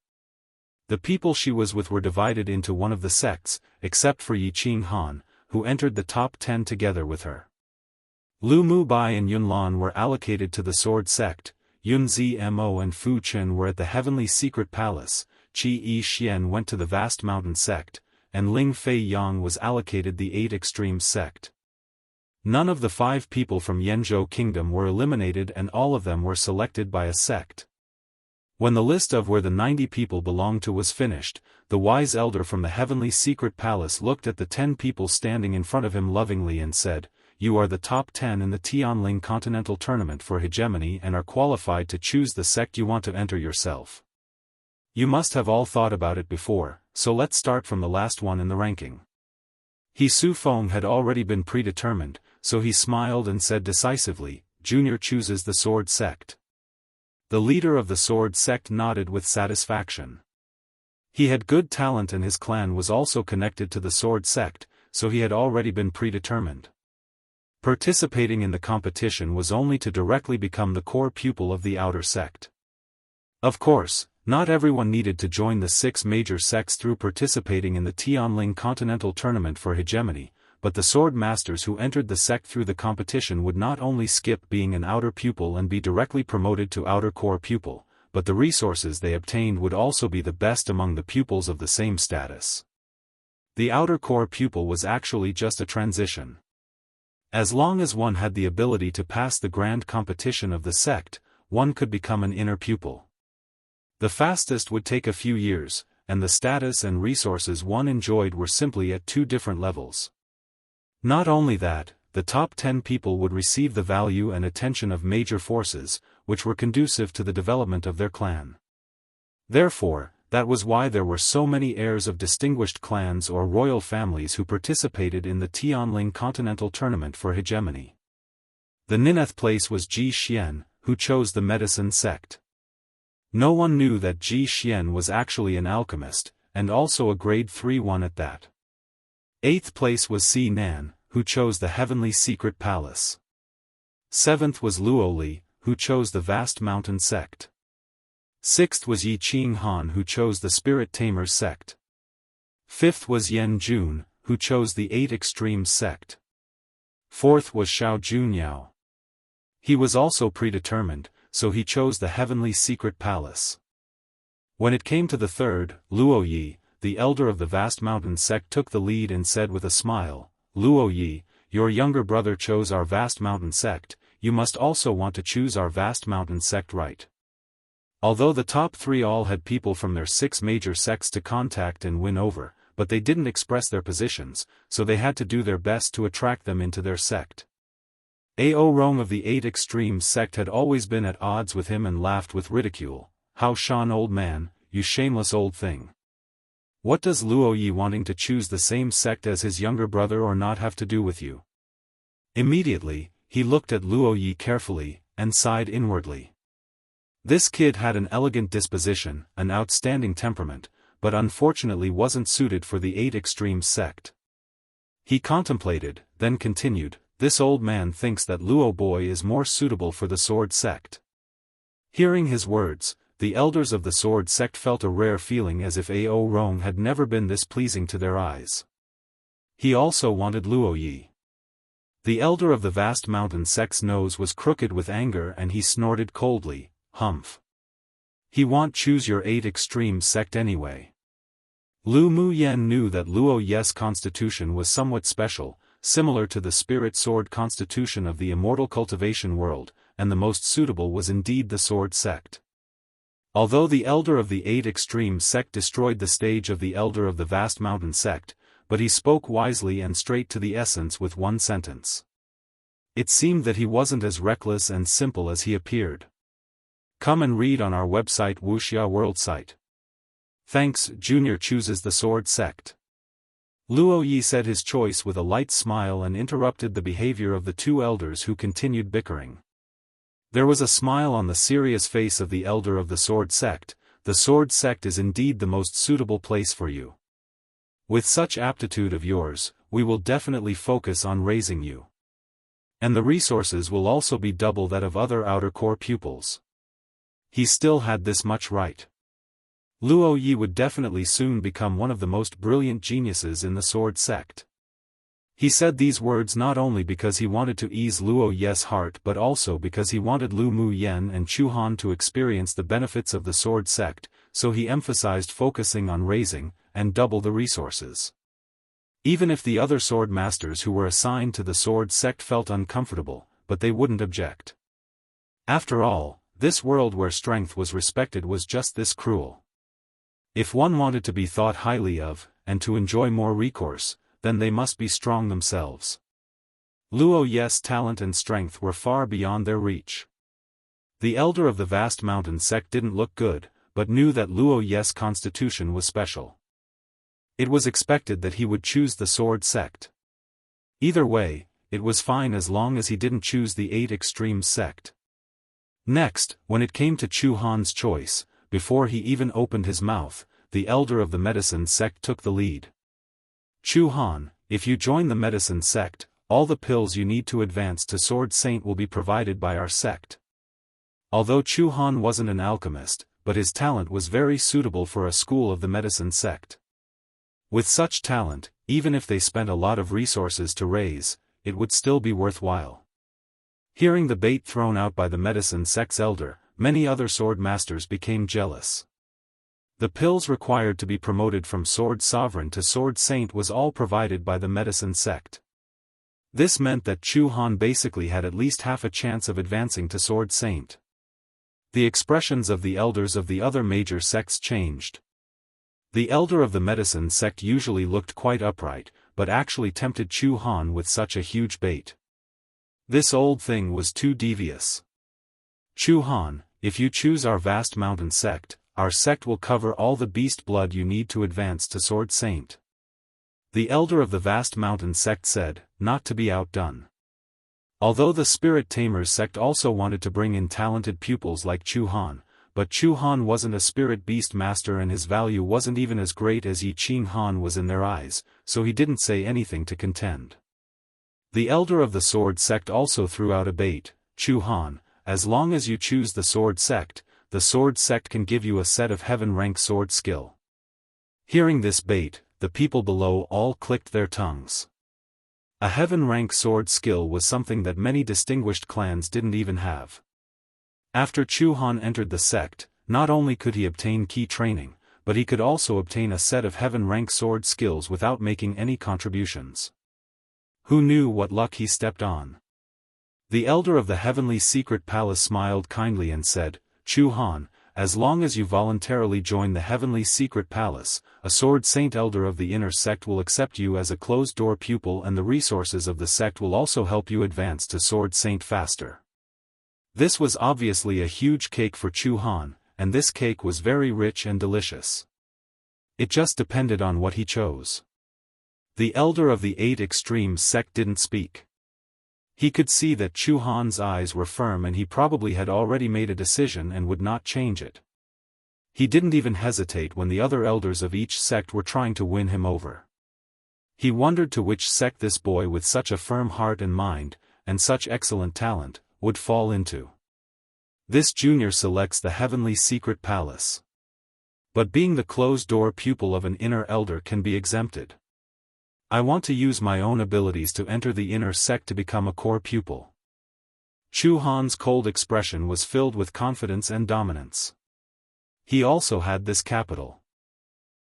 The people she was with were divided into one of the sects, except for Yi Qinghan, who entered the top 10 together with her. Lu Mubai and Yunlan were allocated to the sword sect, Yun Zmo and Fu Chen were at the heavenly secret palace, Qi Yi Xian went to the vast mountain sect, and Ling Fei Yang was allocated the 8 extremes sect. None of the 5 people from Yanzhou Kingdom were eliminated, and all of them were selected by a sect. When the list of where the 90 people belonged to was finished, the wise elder from the heavenly secret palace looked at the 10 people standing in front of him lovingly and said, "You are the top 10 in the Tianling Continental Tournament for hegemony and are qualified to choose the sect you want to enter yourself. You must have all thought about it before, so let's start from the last one in the ranking." He Su Feng had already been predetermined, so he smiled and said decisively, "Junior chooses the sword sect." The leader of the sword sect nodded with satisfaction. He had good talent and his clan was also connected to the sword sect, so he had already been predetermined. Participating in the competition was only to directly become the core pupil of the outer sect. Of course, not everyone needed to join the 6 major sects through participating in the Tianling Continental Tournament for hegemony, but the sword masters who entered the sect through the competition would not only skip being an outer pupil and be directly promoted to outer core pupil, but the resources they obtained would also be the best among the pupils of the same status. The outer core pupil was actually just a transition. As long as one had the ability to pass the grand competition of the sect, one could become an inner pupil. The fastest would take a few years, and the status and resources one enjoyed were simply at 2 different levels. Not only that, the top 10 people would receive the value and attention of major forces, which were conducive to the development of their clan. Therefore, that was why there were so many heirs of distinguished clans or royal families who participated in the Tianling Continental Tournament for hegemony. The 9th place was Ji Xian, who chose the medicine sect. No one knew that Ji Xian was actually an alchemist, and also a grade 3 one at that. 8th place was Si Nan, who chose the heavenly secret palace. 7th was Luo Li, who chose the vast mountain sect. 6th was Yi Qinghan, who chose the spirit tamers sect. 5th was Yan Jun, who chose the 8 extremes sect. 4th was Xiao Junyao. He was also predetermined, so he chose the heavenly secret palace. When it came to the 3rd, Luo Yi, the elder of the vast mountain sect, took the lead and said with a smile, "Luo Yi, your younger brother chose our vast mountain sect, you must also want to choose our vast mountain sect, right?" Although the top 3 all had people from their 6 major sects to contact and win over, but they didn't express their positions, so they had to do their best to attract them into their sect. Ao Rong of the 8 extremes sect had always been at odds with him and laughed with ridicule. "How Shan, old man, you shameless old thing. What does Luo Yi wanting to choose the same sect as his younger brother or not have to do with you?" Immediately, he looked at Luo Yi carefully, and sighed inwardly. This kid had an elegant disposition, an outstanding temperament, but unfortunately wasn't suited for the 8 extremes sect. He contemplated, then continued, "This old man thinks that Luo boy is more suitable for the sword sect." Hearing his words, the elders of the sword sect felt a rare feeling as if Ao Rong had never been this pleasing to their eyes. He also wanted Luo Yi. The elder of the vast mountain sect's nose was crooked with anger and he snorted coldly, "Humph. He won't choose your 8 extremes sect anyway." Lu Muyen knew that Luo Yi's constitution was somewhat special, similar to the spirit sword constitution of the immortal cultivation world, and the most suitable was indeed the sword sect. Although the elder of the 8 extremes sect destroyed the stage of the elder of the vast mountain sect, but he spoke wisely and straight to the essence with one sentence. It seemed that he wasn't as reckless and simple as he appeared. Come and read on our website Wuxia World site. Thanks. Junior chooses the sword sect. Luo Yi said his choice with a light smile and interrupted the behavior of the 2 elders who continued bickering. There was a smile on the serious face of the elder of the sword sect. "The sword sect is indeed the most suitable place for you. With such aptitude of yours, we will definitely focus on raising you. And the resources will also be double that of other outer core pupils. He still had this much right. Luo Yi would definitely soon become one of the most brilliant geniuses in the sword sect. He said these words not only because he wanted to ease Luo Ye's heart but also because he wanted Lu Mu Yen and Chu Han to experience the benefits of the sword sect, so he emphasized focusing on raising, and double the resources. Even if the other sword masters who were assigned to the sword sect felt uncomfortable, but they wouldn't object. After all, this world where strength was respected was just this cruel. If one wanted to be thought highly of, and to enjoy more recourse, then they must be strong themselves. Luo Ye's talent and strength were far beyond their reach. The elder of the vast mountain sect didn't look good, but knew that Luo Ye's constitution was special. It was expected that he would choose the sword sect. Either way, it was fine as long as he didn't choose the 8 Extremes sect. Next, when it came to Chu Han's choice, before he even opened his mouth, the elder of the medicine sect took the lead. Chu Han, if you join the medicine sect, all the pills you need to advance to Sword Saint will be provided by our sect. Although Chu Han wasn't an alchemist, but his talent was very suitable for a school of the medicine sect. With such talent, even if they spent a lot of resources to raise, it would still be worthwhile. Hearing the bait thrown out by the medicine sect's elder, many other sword masters became jealous. The pills required to be promoted from Sword Sovereign to Sword Saint was all provided by the medicine sect. This meant that Chu Han basically had at least half a chance of advancing to Sword Saint. The expressions of the elders of the other major sects changed. The elder of the medicine sect usually looked quite upright, but actually tempted Chu Han with such a huge bait. This old thing was too devious. Chu Han, if you choose our vast mountain sect, our sect will cover all the beast blood you need to advance to Sword Saint. The elder of the vast mountain sect said, not to be outdone. Although the Spirit Tamers sect also wanted to bring in talented pupils like Chu Han, but Chu Han wasn't a spirit beast master and his value wasn't even as great as Yi Qing Han was in their eyes, so he didn't say anything to contend. The elder of the sword sect also threw out a bait, Chu Han, as long as you choose the sword sect can give you a set of heaven-rank sword skill. Hearing this bait, the people below all clicked their tongues. A heaven-rank sword skill was something that many distinguished clans didn't even have. After Chu Han entered the sect, not only could he obtain key training, but he could also obtain a set of heaven-rank sword skills without making any contributions. Who knew what luck he stepped on? The elder of the heavenly secret palace smiled kindly and said, Chu Han, as long as you voluntarily join the heavenly secret palace, a sword saint elder of the inner sect will accept you as a closed-door pupil and the resources of the sect will also help you advance to sword saint faster. This was obviously a huge cake for Chu Han, and this cake was very rich and delicious. It just depended on what he chose. The elder of the 8 Extremes sect didn't speak. He could see that Chu Han's eyes were firm and he probably had already made a decision and would not change it. He didn't even hesitate when the other elders of each sect were trying to win him over. He wondered to which sect this boy with such a firm heart and mind, and such excellent talent, would fall into. This junior selects the heavenly secret palace. But being the closed-door pupil of an inner elder can be exempted. I want to use my own abilities to enter the inner sect to become a core pupil. Chu Han's cold expression was filled with confidence and dominance. He also had this capital.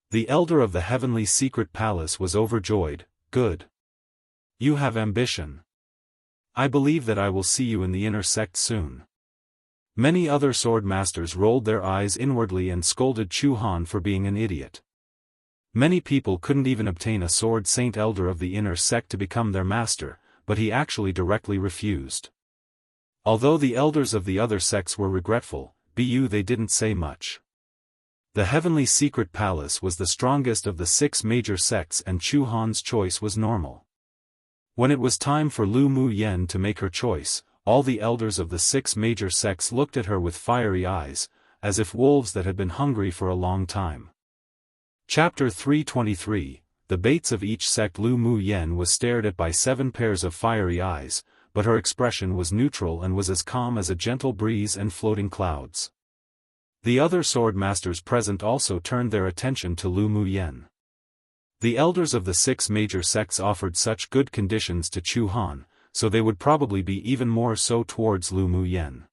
The elder of the heavenly secret palace was overjoyed. Good. You have ambition. I believe that I will see you in the inner sect soon. Many other sword masters rolled their eyes inwardly and scolded Chu Han for being an idiot. Many people couldn't even obtain a sword saint elder of the inner sect to become their master, but he actually directly refused. Although the elders of the other sects were regretful, they didn't say much. The heavenly secret palace was the strongest of the 6 major sects and Chu Han's choice was normal. When it was time for Lu Mu Yen to make her choice, all the elders of the 6 major sects looked at her with fiery eyes, as if wolves that had been hungry for a long time. Chapter 323, the baits of each sect. Lu Mu Yen was stared at by 7 pairs of fiery eyes, but her expression was neutral and was as calm as a gentle breeze and floating clouds. The other sword masters present also turned their attention to Lu Mu Yen. The elders of the 6 major sects offered such good conditions to Chu Han, so they would probably be even more so towards Lu Mu Yen.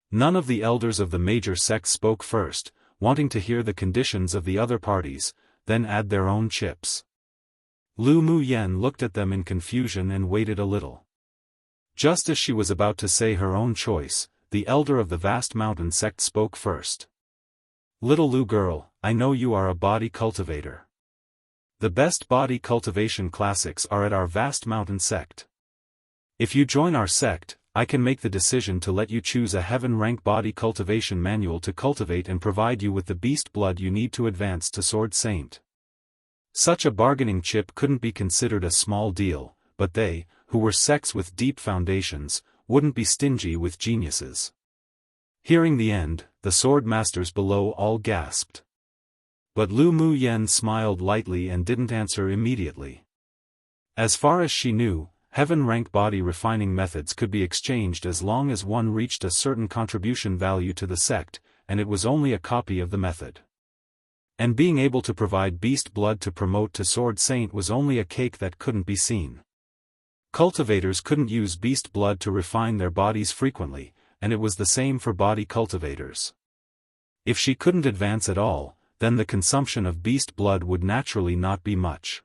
None of the elders of the major sects spoke first, wanting to hear the conditions of the other parties, then add their own chips. Lu Mu Yen looked at them in confusion and waited a little. Just as she was about to say her own choice, the elder of the vast mountain sect spoke first. "Little Lu girl, I know you are a body cultivator. The best body cultivation classics are at our vast mountain sect. If you join our sect, I can make the decision to let you choose a heaven-rank body cultivation manual to cultivate and provide you with the beast blood you need to advance to Sword Saint." Such a bargaining chip couldn't be considered a small deal, but they, who were sects with deep foundations, wouldn't be stingy with geniuses. Hearing the end, the sword masters below all gasped. But Lu Mu Yen smiled lightly and didn't answer immediately. As far as she knew, heaven-rank body refining methods could be exchanged as long as one reached a certain contribution value to the sect, and it was only a copy of the method. And being able to provide beast blood to promote to Sword Saint was only a cake that couldn't be seen. Cultivators couldn't use beast blood to refine their bodies frequently, and it was the same for body cultivators. If she couldn't advance at all, then the consumption of beast blood would naturally not be much.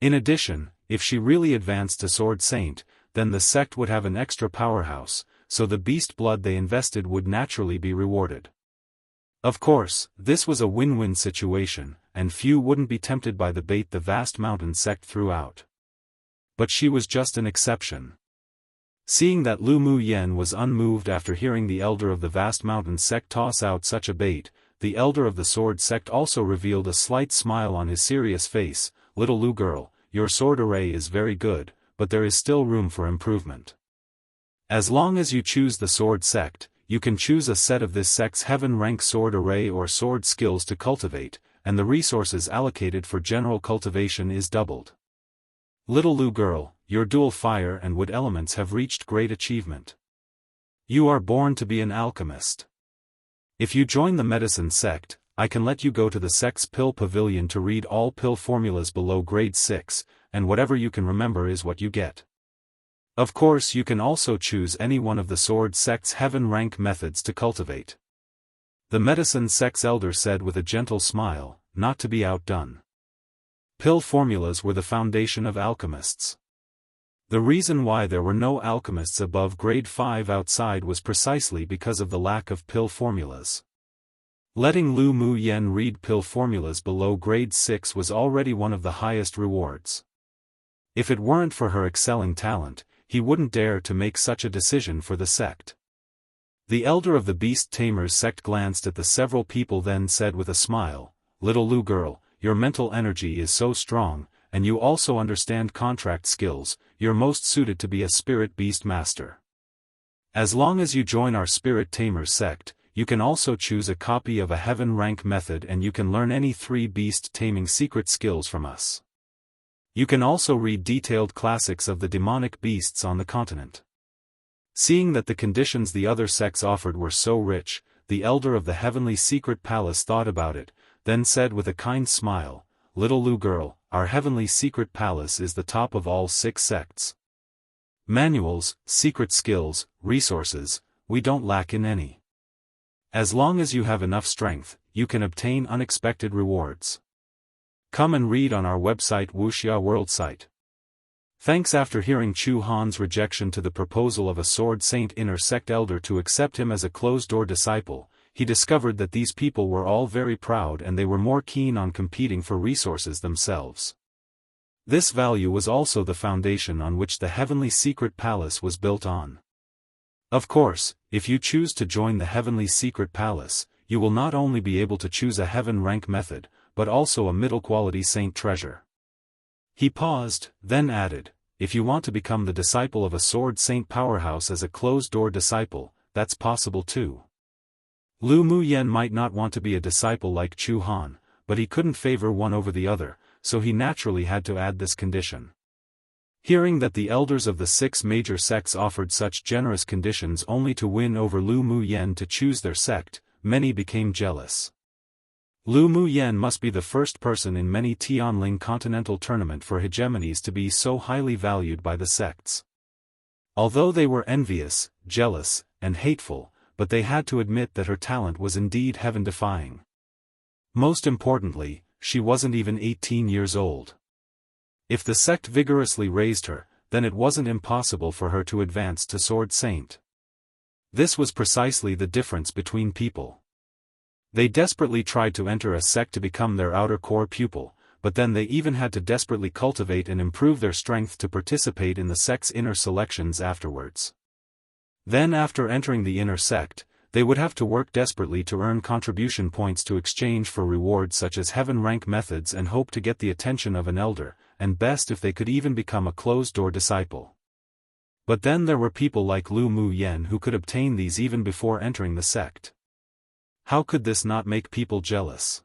In addition, if she really advanced to Sword Saint, then the sect would have an extra powerhouse, so the beast blood they invested would naturally be rewarded. Of course, this was a win-win situation, and few wouldn't be tempted by the bait the vast mountain sect threw out. But she was just an exception. Seeing that Lu Mu Yen was unmoved after hearing the elder of the vast mountain sect toss out such a bait, the elder of the sword sect also revealed a slight smile on his serious face. "Little Lu girl, your sword array is very good, but there is still room for improvement. As long as you choose the sword sect, you can choose a set of this sect's heaven-rank sword array or sword skills to cultivate, and the resources allocated for general cultivation is doubled. Little Lu girl, your dual fire and wood elements have reached great achievement. You are born to be an alchemist. If you join the medicine sect, I can let you go to the sect's pill pavilion to read all pill formulas below grade 6, and whatever you can remember is what you get. Of course you can also choose any one of the sword sect's heaven-rank methods to cultivate." The medicine sect's elder said with a gentle smile, not to be outdone. Pill formulas were the foundation of alchemists. The reason why there were no alchemists above grade 5 outside was precisely because of the lack of pill formulas. Letting Lu Mu Yen read pill formulas below grade 6 was already one of the highest rewards. If it weren't for her excelling talent, he wouldn't dare to make such a decision for the sect. The elder of the Beast Tamers sect glanced at the several people, then said with a smile, "Little Lu girl, your mental energy is so strong, and you also understand contract skills, you're most suited to be a spirit beast master. As long as you join our Spirit Tamers sect, you can also choose a copy of a heaven rank method and you can learn any 3 beast taming secret skills from us. You can also read detailed classics of the demonic beasts on the continent." Seeing that the conditions the other sects offered were so rich, the elder of the heavenly secret palace thought about it, then said with a kind smile, "Little Lu girl, our heavenly secret palace is the top of all 6 sects. Manuals, secret skills, resources, we don't lack in any. As long as you have enough strength, you can obtain unexpected rewards. Come and read on our website Wuxia World Site." Thanks. After hearing Chu Han's rejection to the proposal of a Sword Saint inner sect elder to accept him as a closed-door disciple, he discovered that these people were all very proud and they were more keen on competing for resources themselves. This value was also the foundation on which the heavenly secret palace was built on. Of course, if you choose to join the heavenly secret palace, you will not only be able to choose a heaven rank method, but also a middle-quality saint treasure. He paused, then added, "If you want to become the disciple of a sword saint powerhouse as a closed-door disciple, that's possible too." Lu Mu Yen might not want to be a disciple like Chu Han, but he couldn't favor one over the other, so he naturally had to add this condition. Hearing that the elders of the 6 major sects offered such generous conditions only to win over Lu Muyen to choose their sect, many became jealous. Lu Muyen must be the first person in many Tianling continental tournament for hegemonies to be so highly valued by the sects. Although they were envious, jealous, and hateful, but they had to admit that her talent was indeed heaven-defying. Most importantly, she wasn't even 18 years old. If the sect vigorously raised her, then it wasn't impossible for her to advance to Sword Saint. This was precisely the difference between people. They desperately tried to enter a sect to become their outer core pupil, but then they even had to desperately cultivate and improve their strength to participate in the sect's inner selections afterwards. Then after entering the inner sect, they would have to work desperately to earn contribution points to exchange for rewards such as heaven rank methods and hope to get the attention of an elder, and best if they could even become a closed-door disciple. But then there were people like Lu Muyen who could obtain these even before entering the sect. How could this not make people jealous?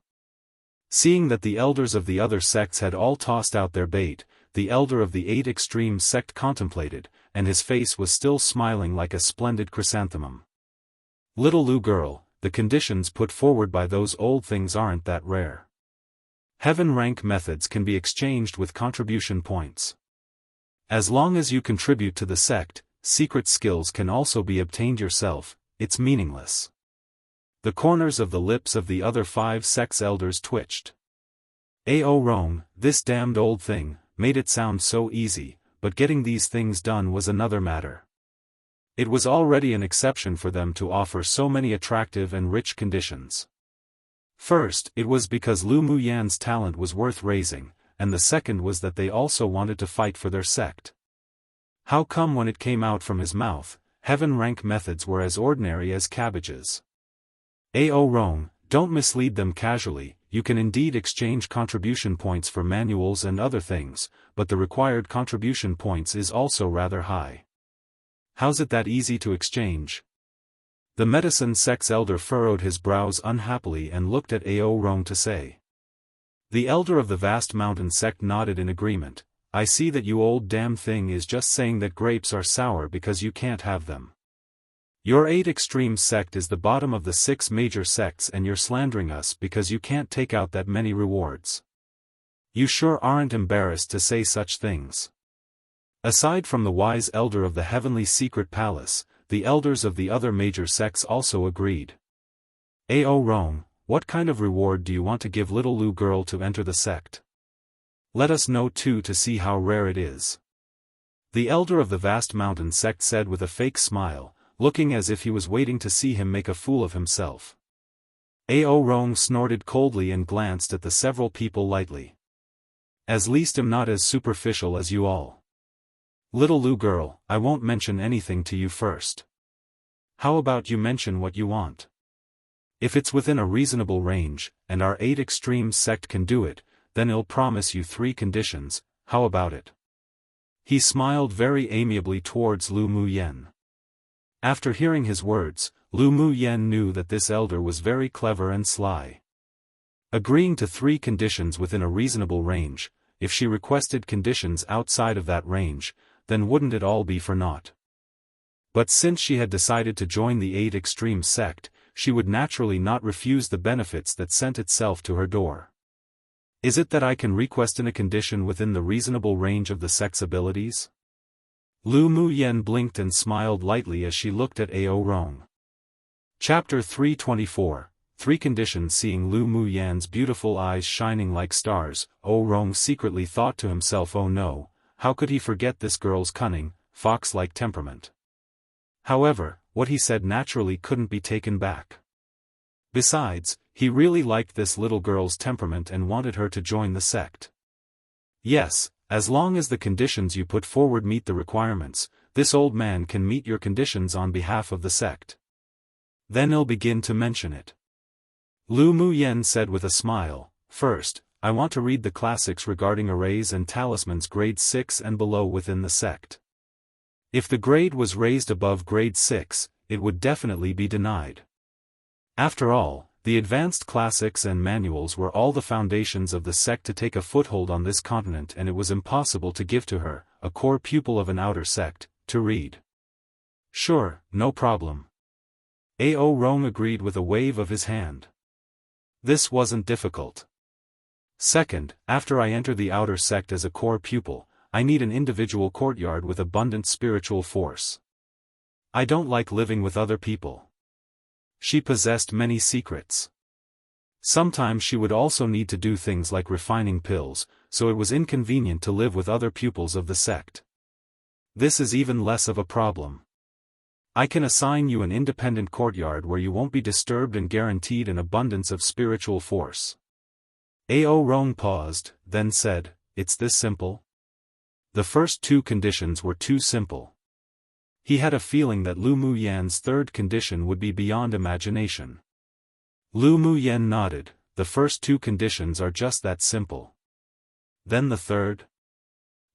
Seeing that the elders of the other sects had all tossed out their bait, the elder of the 8 extreme sect contemplated, and his face was still smiling like a splendid chrysanthemum. Little Lu girl, the conditions put forward by those old things aren't that rare. Heaven rank methods can be exchanged with contribution points. As long as you contribute to the sect, secret skills can also be obtained yourself, it's meaningless. The corners of the lips of the other 5 sects elders twitched. Ao Rong, this damned old thing, made it sound so easy, but getting these things done was another matter. It was already an exception for them to offer so many attractive and rich conditions. First, it was because Lu Muyan's talent was worth raising, and the second was that they also wanted to fight for their sect. How come when it came out from his mouth, heaven rank methods were as ordinary as cabbages? Ao Rong, don't mislead them casually. You can indeed exchange contribution points for manuals and other things, but the required contribution points is also rather high. How's it that easy to exchange? The medicine sect's elder furrowed his brows unhappily and looked at Ao Rong to say. The elder of the vast mountain sect nodded in agreement. I see that you old damn thing is just saying that grapes are sour because you can't have them. Your 8 extreme sect is the bottom of the 6 major sects and you're slandering us because you can't take out that many rewards. You sure aren't embarrassed to say such things. Aside from the wise elder of the heavenly secret palace, the elders of the other major sects also agreed. Ao Rong, what kind of reward do you want to give little Lu girl to enter the sect? Let us know too to see how rare it is. The elder of the vast mountain sect said with a fake smile, looking as if he was waiting to see him make a fool of himself. Ao Rong snorted coldly and glanced at the several people lightly. At least I'm not as superficial as you all. Little Lu girl, I won't mention anything to you first. How about you mention what you want? If it's within a reasonable range, and our 8 extreme sect can do it, then I'll promise you 3 conditions. How about it? He smiled very amiably towards Lu Muyen. After hearing his words, Lu Muyen knew that this elder was very clever and sly. Agreeing to 3 conditions within a reasonable range, if she requested conditions outside of that range, then wouldn't it all be for naught? But since she had decided to join the 8 extreme sect, she would naturally not refuse the benefits that sent itself to her door. Is it that I can request a condition within the reasonable range of the sect's abilities? Lu Muyen blinked and smiled lightly as she looked at Ao Rong. Chapter 324, 3 Conditions. Seeing Lu Muyen's beautiful eyes shining like stars, Ao Rong secretly thought to himself, oh no, how could he forget this girl's cunning, fox-like temperament? However, what he said naturally couldn't be taken back. Besides, he really liked this little girl's temperament and wanted her to join the sect. Yes, as long as the conditions you put forward meet the requirements, this old man can meet your conditions on behalf of the sect. Then he'll begin to mention it. Lu Muyen said with a smile, first, I want to read the classics regarding arrays and talismans grade 6 and below within the sect. If the grade was raised above grade 6, it would definitely be denied. After all, The advanced classics and manuals were all the foundations of the sect to take a foothold on this continent, and it was impossible to give to her, a core pupil of an outer sect, to read. Sure, no problem. Ao Rong agreed with a wave of his hand. This wasn't difficult. Second, after I enter the outer sect as a core pupil, I need an individual courtyard with abundant spiritual force. I don't like living with other people. She possessed many secrets. Sometimes she would also need to do things like refining pills, so it was inconvenient to live with other pupils of the sect. This is even less of a problem. I can assign you an independent courtyard where you won't be disturbed and guaranteed an abundance of spiritual force. Ao Rong paused, then said, "It's this simple?" The first two conditions were too simple. He had a feeling that Lu Muyan's third condition would be beyond imagination. Lu Muyan nodded. The first two conditions are just that simple. Then the third?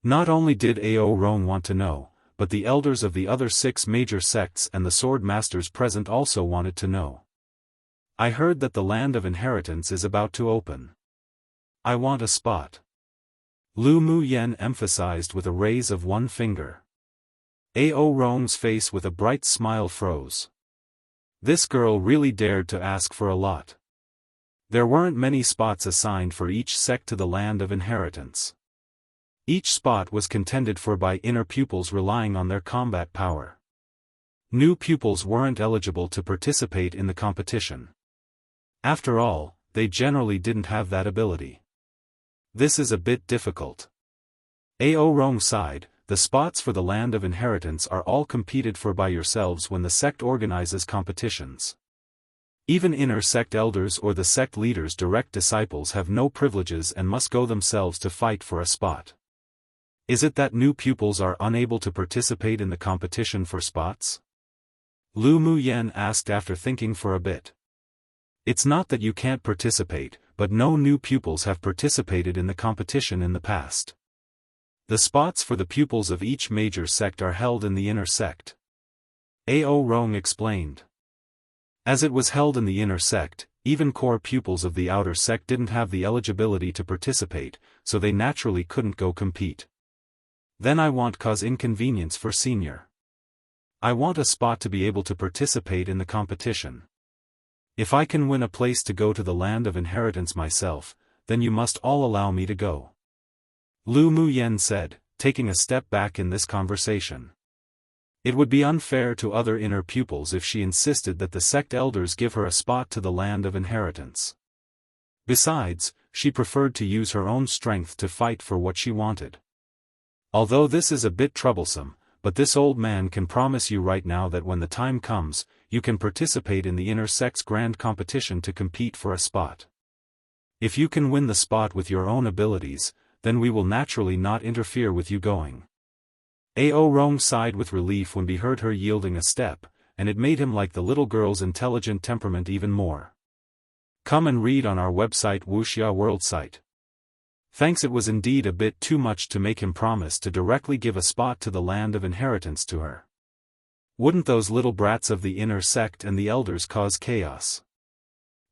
Not only did Ao Rong want to know, but the elders of the other 6 major sects and the sword masters present also wanted to know. I heard that the land of inheritance is about to open. I want a spot. Lu Muyan emphasized with a raise of one finger. Ao Rong's face with a bright smile froze. This girl really dared to ask for a lot. There weren't many spots assigned for each sect to the land of inheritance. Each spot was contended for by inner pupils relying on their combat power. New pupils weren't eligible to participate in the competition. After all, they generally didn't have that ability. This is a bit difficult. Ao Rong sighed. The spots for the land of inheritance are all competed for by yourselves when the sect organizes competitions. Even inner sect elders or the sect leader's direct disciples have no privileges and must go themselves to fight for a spot. Is it that new pupils are unable to participate in the competition for spots? Lu Muyan asked after thinking for a bit. It's not that you can't participate, but no new pupils have participated in the competition in the past. The spots for the pupils of each major sect are held in the inner sect. Ao Rong explained. As it was held in the inner sect, even core pupils of the outer sect didn't have the eligibility to participate, so they naturally couldn't go compete. Then I won't cause inconvenience for senior. I want a spot to be able to participate in the competition. If I can win a place to go to the land of inheritance myself, then you must all allow me to go. Lu Muyan said, taking a step back in this conversation. It would be unfair to other inner pupils if she insisted that the sect elders give her a spot to the land of inheritance. Besides, she preferred to use her own strength to fight for what she wanted. Although this is a bit troublesome, but this old man can promise you right now that when the time comes, you can participate in the inner sect's grand competition to compete for a spot. If you can win the spot with your own abilities, then we will naturally not interfere with you going. Ao Rong sighed with relief when he heard her yielding a step, and it made him like the little girl's intelligent temperament even more. Come and read on our website Wuxia World site. Thanks. It was indeed a bit too much to make him promise to directly give a spot to the land of inheritance to her. Wouldn't those little brats of the inner sect and the elders cause chaos?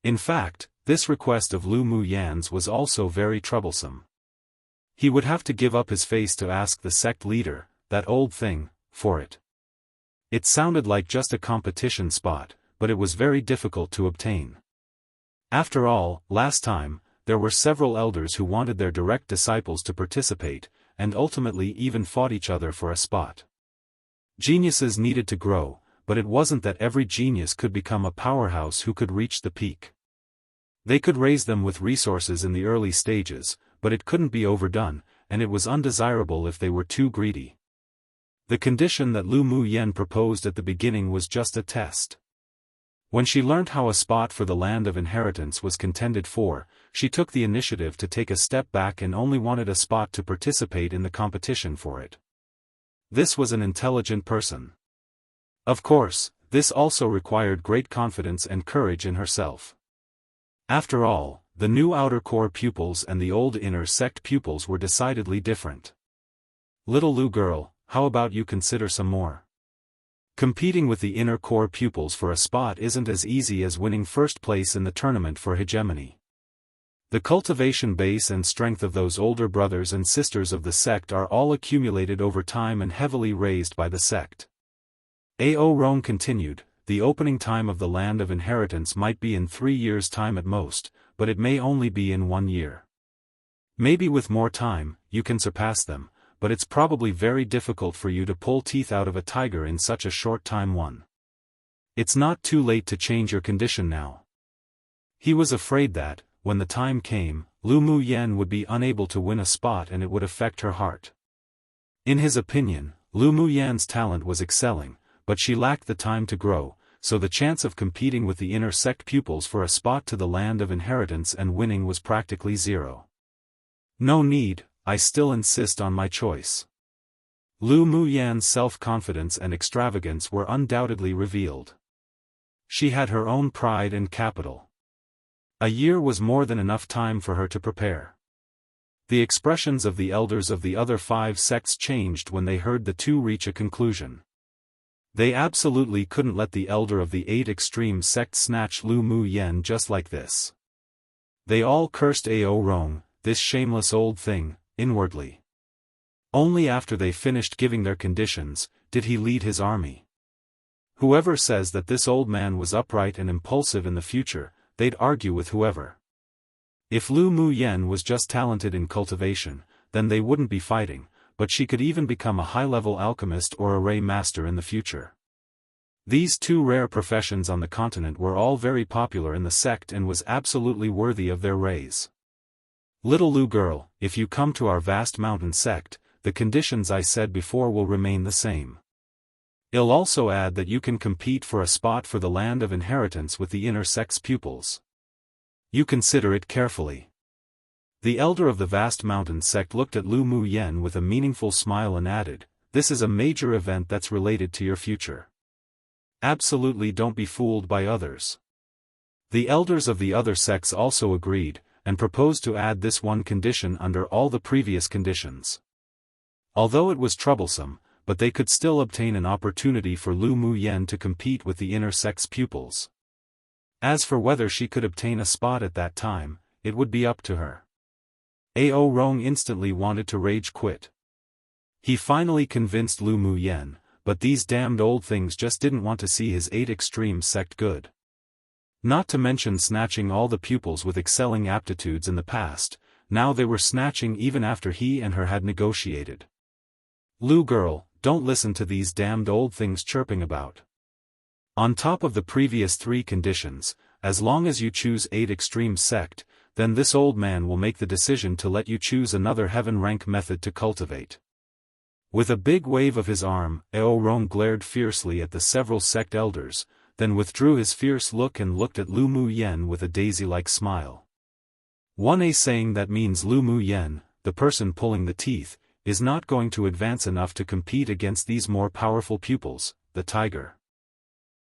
In fact, this request of Lu Muyan's was also very troublesome. He would have to give up his face to ask the sect leader, that old thing, for it. It sounded like just a competition spot, but it was very difficult to obtain. After all, last time, there were several elders who wanted their direct disciples to participate, and ultimately even fought each other for a spot. Geniuses needed to grow, but it wasn't that every genius could become a powerhouse who could reach the peak. They could raise them with resources in the early stages, but it couldn't be overdone, and it was undesirable if they were too greedy. The condition that Lu Muyan proposed at the beginning was just a test. When she learnt how a spot for the land of inheritance was contended for, she took the initiative to take a step back and only wanted a spot to participate in the competition for it. This was an intelligent person. Of course, this also required great confidence and courage in herself. After all, the new outer core pupils and the old inner sect pupils were decidedly different. Little Lu girl, how about you consider some more? Competing with the inner core pupils for a spot isn't as easy as winning first place in the tournament for hegemony. The cultivation base and strength of those older brothers and sisters of the sect are all accumulated over time and heavily raised by the sect. Ao Rong continued, the opening time of the land of inheritance might be in 3 years' time at most, but it may only be in 1 year. Maybe with more time, you can surpass them, but it's probably very difficult for you to pull teeth out of a tiger in such a short time. It's not too late to change your condition now. He was afraid that, when the time came, Lu Mu Yen would be unable to win a spot and it would affect her heart. In his opinion, Lu Mu Yan's talent was excelling, but she lacked the time to grow, so the chance of competing with the inner sect pupils for a spot to the land of inheritance and winning was practically zero. No need, I still insist on my choice. Lu Mu Yan's self-confidence and extravagance were undoubtedly revealed. She had her own pride and capital. A year was more than enough time for her to prepare. The expressions of the elders of the other 5 sects changed when they heard the two reach a conclusion. They absolutely couldn't let the elder of the 8 extreme sects snatch Lu Mu Yen just like this. They all cursed Ao Rong, this shameless old thing, inwardly. Only after they finished giving their conditions, did he lead his army. Whoever says that this old man was upright and impulsive in the future, they'd argue with whoever. If Lu Mu Yen was just talented in cultivation, then they wouldn't be fighting, but she could even become a high-level alchemist or a ray master in the future. These 2 rare professions on the continent were all very popular in the sect and was absolutely worthy of their raise. Little Lu girl, if you come to our vast mountain sect, the conditions I said before will remain the same. I'll also add that you can compete for a spot for the land of inheritance with the inner sect's pupils. You consider it carefully. The elder of the vast mountain sect looked at Lu Mu Yen with a meaningful smile and added, this is a major event that's related to your future. Absolutely don't be fooled by others. The elders of the other sects also agreed, and proposed to add this one condition under all the previous conditions. Although it was troublesome, but they could still obtain an opportunity for Lu Mu Yen to compete with the inner sect's pupils. As for whether she could obtain a spot at that time, it would be up to her. Ao Rong instantly wanted to rage quit. He finally convinced Lu Mu Yen, but these damned old things just didn't want to see his 8 extreme sect good. Not to mention snatching all the pupils with excelling aptitudes in the past, now they were snatching even after he and her had negotiated. Lu girl, don't listen to these damned old things chirping about. On top of the previous 3 conditions, as long as you choose 8 extreme sect, then this old man will make the decision to let you choose another heaven rank method to cultivate. With a big wave of his arm, Ao Rong glared fiercely at the several sect elders, then withdrew his fierce look and looked at Lu Mu Yen with a daisy-like smile. One saying that means Lu Mu Yen, the person pulling the teeth, is not going to advance enough to compete against these more powerful pupils, the tiger.